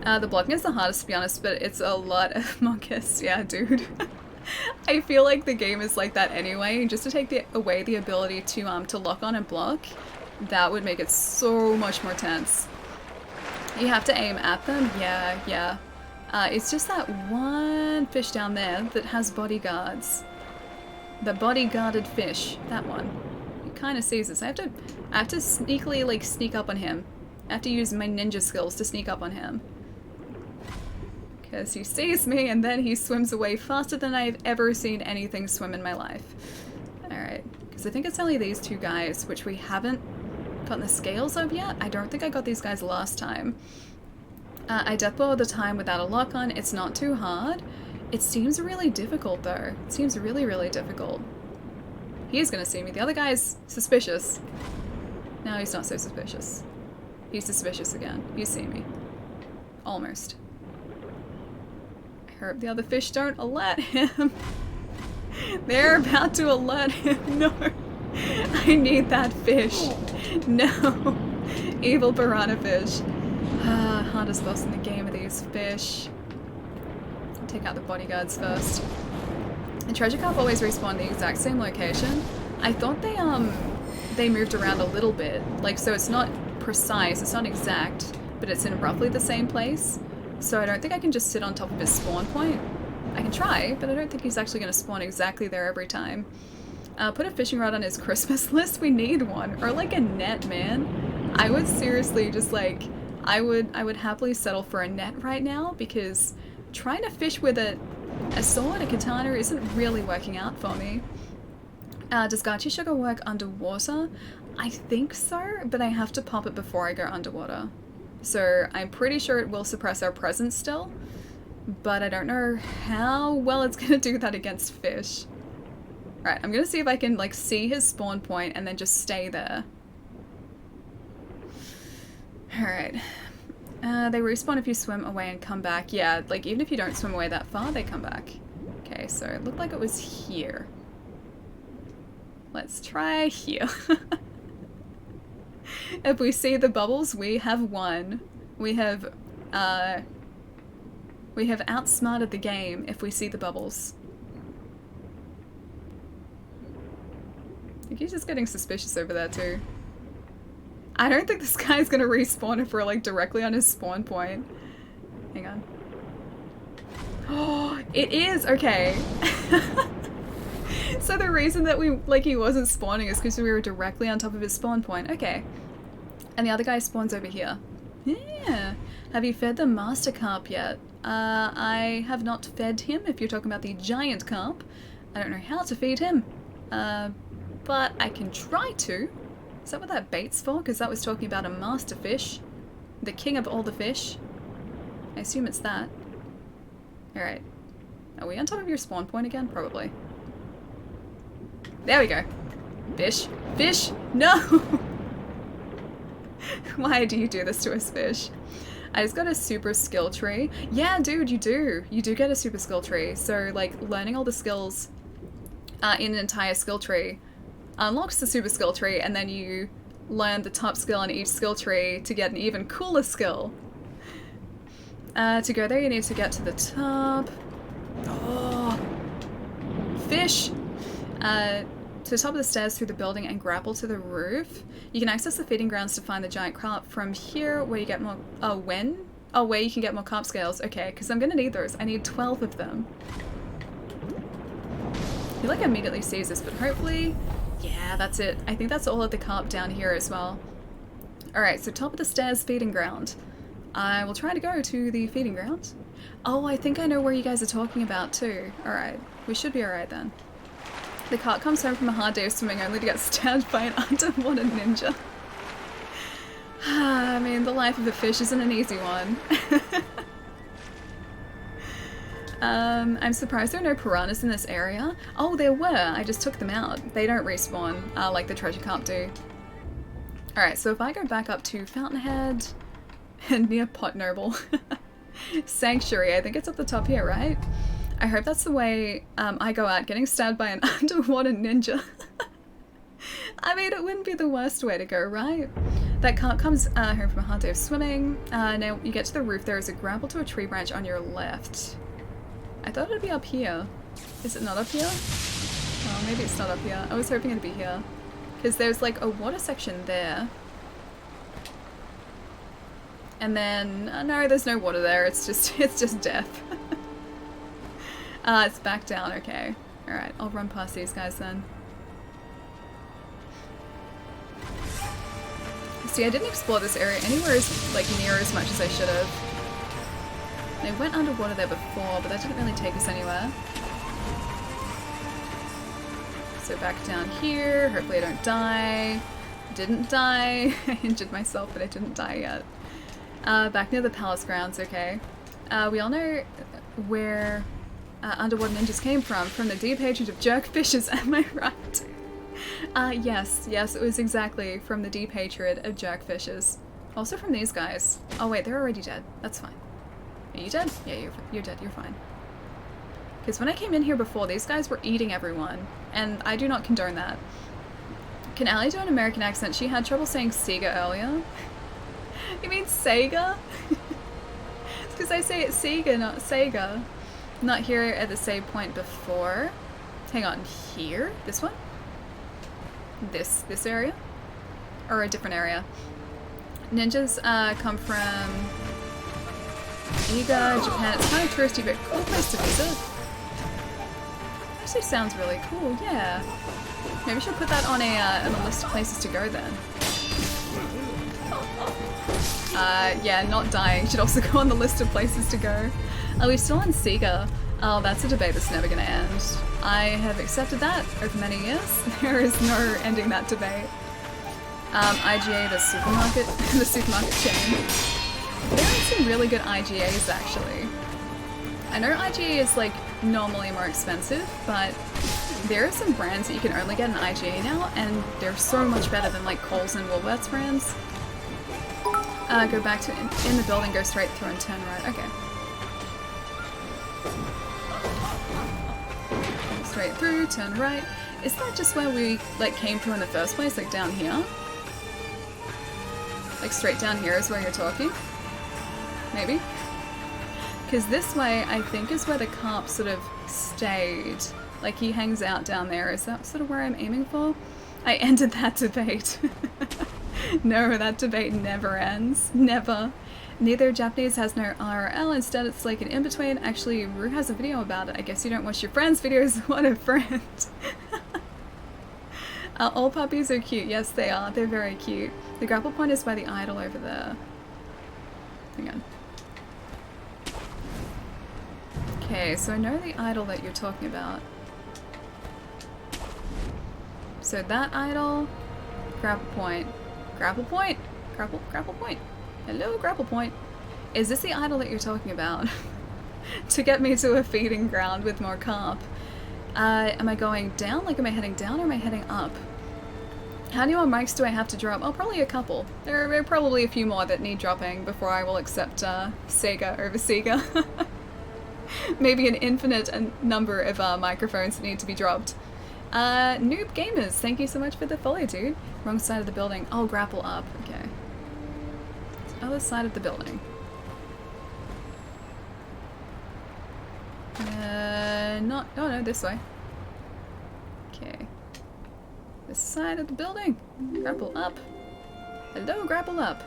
Speaker 1: The blocking is the hardest, to be honest, but it's a lot of monkeys. Yeah, dude. I feel like the game is like that anyway. Just to take away the ability to lock on and block, that would make it so much more tense. You have to aim at them. Yeah. It's just that one fish down there that has bodyguards. The bodyguarded fish. That one. He kind of sees us. I have to sneakily, like, sneak up on him. I have to use my ninja skills to sneak up on him. Because he sees me and then he swims away faster than I've ever seen anything swim in my life. Alright. Because I think it's only these two guys, which we haven't gotten the scales of yet. I don't think I got these guys last time. I deathblow all the time without a lock on. It's not too hard. It seems really difficult though. It seems really, really difficult. He's gonna see me. The other guy's suspicious. No, he's not so suspicious. He's suspicious again. He's seen me. Almost. I hope the other fish don't alert him. They're about to alert him. No. I need that fish. No. Evil piranha fish. Hardest boss in the game are these fish. Take out the bodyguards first. The treasure carp always respawn the exact same location. I thought they moved around a little bit. Like, so it's not precise, it's not exact, but it's in roughly the same place. So I don't think I can just sit on top of his spawn point. I can try, but I don't think he's actually going to spawn exactly there every time. Put a fishing rod on his Christmas list. We need one. Or like a net, man. I would seriously just like... I would happily settle for a net right now because trying to fish with a sword, a katana, isn't really working out for me. Does gachi sugar work underwater? I think so, but I have to pop it before I go underwater. So I'm pretty sure it will suppress our presence still, but I don't know how well it's going to do that against fish. Right, I'm going to see if I can like see his spawn point and then just stay there. Alright. They respawn if you swim away and come back. Yeah, like even if you don't swim away that far, they come back. Okay, so it looked like it was here. Let's try here. If we see the bubbles, we have won. We have outsmarted the game if we see the bubbles. I think he's just getting suspicious over there too. I don't think this guy's gonna respawn if we're like directly on his spawn point. Hang on. Oh, it is! Okay. So the reason that he wasn't spawning is because we were directly on top of his spawn point. Okay. And the other guy spawns over here. Yeah. Have you fed the master carp yet? I have not fed him, if you're talking about the giant carp. I don't know how to feed him. But I can try to. Is that what that bait's for? Because that was talking about a master fish. The king of all the fish. I assume it's that. Alright. Are we on top of your spawn point again? Probably. There we go. Fish. Fish! No! Why do you do this to us, fish? I just got a super skill tree. Yeah, dude, you do. You do get a super skill tree. So, like, learning all the skills in an entire skill tree unlocks the super skill tree, and then you learn the top skill in each skill tree to get an even cooler skill. To go there, you need to get to the top. Oh! Fish! To the top of the stairs through the building and grapple to the roof. You can access the feeding grounds to find the giant carp from here, where you get more... Oh, when? Oh, where you can get more carp scales. Okay, because I'm gonna need those. I need 12 of them. He like immediately sees this, but hopefully... Yeah, that's it. I think that's all of the carp down here as well. Alright, so top of the stairs, feeding ground. I will try to go to the feeding ground. Oh, I think I know where you guys are talking about too. Alright, we should be alright then. The carp comes home from a hard day of swimming only to get stabbed by an underwater ninja. I mean, the life of a fish isn't an easy one. I'm surprised there are no piranhas in this area. Oh, there were. I just took them out. They don't respawn like the treasure carp do. Alright, so if I go back up to Fountainhead and near Pot Noble. Sanctuary, I think it's up the top here, right? I hope that's the way I go out, getting stabbed by an underwater ninja. I mean, it wouldn't be the worst way to go, right? That cart comes home from a hard day of swimming. Now you get to the roof, there is a grapple to a tree branch on your left. I thought it'd be up here. Is it not up here? Oh, maybe it's not up here. I was hoping it'd be here. Because there's like a water section there. And then, no, there's no water there. It's just death. It's back down, okay. Alright, I'll run past these guys then. See, I didn't explore this area anywhere near as much as I should have. I went underwater there before, but that didn't really take us anywhere. So back down here, hopefully I don't die. Didn't die. I injured myself, but I didn't die yet. Back near the palace grounds, okay. We all know where underwater ninjas came from the deep hatred of jerkfishes, am I right? Yes, it was exactly from the deep hatred of jerkfishes. Also from these guys. Oh wait, they're already dead. That's fine. Are you dead? Yeah, you're dead, you're fine. Because when I came in here before, these guys were eating everyone, and I do not condone that. Can Allie do an American accent? She had trouble saying Sega earlier. You mean Sega? It's because I say it's Sega, not Sega. Not here at the save point before. Hang on, here? This one? This area? Or a different area? Ninjas come from Iga, Japan. It's kind of touristy, but cool place to visit. Actually sounds really cool, yeah. Maybe we should put that on a list of places to go then. Yeah, not dying should also go on the list of places to go. Are we still on Sega? Oh, that's a debate that's never gonna end. I have accepted that over many years. There is no ending that debate. IGA, the supermarket chain. There are some really good IGAs actually. I know IGA is like normally more expensive, but there are some brands that you can only get an IGA now, and they're so much better than like Kohl's and Woolworths brands. Go back to in the building, go straight through and turn right. Okay. Straight through, turn right. Is that just where we like came through in the first place? Like down here? Like straight down here is where you're talking? Maybe? Because this way, I think, is where the carp sort of stayed. Like he hangs out down there. Is that sort of where I'm aiming for? I ended that debate. No, that debate never ends. Never. Neither Japanese has no IRL, instead it's like an in-between. Actually, Rue has a video about it. I guess you don't watch your friends' videos. What a friend. All puppies are cute. Yes, they are. They're very cute. The grapple point is by the idol over there. Hang on. Okay, so I know the idol that you're talking about. So that idol, grapple point. Grapple point! Grapple point! Hello, grapple point! Is this the idol that you're talking about? To get me to a feeding ground with more carp. Am I going down? Like, am I heading down or am I heading up? How many more mics do I have to drop? Oh, probably a couple. There are probably a few more that need dropping before I will accept Sega over Sega. Maybe an infinite number of microphones that need to be dropped. Noob Gamers, thank you so much for the follow, dude. Wrong side of the building. Oh, grapple up. Okay. Other side of the building. Oh no, this way. Okay. This side of the building. Grapple up. Hello, grapple up.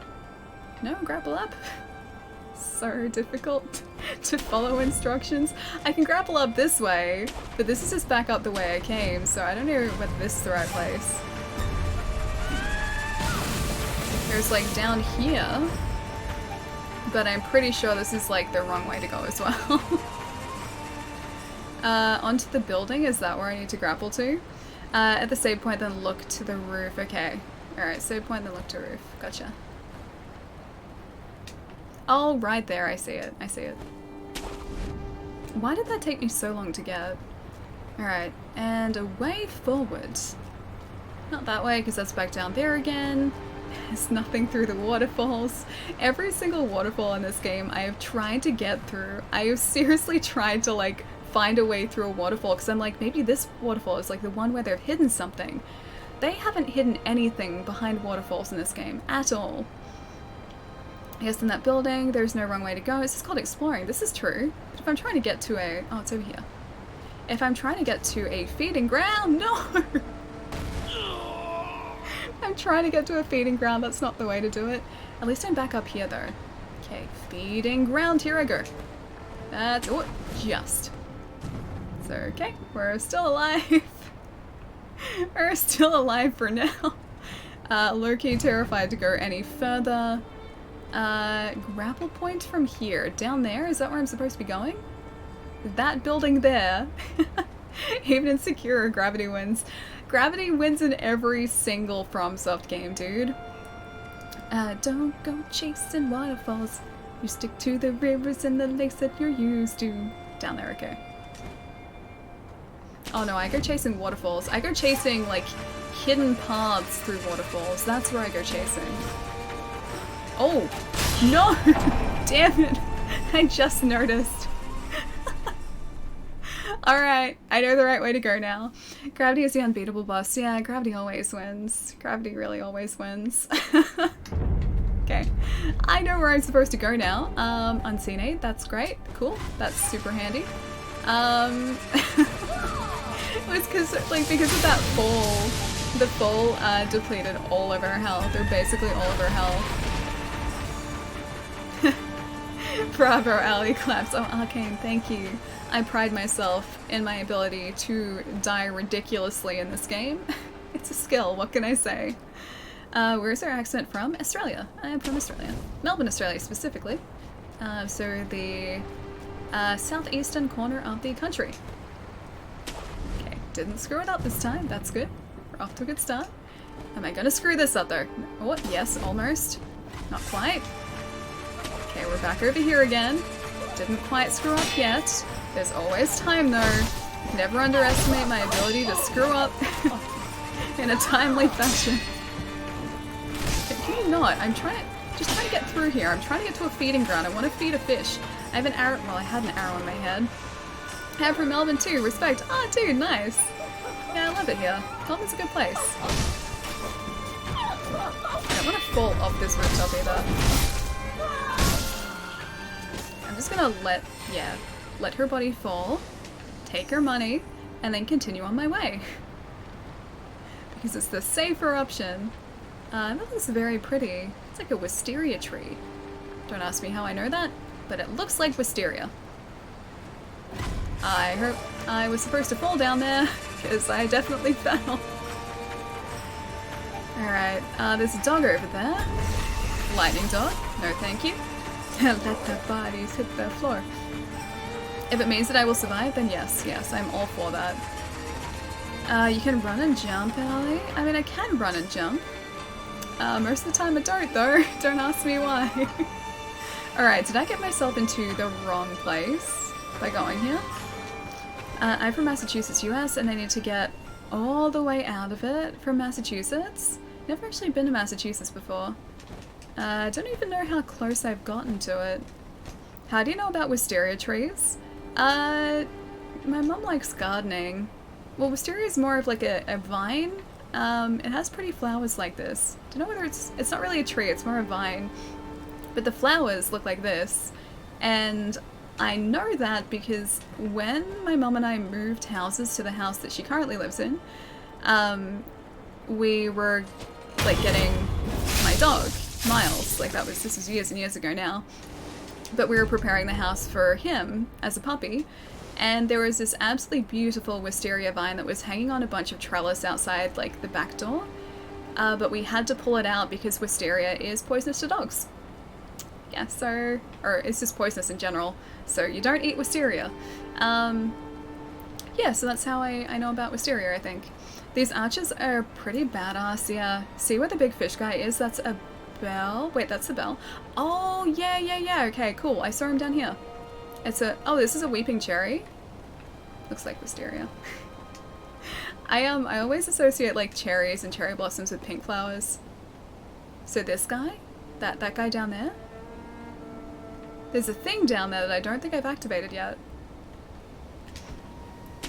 Speaker 1: No, grapple up. So difficult to follow instructions. I can grapple up this way, but this is just back up the way I came, so I don't know whether this is the right place. There's like down here, but I'm pretty sure this is like the wrong way to go as well. Onto the building, is that where I need to grapple to? At the save point, then look to the roof. Okay. Alright, save point, then look to roof. Gotcha. Oh, right there, I see it. I see it. Why did that take me so long to get? Alright, and a way forward. Not that way, because that's back down there again. There's nothing through the waterfalls. Every single waterfall in this game I have tried to get through. I have seriously tried to, like, find a way through a waterfall, because I'm like, maybe this waterfall is, like, the one where they've hidden something. they haven't hidden anything behind waterfalls in this game at all. Yes, in that building, there's no wrong way to go. It's just called exploring. This is true. But if I'm trying to get to a... Oh, it's over here. If I'm trying to get to a feeding ground... No! I'm trying to get to a feeding ground. That's not the way to do it. At least I'm back up here, though. Okay, feeding ground. Here I go. That's... Oh, just. So, okay. We're still alive. We're still alive for now. Low-key terrified to go any further. Grapple point from here. Down there? Is that where I'm supposed to be going? That building there. Even in Sekiro, gravity wins. Gravity wins in every single FromSoft game, dude. Don't go chasing waterfalls. You stick to the rivers and the lakes that you're used to. Down there, okay. Oh no, I go chasing waterfalls. I go chasing, like, hidden paths through waterfalls. That's where I go chasing. Oh! No! Damn it! I just noticed. Alright, I know the right way to go now. Gravity is the unbeatable boss. Yeah, gravity always wins. Gravity really always wins. Okay. I know where I'm supposed to go now. Unseen aid, that's great. Cool. That's super handy. It was because of that fall. The fall depleted all of our health, or basically all of our health. Bravo, Ali claps. Oh, Arcane, thank you. I pride myself in my ability to die ridiculously in this game. It's a skill, what can I say? Where's our accent from? Australia. I'm from Australia. Melbourne, Australia specifically. So the southeastern corner of the country. Okay, didn't screw it up this time. That's good. We're off to a good start. Am I gonna screw this up though? Oh, yes, almost. Not quite. Okay, we're back over here again. Didn't quite screw up yet. There's always time though. Never underestimate my ability to screw up in a timely fashion. Can you not? I'm just trying to get through here. I'm trying to get to a feeding ground. I want to feed a fish. I have an arrow. Well, I had an arrow in my head. I have from Melbourne too. Respect. Oh, dude, nice. Yeah, I love it here. Melbourne's a good place. I don't want to fall off this rooftop either. I'm just gonna let her body fall, take her money, and then continue on my way. Because it's the safer option. That looks very pretty. It's like a wisteria tree. Don't ask me how I know that, but it looks like wisteria. I was supposed to fall down there, because I definitely fell. Alright, there's a dog over there. Lightning dog. No thank you. Let the bodies hit the floor. If it means that I will survive, then yes, I'm all for that. You can run and jump, Ellie? I mean, I can run and jump. Most of the time I don't, though. Don't ask me why. Alright, did I get myself into the wrong place by going here? I'm from Massachusetts, US, and I need to get all the way out of it from Massachusetts. Never actually been to Massachusetts before. I don't even know how close I've gotten to it. How do you know about wisteria trees? My mom likes gardening. Well, wisteria is more of like a vine. It has pretty flowers like this. Don't know whether it's not really a tree, it's more a vine. But the flowers look like this. And I know that because when my mom and I moved houses to the house that she currently lives in, we were like getting my dog, Miles. Like this was years and years ago now. But we were preparing the house for him as a puppy. And there was this absolutely beautiful wisteria vine that was hanging on a bunch of trellis outside, like, the back door. But we had to pull it out because wisteria is poisonous to dogs. Yeah, so... Or it's just poisonous in general. So you don't eat wisteria. Yeah, so that's how I know about wisteria, I think. These arches are pretty badass, yeah. See where the big fish guy is? That's a bell? Wait, that's a bell. Oh, yeah, okay, cool. I saw him down here. It's a... Oh, this is a weeping cherry. Looks like wisteria. I always associate, like, cherries and cherry blossoms with pink flowers. So this guy? That guy down there? There's a thing down there that I don't think I've activated yet.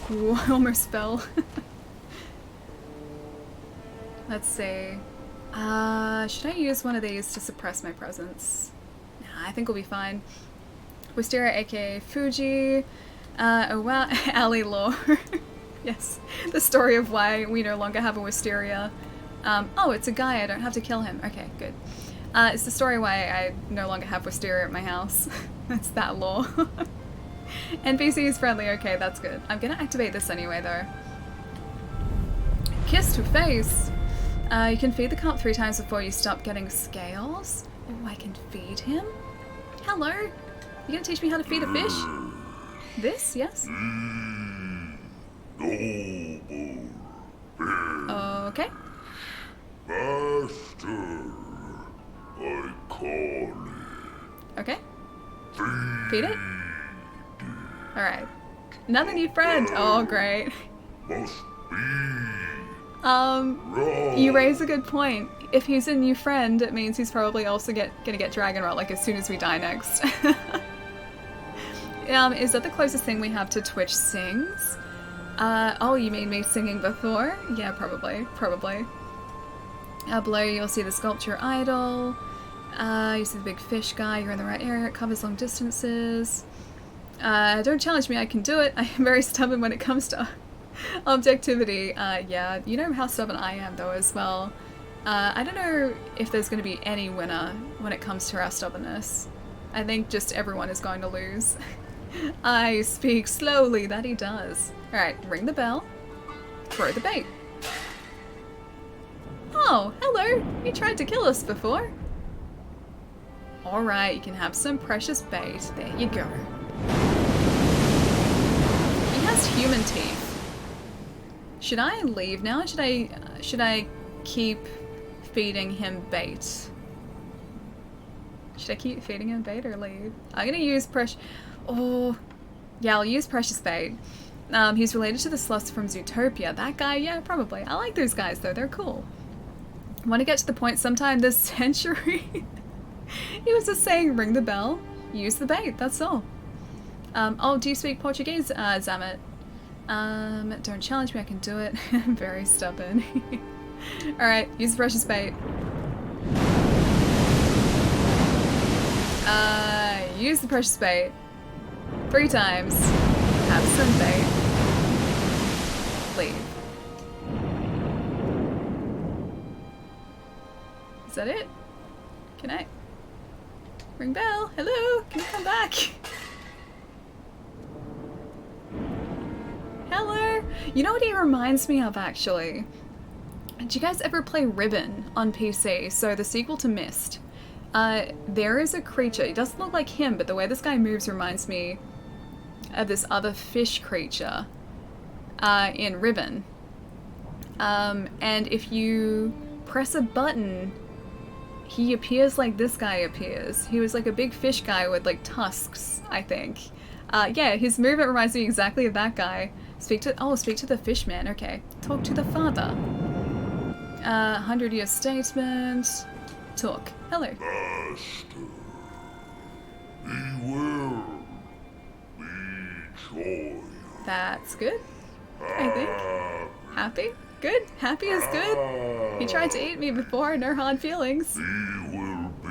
Speaker 1: Ooh, I almost fell. Let's see. Should I use one of these to suppress my presence? Nah, I think we'll be fine. Wisteria, aka Fuji. Oh wow, alley lore. Yes, the story of why we no longer have a Wisteria. Oh, it's a guy, I don't have to kill him. Okay, good. It's the story why I no longer have Wisteria at my house. That's that lore. NPC is friendly, okay, that's good. I'm gonna activate this anyway though. Kiss to face! You can feed the carp 3 times before you stop getting scales. Oh, I can feed him? Hello? You gonna teach me how to feed a fish? This, yes? Okay.
Speaker 4: Master, I call it.
Speaker 1: Okay. Feed it? Alright. Another new friend! Oh, great.
Speaker 4: Must be.
Speaker 1: You raise a good point. If he's a new friend, it means he's probably also gonna get dragon rot, like, as soon as we die next. Is that the closest thing we have to Twitch sings? Oh, you mean me singing before? Yeah, probably. Below you'll see the sculpture idol. You see the big fish guy, you're in the right area, it covers long distances. Don't challenge me, I can do it. I am very stubborn when it comes to objectivity. Yeah, you know how stubborn I am though as well. I don't know if there's going to be any winner when it comes to our stubbornness. I think just everyone is going to lose. I speak slowly, that he does. Alright, ring the bell. Throw the bait. Oh, hello! You tried to kill us before. Alright, you can have some precious bait. There you go. He has human teeth. Should I leave now? Should I keep feeding him bait? Should I keep feeding him bait or leave? I'm gonna use Oh, yeah, I'll use precious bait. He's related to the sloths from Zootopia. That guy, yeah, probably. I like those guys though, they're cool. Want to get to the point sometime this century? He was just saying, ring the bell, use the bait, that's all. Oh, do you speak Portuguese, Zamet? Don't challenge me, I can do it. I'm very stubborn. Alright, use the precious bait. Use the precious bait. 3 times. Have some bait. Leave. Is that it? Can I? Ring bell. Hello? Can you come back? Hello? You know what he reminds me of, actually? Did you guys ever play Ribbon on PC? So the sequel to Myst. There is a creature. It doesn't look like him, but the way this guy moves reminds me of this other fish creature in Ribbon. And if you press a button, he appears like this guy appears. He was like a big fish guy with like tusks, I think. Yeah, his movement reminds me exactly of that guy. Speak to the fish man. Okay. Talk to the father. 100-year statement. Talk. Hello.
Speaker 4: Master, he will be joy.
Speaker 1: That's good, I think. Happy? Good. Happy is good. He tried to eat me before, no hard feelings.
Speaker 4: He will be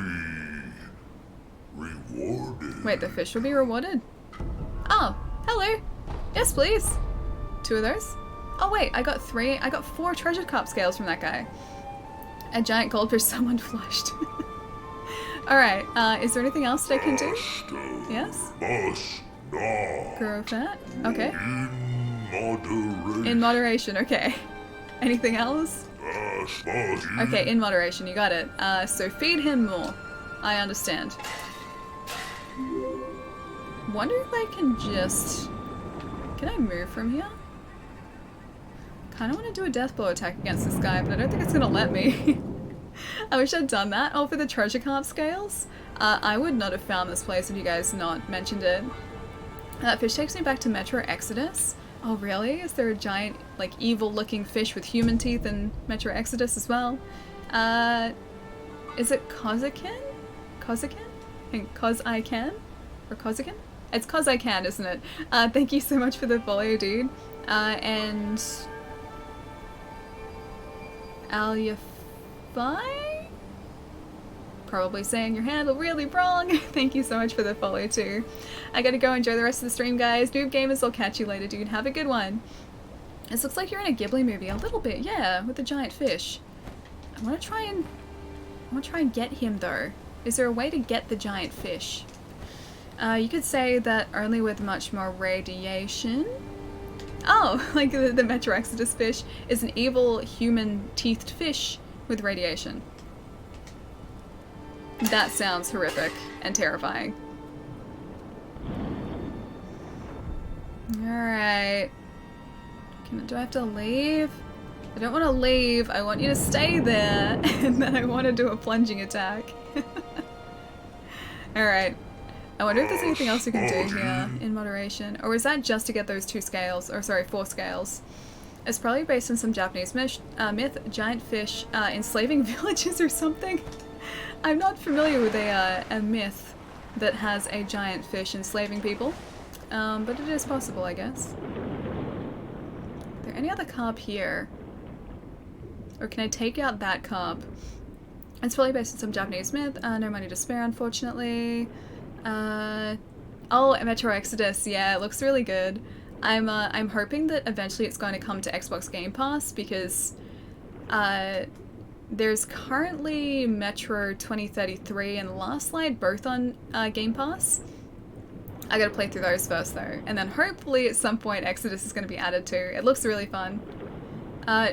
Speaker 4: rewarded.
Speaker 1: Wait, the fish will be rewarded? Oh, hello. Yes, please. 2 of those. Oh wait, I got 4 treasure carp scales from that guy. A giant goldfish someone flushed. Alright, is there anything else that I can do? Yes?
Speaker 4: Must not.
Speaker 1: Grow fat? Okay.
Speaker 4: In moderation.
Speaker 1: In moderation, okay. Anything else? Okay, in moderation, you got it. So feed him more. I understand. Wonder if I can just... Can I move from here? Kinda wanna do a death blow attack against this guy, but I don't think it's gonna let me. I wish I'd done that. Oh, for the treasure carp scales? I would not have found this place if you guys not mentioned it. That fish takes me back to Metro Exodus. Oh really? Is there a giant, like, evil-looking fish with human teeth in Metro Exodus as well? Is it Kozakin? Kozakin? I think Cause I Can? Or Kozakin? It's Cause I Can, isn't it? Thank you so much for the follow, dude. And Alyafai? Probably saying your handle really wrong. Thank you so much for the follow too. I gotta go enjoy the rest of the stream, guys. Noob Gamers, I'll catch you later, dude. Have a good one. This looks like you're in a Ghibli movie a little bit, yeah, with the giant fish. I wanna try and get him though. Is there a way to get the giant fish? You could say that only with much more radiation. Oh, like the Metro Exodus fish is an evil human-teethed fish with radiation. That sounds horrific and terrifying. Alright. Do I have to leave? I don't want to leave. I want you to stay there. And then I want to do a plunging attack. Alright. I wonder if there's anything else we can do here in moderation. Or is that just to get those 2 scales? Or sorry, 4 scales. It's probably based on some Japanese myth, giant fish enslaving villages or something. I'm not familiar with a myth that has a giant fish enslaving people. But it is possible, I guess. Are there any other carp here? Or can I take out that carp? It's probably based on some Japanese myth. No money to spare, unfortunately. Oh, Metro Exodus. Yeah, it looks really good. I'm hoping that eventually it's going to come to Xbox Game Pass because there's currently Metro 2033 and Last Light both on Game Pass. I gotta play through those first though, and then hopefully at some point Exodus is going to be added too. It looks really fun.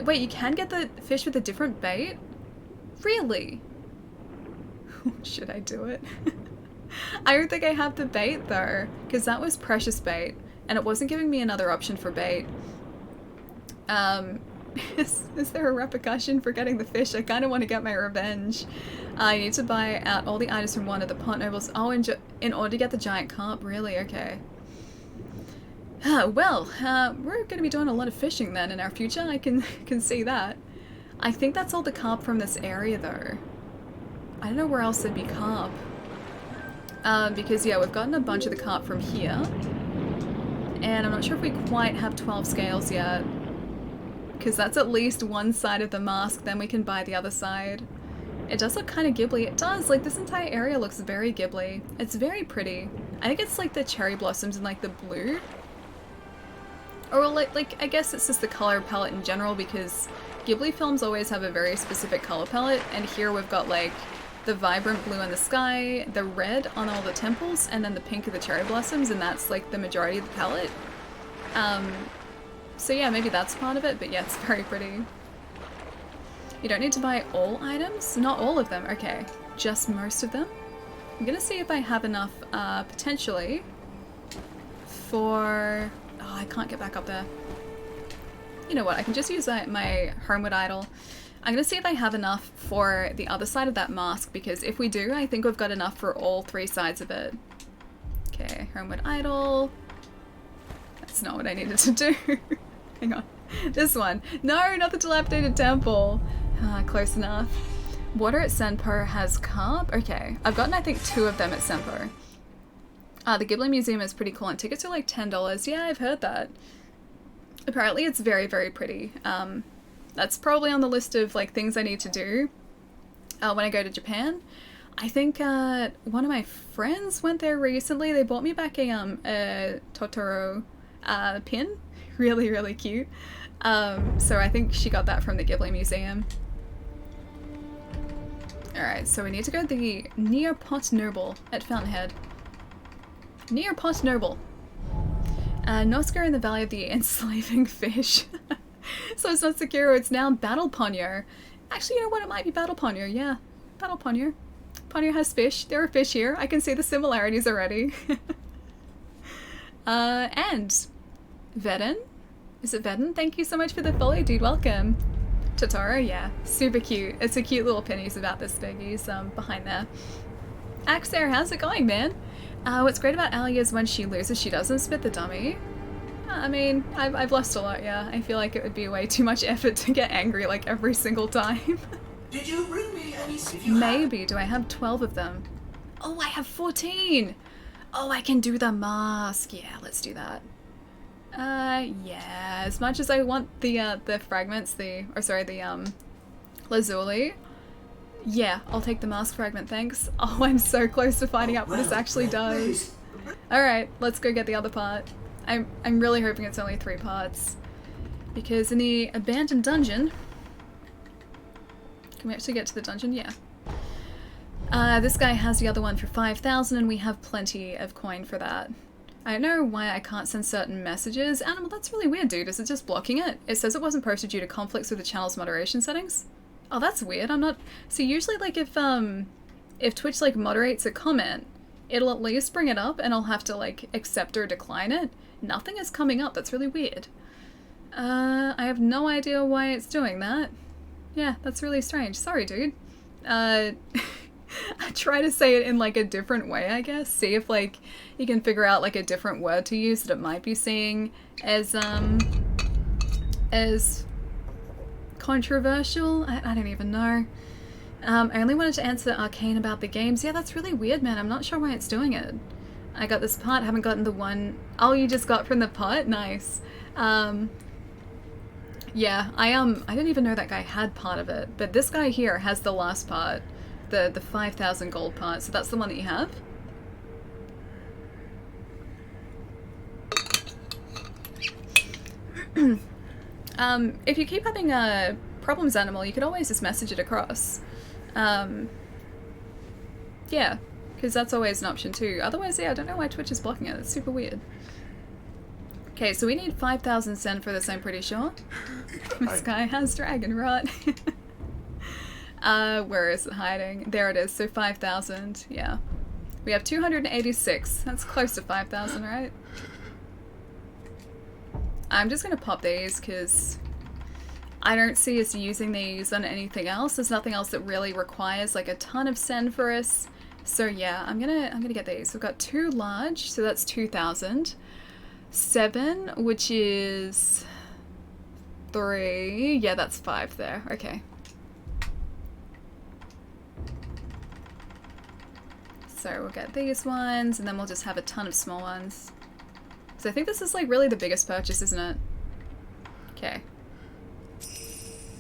Speaker 1: Wait, you can get the fish with a different bait? Really? Should I do it? I don't think I have the bait though, because that was precious bait, and it wasn't giving me another option for bait. Is there a repercussion for getting the fish? I kind of want to get my revenge. I need to buy out all the items from one of the pot nobles. Oh, in order to get the giant carp? Really? Okay. Well, we're going to be doing a lot of fishing then in our future. I can see that. I think that's all the carp from this area though. I don't know where else there'd be carp. Because yeah, we've gotten a bunch of the carp from here. And I'm not sure if we quite have 12 scales yet. Because that's at least one side of the mask, then we can buy the other side. It does look kind of Ghibli. It does, like this entire area looks very Ghibli. It's very pretty. I think it's like the cherry blossoms and like the blue. Or like I guess it's just the color palette in general because Ghibli films always have a very specific color palette, and here we've got like the vibrant blue in the sky, the red on all the temples, and then the pink of the cherry blossoms, and that's like the majority of the palette. So yeah, maybe that's part of it, but yeah, it's very pretty. You don't need to buy all items? Not all of them, okay. Just most of them? I'm gonna see if I have enough, potentially, for... Oh, I can't get back up there. You know what, I can just use my Homewood Idol. I'm gonna see if I have enough for the other side of that mask, because if we do, I think we've got enough for all 3 sides of it. Okay, Homewood Idol. That's not what I needed to do. Hang on. This one. No, not the dilapidated temple. Close enough. Water at Senpo has carp? Okay. I've gotten, I think, 2 of them at Senpo. The Ghibli Museum is pretty cool, and tickets are like $10. Yeah, I've heard that. Apparently it's very, very pretty. That's probably on the list of like things I need to do when I go to Japan. I think one of my friends went there recently. They bought me back a Totoro pin. Really, really cute. So I think she got that from the Ghibli Museum. Alright, so we need to go to the near Pot Noble at Fountainhead. Near Pot Noble. Nosker in the Valley of the Enslaving Fish. So it's not Sekiro, it's now Battle Ponyo. Actually, you know what? It might be Battle Ponyo, yeah. Battle Ponyo. Ponyo has fish. There are fish here. I can see the similarities already. And Vedden. Is it Vedden? Thank you so much for the follow, dude. Welcome. Totoro, yeah. Super cute. It's a cute little pin. He's about this big. He's behind there. Axer, how's it going, man? What's great about Allie is when she loses, she doesn't spit the dummy. I mean, I've lost a lot, yeah. I feel like it would be way too much effort to get angry like every single time.
Speaker 3: Did you bring me any?
Speaker 1: Maybe. Do I have 12 of them? Oh, I have 14! Oh, I can do the mask. Yeah, let's do that. Yeah, as much as I want the fragments, the Lazuli. Yeah, I'll take the mask fragment, thanks. Oh, I'm so close to finding out what this actually does. Alright, let's go get the other part. I'm really hoping it's only 3 parts. Because in the abandoned dungeon... Can we actually get to the dungeon? Yeah. This guy has the other one for 5,000 and we have plenty of coin for that. I don't know why I can't send certain messages. Animal, that's really weird, dude. Is it just blocking it? It says it wasn't posted due to conflicts with the channel's moderation settings. Oh, that's weird. I'm not... So usually, like, if Twitch, like, moderates a comment, it'll at least bring it up and I'll have to, like, accept or decline it. Nothing is coming up. That's really weird. I have no idea why it's doing that. Yeah, that's really strange. Sorry, dude. I try to say it in, like, a different way, I guess. See if, like, you can figure out, like, a different word to use that it might be seeing as controversial? I don't even know. I only wanted to answer Arcane about the games. Yeah, that's really weird, man. I'm not sure why it's doing it. I got this part, haven't gotten the one... Oh, you just got from the pot? Nice. Yeah, I didn't even know that guy had part of it, but this guy here has the last part. The 5,000 gold part, so that's the one that you have? If you keep having problems, Animal, you could always just message it across. Yeah, because that's always an option too. Otherwise, yeah, I don't know why Twitch is blocking it. It's super weird. Okay, so we need 5,000 sen for this, I'm pretty sure. This guy has dragon rot. Where is it hiding? There it is, so 5,000, yeah. We have 286. That's close to 5,000, right? I'm just gonna pop these because I don't see us using these on anything else. There's nothing else that really requires like a ton of send for us. So yeah, I'm gonna get these. We've got 2 large, so that's 2,000. 7, which is 3. Yeah, that's 5 there. Okay. So we'll get these ones, and then we'll just have a ton of small ones. So I think this is like really the biggest purchase, isn't it? Okay.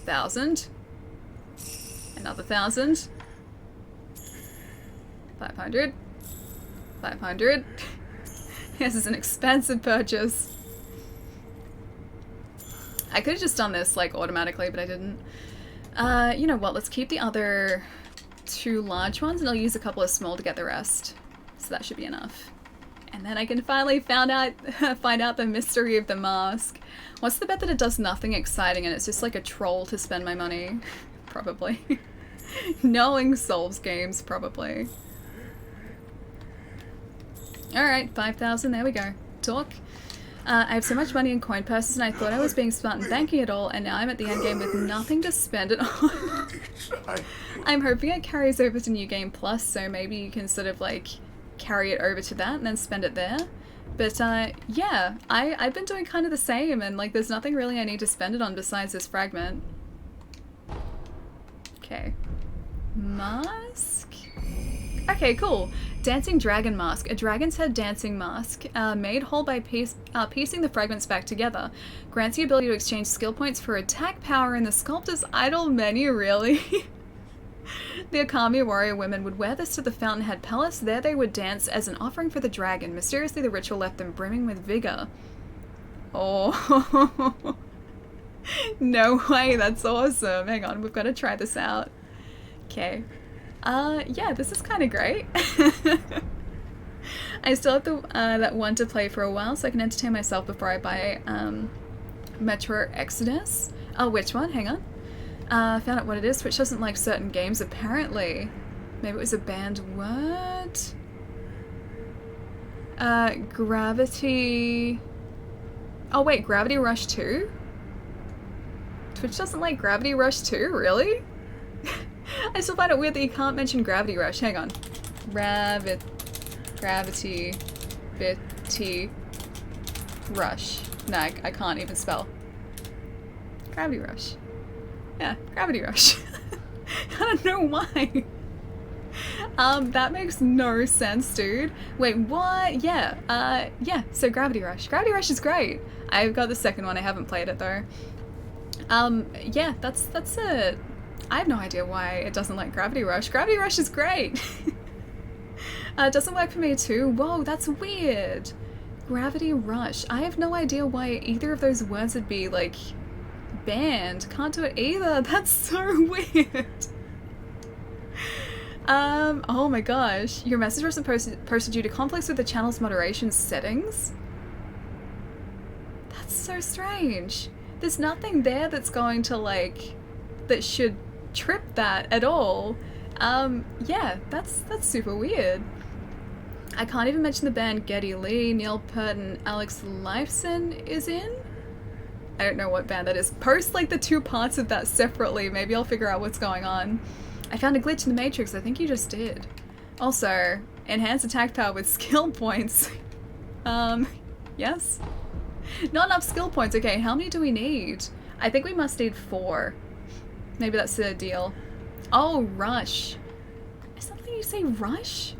Speaker 1: 1,000. Another 1,000. 500. 500. This is an expensive purchase. I could have just done this like automatically, but I didn't. You know what? Let's keep the other 2 large ones, and I'll use a couple of small to get the rest. So that should be enough. And then I can finally find out the mystery of the mask. What's the bet that it does nothing exciting and it's just like a troll to spend my money? Probably. Knowing Souls games, probably. Alright, 5,000, there we go. Talk. I have so much money in coin purses and I thought I was being smart and banking it all, and now I'm at the end game with nothing to spend it on. I'm hoping it carries over to New Game Plus, so maybe you can sort of like carry it over to that and then spend it there. But yeah, I've been doing kind of the same, and like there's nothing really I need to spend it on besides this fragment. Okay. Mask? Okay, cool. Dancing Dragon Mask. A dragon's head dancing mask, made whole by piecing the fragments back together. Grants the ability to exchange skill points for attack power in the sculptor's idle menu, really? The Akami warrior women would wear this to the Fountainhead Palace. There they would dance as an offering for the dragon. Mysteriously, the ritual left them brimming with vigor. Oh. No way, that's awesome. Hang on, we've got to try this out. Okay. Yeah, this is kind of great. I still have that one to play for a while, so I can entertain myself before I buy Metro Exodus. Oh, which one? Hang on. Found out what it is, which doesn't like certain games, apparently. Maybe it was a banned word? Gravity... Oh wait, Gravity Rush 2? Twitch doesn't like Gravity Rush 2? Really? I still find it weird that you can't mention Gravity Rush. Hang on. Gravity... Bitty... Rush. No, I can't even spell. Gravity Rush. Yeah, Gravity Rush. I don't know why. That makes no sense, dude. Wait, what? Yeah, yeah, so Gravity Rush. Gravity Rush is great. I've got the second one, I haven't played it though. Yeah, that's I have no idea why it doesn't like Gravity Rush. Gravity Rush is great! It doesn't work for me too. Whoa, that's weird. Gravity Rush. I have no idea why either of those words would be, like, banned. Can't do it either. That's so weird. Oh my gosh. Your message wasn't posted due to conflicts with the channel's moderation settings? That's so strange. There's nothing there that's going to, like, that should trip that at all. Yeah, that's super weird. I can't even mention the band Geddy Lee, Neil Peart, and Alex Lifeson is in? I don't know what band that is. Post, like, the 2 parts of that separately. Maybe I'll figure out what's going on. I found a glitch in the Matrix. I think you just did. Also, enhance attack power with skill points. Yes? Not enough skill points. Okay, how many do we need? I think we must need 4. Maybe that's the deal. Oh, Rush. Is that how you say Rush?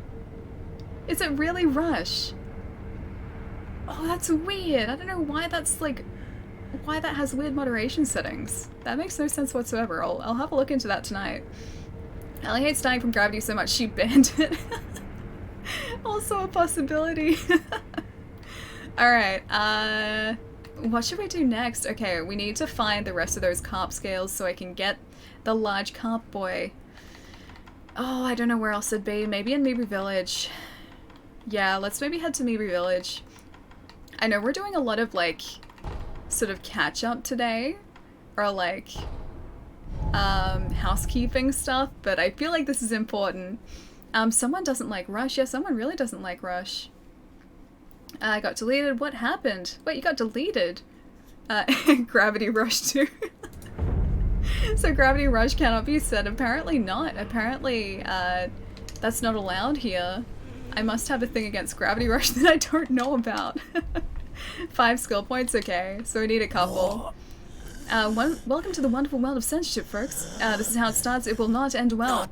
Speaker 1: Is it really Rush? Oh, that's weird. I don't know why that's like, why that has weird moderation settings. That makes no sense whatsoever. I'll have a look into that tonight. Ellie hates dying from gravity so much she banned it. Also a possibility. Alright, what should we do next? Okay, we need to find the rest of those carp scales so I can get the large carp boy. Oh, I don't know where else it'd be. Maybe in Meeby Village. Yeah, let's maybe head to Meeby Village. I know we're doing a lot of, like, sort of catch-up today. Or, like, housekeeping stuff, but I feel like this is important. Someone doesn't like Rush. Yeah, someone really doesn't like Rush. I got deleted. What happened? Wait, you got deleted? Gravity Rush too. So Gravity Rush cannot be said. Apparently not. Apparently, that's not allowed here. I must have a thing against Gravity Rush that I don't know about. 5 skill points? Okay, so we need a couple. Welcome to the wonderful world of censorship, folks. This is how it starts. It will not end well.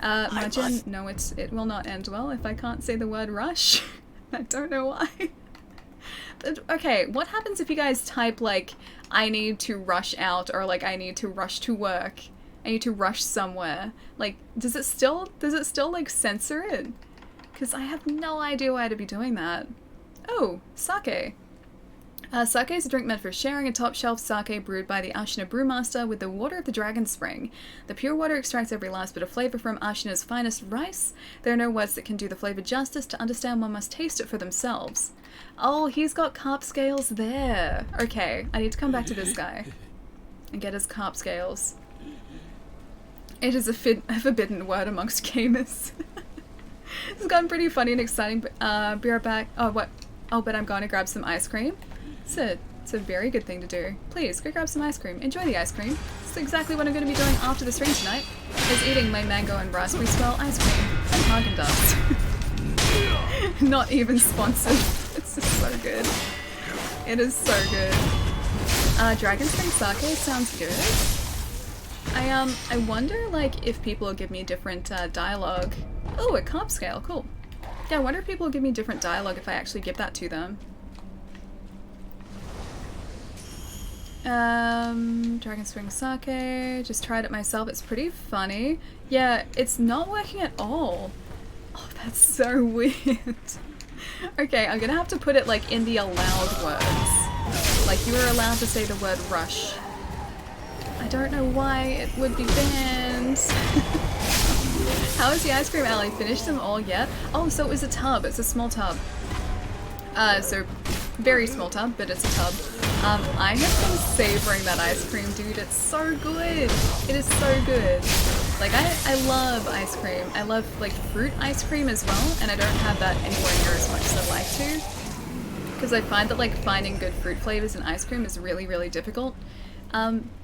Speaker 1: Imagine, no, it will not end well if I can't say the word rush. I don't know why. But, okay, what happens if you guys type, like, I need to rush out, or, like, I need to rush to work, I need to rush somewhere? Like, does it still, like, censor it? Because I have no idea why to be doing that. Oh, sake. Sake is a drink meant for sharing, a top-shelf sake brewed by the Ashina brewmaster with the water of the dragon spring. The pure water extracts every last bit of flavor from Ashina's finest rice. There are no words that can do the flavor justice. To understand, one must taste it for themselves. Oh, he's got carp scales there. Okay, I need to come back to this guy and get his carp scales. It is a forbidden word amongst gamers. It's gotten pretty funny and exciting, but be right back. Oh, what? Oh, but I'm going to grab some ice cream. It's a very good thing to do. Please, go grab some ice cream. Enjoy the ice cream. It's exactly what I'm going to be doing after the stream tonight, is eating my mango and raspberry swirl ice cream and Haagen-Dazs. Not even sponsored. It's just so good. It is so good. Dragon Spring Sake sounds good. I wonder, like, if people will give me different dialogue. Oh, a carp scale, cool. Yeah, I wonder if people will give me different dialogue if I actually give that to them. Dragon Spring Sake, just tried it myself, it's pretty funny. Yeah, it's not working at all. Oh, that's so weird. Okay, I'm gonna have to put it, like, in the allowed words. Like, you are allowed to say the word rush. I don't know why it would be banned. How is the ice cream, Allie? Finished them all yet? Oh, so it was a tub. It's a small tub. So very small tub, but it's a tub. I have been savoring that ice cream, dude. It's so good. It is so good. Like, I love ice cream. I love, like, fruit ice cream as well, and I don't have that anywhere near as much as I'd like to. Because I find that, like, finding good fruit flavors in ice cream is really, really difficult.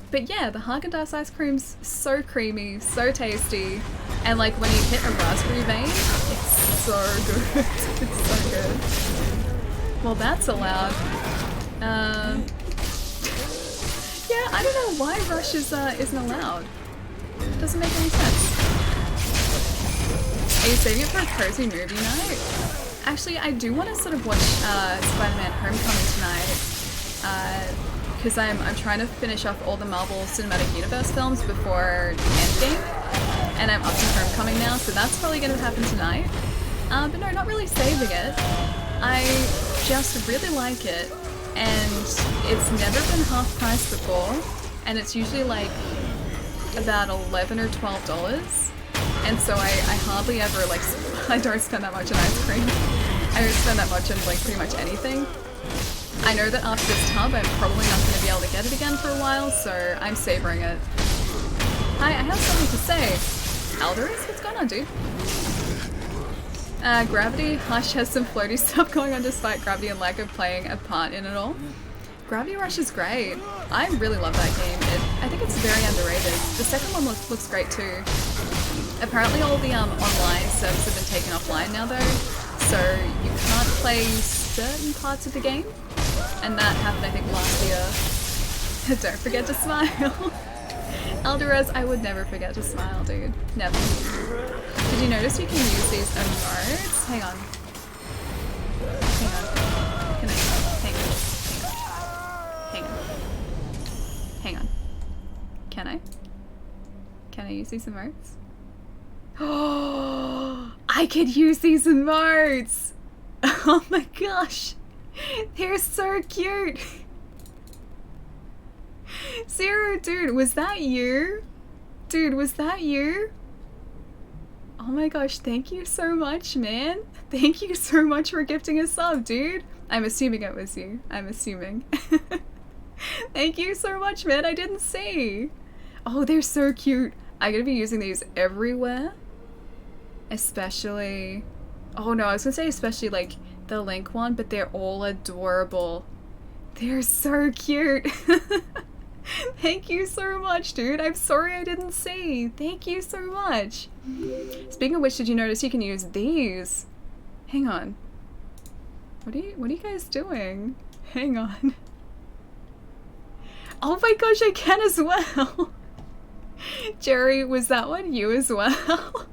Speaker 1: But yeah, the Haagen-Dazs ice cream's so creamy, so tasty, and like when you hit a raspberry vein, it's so good. It's so good. Well, that's allowed. Yeah, I don't know why Rush isn't allowed. It doesn't make any sense. Are you saving it for a cozy movie night? Actually, I do want to sort of watch Spider-Man Homecoming tonight. because I'm trying to finish off all the Marvel Cinematic Universe films before Endgame, and I'm up to Homecoming now, so that's probably going to happen tonight. But no, not really saving it. I just really like it, and it's never been half price before, and it's usually like about $11 or $12, and so I hardly ever like, I don't spend that much on ice cream. I don't spend that much on like pretty much anything. I know that after this tub I'm probably not going to be able to get it again for a while, so I'm savoring it. Hi, I have something to say. Aldous, what's going on, dude? Gravity, Hush has some floaty stuff going on despite Gravity and lack of playing a part in it all. Gravity Rush is great. I really love that game. I think it's very underrated. The second one looks great too. Apparently all the online servers have been taken offline now though, so you can't play certain parts of the game. And that happened I think last year. Don't forget to smile. Alderez, I would never forget to smile, dude. Never. Did you notice you can use these emotes? Hang on. Hang on. Can I? Hang on. Hang on. Can I? Can I use these emotes? Oh, I could use these emotes! Oh my gosh! They're so cute! Zero, dude, was that you? Dude, was that you? Oh my gosh, thank you so much, man. Thank you so much for gifting a sub, dude. I'm assuming it was you. I'm assuming. Thank you so much, man. I didn't see. Oh, they're so cute. I'm gonna be using these everywhere. Especially... Oh no, I was gonna say especially like the Link one, but they're all adorable. They're so cute. Thank you so much, dude. I'm sorry I didn't see. Thank you so much. Speaking of which, did you notice you can use these? Hang on. What are you guys doing? Hang on. Oh my gosh, I can as well. Jerry, was that one you as well?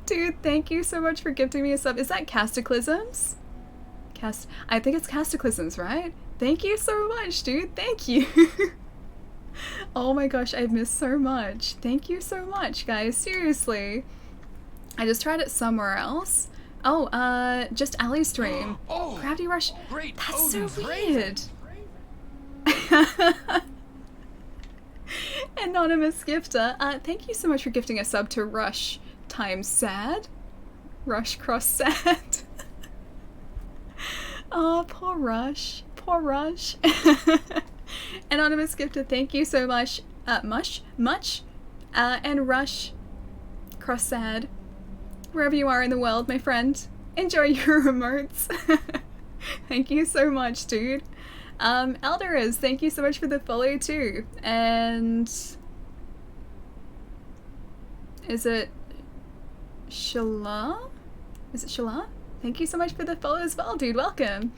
Speaker 1: Dude, thank you so much for gifting me a sub. Is that Cataclysms? I think it's Cataclysms, right? Thank you so much, dude. Thank you. Oh my gosh, I've missed so much. Thank you so much, guys. Seriously. I just tried it somewhere else. Oh, just Ali's stream.
Speaker 5: Oh,
Speaker 1: Gravity Rush.
Speaker 5: great.
Speaker 1: That's so
Speaker 5: Odin's
Speaker 1: weird. Anonymous gifter. Thank you so much for gifting a sub to Rush times sad. Rush cross sad. Oh, poor Rush. Poor Rush. Anonymous gifter, thank you so much. Much. And Rush cross sad. Wherever you are in the world, my friend. Enjoy your emotes. Thank you so much, dude. Elderiz, thank you so much for the follow too. And is it Shala? Is it Shala? Thank you so much for the follow as well, dude. Welcome.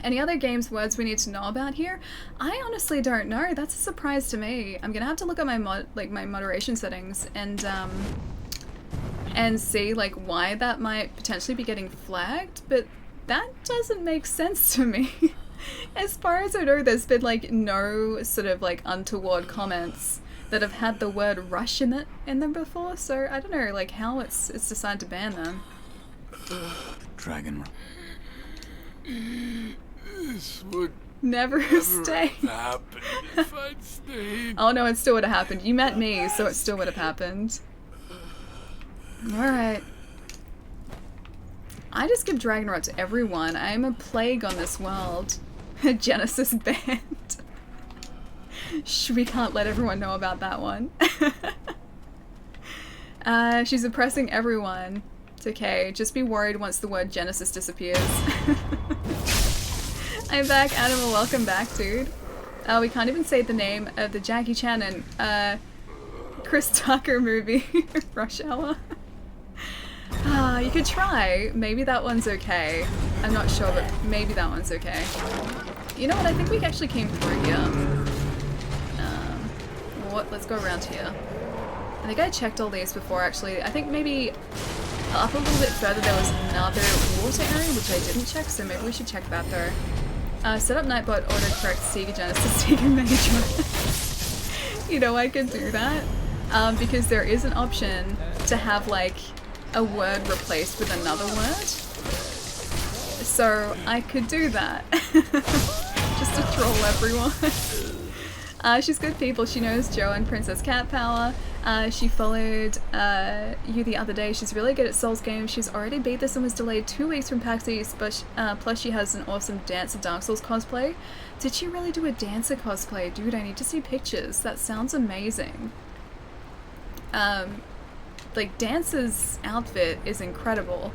Speaker 1: Any other games words we need to know about here? I honestly don't know. That's a surprise to me. I'm gonna have to look at my my moderation settings and see like why that might potentially be getting flagged, but that doesn't make sense to me. As far as I know, there's been like no sort of like untoward comments that have had the word rush in them before, so I don't know like how it's decided to ban them.
Speaker 5: Dragon.
Speaker 6: This would
Speaker 1: Never stay.
Speaker 6: happen if I'd stayed.
Speaker 1: Oh no, it still would have happened. You met me, so it still would have happened. Alright. I just give Dragon Rot to everyone. I am a plague on this world. Genesis banned. Shh, we can't let everyone know about that one. She's oppressing everyone. It's okay, just be worried once the word Genesis disappears. I'm back, Animal, welcome back, dude. We can't even say the name of the Jackie Chan and Chris Tucker movie, Rush Hour. You could try. Maybe that one's okay. I'm not sure, but maybe that one's okay. You know what, I think we actually came through here. Let's go around here. I think I checked all these before, actually. I think maybe up a little bit further there was another water area, which I didn't check, so maybe we should check that though. Set up Nightbot autocorrect Sega Genesis Sega Management. You know, I could do that. Because there is an option to have like a word replaced with another word. So I could do that. Just to troll everyone. She's good people. She knows Joe and Princess Cat Power. She followed you the other day. She's really good at Souls games. She's already beat this and was delayed 2 weeks from PAX East, but plus she has an awesome Dancer Dark Souls cosplay. Did she really do a Dancer cosplay? Dude, I need to see pictures. That sounds amazing. Like, Dancer's outfit is incredible.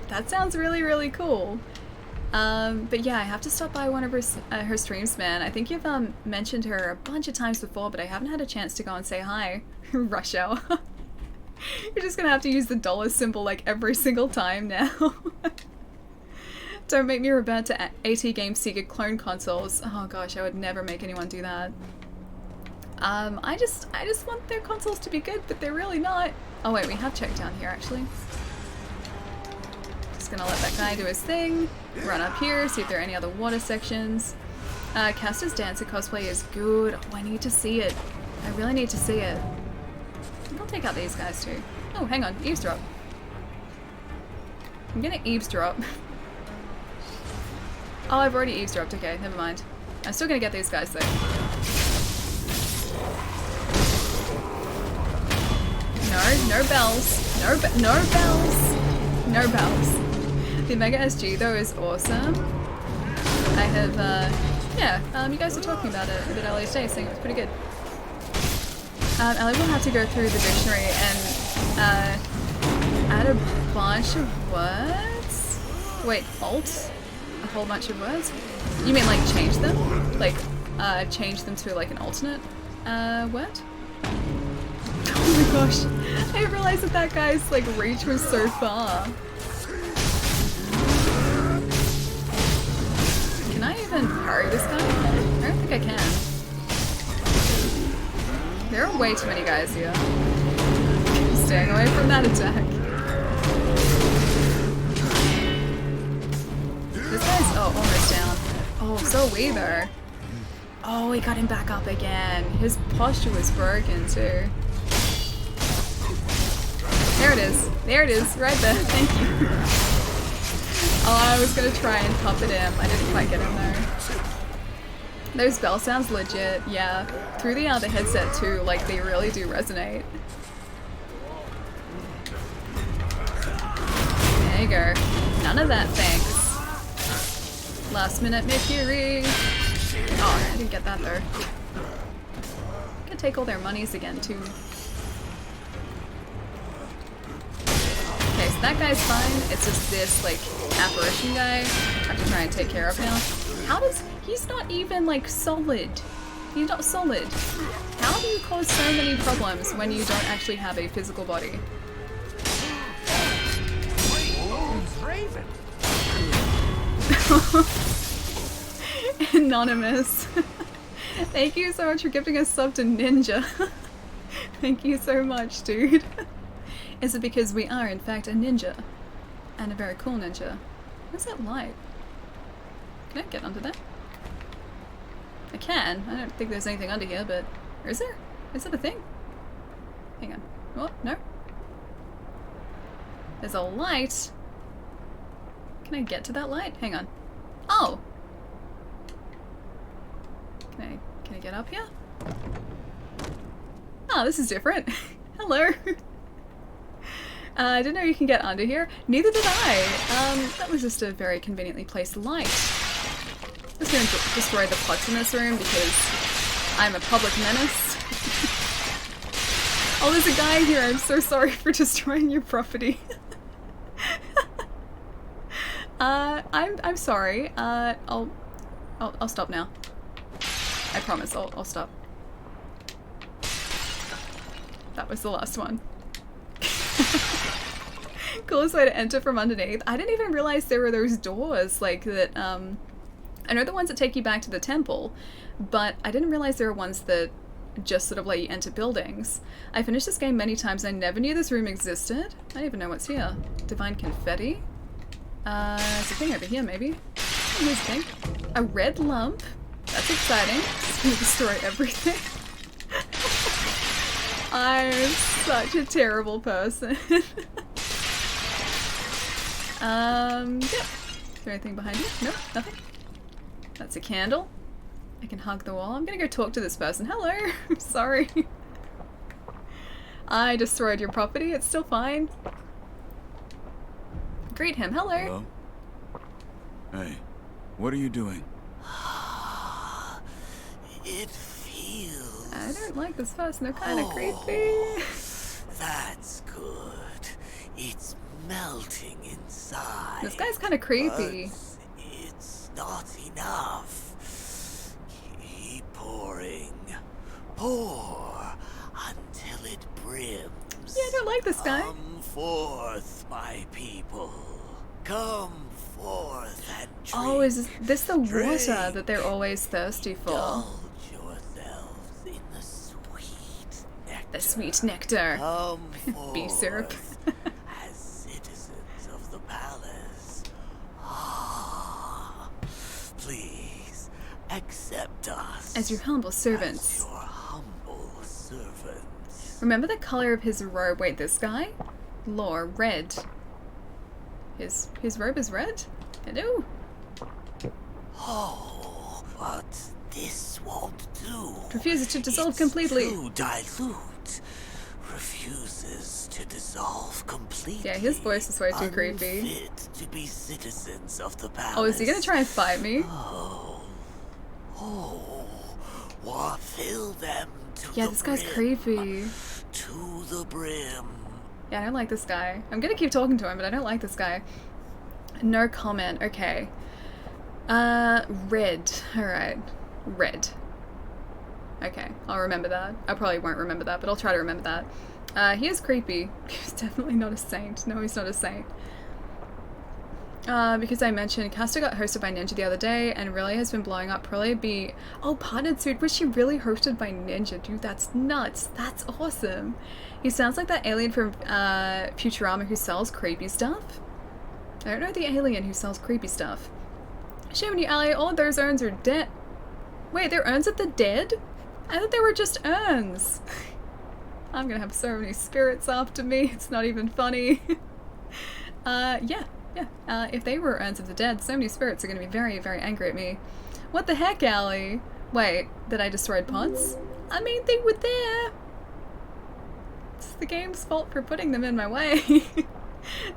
Speaker 1: That sounds really, really cool. But yeah, I have to stop by one of her streams, man. I think you've mentioned her a bunch of times before, but I haven't had a chance to go and say hi. Rush hour. You're just gonna have to use the dollar symbol like every single time now. Don't make me revert to AT Game Sega clone consoles. Oh gosh, I would never make anyone do that. I just want their consoles to be good, but they're really not. Oh wait, we have checked down here actually. Just gonna let that guy do his thing. Run up here, see if there are any other water sections. Caster's Dancer cosplay is good. Oh, I need to see it. I really need to see it. I think I'll take out these guys too. Oh, hang on, eavesdrop. I'm gonna eavesdrop. Oh, I've already eavesdropped. Okay, never mind. I'm still gonna get these guys though. No bells. No bells. No bells. The Mega SG though is awesome. I have, yeah, you guys were talking about it a bit earlier today, saying it was pretty good. Ellie will have to go through the dictionary and add a bunch of words? Wait, alt? A whole bunch of words? You mean like change them? Like, change them to like an alternate, word? Oh my gosh, I didn't realize that that guy's like reach was so far. Can I even parry this guy? I don't think I can. There are way too many guys here. Staying away from that attack. This guy's, oh, almost down. Oh, so are we though. Oh, we got him back up again. His posture was broken too. There it is. There it is. Right there. Thank you. Oh, I was gonna try and puppet him. I didn't quite get him though. Those bell sounds legit. Yeah. Through the other headset too, like they really do resonate. There you go. None of that, thanks. Last minute Mercury. Oh, I didn't get that though. Could take all their monies again too. Okay, so that guy's fine. It's just this, like, apparition guy. I have to try and take care of now. How does... He's not even, like, solid. He's not solid. How do you cause so many problems when you don't actually have a physical body? Anonymous. Thank you so much for giving us sub to Ninja. Thank you so much, dude. Is it because we are, in fact, a ninja? And a very cool ninja. Where's that light? Can I get under there? I can. I don't think there's anything under here, but... Or is there? Is that a thing? Hang on. What? No? There's a light. Can I get to that light? Hang on. Oh! Can I get up here? Oh, this is different. Hello! I didn't know you can get under here. Neither did I. That was just a very conveniently placed light. I'm just gonna destroy the pots in this room because I'm a public menace. Oh, there's a guy here. I'm so sorry for destroying your property. I'm sorry. I'll stop now. I promise. I'll stop. That was the last one. Coolest way to enter from underneath. I didn't even realize there were those doors like that. I know the ones that take you back to the temple, but I didn't realize there were ones that just sort of let you enter buildings. I finished this game many times and I never knew this room existed. I don't even know what's here. Divine confetti? There's a thing over here maybe. This thing. A red lump. That's exciting. It's gonna destroy everything. I'm such a terrible person. Yep. Is there anything behind you? Nope, nothing. That's a candle. I can hug the wall. I'm gonna go talk to this person. Hello! I'm sorry. I destroyed your property. It's still fine. Greet him. Hello.
Speaker 5: Hello? Hey, what are you doing?
Speaker 3: It feels...
Speaker 1: I don't like this person. They're kind of creepy.
Speaker 3: That's good. It's melting inside.
Speaker 1: This guy's kind of creepy.
Speaker 3: But it's not enough. Keep pouring. Pour until it brims.
Speaker 1: Yeah, I don't like this guy.
Speaker 3: Come forth, my people. Come forth and drink.
Speaker 1: Oh, is this the water
Speaker 3: Drink.
Speaker 1: that they're always thirsty for?
Speaker 3: Indulge yourselves in the sweet nectar.
Speaker 1: The sweet nectar.
Speaker 3: Come
Speaker 1: Beef syrup.
Speaker 3: forth as citizens of the palace. Ah, please accept us
Speaker 1: As your humble
Speaker 3: as
Speaker 1: servants.
Speaker 3: your humble servants.
Speaker 1: Remember the color of his robe? Wait, this guy? Lore, red. His robe is red? Hello?
Speaker 3: Oh, but this won't do.
Speaker 1: Refuses to dissolve
Speaker 3: It's
Speaker 1: completely.
Speaker 3: Too dilute. Refuses to dissolve completely.
Speaker 1: Yeah, his voice is way too creepy.
Speaker 3: Unfit to be citizens of the palace.
Speaker 1: Oh, is he gonna try and fight me?
Speaker 3: Oh, what? Fill them to
Speaker 1: Yeah,
Speaker 3: the
Speaker 1: this guy's
Speaker 3: brim.
Speaker 1: creepy.
Speaker 3: To the brim.
Speaker 1: Yeah, I don't like this guy. I'm gonna keep talking to him, but I don't like this guy. No comment. Okay. Red. Alright. Red. Okay, I'll remember that. I probably won't remember that, but I'll try to remember that. He is creepy. He's definitely not a saint. No, he's not a saint. Because I mentioned Caster got hosted by Ninja the other day and really has been blowing up. Probably be... Oh, Partnered Suit, was she really hosted by Ninja? Dude, that's nuts. That's awesome. He sounds like that alien from Futurama who sells creepy stuff. I don't know the alien who sells creepy stuff. Shame on you, Ali. All of those urns are dead. Wait, they're urns of the dead? I thought they were just urns. I'm gonna have so many spirits after me. It's not even funny. Yeah. If they were urns of the dead, so many spirits are gonna be very, very angry at me. What the heck, Ali? Wait, that I destroyed pots? I mean, they were there. It's the game's fault for putting them in my way.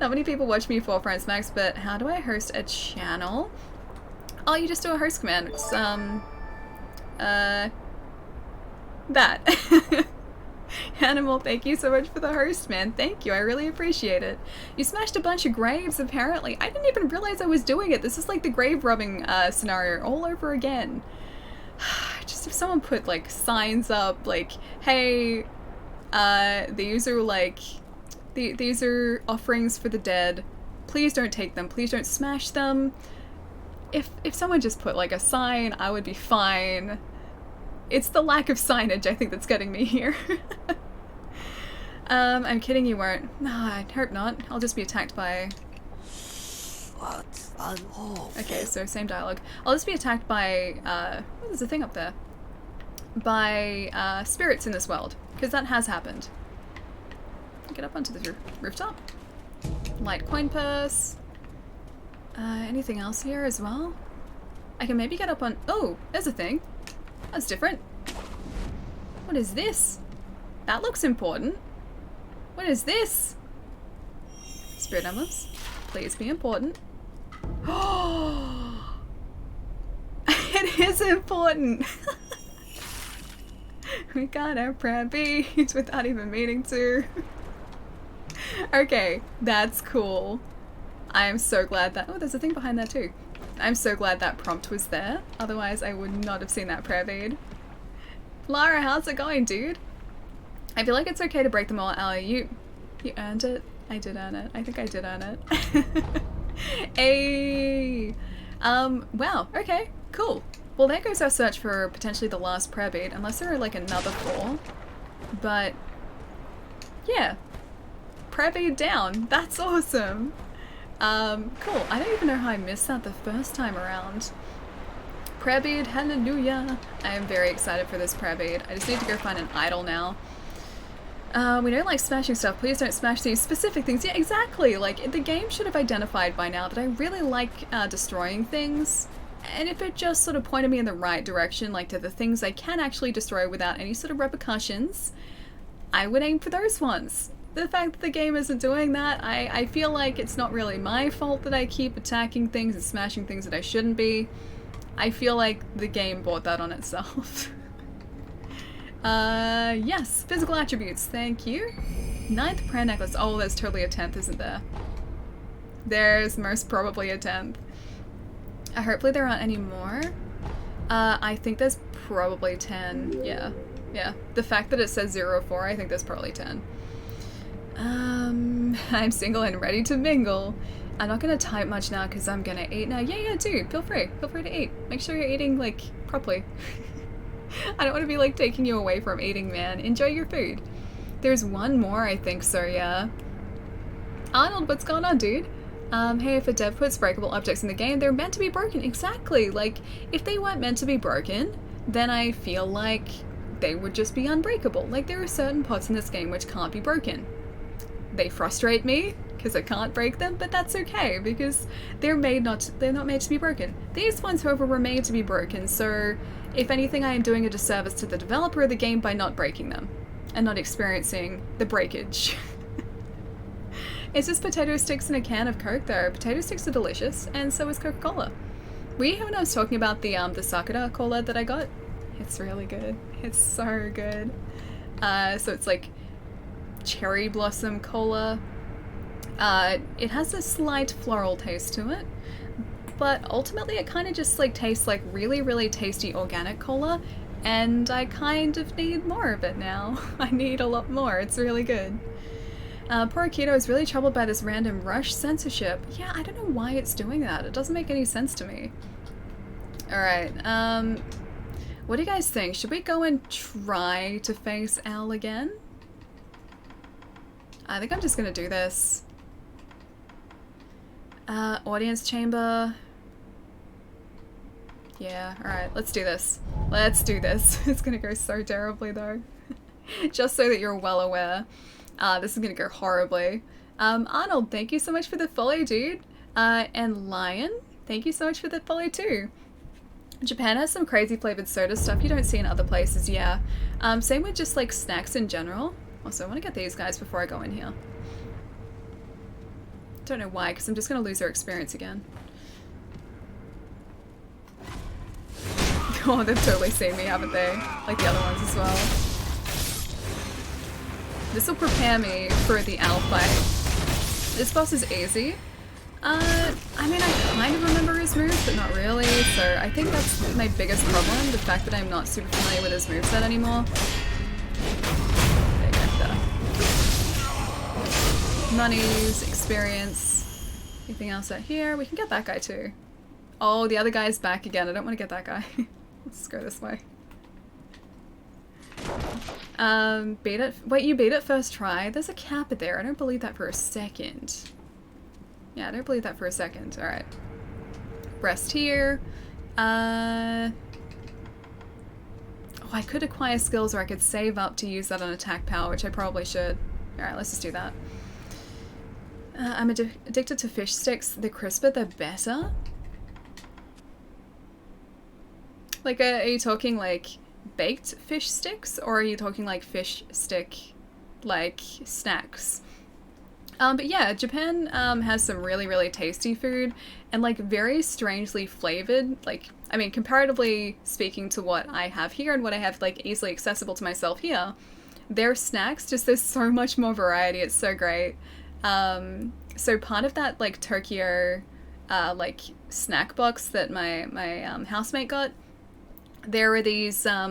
Speaker 1: Not many people watch me for Friends Max, but how do I host a channel? Oh, you just do a host command. It's, that. Animal, thank you so much for the host, man. Thank you, I really appreciate it. You smashed a bunch of graves, apparently. I didn't even realize I was doing it. This is like the grave rubbing scenario all over again. Just if someone put like signs up, like, hey, these are like, these are offerings for the dead. Please don't take them. Please don't smash them. If someone just put like a sign, I would be fine. It's the lack of signage, I think, that's getting me here. I'm kidding, you weren't. No, I hope not. I'll just be attacked by...
Speaker 3: What?
Speaker 1: Okay, so same dialogue. I'll just be attacked by, oh, there's a thing up there. By, spirits in this world. Because that has happened. Get up onto the rooftop. Light coin purse. Anything else here as well? I can maybe get up on... Oh, there's a thing. That's different. What is this? That looks important. What is this? Spirit emblems. Please be important. Oh! It is important! We got our prabbies without even meaning to. Okay, that's cool. I am so glad that... Oh, there's a thing behind there too. I'm so glad that prompt was there. Otherwise, I would not have seen that prayer bead. Lara, how's it going, dude? I feel like it's okay to break them all, Ali. You earned it. I did earn it. I think I did earn it. Hey. Wow. Okay. Cool. Well, there goes our search for potentially the last prayer bead, unless there are like another 4. But yeah, prayer bead down. That's awesome. Cool. I don't even know how I missed that the first time around. Prayer bead, hallelujah. I am very excited for this prayer bead. I just need to go find an idol now. We don't like smashing stuff. Please don't smash these specific things. Yeah, exactly. Like, the game should have identified by now that I really like destroying things. And if it just sort of pointed me in the right direction, like to the things I can actually destroy without any sort of repercussions, I would aim for those ones. The fact that the game isn't doing that, I feel like it's not really my fault that I keep attacking things and smashing things that I shouldn't be. I feel like the game brought that on itself. Yes, physical attributes, thank you. 9th prayer necklace. Oh, there's totally a 10th, isn't there? There's most probably a 10th. Hopefully there aren't any more. I think there's probably 10. Yeah. The fact that it says 04, I think there's probably 10. I'm single and ready to mingle. I'm not gonna type much now because I'm gonna eat now. Yeah, dude, feel free. Feel free to eat. Make sure you're eating, like, properly. I don't want to be, like, taking you away from eating, man. Enjoy your food. There's one more, I think so, yeah. Arnold, what's going on, dude? Hey, if a dev puts breakable objects in the game, they're meant to be broken. Exactly. Like, if they weren't meant to be broken, then I feel like they would just be unbreakable. Like, there are certain parts in this game which can't be broken. They frustrate me because I can't break them, but that's okay because they're not made to be broken. These ones, however, were made to be broken, so if anything, I am doing a disservice to the developer of the game by not breaking them and not experiencing the breakage. It's just potato sticks in a can of Coke though. Potato sticks are delicious, and so is Coca-Cola. Were you here when I was talking about the Sakura cola that I got? It's really good. It's so good. So it's like cherry blossom cola. It has a slight floral taste to it, but ultimately it kind of just like tastes like really, really tasty organic cola, and I kind of need more of it now. I need a lot more. It's really good. Poor Keto is really troubled by this random rush censorship. Yeah, I don't know why it's doing that. It doesn't make any sense to me. Alright, what do you guys think? Should we go and try to face Al again? I think I'm just gonna do this. Audience chamber. Yeah, alright, let's do this. Let's do this. It's gonna go so terribly though. Just so that you're well aware. This is gonna go horribly. Arnold, thank you so much for the follow, dude. And Lion, thank you so much for the follow too. Japan has some crazy flavored soda stuff you don't see in other places, yeah. Same with just like snacks in general. Also, I want to get these guys before I go in here. Don't know why, because I'm just gonna lose their experience again. Oh, they've totally seen me, haven't they? Like the other ones as well. This will prepare me for the Al fight. This boss is easy. I mean, I kind of remember his moves, but not really, so I think that's my biggest problem, the fact that I'm not super familiar with his moveset anymore. There you go, better. Monies, experience, anything else out here? We can get that guy too. Oh, the other guy's back again. I don't want to get that guy. Let's go this way. Beat it. Wait, you beat it first try? There's a kappa there. I don't believe that for a second. Yeah, I don't believe that for a second. Alright. Rest here. Oh, I could acquire skills or I could save up to use that on attack power, which I probably should. Alright, let's just do that. I'm addicted to fish sticks. The crisper, the better. Like, are you talking like baked fish sticks, or are you talking like fish stick, like snacks? But yeah, Japan has some really, really tasty food and like very strangely flavored, like, I mean, comparatively speaking to what I have here and what I have like easily accessible to myself here, their snacks, just there's so much more variety. It's so great. So part of that like Tokyo like snack box that my housemate got, there were these, I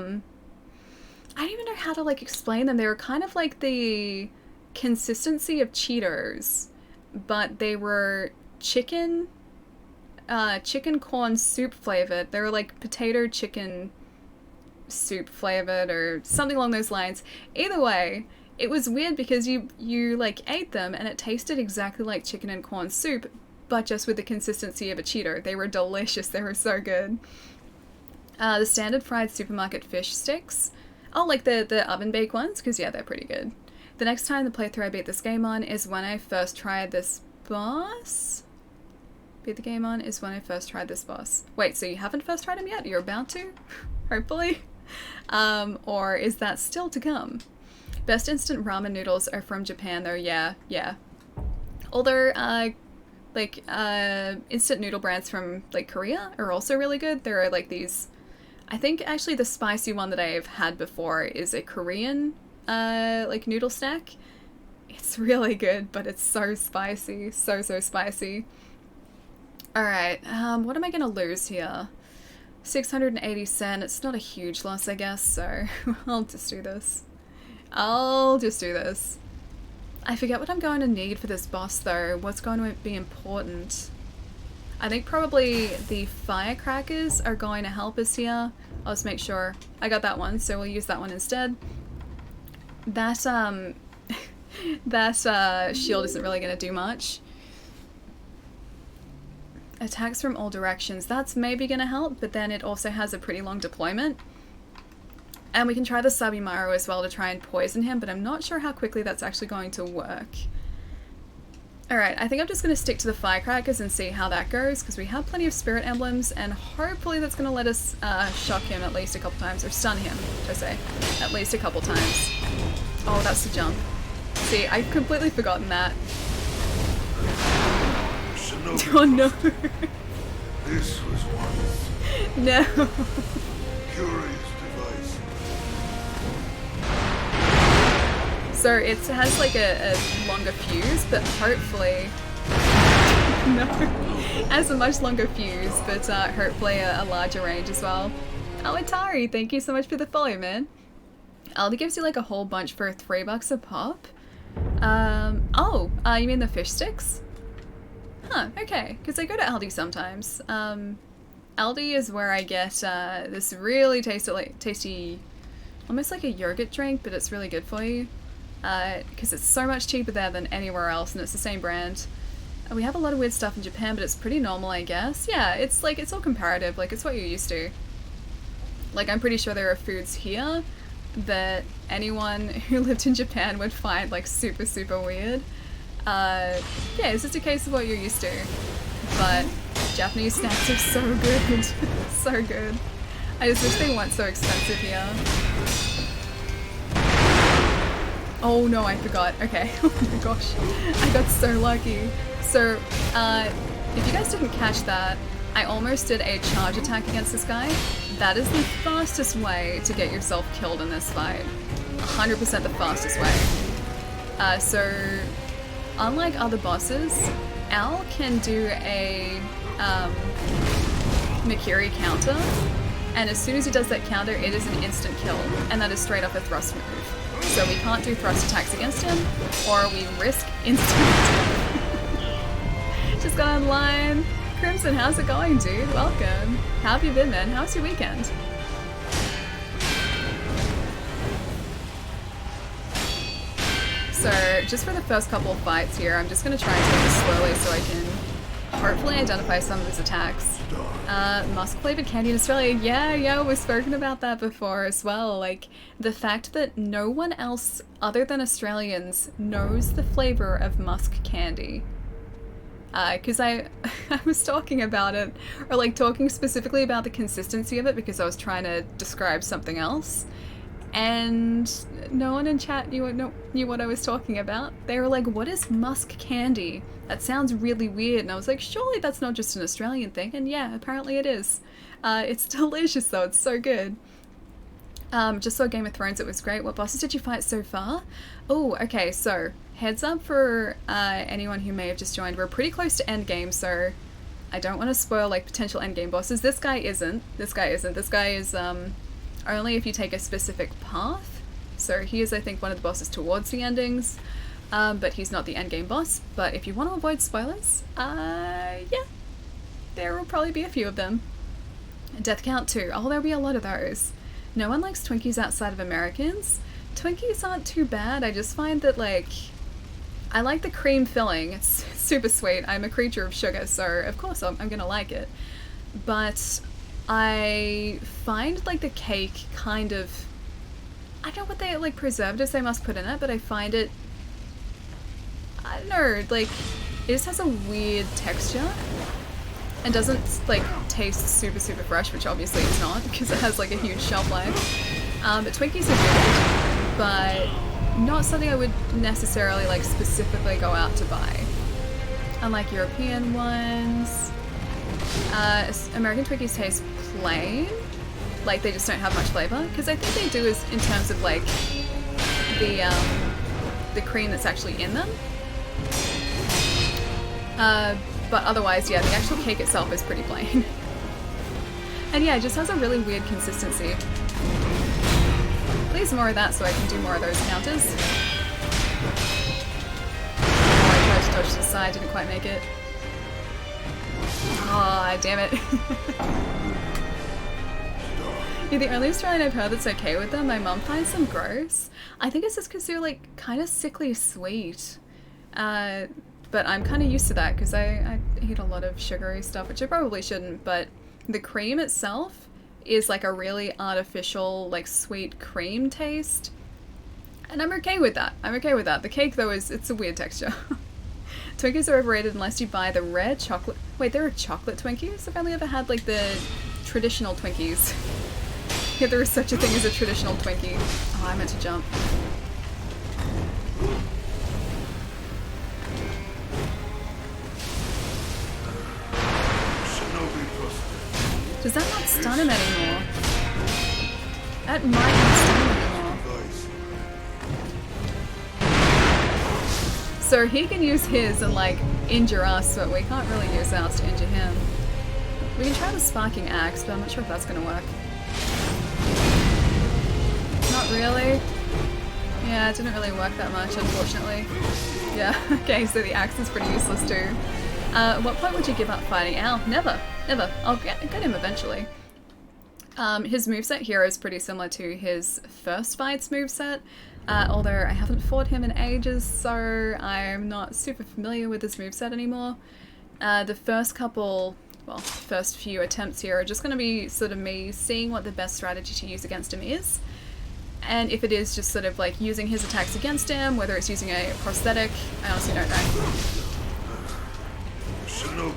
Speaker 1: don't even know how to like explain them. They were kind of like the consistency of Cheetos, but they were chicken corn soup flavored. They were like potato chicken soup flavored or something along those lines. Either way, it was weird because you like ate them and it tasted exactly like chicken and corn soup, but just with the consistency of a Cheeto. They were delicious. They were so good. The standard fried supermarket fish sticks. Oh, like the oven baked ones? Because yeah, they're pretty good. The next time the playthrough I beat this game on is when I first tried this boss? Beat the game on is when I first tried this boss. Wait, so you haven't first tried him yet? You're about to? Hopefully? Or is that still to come? Best instant ramen noodles are from Japan though, yeah. Although, instant noodle brands from, like, Korea are also really good. There are, like, these... I think, actually, the spicy one that I've had before is a Korean, like, noodle snack. It's really good, but it's so spicy. So spicy. Alright, what am I gonna lose here? 680 cents. It's not a huge loss, I guess, so I'll just do this. I forget what I'm going to need for this boss, though. What's going to be important? I think probably the firecrackers are going to help us here. I'll just make sure. I got that one, so we'll use that one instead. That, shield isn't really going to do much. Attacks from all directions. That's maybe going to help, but then it also has a pretty long deployment. And we can try the Sabimaru as well to try and poison him, but I'm not sure how quickly that's actually going to work. Alright, I think I'm just going to stick to the firecrackers and see how that goes, because we have plenty of spirit emblems, and hopefully that's going to let us shock him at least a couple times, or stun him, I say, at least a couple times. Oh, that's the jump. See, I've completely forgotten that. Oh no.
Speaker 4: This was once
Speaker 1: No.
Speaker 4: curious device.
Speaker 1: So it has like a longer fuse, but hopefully... No. It has a much longer fuse, but hopefully a larger range as well. Oh, Atari, thank you so much for the follow, man. Aldi gives you like a whole bunch for $3 a pop. You mean the fish sticks? Huh, okay, because I go to Aldi sometimes. Aldi is where I get this really tasty, almost like a yogurt drink, but it's really good for you. Because it's so much cheaper there than anywhere else, and it's the same brand. We have a lot of weird stuff in Japan, but it's pretty normal, I guess. Yeah, it's like, it's all comparative, like it's what you're used to. Like, I'm pretty sure there are foods here that anyone who lived in Japan would find like super weird. Yeah, it's just a case of what you're used to. But Japanese snacks are so good. So good. I just wish they weren't so expensive here. Oh no, I forgot. Okay. Oh my gosh. I got so lucky. So, if you guys didn't catch that, I almost did a charge attack against this guy. That is the fastest way to get yourself killed in this fight. 100% the fastest way. So, unlike other bosses, Al can do a Mikiri counter, and as soon as he does that counter, it is an instant kill, and that is straight off a thrust move. So we can't do thrust attacks against him, or we risk instant death. Just got online. Crimson, how's it going, dude? Welcome. How have you been, man? How's your weekend? So, just for the first couple of fights here, I'm just going to try and take this slowly so I can hopefully identify some of his attacks. Musk-flavored candy in Australia. Yeah, we've spoken about that before as well. Like, the fact that no one else other than Australians knows the flavor of musk candy. Because I was talking about it, or like talking specifically about the consistency of it because I was trying to describe something else. And no one in chat knew what I was talking about. They were like, what is musk candy? That sounds really weird. And I was like, surely that's not just an Australian thing. And yeah, apparently it is. It's delicious though, it's so good. Just saw Game of Thrones, it was great. What bosses did you fight so far? Oh, okay, so heads up for anyone who may have just joined. We're pretty close to endgame, so I don't want to spoil like potential endgame bosses. This guy isn't. This guy is only if you take a specific path. So he is, I think, one of the bosses towards the endings, but he's not the endgame boss. But if you want to avoid spoilers, yeah, there will probably be a few of them. Death count 2. Oh, there'll be a lot of those. No one likes Twinkies outside of Americans. Twinkies aren't too bad. I just find that, like, I like the cream filling. It's super sweet. I'm a creature of sugar, so of course I'm gonna like it. But I find like the cake kind of, I don't know what they like preservatives they must put in it, but I find it, I don't know, like it just has a weird texture and doesn't like taste super fresh, which obviously it's not because it has like a huge shelf life. But Twinkies are good, but not something I would necessarily like specifically go out to buy. Unlike European ones, American Twinkies taste plain, like they just don't have much flavor. Because I think they do is in terms of like the cream that's actually in them. But otherwise, yeah, the actual cake itself is pretty plain. And yeah, it just has a really weird consistency. Please more of that so I can do more of those counters. Oh, I tried to dodge to the side, didn't quite make it. Aw, damn it. You're the only Australian I've heard that's okay with them. My mum finds them gross. I think it's just because they're like kind of sickly sweet. But I'm kind of used to that because I eat a lot of sugary stuff, which I probably shouldn't, but the cream itself is like a really artificial, like sweet cream taste. And I'm okay with that. I'm okay with that. The cake though it's a weird texture. Twinkies are overrated unless you buy the red chocolate. Wait, there are chocolate Twinkies? I've only ever had like the traditional Twinkies. Yeah, there is such a thing as a traditional Twinkie. Oh, I meant to jump. Does that not stun him anymore? That might not stun him anymore. So he can use his and like injure us, but we can't really use ours to injure him. We can try the sparking axe, but I'm not sure if that's gonna work. Not really. Yeah, it didn't really work that much, unfortunately. Yeah, okay, so the axe is pretty useless too. At what point would you give up fighting Al? Never. Never. I'll get him eventually. His moveset here is pretty similar to his first fight's moveset, although I haven't fought him in ages, so I'm not super familiar with his moveset anymore. The first few attempts here are just going to be sort of me seeing what the best strategy to use against him is. And if it is just sort of like using his attacks against him, whether it's using a prosthetic, I honestly don't know.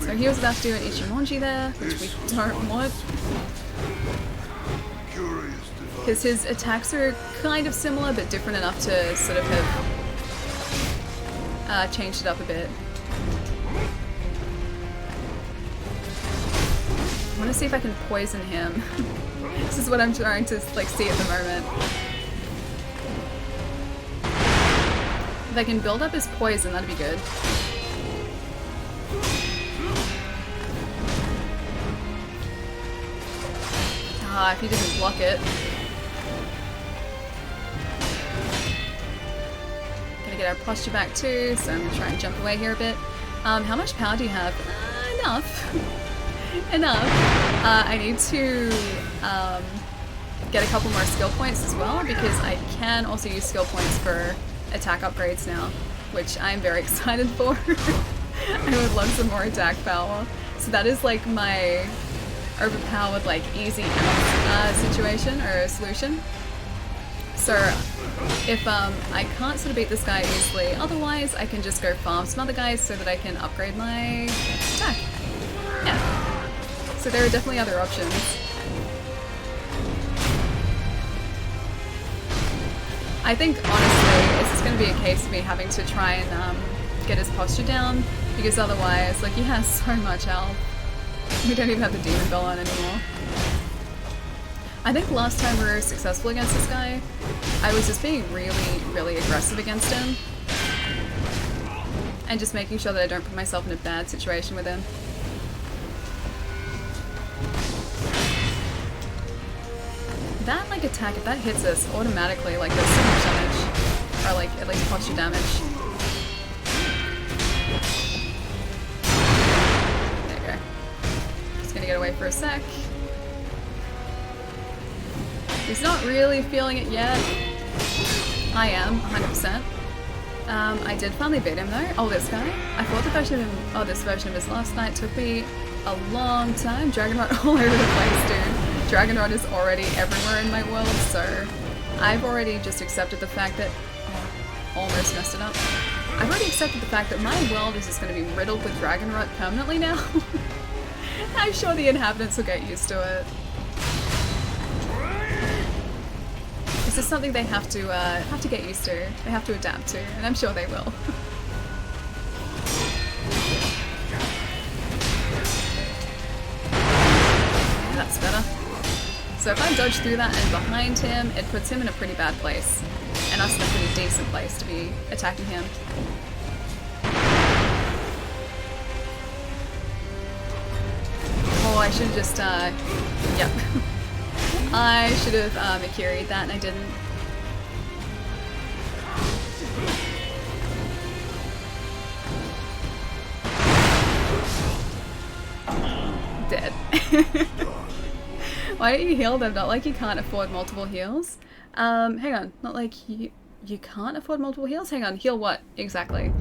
Speaker 1: So he was about to do an Ichimonji there, which we don't want. Because his attacks are kind of similar, but different enough to sort of have changed it up a bit. I want to see if I can poison him. This is what I'm trying to like see at the moment. If I can build up his poison, that'd be good. Ah, if he doesn't block it. Gonna get our posture back too, so I'm gonna try and jump away here a bit. How much power do you have? Enough. Enough. I need to get a couple more skill points as well, because I can also use skill points for attack upgrades now, which I'm very excited for. I would love some more attack power. So that is like my overpowered like easy out situation or solution. So if I can't sort of beat this guy easily, otherwise I can just go farm some other guys so that I can upgrade my attack. Yeah. So there are definitely other options. I think honestly it's just going to be a case of me having to try and get his posture down, because otherwise like he has so much health. We don't even have the demon bell on anymore. I think last time we were successful against this guy, I was just being really aggressive against him. And just making sure that I don't put myself in a bad situation with him. That like attack, if that hits us automatically, like does so much damage. Or like at least posture damage. There you go. Just gonna get away for a sec. He's not really feeling it yet. I am, 100%. I did finally beat him though. Oh, this guy? I fought the version of him, this version of his last night. Took me a long time. Dragon Rot all over the place, dude. Dragon Rot is already everywhere in my world, so I've already just accepted the fact that... Oh, almost messed it up. I've already accepted the fact that my world is just going to be riddled with Dragon Rot permanently now. I'm sure the inhabitants will get used to it. This is something they have to get used to. They have to adapt to, and I'm sure they will. Yeah, that's better. So if I dodge through that and behind him, it puts him in a pretty bad place, and us in a pretty decent place to be attacking him. Oh, I should have just, yep. I should have Akiri'd that and I didn't. Dead. Why don't you heal them? Not like you can't afford multiple heals. Hang on. Not like you can't afford multiple heals? Hang on. Heal what? Exactly.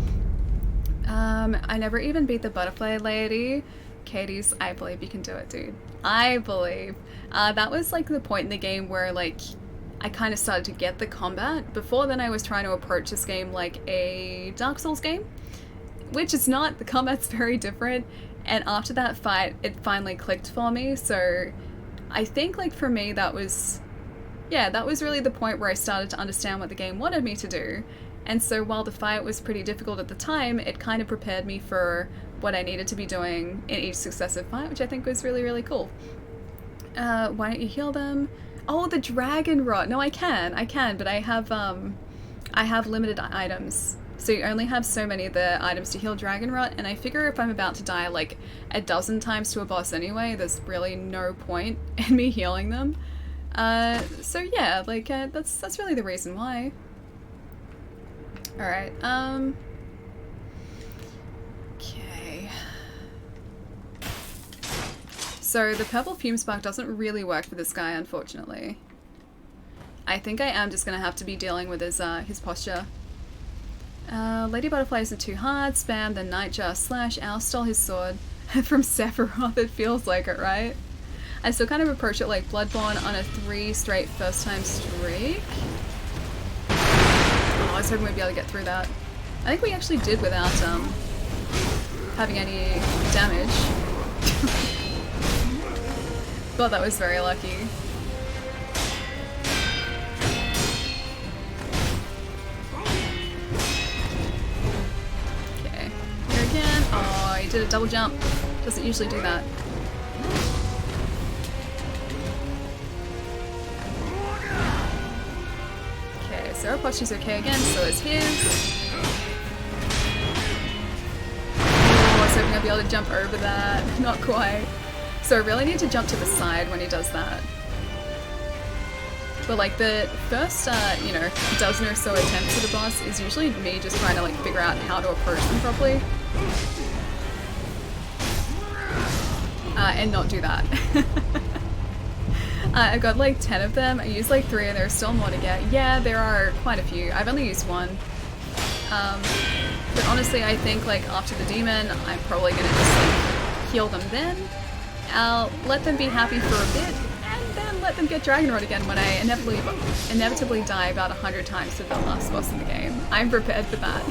Speaker 1: I never even beat the butterfly lady. Katie's, I believe you can do it, dude. I believe. That was like the point in the game where like I kind of started to get the combat. Before then I was trying to approach this game like a Dark Souls game, which is not. The combat's very different, and after that fight it finally clicked for me. So I think like for me that was, yeah, that was really the point where I started to understand what the game wanted me to do. And so while the fight was pretty difficult at the time, it kind of prepared me for what I needed to be doing in each successive fight, which I think was really, really cool. Why don't you heal them? Oh, the dragon rot. No, I can, but I have limited items. So you only have so many of the items to heal dragon rot, and I figure if I'm about to die like a dozen times to a boss anyway, there's really no point in me healing them. So yeah, like that's really the reason why. Alright, okay. So the purple fume spark doesn't really work for this guy, unfortunately. I think I am just gonna have to be dealing with his posture. Lady Butterfly isn't too hard. Spam the Nightjar slash. Owl stole his sword from Sephiroth. It feels like it, right? I still kind of approach it like Bloodborne on a 3 straight first time streak. I was hoping we'd be able to get through that. I think we actually did without having any damage. God, that was very lucky. Okay, here again. Oh, he did a double jump. Doesn't usually do that. So our posture's okay again, so is his. Oh, I was hoping I'd be able to jump over that. Not quite. So I really need to jump to the side when he does that. But like the first, you know, dozen or so attempts at the boss is usually me just trying to like figure out how to approach them properly. And not do that. I've got like 10 of them. I used like 3 and there's still more to get. Yeah, there are quite a few. I've only used 1. But honestly, I think like after the demon, I'm probably gonna just like heal them then. I'll let them be happy for a bit, and then let them get Dragon Rot again when I inevitably die about 100 times to the last boss in the game. I'm prepared for that.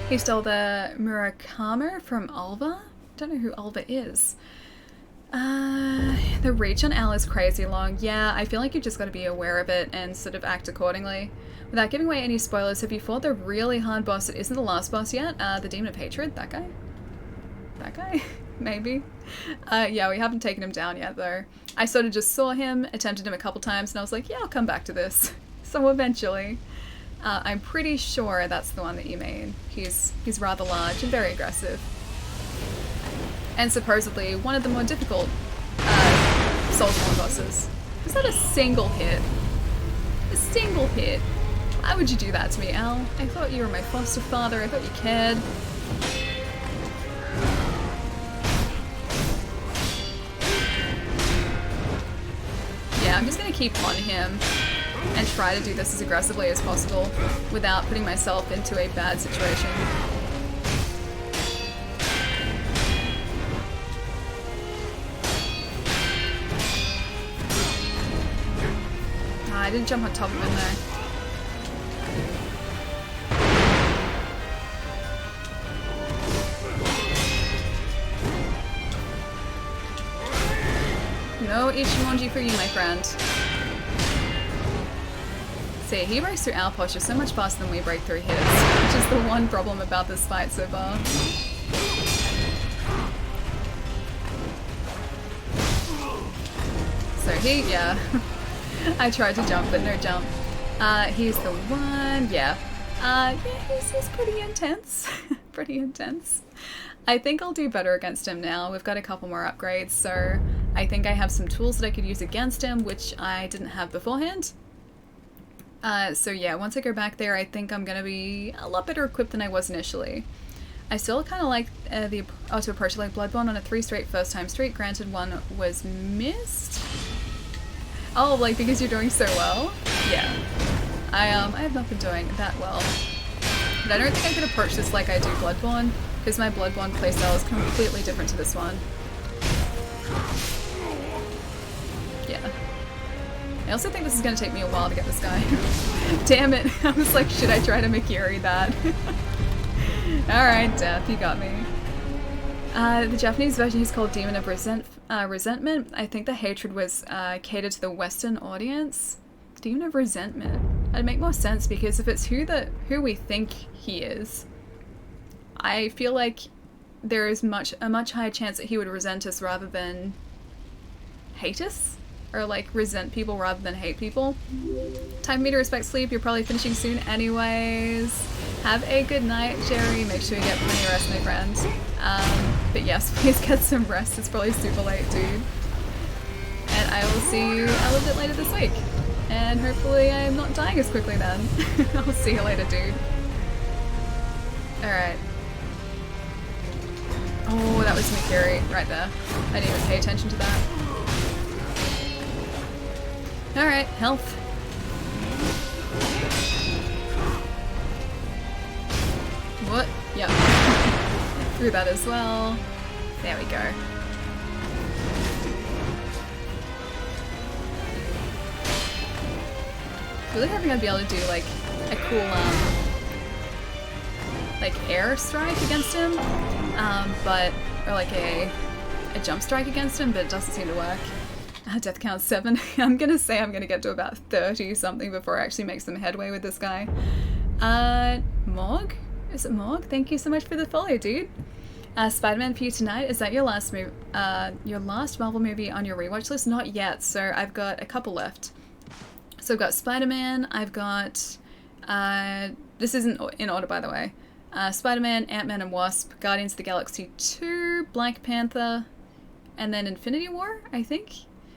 Speaker 1: He stole the Murakama from Alva? Don't know who Alva is. The reach on Al is crazy long. Yeah, I feel like you've just got to be aware of it and sort of act accordingly. Without giving away any spoilers, have you fought the really hard boss that isn't the last boss yet? The Demon of Hatred? That guy? That guy? Maybe? Yeah, we haven't taken him down yet though. I sort of just saw him, attempted him a couple times, and I was like, yeah, I'll come back to this. So eventually. I'm pretty sure that's the one that you mean. He's rather large and very aggressive. And supposedly one of the more difficult Soulsborne bosses. Was that a single hit? A single hit? Why would you do that to me, Al? I thought you were my foster father. I thought you cared. Yeah, I'm just gonna keep on him. and try to do this as aggressively as possible without putting myself into a bad situation. I didn't jump on top of him though. No Ichimonji for you, my friend. See, he breaks through our posture so much faster than we break through his, which is the one problem about this fight so far. So he, yeah. I tried to jump, but no jump. He's the one, yeah. Yeah, he's pretty intense. Pretty intense. I think I'll do better against him now. We've got a couple more upgrades, so I think I have some tools that I could use against him, which I didn't have beforehand. So yeah, once I go back there, I think I'm gonna be a lot better equipped than I was initially. I still kind of like the auto approach like Bloodborne on a 3 straight first time streak. Granted, one was missed. Oh, like because you're doing so well? Yeah. I have not been doing that well. But I don't think I could approach this like I do Bloodborne, because my Bloodborne playstyle is completely different to this one. Yeah. I also think this is going to take me a while to get this guy. Damn it, I was like, should I try to Mikiri that? Alright, Death, you got me. The Japanese version is called Demon of Resentment. I think the hatred was catered to the Western audience. Demon of Resentment. That'd make more sense, because if it's who we think he is, I feel like there is a much higher chance that he would resent us rather than hate us, or like resent people rather than hate people. Time for me to respect sleep. You're probably finishing soon anyways. Have a good night, Jerry. Make sure you get plenty of rest, my friend. But yes, please get some rest. It's probably super late, dude. And I will see you a little bit later this week. And hopefully I'm not dying as quickly then. I'll see you later, dude. Alright. Oh, that was Mikiri right there. I didn't even pay attention to that. Alright, health. What? Yep. Through that as well. There we go. Really hoping I'd be able to do like a cool like air strike against him, or like a jump strike against him, but it doesn't seem to work. Death count 7. I'm gonna say I'm gonna get to about 30 something before I actually make some headway with this guy. Morg? Is it Morg? Thank you so much for the follow, dude. Spider-Man for you tonight. Is that your last Marvel movie on your rewatch list? Not yet, so I've got a couple left. So I've got Spider-Man, I've got, this isn't in order by the way, Spider-Man, Ant-Man and Wasp, Guardians of the Galaxy 2, Black Panther, and then Infinity War, I think.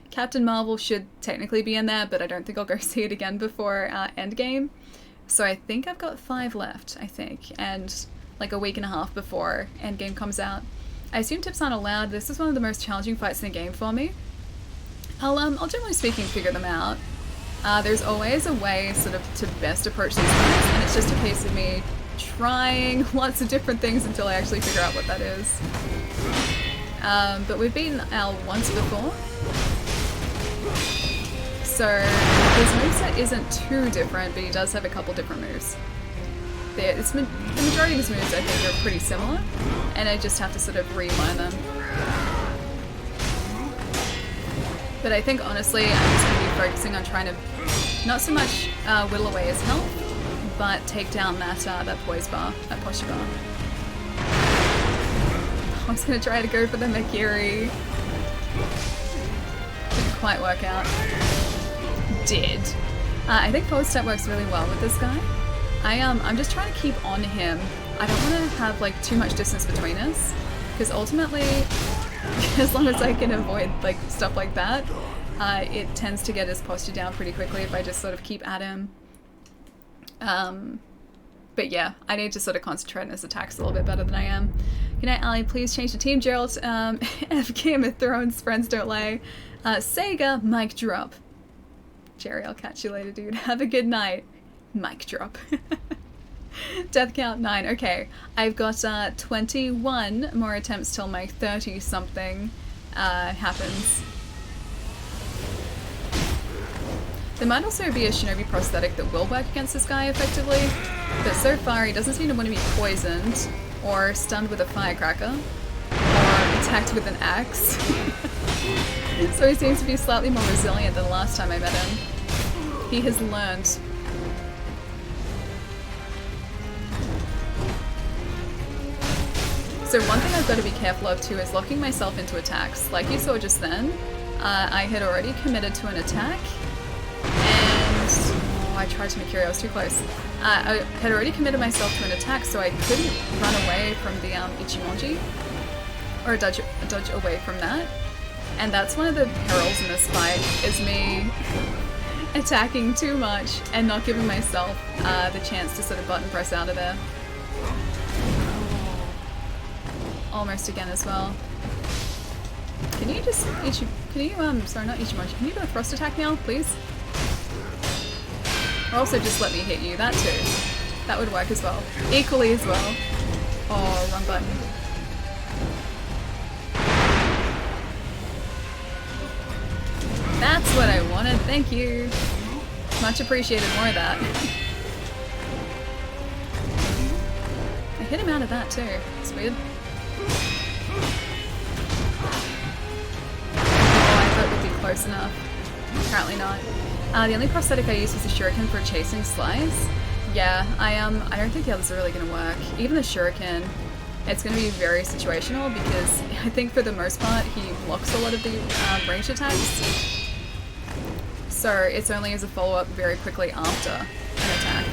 Speaker 1: Captain Marvel should technically be in there, but I don't think I'll go see it again before Endgame. So I think I've got 5 left, I think, and like a week and a half before Endgame comes out. I assume tips aren't allowed. This is one of the most challenging fights in the game for me. I'll generally speaking figure them out. There's always a way sort of to best approach these fights, and it's just a case of me trying lots of different things until I actually figure out what that is. But we've beaten Al once before, so his moveset isn't too different, but he does have a couple different moves. The majority of his moves I think are pretty similar, and I just have to sort of relearn them. But I think honestly I'm just going to be focusing on trying to not so much whittle away his health, but take down that poise bar, that posture bar. I was going to try to go for the Mikiri. Didn't quite work out. Did. I think forward step works really well with this guy. I'm just trying to keep on him. I don't want to have like too much distance between us, because ultimately, as long as I can avoid like stuff like that, it tends to get his posture down pretty quickly if I just sort of keep at him. But yeah, I need to sort of concentrate on his attacks a little bit better than I am. Good night, Ali. Please change the team, Gerald. F Game of Thrones, Friends Don't Lay. Sega, mic drop. Jerry, I'll catch you later, dude. Have a good night. Mic drop. Death count 9. Okay, I've got 21 more attempts till my 30-something happens. There might also be a shinobi prosthetic that will work against this guy effectively, but so far he doesn't seem to want to be poisoned, or stunned with a firecracker, or attacked with an axe. So he seems to be slightly more resilient than the last time I met him. He has learned. So one thing I've got to be careful of too is locking myself into attacks. Like you saw just then, I had already committed to an attack, and I tried to Mikiri, I was too close. I had already committed myself to an attack, so I couldn't run away from the Ichimonji, or dodge away from that. And that's one of the perils in this fight, is me attacking too much and not giving myself the chance to sort of button press out of there. Almost again as well. Can you just sorry, not Ichimonji, can you do a thrust attack now, please? Or also just let me hit you, that too. That would work as well. Equally as well. Oh, wrong button. That's what I wanted, thank you. Much appreciated, more of that. I hit him out of that too, it's weird. Oh, I thought we'd be close enough. Apparently not. The only prosthetic I used was a shuriken for chasing slice. Yeah, I don't think the others are really going to work. Even the shuriken, it's going to be very situational because I think for the most part he blocks a lot of the ranged attacks. So it's only as a follow-up very quickly after an attack.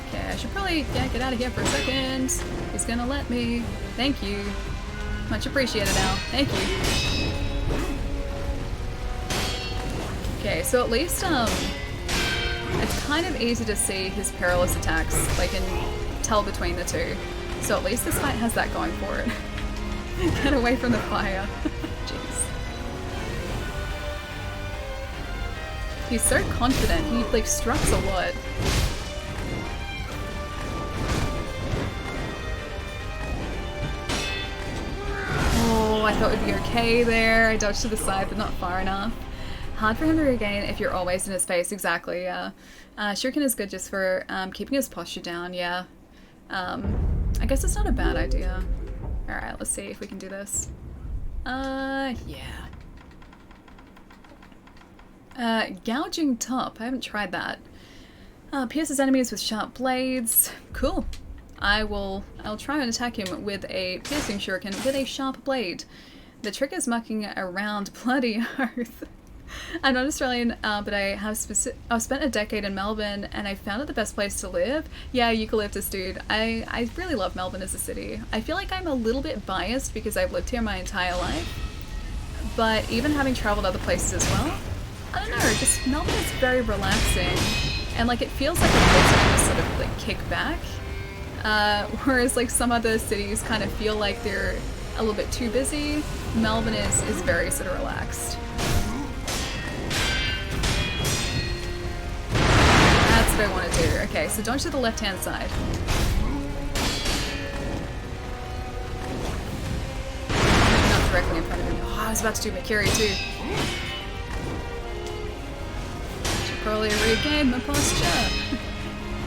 Speaker 1: Okay, I should probably get out of here for a second. He's gonna let me. Thank you. Much appreciated, Al. Thank you. Okay, so at least it's kind of easy to see his perilous attacks. Like tell between the two. So at least this fight has that going for it. Get away from the fire. Jeez. He's so confident. He like struts a lot. Oh, I thought we'd be okay there. I dodged to the side, but not far enough. Hard for him to regain if you're always in his face. Exactly, yeah. Shuriken is good just for keeping his posture down, yeah. I guess it's not a bad idea. Alright, let's see if we can do this. Yeah. Gouging top. I haven't tried that. Pierces enemies with sharp blades. Cool. I'll try and attack him with a piercing shuriken with a sharp blade. The trick is mucking around, bloody oath. I'm not Australian, but I've spent a decade in Melbourne, and I found it the best place to live. Yeah, eucalyptus, dude. I really love Melbourne as a city. I feel like I'm a little bit biased because I've lived here my entire life, but even having traveled other places as well, I don't know, just Melbourne is very relaxing, and like it feels like a place you can just sort of like kick back, whereas like some other cities kind of feel like they're a little bit too busy. Melbourne is very sort of relaxed. That's what I want to do. Okay, so dodge to the left-hand side. Not directly in front of me. Oh, I was about to do Mikiri too. Should probably regain my posture.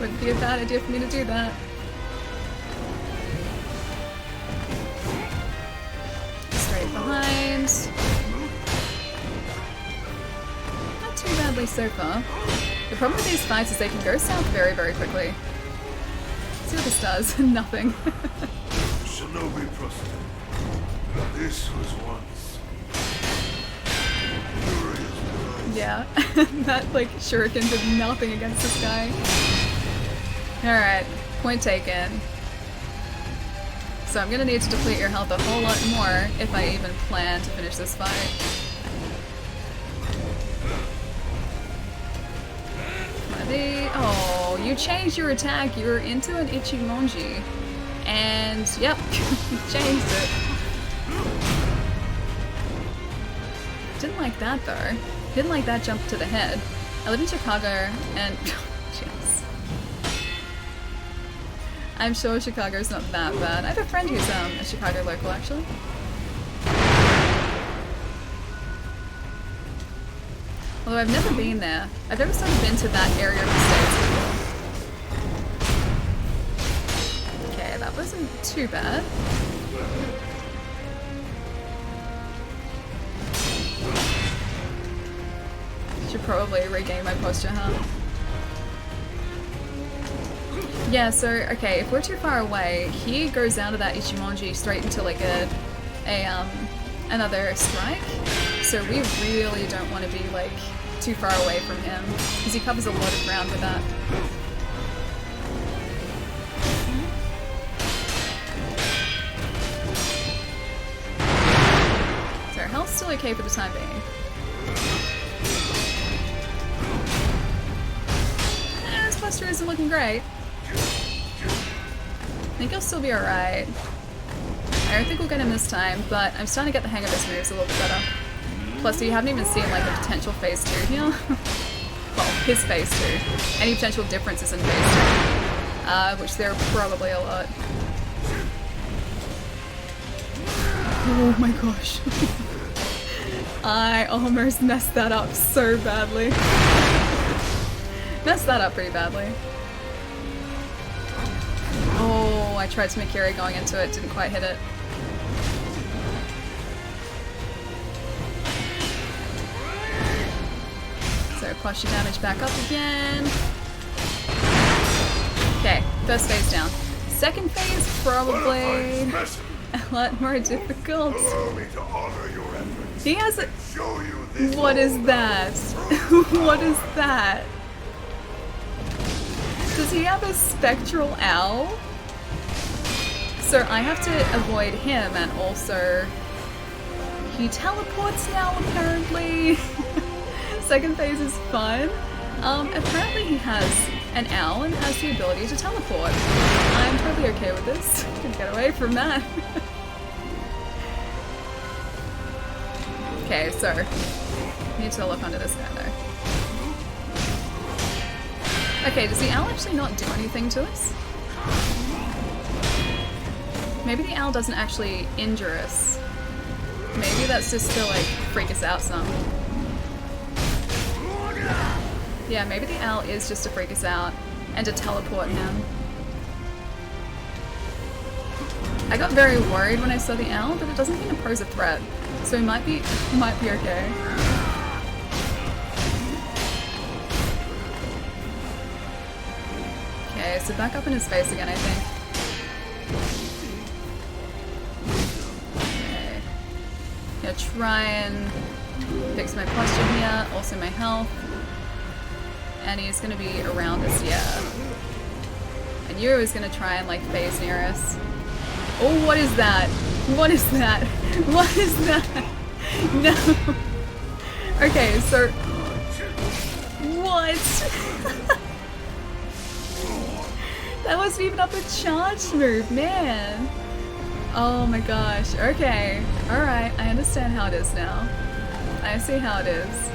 Speaker 1: Wouldn't be a bad idea for me to do that. Straight behind. Not too badly so far. The problem with these fights is they can go south very, very quickly. Let's see what this does. Nothing.
Speaker 4: Shinobi prosthetic. This was once.
Speaker 1: Yeah, that like shuriken did nothing against this guy. Alright, point taken. So I'm gonna need to deplete your health a whole lot more if I even plan to finish this fight. Oh, you changed your attack. You were into an Ichimonji, And, yep, changed it. Didn't like that though. Didn't like that jump to the head. I live in Chicago and... Jeez. I'm sure Chicago's not that bad. I have a friend who's a Chicago local actually. Although I've never been there. I've never sort of been to that area of the States before. Okay, that wasn't too bad. Should probably regain my posture, huh? Yeah, so, okay, if we're too far away, he goes out of that Ichimonji straight into like another strike. So we really don't want to be like too far away from him, because he covers a lot of ground with that. So our health's still okay for the time being. His posture isn't looking great. I think he'll still be alright. I don't think we'll get him this time, but I'm starting to get the hang of his moves a little bit better. Plus, you haven't even seen like a potential phase 2 here. Well, his phase 2. Any potential differences in phase 2. Which there are probably a lot. Oh my gosh. I almost messed that up so badly. Messed that up pretty badly. Oh, I tried to Mikiri going into it, didn't quite hit it. So posture damage back up again. Okay, first phase down. Second phase, probably a lot more difficult. He has a... What is that? What is that? Does he have a spectral owl? So I have to avoid him, and also he teleports now apparently. Second phase is fun. Apparently he has an owl and has the ability to teleport. I'm totally okay with this. Can get away from that. Okay, so need to look onto this guy though. Okay, does the owl actually not do anything to us? Maybe the owl doesn't actually injure us. Maybe that's just to like freak us out some. Yeah, maybe the owl is just to freak us out and to teleport him. I got very worried when I saw the owl, but it doesn't seem to pose a threat. So he might be okay. Okay, so back up in his face again, I think. Okay. Gonna try and fix my posture here, also my health. And he's gonna be around us, yeah. And Yuru is gonna try and like phase near us. Oh, what is that? What is that? What is that? No. Okay, so... What? That wasn't even up a charge move, man. Oh my gosh. Okay. Alright, I understand how it is now. I see how it is.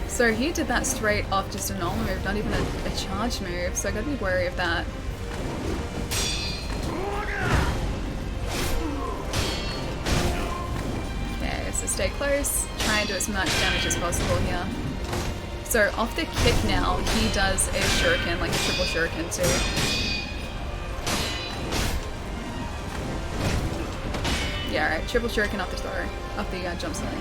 Speaker 1: So he did that straight off just a normal move, not even a charge move, so I gotta be wary of that. Okay, so stay close, try and do as much damage as possible here. So off the kick now, he does a shuriken, like a triple shuriken too. Yeah, alright, triple shuriken off the throw, off the jump side.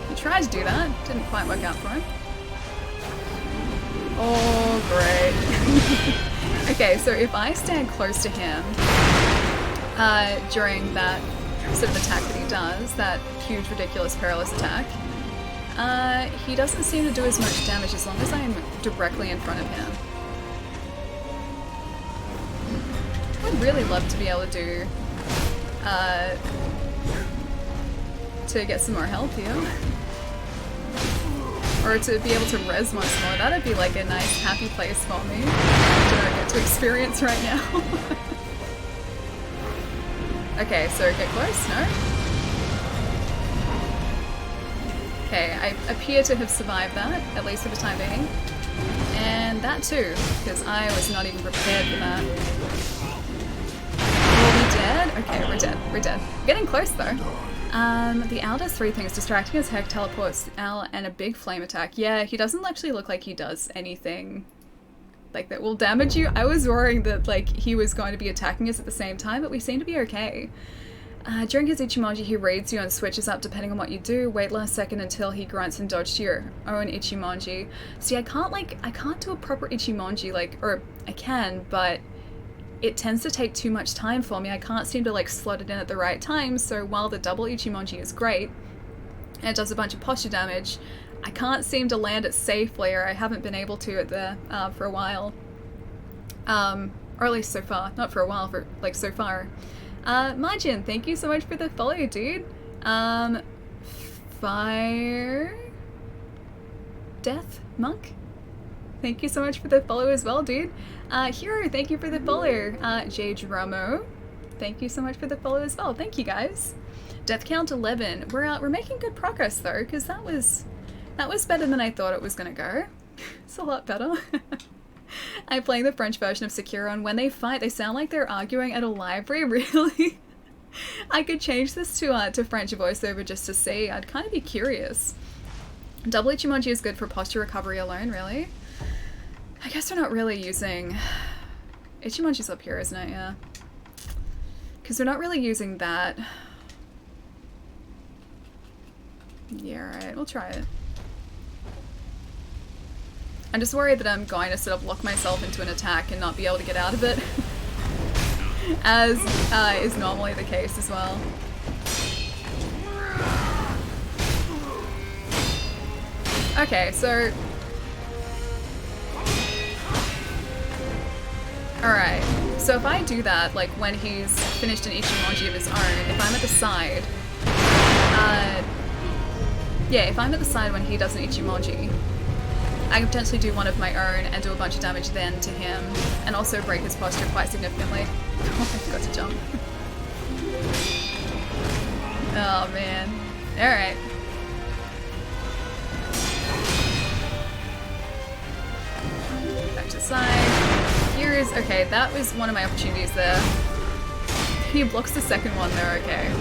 Speaker 1: He tried to do that, didn't quite work out for him. Oh, great. Okay, so if I stand close to him during that sort of attack that he does, that huge, ridiculous, perilous attack, he doesn't seem to do as much damage as long as I am directly in front of him. I'd really love to be able to do, to get some more health here. or to be able to res once more. That'd be like a nice happy place for me to get to experience right now. Okay, so get close, no? Okay, I appear to have survived that, at least for the time being. And that too, because I was not even prepared for that. Are we dead? Okay, we're dead, we're dead. Getting close though. The owl does 3 things: distracting as heck, teleports the owl, and a big flame attack. Yeah, he doesn't actually look like he does anything like that will damage you. I was worrying that like he was going to be attacking us at the same time, but we seem to be okay. During his Ichimonji, he reads you and switches up depending on what you do. Wait last second until he grunts and dodge to your own Ichimonji. See, I can't do a proper Ichimonji, like, or I can, but it tends to take too much time for me. I can't seem to like slot it in at the right time, so while the double Ichimonji is great, and it does a bunch of posture damage, I can't seem to land it safely, or I haven't been able to at the, for a while. Or at least so far. Not for a while, for like so far. Majin, thank you so much for the follow, dude. Fire... Death Monk? Thank you so much for the follow as well, dude. Hero, thank you for the follow. Jade Ramo, thank you so much for the follow as well. Thank you, guys. Death count 11. We're making good progress though, because that was better than I thought it was gonna go. It's a lot better. I'm playing the French version of Sekiro, and when they fight, they sound like they're arguing at a library. Really? I could change this to French voiceover just to see. I'd kind of be curious. Double Ichimonji is good for posture recovery alone, really? I guess we're not really using... Ichimonji's up here, isn't it? Yeah. Because we're not really using that. Yeah, alright, we'll try it. I'm just worried that I'm going to sort of lock myself into an attack and not be able to get out of it. As is normally the case as well. Okay, so... Alright, so if I do that, like when he's finished an Ichimonji of his own, if I'm at the side... yeah, if I'm at the side when he does an Ichimonji, I can potentially do one of my own and do a bunch of damage then to him, and also break his posture quite significantly. Oh, I forgot to jump. Oh man. Alright. Back to the side. Here's... okay, that was one of my opportunities there. He blocks the second one there, okay.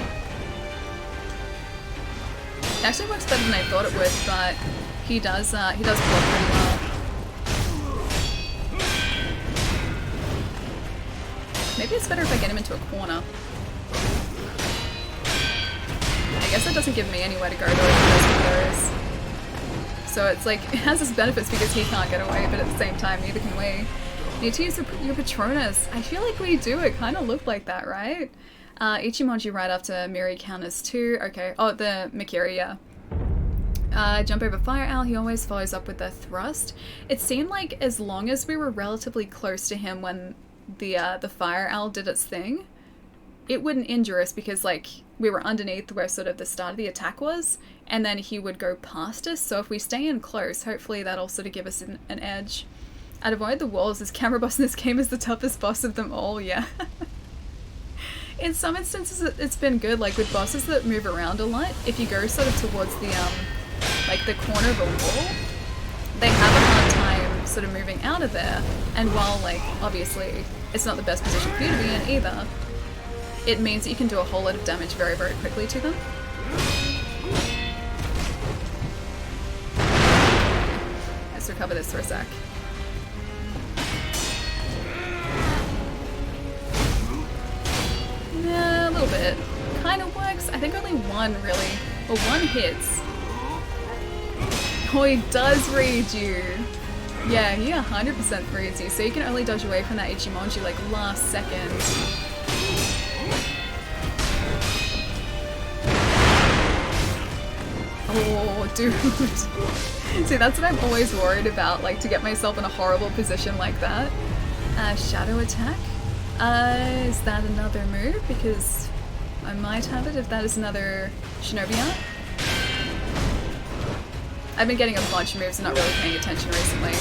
Speaker 1: It actually works better than I thought it would, but he does block pretty well. Maybe it's better if I get him into a corner. I guess that doesn't give me anywhere to go though if he does one of those. So it's like, it has its benefits because he can't get away, but at the same time, neither can we. Need to use your Patronus. I feel like we do, it kind of looked like that, right? Ichimonji right after Miri counters 2. Okay, oh, the Mikiri, yeah. Jump over Fire Owl, he always follows up with the thrust. It seemed like as long as we were relatively close to him when the Fire Owl did its thing, it wouldn't injure us because like we were underneath where sort of the start of the attack was, and then he would go past us. So if we stay in close, hopefully that'll sort of give us an edge. I'd avoid the walls as camera boss in this game is the toughest boss of them all, yeah. In some instances it's been good, like with bosses that move around a lot, if you go sort of towards the like the corner of a wall, they have a hard time sort of moving out of there, and while like obviously it's not the best position for you to be in either, it means that you can do a whole lot of damage very, very quickly to them. Let's recover this for a sec. Yeah, a little bit. Kind of works. I think only one really. Well, one hits. Oh, he does read you. Yeah, he 100% reads you, so you can only dodge away from that Ichimonji like last second. Oh, dude. See, that's what I'm always worried about, like to get myself in a horrible position like that. Shadow attack? Is that another move? Because I might have it if that is another Shinobi art. I've been getting a bunch of moves and not really paying attention recently.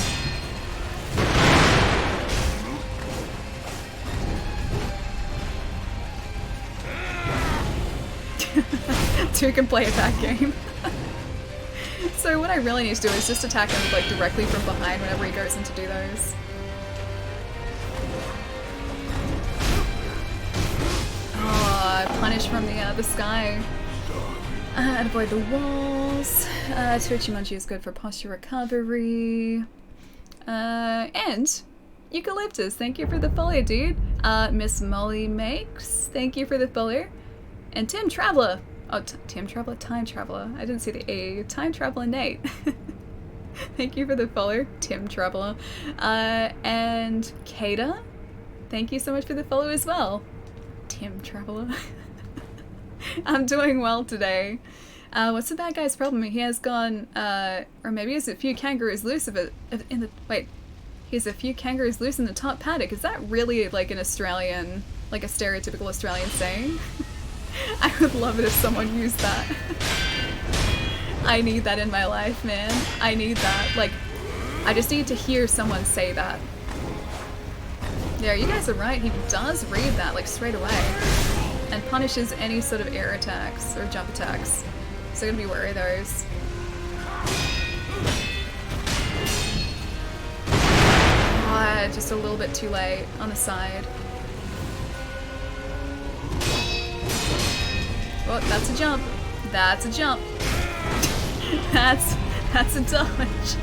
Speaker 1: Two can play attack game. So what I really need to do is just attack him like directly from behind whenever he goes in to do those. Oh, punish from the sky. And avoid the walls. Tsuchimanji is good for posture recovery. And Eucalyptus, thank you for the follow, dude. Miss Molly Makes, thank you for the follow. And Tim Traveler. Oh, Tim Traveler? Time Traveler. I didn't see the A. Time Traveler Nate. Thank you for the follow, Tim Traveler. And Kata, thank you so much for the follow as well. Tim Traveler. I'm doing well today. What's the bad guy's problem? He has gone, or maybe he has a few kangaroos loose wait. He has a few kangaroos loose in the top paddock. Is that really like an Australian, like a stereotypical Australian saying? I would love it if someone used that. I need that in my life, man. I need that. Like, I just need to hear someone say that. Yeah, you guys are right. He does read that, like, straight away. And punishes any sort of air attacks or jump attacks. So I'm gonna be wary of those. Oh, just a little bit too late on the side. Oh, that's a jump. That's a jump. That's a dodge.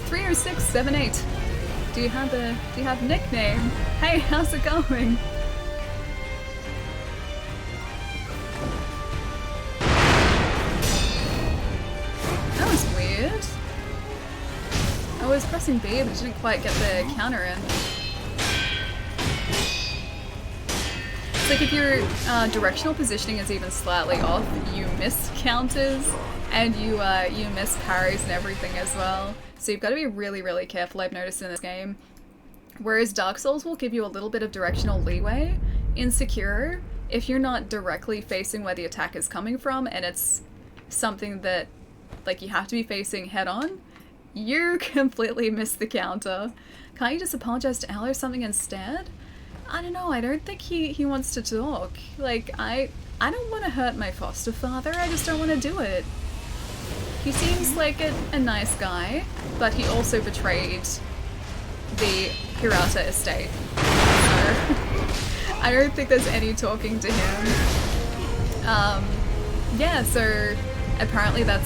Speaker 1: 30678. Do you have a nickname? Hey, how's it going? That was weird. I was pressing B, but didn't quite get the counter in. It's like if your directional positioning is even slightly off, you miss counters and you miss parries and everything as well. So you've got to be really, really careful, I've noticed in this game. Whereas Dark Souls will give you a little bit of directional leeway, in Sekiro, if you're not directly facing where the attack is coming from and it's something that like you have to be facing head on, you completely miss the counter. Can't you just apologize to Al or something instead? I don't know, I don't think he wants to talk. Like, I don't want to hurt my foster father, I just don't want to do it. He seems like a nice guy, but he also betrayed the Hirata estate. So, I don't think there's any talking to him. Yeah, so apparently that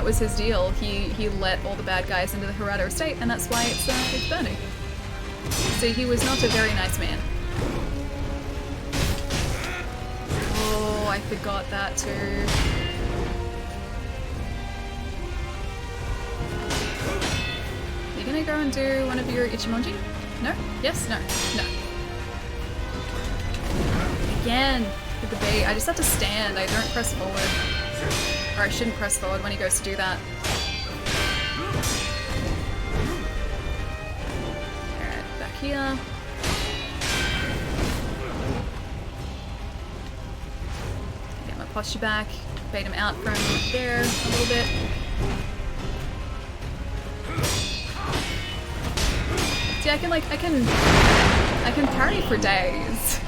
Speaker 1: was his deal. He let all the bad guys into the Hirata estate, and that's why it's burning. So he was not a very nice man. Oh, I forgot that too. You gonna go and do one of your Ichimonji? No? Yes? No? No. Again, with the B. I just have to stand. I don't press forward. Or I shouldn't press forward when he goes to do that. Alright, back here. Get my posture back. Bait him out from there a little bit. See, I can parry for days.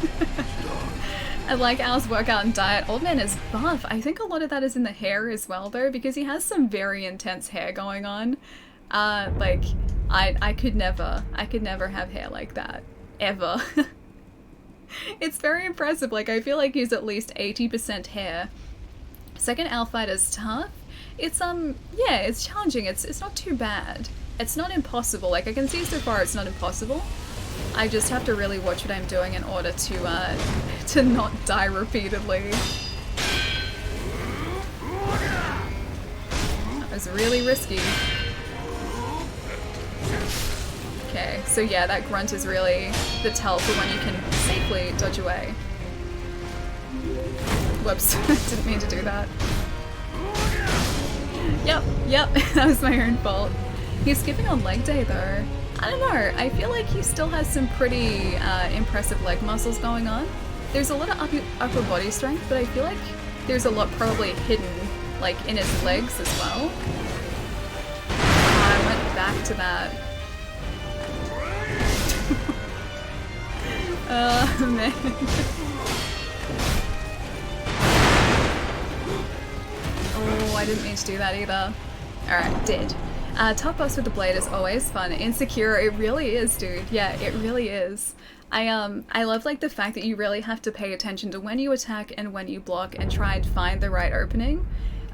Speaker 1: I like Al's workout and diet. Old man is buff. I think a lot of that is in the hair as well though, because he has some very intense hair going on. Like, I could never have hair like that. Ever. It's very impressive. Like, I feel like he's at least 80% hair. Second Al fight is tough. It's, yeah, it's challenging. It's not too bad. It's not impossible. Like, I can see so far it's not impossible. I just have to really watch what I'm doing in order to not die repeatedly. That was really risky. Okay, so yeah, that grunt is really the tell for when you can safely dodge away. Whoops, didn't mean to do that. Yep, that was my own fault. He's skipping on leg day though. I don't know, I feel like he still has some pretty impressive leg muscles going on. There's a lot of upper body strength, but I feel like there's a lot probably hidden like in his legs as well. I went back to that. Oh man. Oh, I didn't mean to do that either. Alright, did. Top boss with the blade is always fun. In Sekiro, it really is, dude. Yeah, it really is. I love like the fact that you really have to pay attention to when you attack and when you block and try and find the right opening.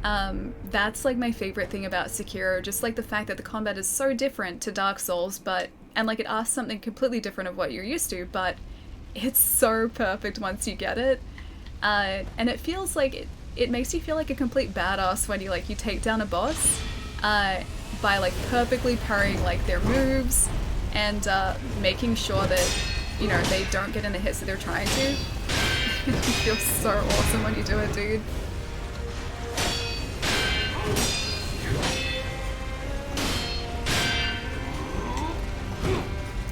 Speaker 1: That's like my favorite thing about Sekiro, just like the fact that the combat is so different to Dark Souls, and like it asks something completely different of what you're used to, but it's so perfect once you get it. And it feels like it makes you feel like a complete badass when you take down a boss by like perfectly parrying like their moves and making sure that, you know, they don't get in the hits that they're trying to. It feels so awesome when you do it, dude.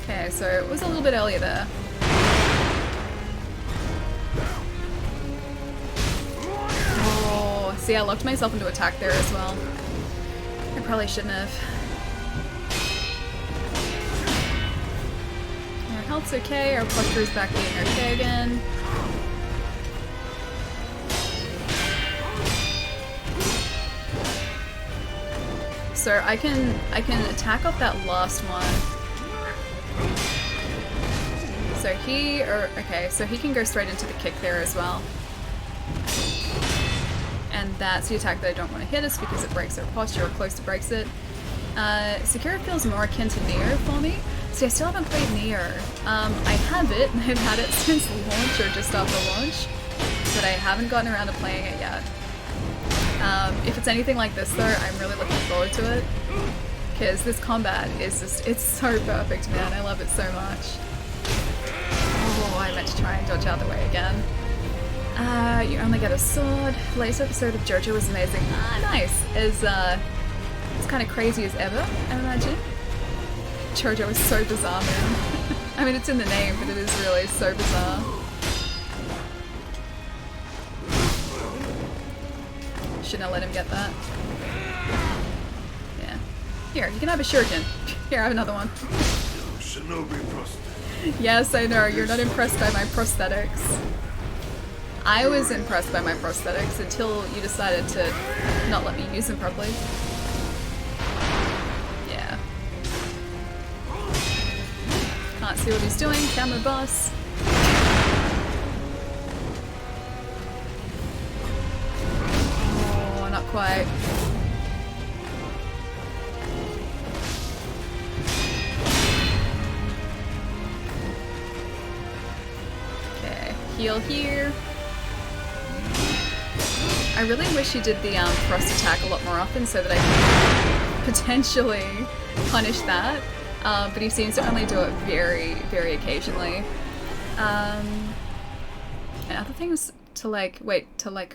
Speaker 1: Okay, so it was a little bit earlier there. Oh, see, I locked myself into attack there as well. I probably shouldn't have. Our health's okay, our posture is back being okay again. So I can attack off that last one. So so he can go straight into the kick there as well. And that's the attack that I don't want to hit us because it breaks their posture or close to breaks it. Sekiro feels more akin to Nier for me. See, I still haven't played Nier. I have it, and I've had it since launch or just after launch, but I haven't gotten around to playing it yet. If it's anything like this though, I'm really looking forward to it, because this combat is just, it's so perfect, man. I love it so much. Oh, I meant to try and dodge out the way again. You only get a sword. Latest episode of JoJo was amazing. Nice. As kind of crazy as ever, I imagine. JoJo is so bizarre, man. I mean, it's in the name, but it is really so bizarre. Shouldn't have let him get that. Yeah. Here, you can have a shuriken. Here, have another one. Yes, I know, you're not impressed by my prosthetics. I was impressed by my prosthetics until you decided to not let me use them properly. Yeah. Can't see what he's doing, camera boss. Oh, not quite. Okay, heal here. I really wish he did the thrust attack a lot more often so that I could potentially punish that, but he seems to only do it very, very occasionally. And other things to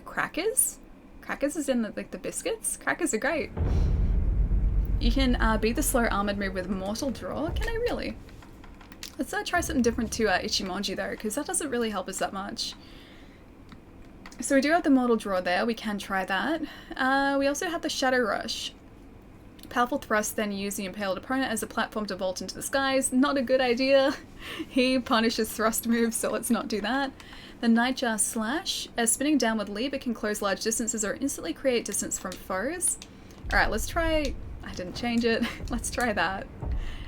Speaker 1: crackers? Crackers is in the biscuits? Crackers are great. You can beat the slow armored move with Mortal Draw? Can I really? Let's try something different to Ichimonji though, because that doesn't really help us that much. So we do have the Mortal Draw there, we can try that. We also have the Shadow Rush. Powerful thrust, then use the impaled opponent as a platform to vault into the skies. Not a good idea. He punishes thrust moves, so let's not do that. The Nightjar Slash. As spinning downward leap, it can close large distances or instantly create distance from foes. Alright, let's try... I didn't change it. Let's try that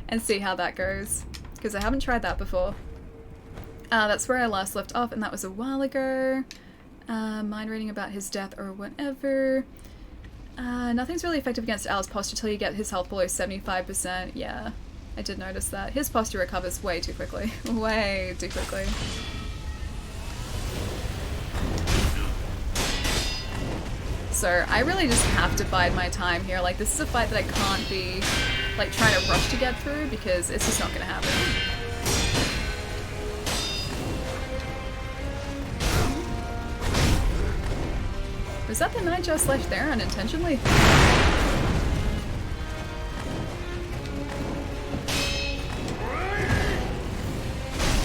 Speaker 1: and see how that goes, because I haven't tried that before. That's where I last left off, and that was a while ago. Mind reading about his death or whatever. Nothing's really effective against Al's posture till you get his health below 75%. Yeah, I did notice that. His posture recovers way too quickly. Way too quickly. So I really just have to bide my time here. Like, this is a fight that I can't be like trying to rush to get through because it's just not gonna happen. Was that the Nightjar Slash there unintentionally?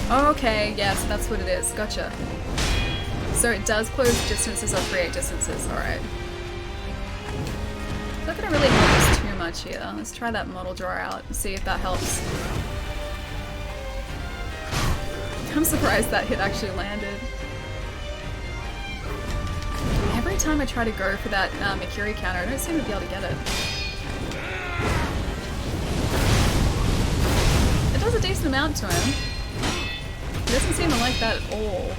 Speaker 1: Okay, yes, that's what it is. Gotcha. So it does close distances or create distances, alright. not going to really help us too much here. Let's try that model drawer out and see if that helps. I'm surprised that hit actually landed. Every time I try to go for that Mikiri counter, I don't seem to be able to get it. It does a decent amount to him. He doesn't seem to like that at all.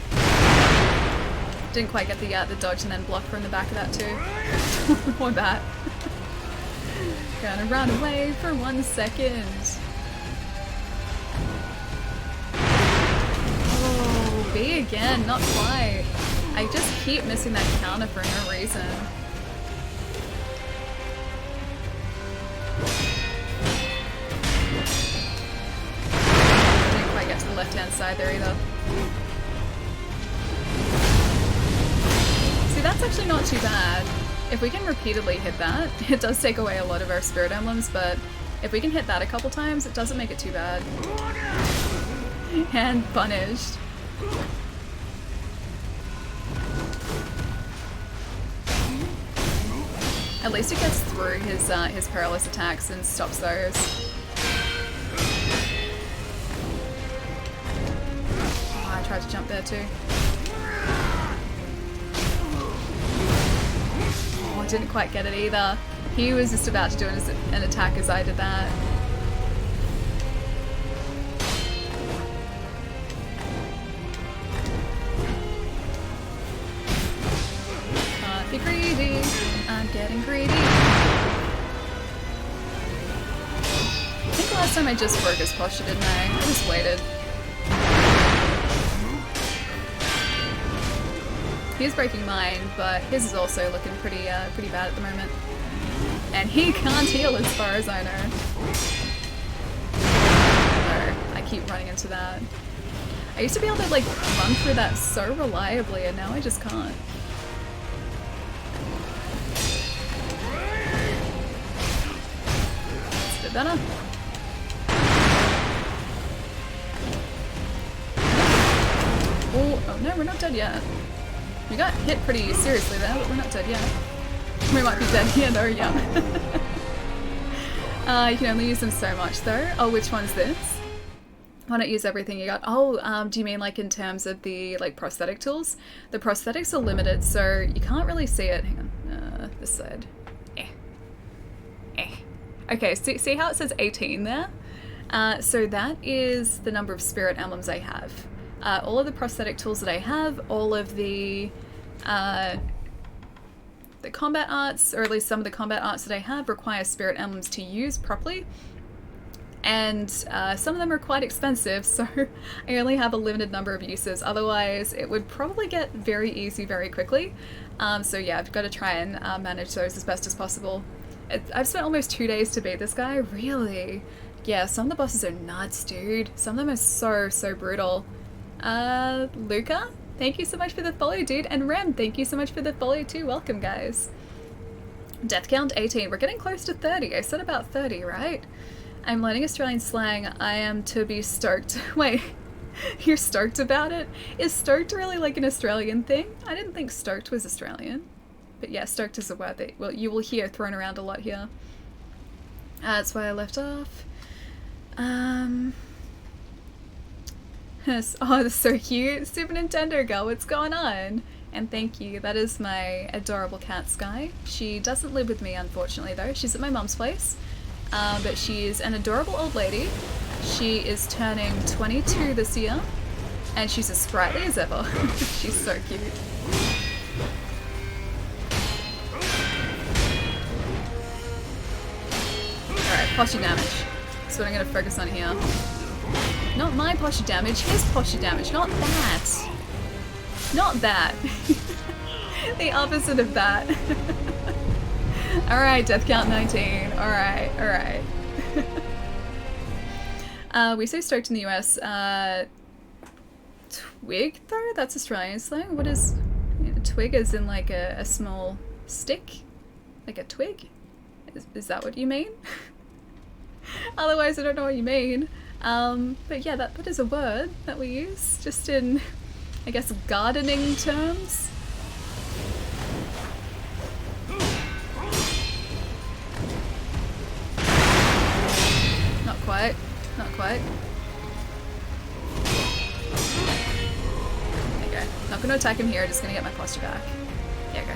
Speaker 1: Didn't quite get the dodge and then block from the back of that too. Or that. Gonna run away for 1 second. Oh, B again, not quite. I just keep missing that counter for no reason. Didn't quite get to the left-hand side there either. See, that's actually not too bad. If we can repeatedly hit that, it does take away a lot of our spirit emblems, but if we can hit that a couple times, it doesn't make it too bad. And punished. At least it gets through his perilous attacks and stops those. Oh, I tried to jump there too. Oh, I didn't quite get it either. He was just about to do an attack as I did that. Can't be greedy. I'm getting greedy. I think last time I just broke his posture, didn't I? I just waited. He's breaking mine, but his is also looking pretty bad at the moment. And he can't heal as far as I know. So I keep running into that. I used to be able to like run through that so reliably, and now I just can't. That's a bit better. Oh no, we're not dead yet. We got hit pretty seriously there, but we're not dead yet. We might be dead here though, yeah. You can only use them so much though. Oh, which one's this? Why not use everything you got? Oh, do you mean like in terms of the like prosthetic tools? The prosthetics are limited, so you can't really see it. Hang on, this side. Okay, see how it says 18 there? So that is the number of spirit emblems I have. All of the prosthetic tools that I have, all of the combat arts, or at least some of the combat arts that I have, require spirit emblems to use properly. And some of them are quite expensive, so I only have a limited number of uses. Otherwise, it would probably get very easy very quickly. So yeah, I've got to try and manage those as best as possible. I've spent almost 2 days to beat this guy, really? Yeah, some of the bosses are nuts, dude. Some of them are so brutal. Luca, thank you so much for the follow, dude. And Rem, thank you so much for the follow too. Welcome, guys. Death count 18. We're getting close to 30. I said about 30, right? I'm learning Australian slang. I am to be stoked. Wait, you're stoked about it? Is stoked really like an Australian thing? I didn't think stoked was Australian. But yeah, stoked is a word that you will hear thrown around a lot here. That's why I left off. Yes. Oh, that's so cute. Super Nintendo girl, what's going on? And thank you. That is my adorable cat, Sky. She doesn't live with me, unfortunately, though. She's at my mum's place. But she's an adorable old lady. She is turning 22 this year. And she's as sprightly as ever. She's so cute. Alright, posture damage. That's what I'm going to focus on here. Not my posture damage, his posture damage, not that. Not that. The opposite of that. Alright, death count 19. Alright. We say stoked in the US. Twig, though? That's Australian slang? What is... twig as in like a small stick? Like a twig? Is that what you mean? Otherwise I don't know what you mean. But yeah, that is a word that we use, just in, I guess, gardening terms. Not quite. There you go. Not gonna attack him here, just gonna get my posture back. There you go.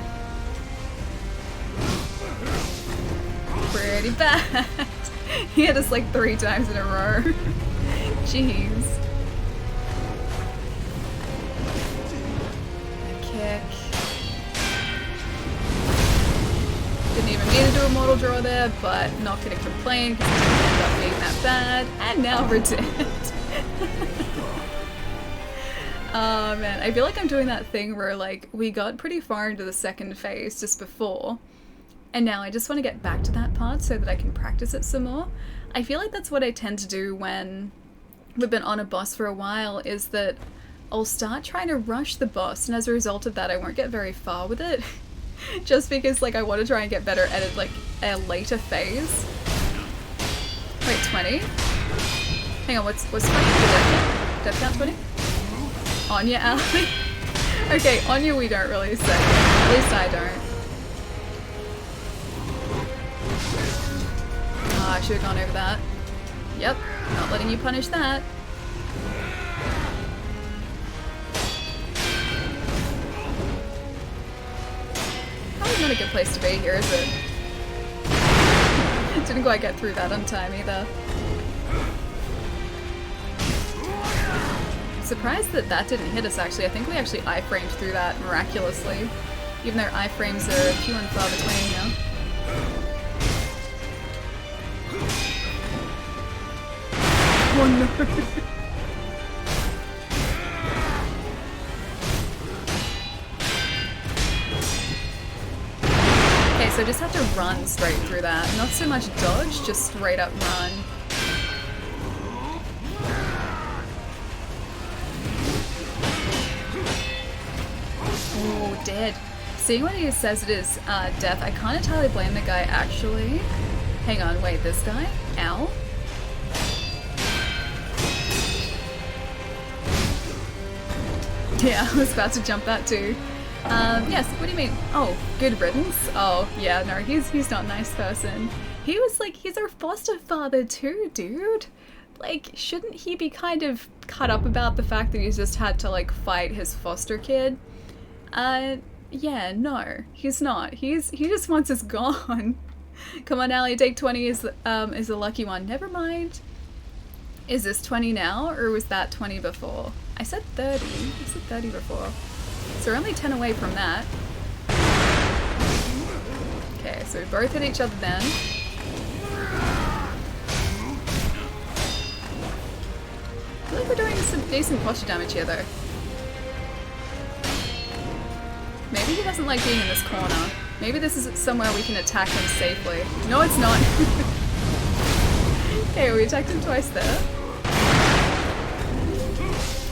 Speaker 1: Pretty bad. He hit us like 3 times in a row. Jeez. A kick. Didn't even mean to do a mortal draw there, but not gonna complain because it didn't end up being that bad. And now we're dead. Oh man, I feel like I'm doing that thing where like we got pretty far into the second phase just before. And now I just want to get back to that part so that I can practice it some more. I feel like that's what I tend to do when we've been on a boss for a while, is that I'll start trying to rush the boss, and as a result of that I won't get very far with it. Just because like I want to try and get better at it like a later phase. Wait, 20? Hang on, what's 20? Death count 20? Anya alley? Okay, Anya we don't really say. At least I don't. Oh, I should have gone over that. Yep, not letting you punish that. Probably not a good place to be here, is it? Didn't quite get through that on time either. Surprised that that didn't hit us actually. I think we actually iframed through that miraculously. Even though iframes are few and far between now. Oh no! Okay, so I just have to run straight through that. Not so much dodge, just straight up run. Oh, dead. Seeing what he says it is death, I can't entirely blame the guy actually. Hang on, wait, this guy? Ow. Yeah, I was about to jump that too. Yes, what do you mean? Oh, good riddance? Oh, yeah, no, he's not a nice person. He was like, he's our foster father too, dude. Like, shouldn't he be kind of cut up about the fact that he's just had to like fight his foster kid? Yeah, no, he's not. He just wants us gone. Come on, Allie, take 20 is the lucky one. Never mind. Is this 20 now, or was that 20 before? I said 30. I said 30 before. So we're only 10 away from that. Okay, so we both hit each other then. I feel like we're doing some decent posture damage here though. Maybe he doesn't like being in this corner. Maybe this is somewhere we can attack him safely. No, it's not. Okay, we attacked him twice there.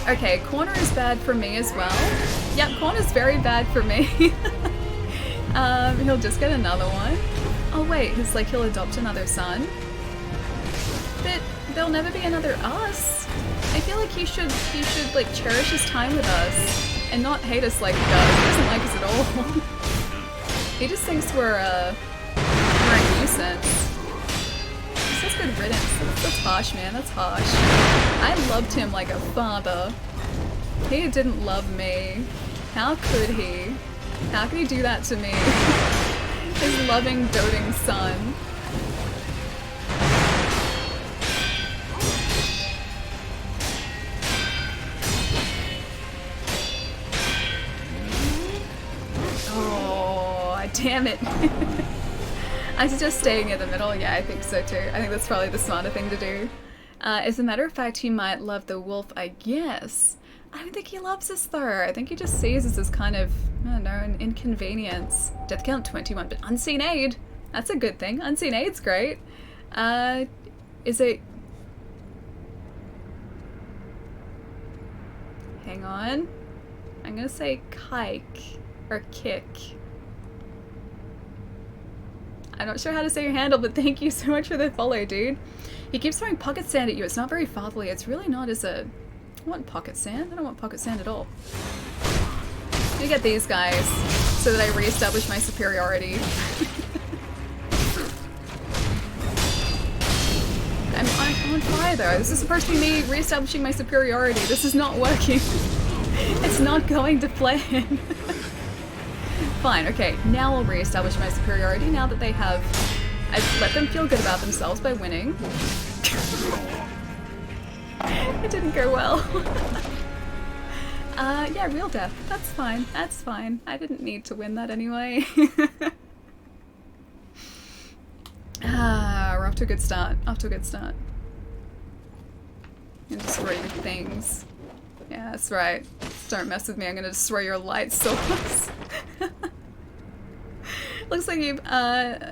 Speaker 1: Okay, corner is bad for me as well. Yep, corner's very bad for me. He'll just get another one. Oh wait, he'll adopt another son. But there'll never be another us. I feel like he should like cherish his time with us and not hate us like he does. He doesn't like us at all. He just thinks we're a nuisance. He says good riddance. That's harsh, man. That's harsh. I loved him like a father. He didn't love me. How could he? How could he do that to me? His loving, doting son. Oh, damn it. I suggest staying in the middle. Yeah, I think so too. I think that's probably the smarter thing to do. As a matter of fact, he might love the wolf, I guess. I don't think he loves us though. I think he just sees us as kind of, I don't know, an inconvenience. Death count 21, but unseen aid. That's a good thing. Unseen aid's great. Is it... Hang on. I'm gonna say kike or kick. I'm not sure how to say your handle, but thank you so much for the follow, dude. He keeps throwing pocket sand at you. It's not very fatherly. It's really not, is it? I want pocket sand. I don't want pocket sand at all. I'm gonna get these guys so that I reestablish my superiority. I'm on fire. try though. This is supposed to be me re-establishing my superiority. This is not working. It's not going to plan. Fine, okay, now I'll re-establish my superiority now that they have... I've let them feel good about themselves by winning. It didn't go well. Yeah, real death. That's fine. That's fine. I didn't need to win that anyway. We're off to a good start. Off to a good start. And destroy your things. Yeah, that's right. Just don't mess with me. I'm gonna destroy your light source. Looks like you've,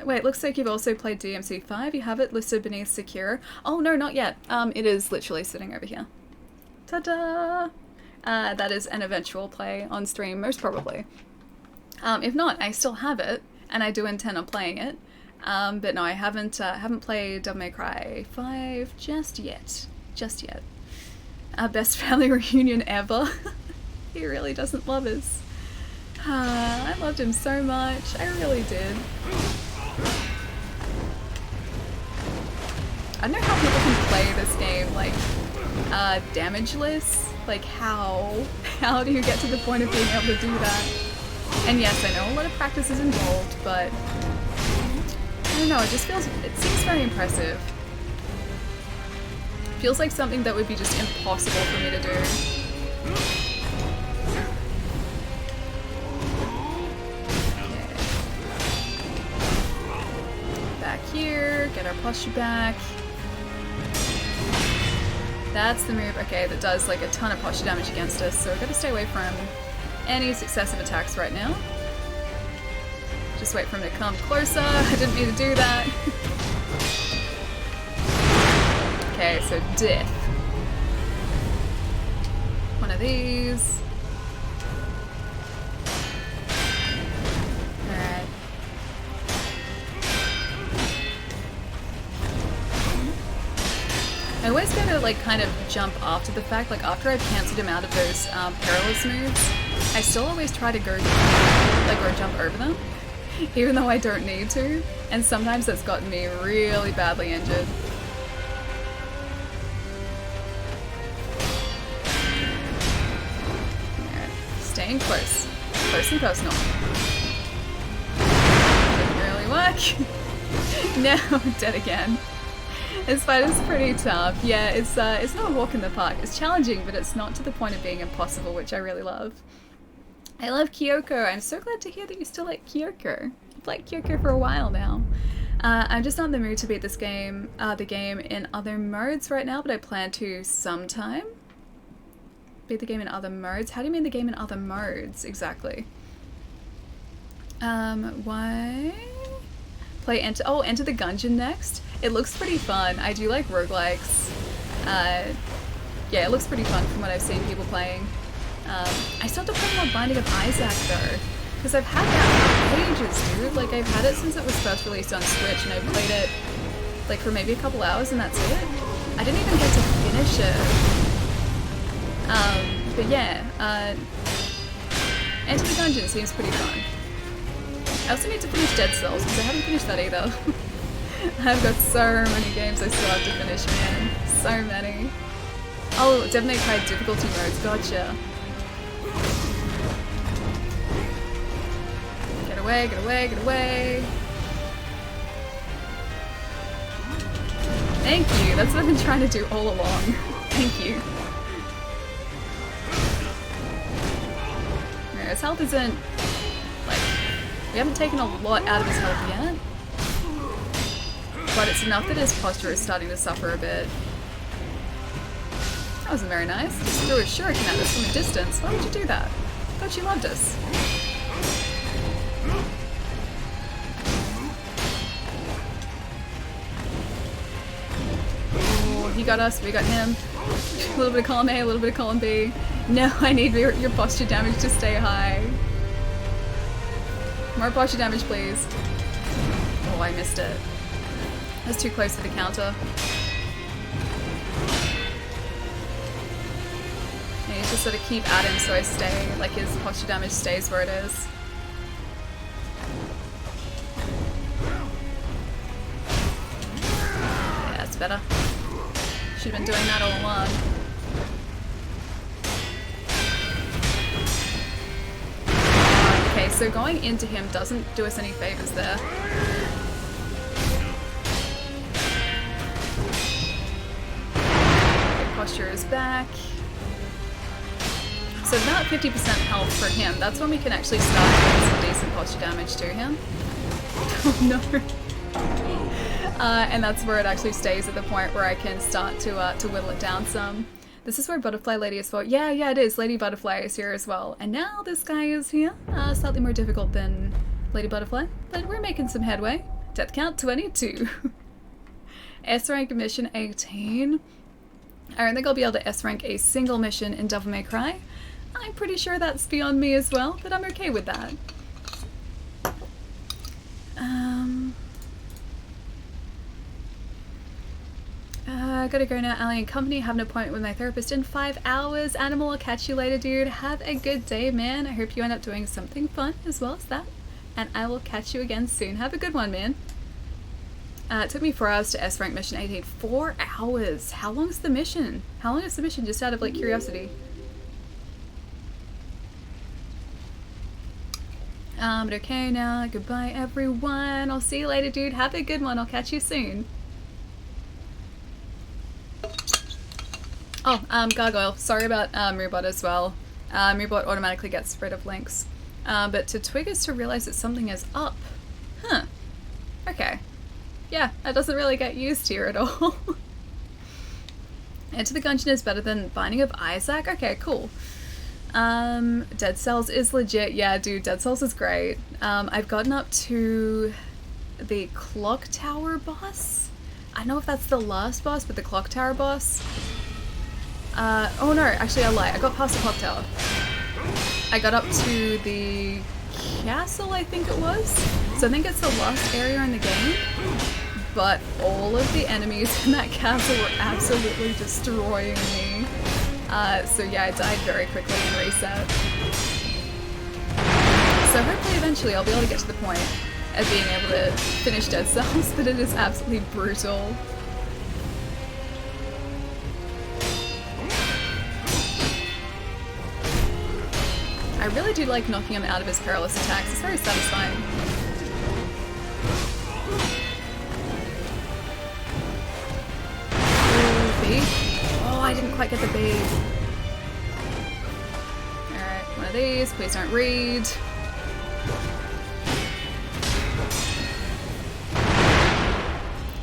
Speaker 1: wait, looks like you've also played DMC5. You have it listed beneath Sekiro. Oh, no, not yet. It is literally sitting over here. Ta-da! That is an eventual play on stream, most probably. If not, I still have it, and I do intend on playing it. But no, I haven't played Devil May Cry 5 just yet. Just yet. Best family reunion ever. He really doesn't love us. I loved him so much. I really did. I don't know how people can play this game, like, damageless. Like, how do you get to the point of being able to do that? And yes, I know a lot of practice is involved, but I don't know, it seems very impressive. Feels like something that would be just impossible for me to do. Back here, get our posture back. That's the move, okay, that does like a ton of posture damage against us, so we're gonna stay away from any successive attacks right now. Just wait for him to come closer. I didn't mean to do that. Okay, so death. One of these. Alright. I always gotta like kind of jump after the fact, like after I've cancelled him out of those perilous moves, I still always try to go jump over them, even though I don't need to, and sometimes that's gotten me really badly injured. Alright, staying close. Close and personal. Didn't really work. No, dead again. This fight is pretty tough. Yeah, it's not a walk in the park. It's challenging, but it's not to the point of being impossible, which I really love. I love Kyoko. I'm so glad to hear that you still like Kyoko. I've liked Kyoko for a while now. I'm just not in the mood to beat this game, the game in other modes right now, but I plan to sometime. Beat the game in other modes? How do you mean the game in other modes, exactly? Why? Play Enter the Gungeon next? It looks pretty fun. I do like roguelikes. Yeah, it looks pretty fun from what I've seen people playing. I still have to play more Binding of Isaac though, because I've had that for ages, dude. Like, I've had it since it was first released on Switch, and I've played it like for maybe a couple hours, and that's it. I didn't even get to finish it. But yeah, Enter the Gungeon seems pretty fun. I also need to finish Dead Cells, because I haven't finished that either. I've got so many games I still have to finish, man. So many. Oh, Devil May Cry difficulty modes, gotcha. Get away, get away, get away. Thank you, that's what I've been trying to do all along. Thank you. Yeah, his health isn't, like, we haven't taken a lot out of his health yet. But it's enough that his posture is starting to suffer a bit. That wasn't very nice. Just threw a shuriken at us from a distance. Why would you do that? I thought you loved us. Oh, he got us, we got him. A little bit of column A, a little bit of column B. No, I need your posture damage to stay high. More posture damage, please. Oh, I missed it. That's too close for the counter. I need to sort of keep at him so I stay, like his posture damage stays where it is. Yeah, that's better. should have been doing that all along. Okay, so going into him doesn't do us any favors there. Okay, posture is back. So about 50% health for him. That's when we can actually start doing some decent posture damage to him. Oh no. And that's where it actually stays at the point where I can start to whittle it down some. This is where Butterfly Lady is for. Yeah, it is. Lady Butterfly is here as well. And now this guy is here. Slightly more difficult than Lady Butterfly, but we're making some headway. Death count 22. S rank mission 18. I don't think I'll be able to S rank a single mission in Devil May Cry. I'm pretty sure that's beyond me as well, but I'm okay with that. Gotta go now. Alien Company, have an appointment with my therapist in 5 hours. Animal, I'll catch you later, dude. Have a good day, man. I hope you end up doing something fun as well as that. And I will catch you again soon. Have a good one, man. It took me 4 hours to S rank mission 18. 4 hours! How long is the mission? How long is the mission, just out of, like, curiosity? But okay now. Goodbye, everyone. I'll see you later, dude. Have a good one. I'll catch you soon. Oh, Gargoyle. Sorry about Moobot as well. Moobot automatically gets rid of links. But to twig is to realize that something is up. Huh. Okay. Yeah, that doesn't really get used here at all. Enter the Gungeon is better than Binding of Isaac? Okay, cool. Dead Cells is legit. Yeah, dude, Dead Cells is great. I've gotten up to the Clock Tower boss. I don't know if that's the last boss, but the Clock Tower boss. Oh no, actually I lie. I got past the Clock Tower. I got up to the castle, I think it was. So I think it's the last area in the game. But all of the enemies in that castle were absolutely destroying me. So yeah, I died very quickly and reset. So hopefully eventually I'll be able to get to the point of being able to finish Dead Cells, but it is absolutely brutal. I really do like knocking him out of his perilous attacks. It's very satisfying. Ooh, bee. Oh, I didn't quite get the bee. Alright, one of these. Please don't read.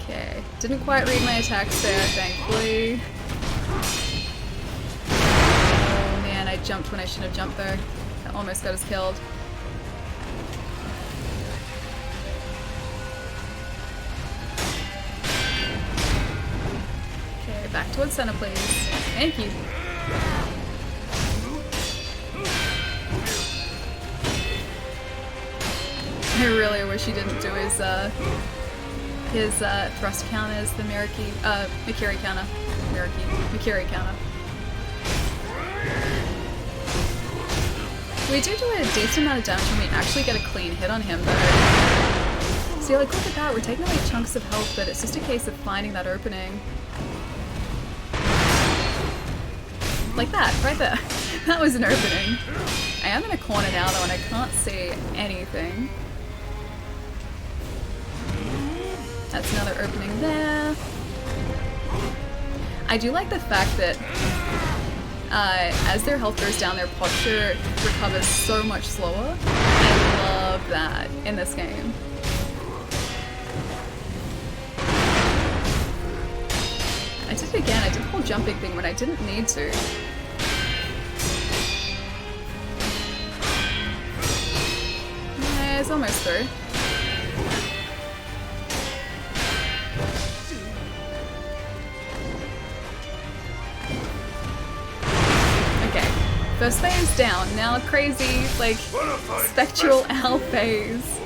Speaker 1: Okay, didn't quite read my attacks there, thankfully. Oh man, I jumped when I shouldn't have jumped there. That almost got us killed. Okay, back towards center, please. Thank you. I really wish he didn't do his thrust counters, the Mikiri counter. Mikiri counter. We do a decent amount of damage when we actually get a clean hit on him, though. See, like, look at that, we're taking away chunks of health, but it's just a case of finding that opening. Like that, right there. That was an opening. I am in a corner now, though, and I can't see anything. That's another opening there. I do like the fact that as their health goes down, their posture recovers so much slower. I love that in this game. I did it again. I did the whole jumping thing when I didn't need to. It's almost through. First phase down, now crazy, like, spectral owl phase.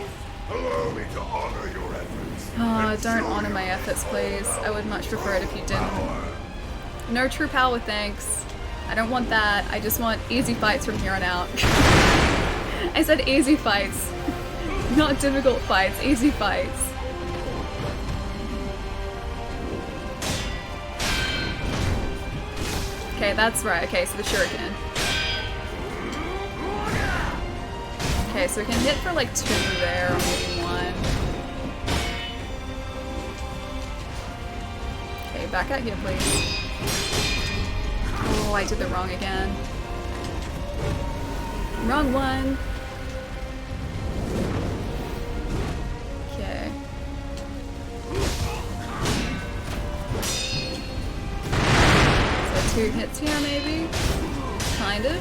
Speaker 4: Allow me to honor your efforts.
Speaker 1: Oh, don't honor my efforts, please. I would much prefer it if you didn't. No true power, thanks. I don't want that. I just want easy fights from here on out. I said easy fights. Not difficult fights, easy fights. Okay, that's right. Okay, so the shuriken. Okay, so we can hit for like 2 there, or maybe 1. Okay, back out here, please. Oh, I did the wrong again. Wrong one. Okay. So 2 hits here, maybe? Kind of.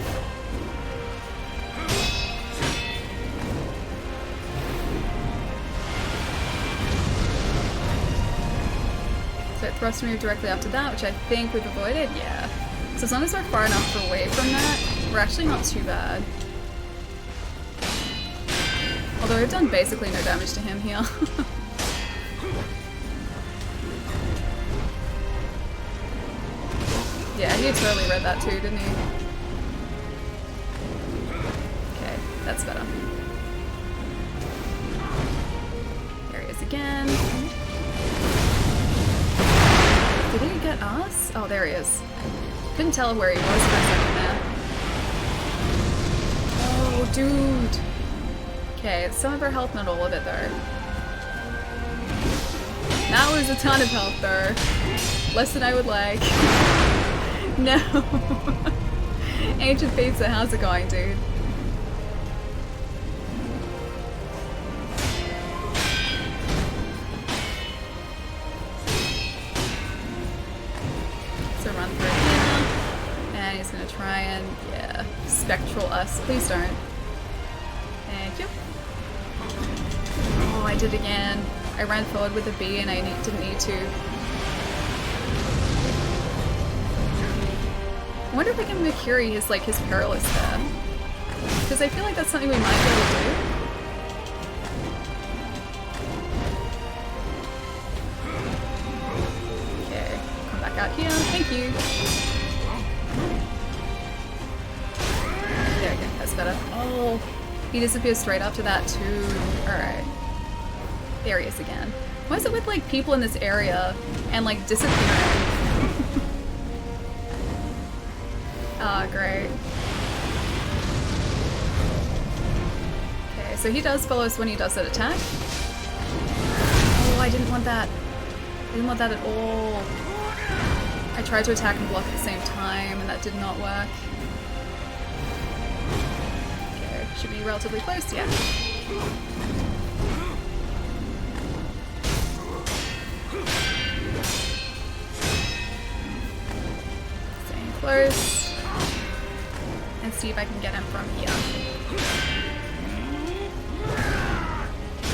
Speaker 1: So it thrust move directly after that, which I think we've avoided. Yeah. So as long as we're far enough away from that, we're actually not too bad. Although we've done basically no damage to him here. Yeah, he totally read that too, didn't he? Okay, that's better. There he is again. Did he get us? Oh, there he is. Couldn't tell where he was for a second there. Oh, dude. Okay, some of our health, not all of it though. That was a ton of health though. Less than I would like. No. Ancient Pizza, how's it going, dude? So run through here. And he's gonna try and, yeah, spectral us. Please don't. Thank you. Oh, I did again. I ran forward with a B and I didn't need to. I wonder if we can Mercury his perilous there. Because I feel like that's something we might be able to do. Okay, come back out here. Thank you. There we go, that's better. Oh, he disappears straight after that too. Alright. There he is again. Why is it with people in this area and disappearing? Ah, great. Okay, so he does follow us when he does that attack. Oh, I didn't want that. I didn't want that at all. I tried to attack and block at the same time, and that did not work. Okay, should be relatively close, yeah. Staying close. And see if I can get him from here.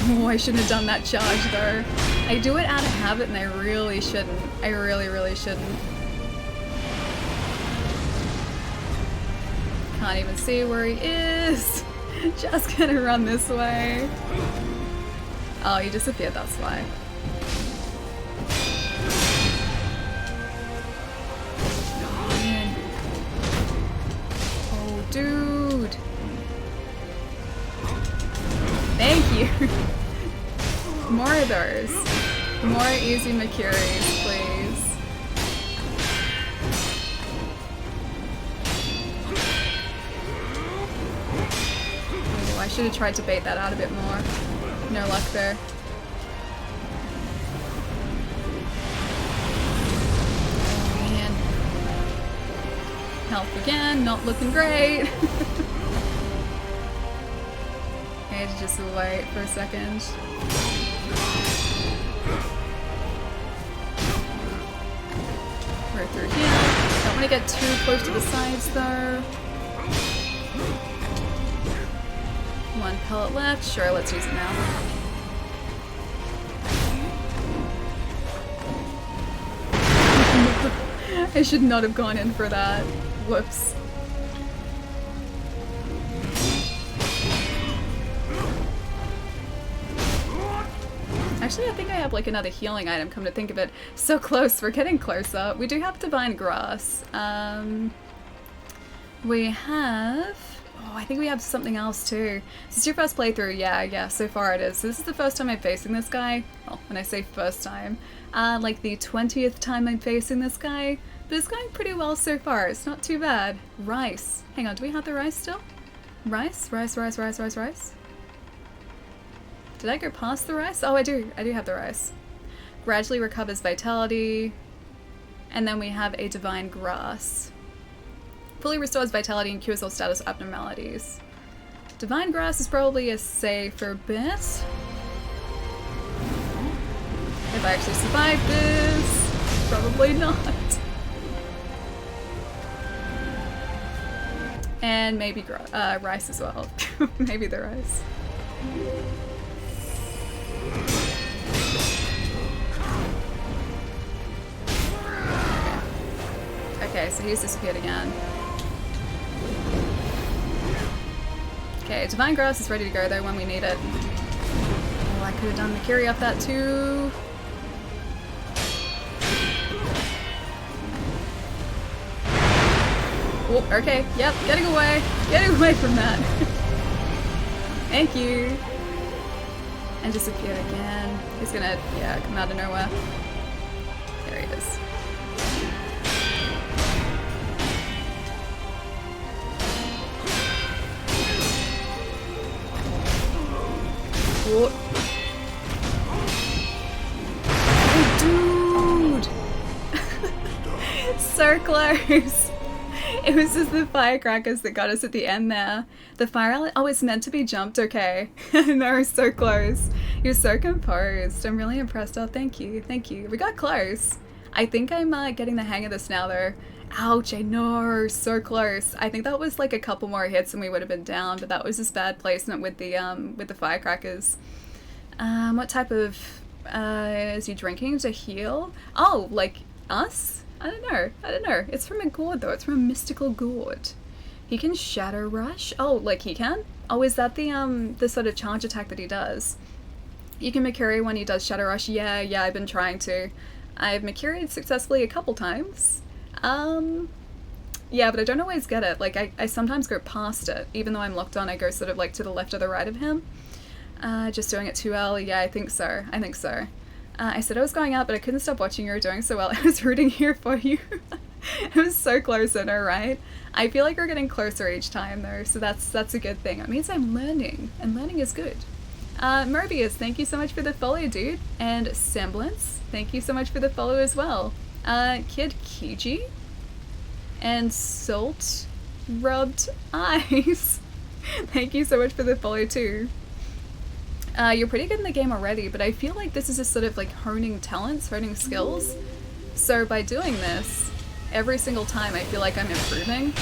Speaker 1: Oh, I shouldn't have done that charge though. I do it out of habit and I really shouldn't. I really, really shouldn't. Can't even see where he is. Just gonna run this way. Oh, he disappeared, that's why. Dude! Thank you! More of those. More easy Mercuries, please. Ooh, I should have tried to bait that out a bit more. No luck there. Health again, not looking great. I had to just wait for a second. Right through here. Don't want to get too close to the sides though. One pellet left. Sure, let's use it now. I should not have gone in for that. Whoops. Actually, I think I have another healing item, come to think of it. So close, we're getting closer. We do have Divine Grass. We have... Oh, I think we have something else too. Is this your first playthrough? Yeah, so far it is. So this is the first time I'm facing this guy. Well, when I say first time, like the 20th time I'm facing this guy. But it's going pretty well so far. It's not too bad. Rice. Hang on, do we have the rice still? Rice? Did I go past the rice? Oh, I do have the rice. Gradually recovers vitality. And then we have a divine grass. Fully restores vitality and cures all status abnormalities. Divine grass is probably a safer bet. If I actually survive this, probably not. And maybe rice as well. Maybe the rice. Okay, so he's disappeared again. Okay, Divine Grass is ready to go though when we need it. Oh, I could have done Makiri off that too. Oh, okay, yep, getting away from that. Thank you. And disappeared again. He's gonna, yeah, come out of nowhere. There he is. Oh, dude! So close! It was just the firecrackers that got us at the end there. The fire ally— oh, it's meant to be jumped, okay. No, so close. You're so composed. I'm really impressed. Oh, thank you. We got close. I think I'm getting the hang of this now though. Ouch, I know, so close. I think that was like a couple more hits and we would have been down, but that was just bad placement with the firecrackers. What type of, is he drinking to heal? Oh, like us? I don't know. It's from a gourd though, it's from a mystical gourd. He can Shadow Rush? Oh, like he can? Oh, is that the sort of charge attack that he does? You can Makiri when he does Shadow Rush. Yeah, I've been trying to. I've Makiri'd successfully a couple times. Yeah, but I don't always get it. Like, I sometimes go past it. Even though I'm locked on, I go sort of like to the left or the right of him. Just doing it too early. Yeah, I think so. I said I was going out, but I couldn't stop watching. You were doing so well. I was rooting here for you. It was so close, I know, right? I feel like we're getting closer each time, though, so that's a good thing. It means I'm learning, and learning is good. Mobius, thank you so much for the follow, dude. And Semblance, thank you so much for the follow as well. Kid Kiji. And Salt Rubbed Eyes. Thank you so much for the follow, too. You're pretty good in the game already, but I feel like this is just sort of like honing talents, honing skills. So by doing this, every single time I feel like I'm improving.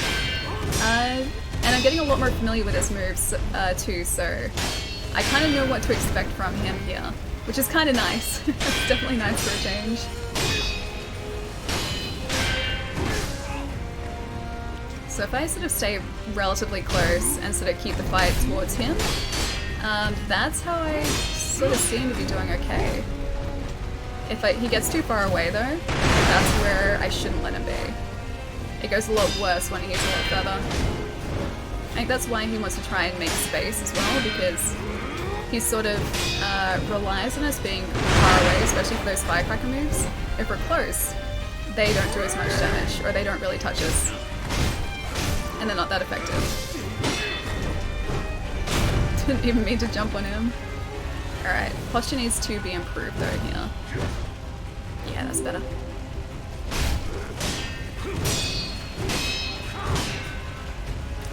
Speaker 1: And I'm getting a lot more familiar with his moves too, so I kind of know what to expect from him here, which is kind of nice. It's definitely nice for a change. So if I sort of stay relatively close and sort of keep the fight towards him, that's how I sort of seem to be doing okay. If he gets too far away though, that's where I shouldn't let him be. It goes a lot worse when he's a lot further. I think that's why he wants to try and make space as well, because he sort of relies on us being far away, especially for those firecracker moves. If we're close, they don't do as much damage, or they don't really touch us. And they're not that effective. Didn't even mean to jump on him. Alright, posture needs to be improved though here. Yeah, that's better.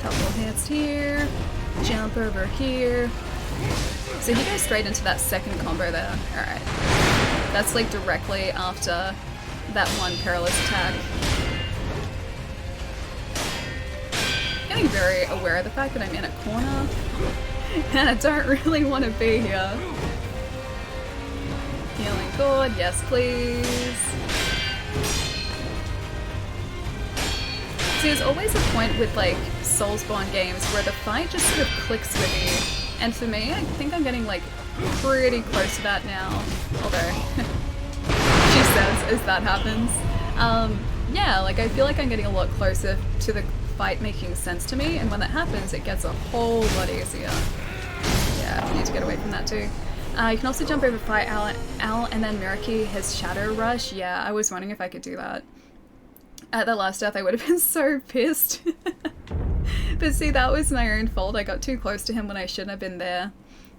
Speaker 1: Couple hits here. Jump over here. So he goes straight into that second combo there. Alright. That's like directly after that one perilous attack. Getting very aware of the fact that I'm in a corner. And I don't really want to be here. Healing good, yes please. See, there's always a point with like Soulsborne games where the fight just sort of clicks with you. And for me, I think I'm getting like pretty close to that now. Although, she says as that happens. Yeah, like I feel like I'm getting a lot closer to the fight making sense to me, and when that happens, it gets a whole lot easier. Yeah, I need to get away from that too. You can also jump over fight Al and then Miraki his Shadow Rush. Yeah, I was wondering if I could do that. At the last death, I would have been so pissed. But see, that was my own fault. I got too close to him when I shouldn't have been there.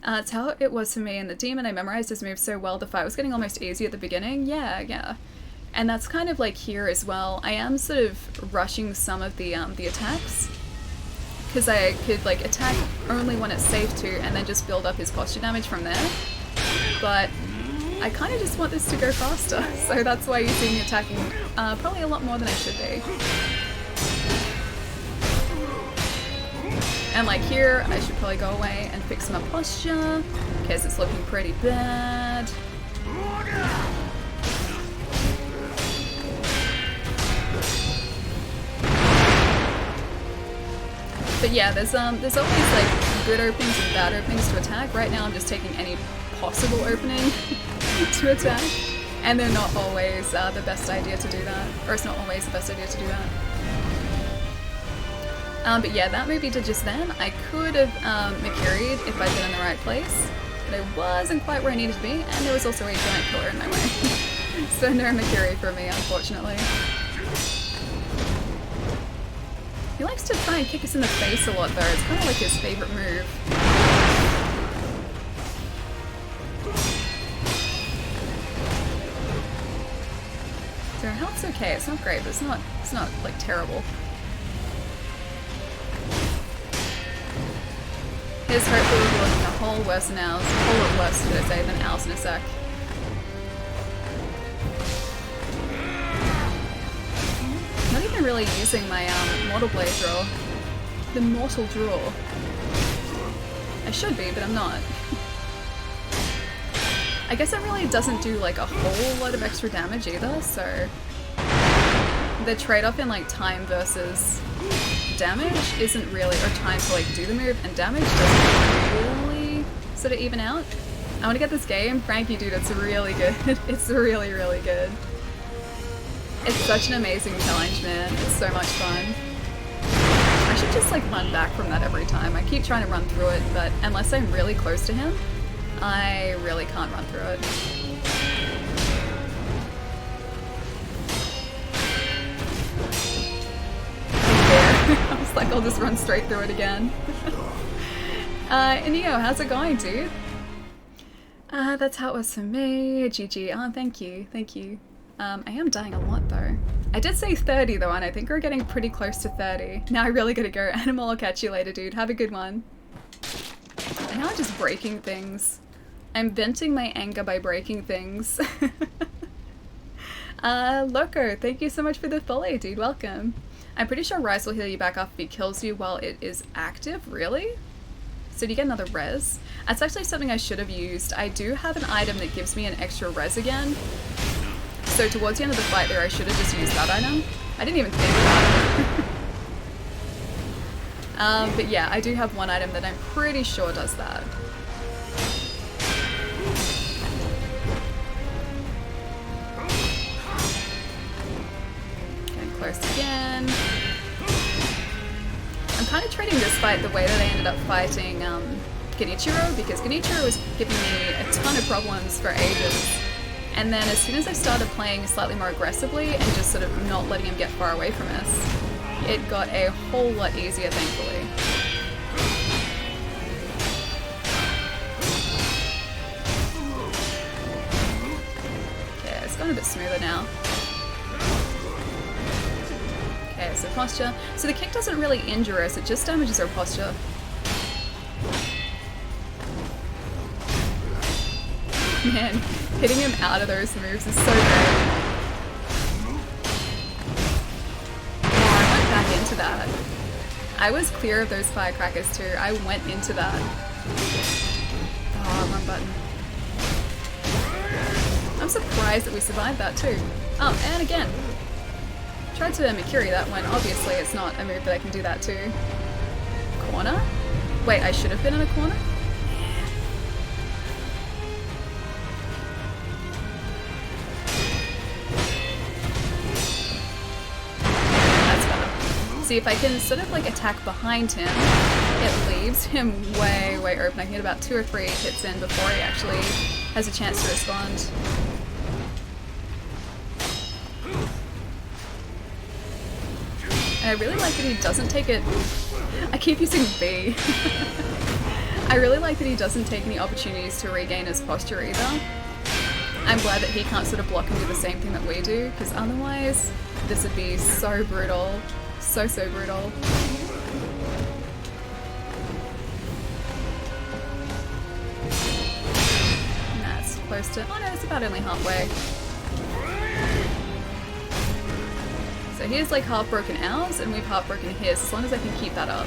Speaker 1: It's how it was for me and the demon. I memorized his move so well. The fight was getting almost easy at the beginning. Yeah. And that's kind of like here as well. I am sort of rushing some of the attacks, because I could like attack only when it's safe to, and then just build up his posture damage from there. But I kind of just want this to go faster, so that's why you see me attacking probably a lot more than I should be. And like here, I should probably go away and fix my posture, because it's looking pretty bad. But yeah, there's always like good openings and bad openings to attack. Right now I'm just taking any possible opening to attack, and they're not always the best idea to do that, or it's not always the best idea to do that. But yeah, that movie did just then. I could have Makiri'd if I'd been in the right place, but I wasn't quite where I needed to be, and there was also a giant killer in my way. So no Makiri for me, unfortunately. He likes to try and kick us in the face a lot though, it's kind of like his favourite move. So health's okay, it's not great, but it's not like terrible. His hopefully will be looking a whole worse than ours, a whole lot worse should I say than ours in a sec. Not even really using my Mortal Blade draw. The Mortal Draw. I should be, but I'm not. I guess it really doesn't do like a whole lot of extra damage either, so the trade-off in like time versus damage isn't really, or time to like do the move and damage doesn't really sort of even out. I want to get this game. Frankie, dude, it's really good. It's really, really good. It's such an amazing challenge, man. It's so much fun. I should just like run back from that every time. I keep trying to run through it, but unless I'm really close to him, I really can't run through it. I was like, I'll just run straight through it again. Neo, how's it going, dude? That's how it was for me. GG. Oh, thank you. Thank you. I am dying a lot though. I did say 30 though, and I think we're getting pretty close to 30. Now I really gotta go. Animal, I'll catch you later, dude. Have a good one. And now I'm just breaking things. I'm venting my anger by breaking things. Loco, thank you so much for the follow, dude. Welcome. I'm pretty sure Rise will heal you back up if he kills you while it is active. Really? So do you get another res? That's actually something I should have used. I do have an item that gives me an extra res again. So towards the end of the fight there, I should have just used that item. I didn't even think about it. But yeah, I do have one item that I'm pretty sure does that. Getting close again. I'm kind of treating this fight the way that I ended up fighting Genichiro, because Genichiro was giving me a ton of problems for ages. And then as soon as I started playing slightly more aggressively and just sort of not letting him get far away from us, it got a whole lot easier, thankfully. Okay, it's gone a bit smoother now. Okay, so posture. So the kick doesn't really injure us, it just damages our posture. Man, hitting him out of those moves is so great. Oh, I went back into that. I was clear of those firecrackers too. I went into that. Oh, wrong button. I'm surprised that we survived that too. Oh, and again. Tried to Mikiri that one. Obviously it's not a move that I can do that too. Corner? Wait, I should have been in a corner? See, if I can sort of like attack behind him, it leaves him way open. I can get about 2 or 3 hits in before he actually has a chance to respond. And I really like that he doesn't take it. I keep using B. I really like that he doesn't take any opportunities to regain his posture either. I'm glad that he can't sort of block and do the same thing that we do, because otherwise this would be so brutal. So brutal. And that's close to... oh no, it's about only halfway. So here's like half broken ours, and we've half broken his, as long as I can keep that up.